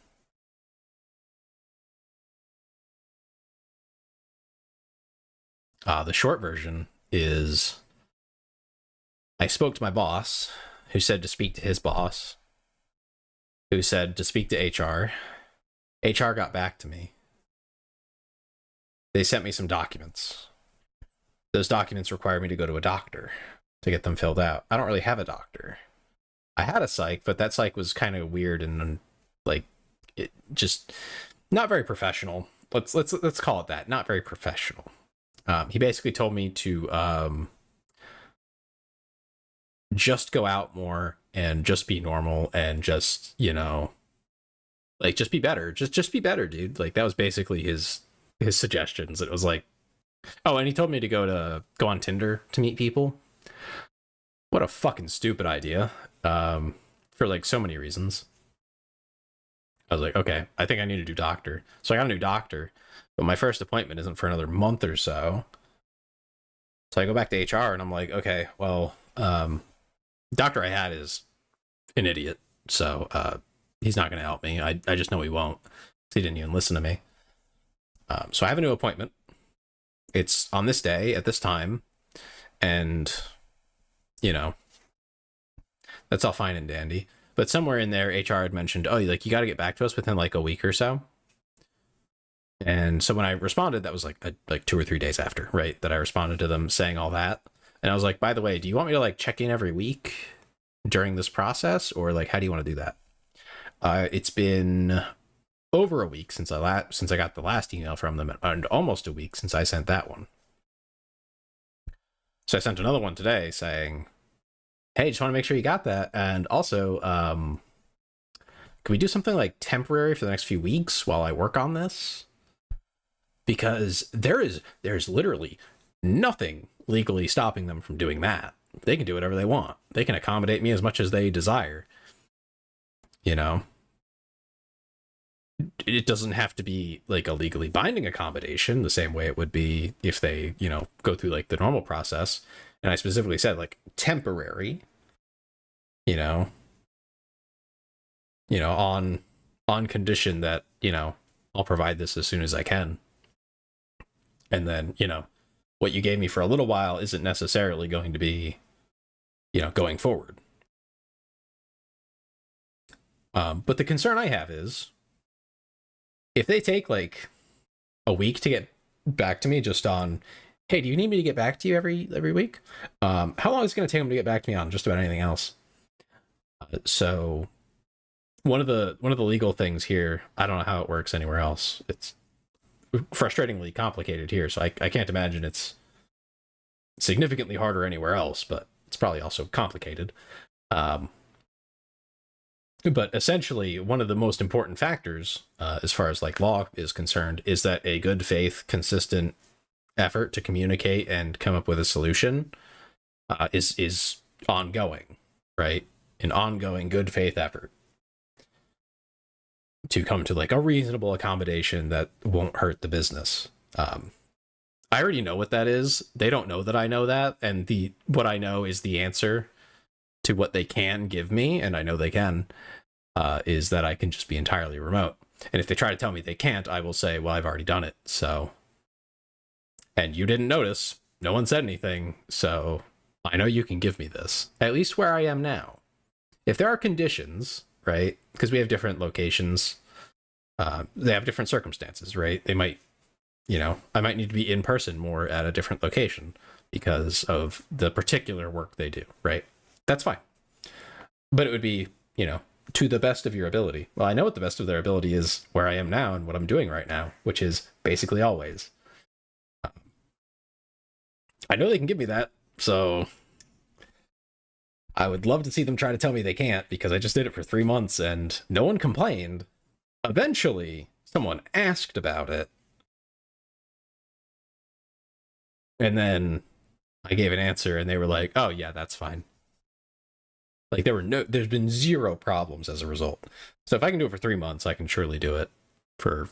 The short version is I spoke to my boss, who said to speak to his boss, who said to speak to HR. HR got back to me. They sent me some documents. Those documents require me to go to a doctor to get them filled out. I don't really have a doctor. I had a psych, but that psych was kind of weird and like it just not very professional. Let's call it that. Not very professional. He basically told me to just go out more and just be normal and just, you know, like just be better. Just be better, dude. Like that was basically his suggestions. It was like, oh, and he told me to go on Tinder to meet people. What a fucking stupid idea. For like so many reasons. I was like, okay, I think I need a new doctor. So I got a new doctor, but my first appointment isn't for another month or so. So I go back to HR and I'm like, okay, well, doctor I had is an idiot. So he's not going to help me. I just know he won't. He didn't even listen to me. So I have a new appointment. It's on this day at this time. And you know, that's all fine and dandy. But somewhere in there, HR had mentioned, oh, like, you got to get back to us within like a week or so. And so when I responded, that was like 2 or 3 days after, right? That I responded to them saying all that. And I was like, by the way, do you want me to like check in every week during this process? Or like, how do you want to do that? It's been over a week since I got the last email from them, and almost a week since I sent that one. So I sent another one today saying, hey, just want to make sure you got that. And also, can we do something like temporary for the next few weeks while I work on this? Because there's literally nothing legally stopping them from doing that. They can do whatever they want. They can accommodate me as much as they desire. You know? It doesn't have to be like a legally binding accommodation the same way it would be if they, you know, go through like the normal process. And I specifically said like temporary, you know, on condition that, you know, I'll provide this as soon as I can. And then, you know, what you gave me for a little while isn't necessarily going to be, you know, going forward. But the concern I have is, if they take like a week to get back to me just on, hey, do you need me to get back to you every week? How long is it going to take them to get back to me on just about anything else? So one of the legal things here, I don't know how it works anywhere else. It's frustratingly complicated here, so I can't imagine it's significantly harder anywhere else, but it's probably also complicated. But essentially, one of the most important factors, as far as like law is concerned, is that a good faith, consistent effort to communicate and come up with a solution is ongoing, right? An ongoing good faith effort to come to like a reasonable accommodation that won't hurt the business. I already know what that is. They don't know that I know that, and what I know is the answer to what they can give me, and I know they can, is that I can just be entirely remote. And if they try to tell me they can't, I will say, well, I've already done it. So, and you didn't notice, no one said anything, so I know you can give me this, at least where I am now. If there are conditions, right, because we have different locations, they have different circumstances, right? They might, you know, I might need to be in person more at a different location because of the particular work they do, right? That's fine. But it would be, you know, to the best of your ability. Well, I know what the best of their ability is where I am now and what I'm doing right now, which is basically always. I know they can give me that, so I would love to see them try to tell me they can't, because I just did it for 3 months and no one complained. Eventually, someone asked about it. And then I gave an answer and they were like, oh yeah, that's fine. Like there's been zero problems as a result. So if I can do it for 3 months, I can surely do it for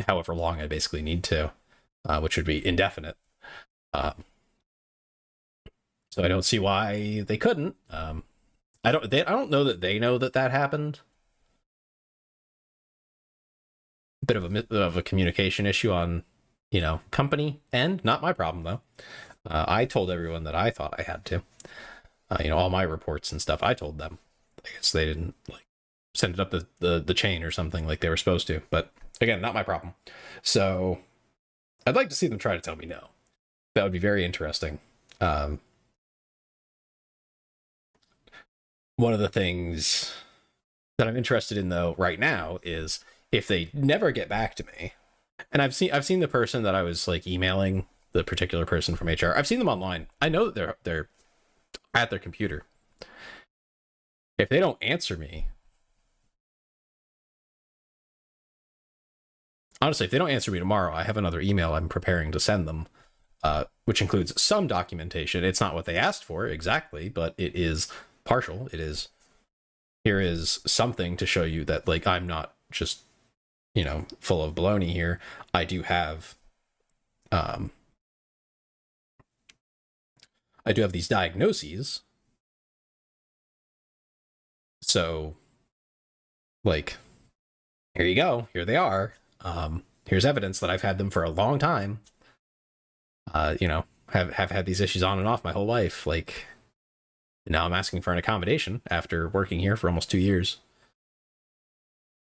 however long I basically need to, which would be indefinite. So I don't see why they couldn't. I don't know that they know that happened. Bit of a communication issue on, you know, company end. Not my problem though. I told everyone that I thought I had to. You know, all my reports and stuff, I told them. I guess they didn't like send it up the chain or something like they were supposed to. But again, not my problem. So I'd like to see them try to tell me no. That would be very interesting. One of the things that I'm interested in though right now is if they never get back to me, and I've seen the person that I was like emailing, the particular person from HR. I've seen them online. I know that they're at their computer. If they don't answer me, honestly, if they don't answer me tomorrow, I have another email I'm preparing to send them, which includes some documentation. It's not what they asked for exactly, but it is partial. It is, here is something to show you that like I'm not just, you know, full of baloney here. I do have these diagnoses. So like, here you go, here they are. Here's evidence that I've had them for a long time. You know, have had these issues on and off my whole life. Like, And now I'm asking for an accommodation after working here for almost 2 years.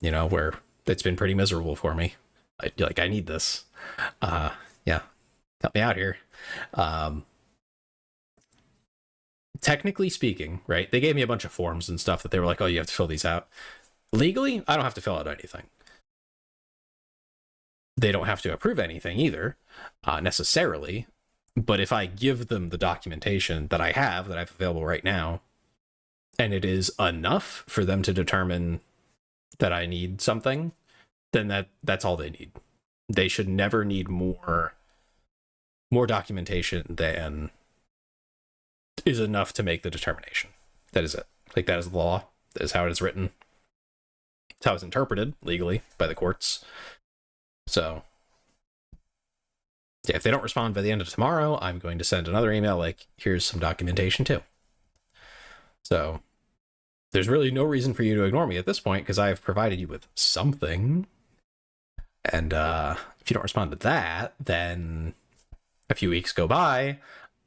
You know, where it's been pretty miserable for me. I need this. Yeah, help me out here. Technically speaking, right? They gave me a bunch of forms and stuff that they were like, oh, you have to fill these out. Legally, I don't have to fill out anything. They don't have to approve anything either, necessarily. But if I give them the documentation that I have available right now, and it is enough for them to determine that I need something, then that's all they need. They should never need more documentation than is enough to make the determination. That is it. Like, that is the law. That is how it is written. It's how it's interpreted legally by the courts. So, yeah, if they don't respond by the end of tomorrow, I'm going to send another email like, here's some documentation too. So, there's really no reason for you to ignore me at this point, because I have provided you with something. And if you don't respond to that, then a few weeks go by,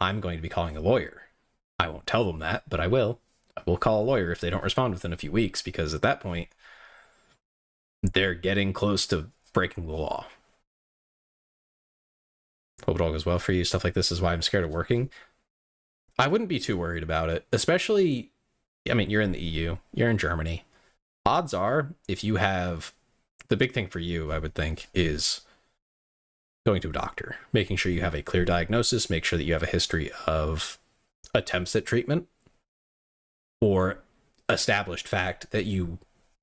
I'm going to be calling a lawyer. I won't tell them that, but I will. I will call a lawyer if they don't respond within a few weeks, because at that point, they're getting close to breaking the law. Hope it all goes well for you. Stuff like this is why I'm scared of working. I wouldn't be too worried about it, especially, I mean, you're in the EU, you're in Germany. Odds are, if you have, the big thing for you, I would think, is going to a doctor, making sure you have a clear diagnosis, make sure that you have a history of attempts at treatment, or established fact that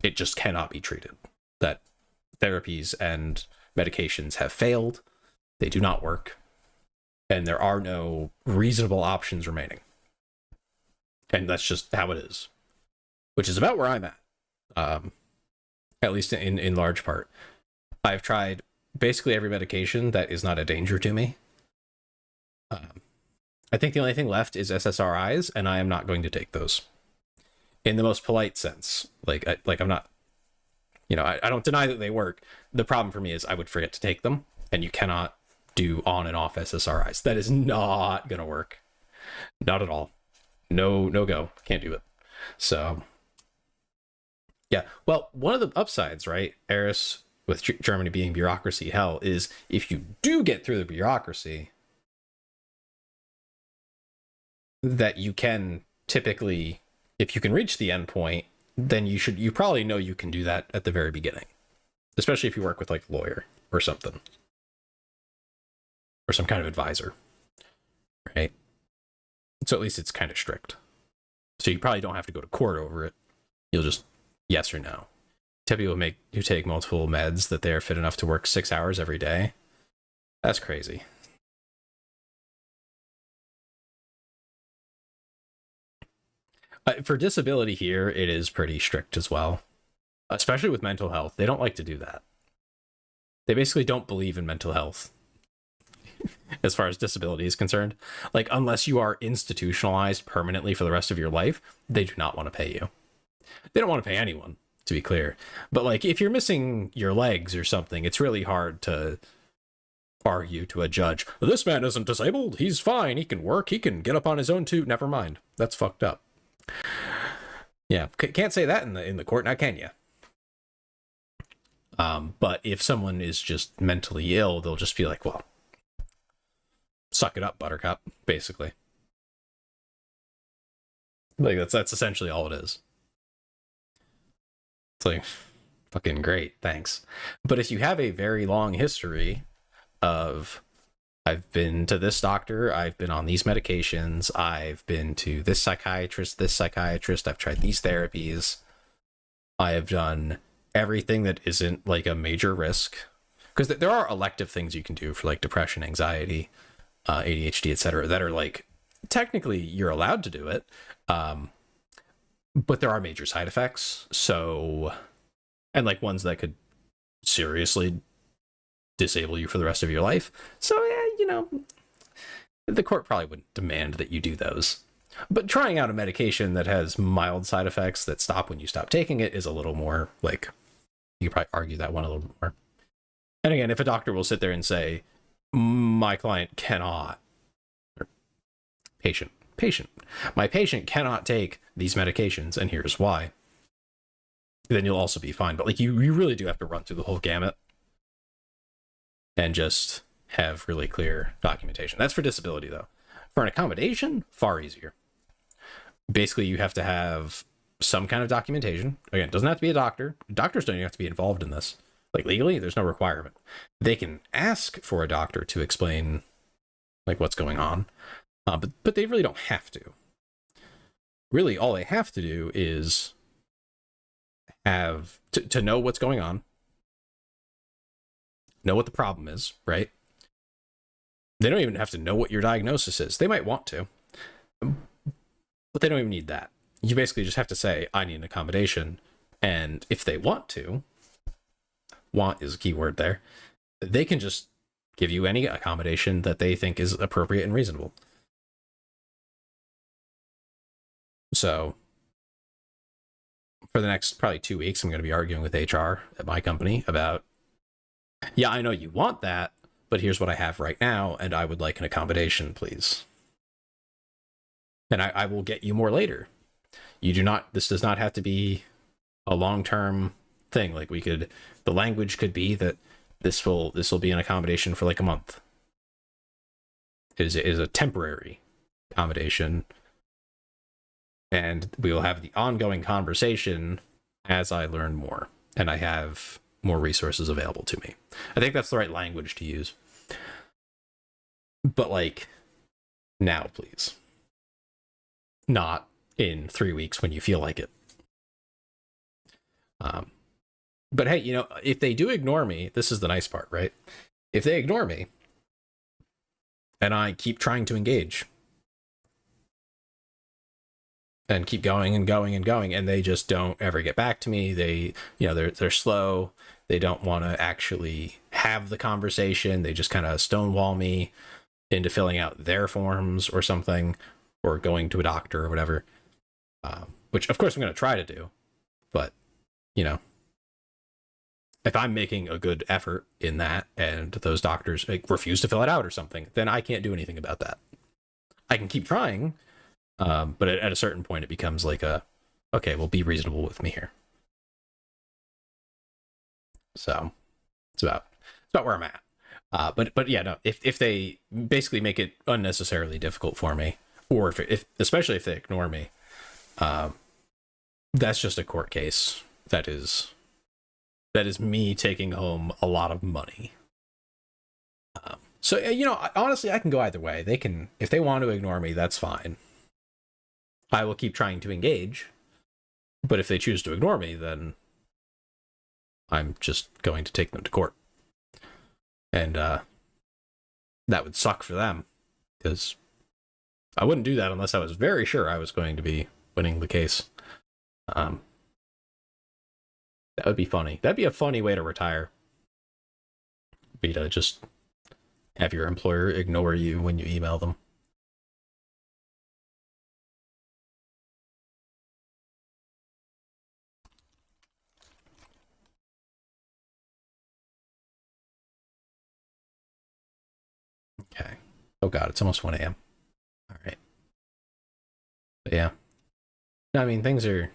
it just cannot be treated, that therapies and medications have failed, they do not work, and there are no reasonable options remaining. And that's just how it is, which is about where I'm at least in large part. I've tried basically every medication that is not a danger to me. I think the only thing left is SSRIs, and I am not going to take those. In the most polite sense. I'm not, I don't deny that they work. The problem for me is I would forget to take them, and you cannot do on and off SSRIs. That is not going to work. Not at all. No go. Can't do it. So, yeah. Well, one of the upsides, right, Eris, with Germany being bureaucracy hell, is if you do get through the bureaucracy, that you can typically, if you can reach the end point, then you probably know you can do that at the very beginning, especially if you work with like a lawyer or something, or some kind of advisor, right? So at least it's kind of strict. So you probably don't have to go to court over it. You'll just yes or no. Tell people who take multiple meds that they are fit enough to work 6 hours every day. That's crazy. For disability here, it is pretty strict as well, especially with mental health. They don't like to do that. They basically don't believe in mental health as far as disability is concerned. Like, unless you are institutionalized permanently for the rest of your life, they do not want to pay you. They don't want to pay anyone, to be clear. But like, if you're missing your legs or something, it's really hard to argue to a judge, this man isn't disabled, he's fine, he can work, he can get up on his own too. Never mind. That's fucked up. Yeah, can't say that in the court, now can you? But if someone is just mentally ill, they'll just be like, well, suck it up, buttercup, basically. Like, that's essentially all it is. It's like, fucking great, thanks. But if you have a very long history of, I've been to this doctor, I've been on these medications, I've been to this psychiatrist, I've tried these therapies, I have done everything that isn't like a major risk, because there are elective things you can do for like depression, anxiety, ADHD, etc., that are like, technically you're allowed to do it, but there are major side effects, so, and like ones that could seriously disable you for the rest of your life. So yeah, the court probably wouldn't demand that you do those. But trying out a medication that has mild side effects that stop when you stop taking it is a little more like, you could probably argue that one a little more. And again, if a doctor will sit there and say, my client cannot, or patient patient. My patient cannot take these medications, and here's why. Then you'll also be fine. But like you really do have to run through the whole gamut and just have really clear documentation. That's for disability, though. For an accommodation, far easier. Basically, you have to have some kind of documentation. Again, it doesn't have to be a doctor. Doctors don't even have to be involved in this. Like legally, there's no requirement. They can ask for a doctor to explain like what's going on, but they really don't have to. Really, all they have to do is have to know what's going on, know what the problem is, right? They don't even have to know what your diagnosis is. They might want to, but they don't even need that. You basically just have to say, I need an accommodation. And if they want to, want is a key word there, they can just give you any accommodation that they think is appropriate and reasonable. So for the next probably 2 weeks, I'm going to be arguing with HR at my company about, yeah, I know you want that, but here's what I have right now, and I would like an accommodation, please. And I will get you more later. This does not have to be a long-term thing. Like the language could be that this will be an accommodation for like a month. It is a temporary accommodation. And we will have the ongoing conversation as I learn more and I have more resources available to me. I think that's the right language to use. But like, now, please. Not in 3 weeks when you feel like it. But hey, if they do ignore me, this is the nice part, right? If they ignore me and I keep trying to engage and keep going and going and going, and they just don't ever get back to me, they're slow, they don't want to actually have the conversation, they just kind of stonewall me into filling out their forms or something, or going to a doctor or whatever, which of course I'm going to try to do, but if I'm making a good effort in that and those doctors refuse to fill it out or something, then I can't do anything about that. I can keep trying, but at a certain point it becomes like okay, well, be reasonable with me here. So it's about where I'm at. But yeah, no, if they basically make it unnecessarily difficult for me, or if especially if they ignore me, that's just a court case. That is me taking home a lot of money. So honestly, I can go either way. They can, if they want to ignore me, that's fine. I will keep trying to engage, but if they choose to ignore me, then I'm just going to take them to court, and that would suck for them, because I wouldn't do that unless I was very sure I was going to be winning the case. That would be funny. That'd be a funny way to retire. Be to just have your employer ignore you when you email them. Okay. Oh god, it's almost 1 a.m. All right. But yeah. I mean, things are...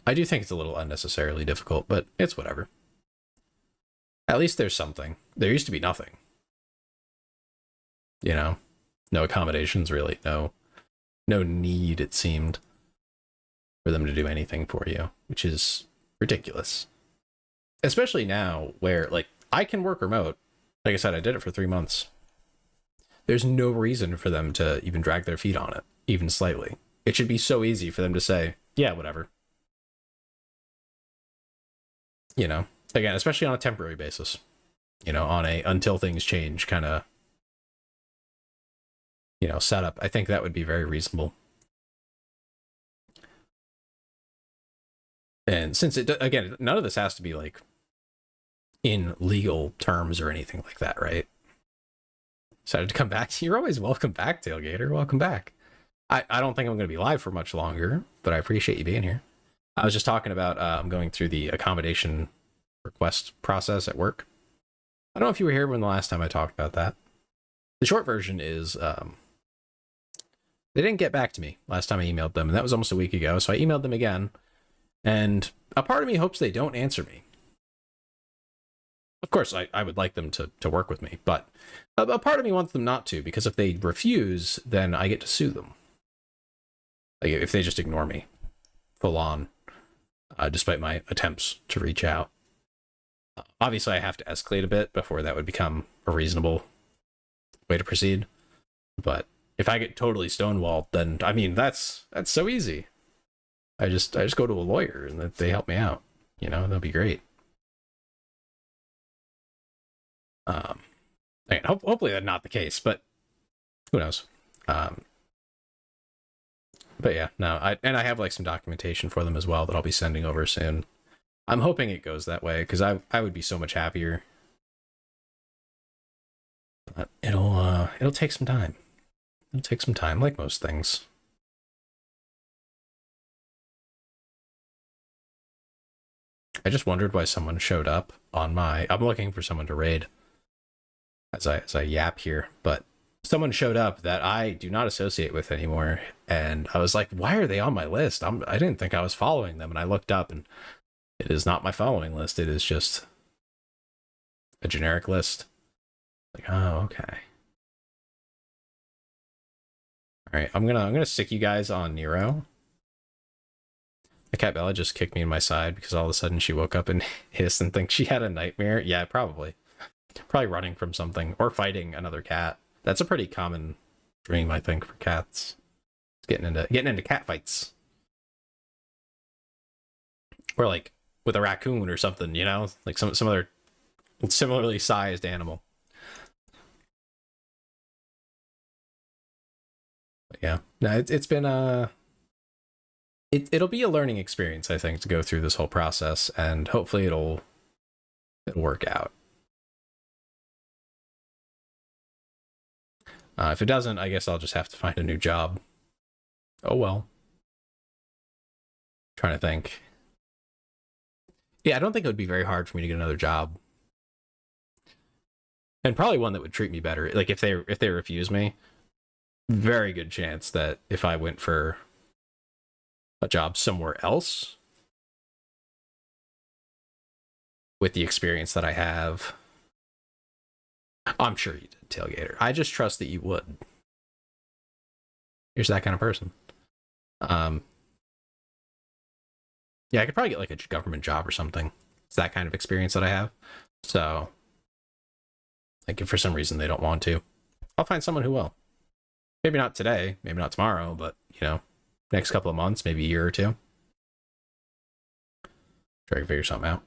I do think it's a little unnecessarily difficult, but it's whatever. At least there's something. There used to be nothing. No accommodations, really. No need, it seemed, for them to do anything for you, which is ridiculous. Especially now where, like, I can work remote. Like I said, I did it for 3 months. There's no reason for them to even drag their feet on it, even slightly. It should be so easy for them to say, yeah, whatever. Again, especially on a temporary basis, on a until things change kind of, setup. I think that would be very reasonable. And since again, none of this has to be like in legal terms or anything like that, right? Decided to come back. You're always welcome back, Tailgater. Welcome back. I don't think I'm going to be live for much longer, but I appreciate you being here. I was just talking about I'm going through the accommodation request process at work. I don't know if you were here when the last time I talked about that. The short version is They didn't get back to me last time I emailed them, and that was almost a week ago. So I emailed them again, and a part of me hopes they don't answer me. Of course, I would like them to work with me, but a part of me wants them not to, because if they refuse, then I get to sue them. Like, if they just ignore me full on, despite my attempts to reach out. Obviously, I have to escalate a bit before that would become a reasonable way to proceed. But if I get totally stonewalled, then, I mean, that's so easy. I just go to a lawyer and they help me out. You know, that'd be great. Again, hopefully that's not the case, but who knows? But yeah, no, I have like some documentation for them as well that I'll be sending over soon. I'm hoping it goes that way, because I would be so much happier. But it'll take some time. It'll take some time, like most things. I just wondered why someone showed up on my... I'm looking for someone to raid as I yap here, but someone showed up that I do not associate with anymore, and I was like, why are they on my list? I didn't think I was following them, and I looked up, and it is not my following list. It is just a generic list. Like, oh, okay. All right, I'm gonna sick you guys on Nero. The cat Bella just kicked me in my side because all of a sudden she woke up and hissed and thinks she had a nightmare. Yeah, probably running from something or fighting another cat. That's a pretty common dream, I think, for cats. Getting into cat fights, or like with a raccoon or something, you know, like some other similarly sized animal. But yeah, no, it's been it'll be a learning experience, I think, to go through this whole process, and hopefully it'll work out. If it doesn't, I guess I'll just have to find a new job. Oh well. Trying to think. Yeah, I don't think it would be very hard for me to get another job. And probably one that would treat me better. Like, if they refuse me, very good chance that if I went for a job somewhere else with the experience that I have, I'm sure you did, Tailgater. I just trust that you would. You're that kind of person. Yeah, I could probably get like a government job or something. It's that kind of experience that I have. So, like, if for some reason they don't want to, I'll find someone who will. Maybe not today, maybe not tomorrow, but, you know, next couple of months, maybe a year or two. Try to figure something out.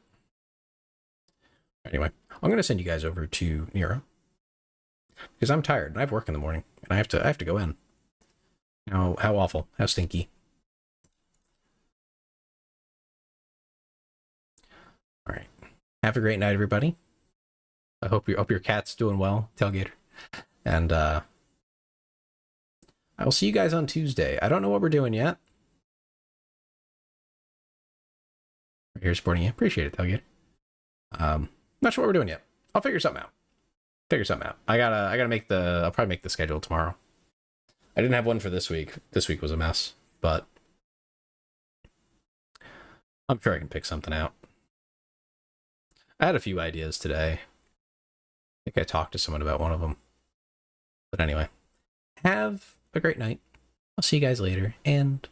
Anyway, I'm going to send you guys over to Nero, because I'm tired and I have work in the morning and I have to go in. How awful, how stinky. All right. Have a great night, everybody. I hope your cat's doing well, Tailgater. And I will see you guys on Tuesday. I don't know what we're doing yet. We're here supporting you. Appreciate it, Tailgater. Not sure what we're doing yet. I'll figure something out. I gotta make I'll probably make the schedule tomorrow. I didn't have one for this week. This week was a mess, but I'm sure I can pick something out. I had a few ideas today. I think I talked to someone about one of them. But anyway, have a great night. I'll see you guys later, and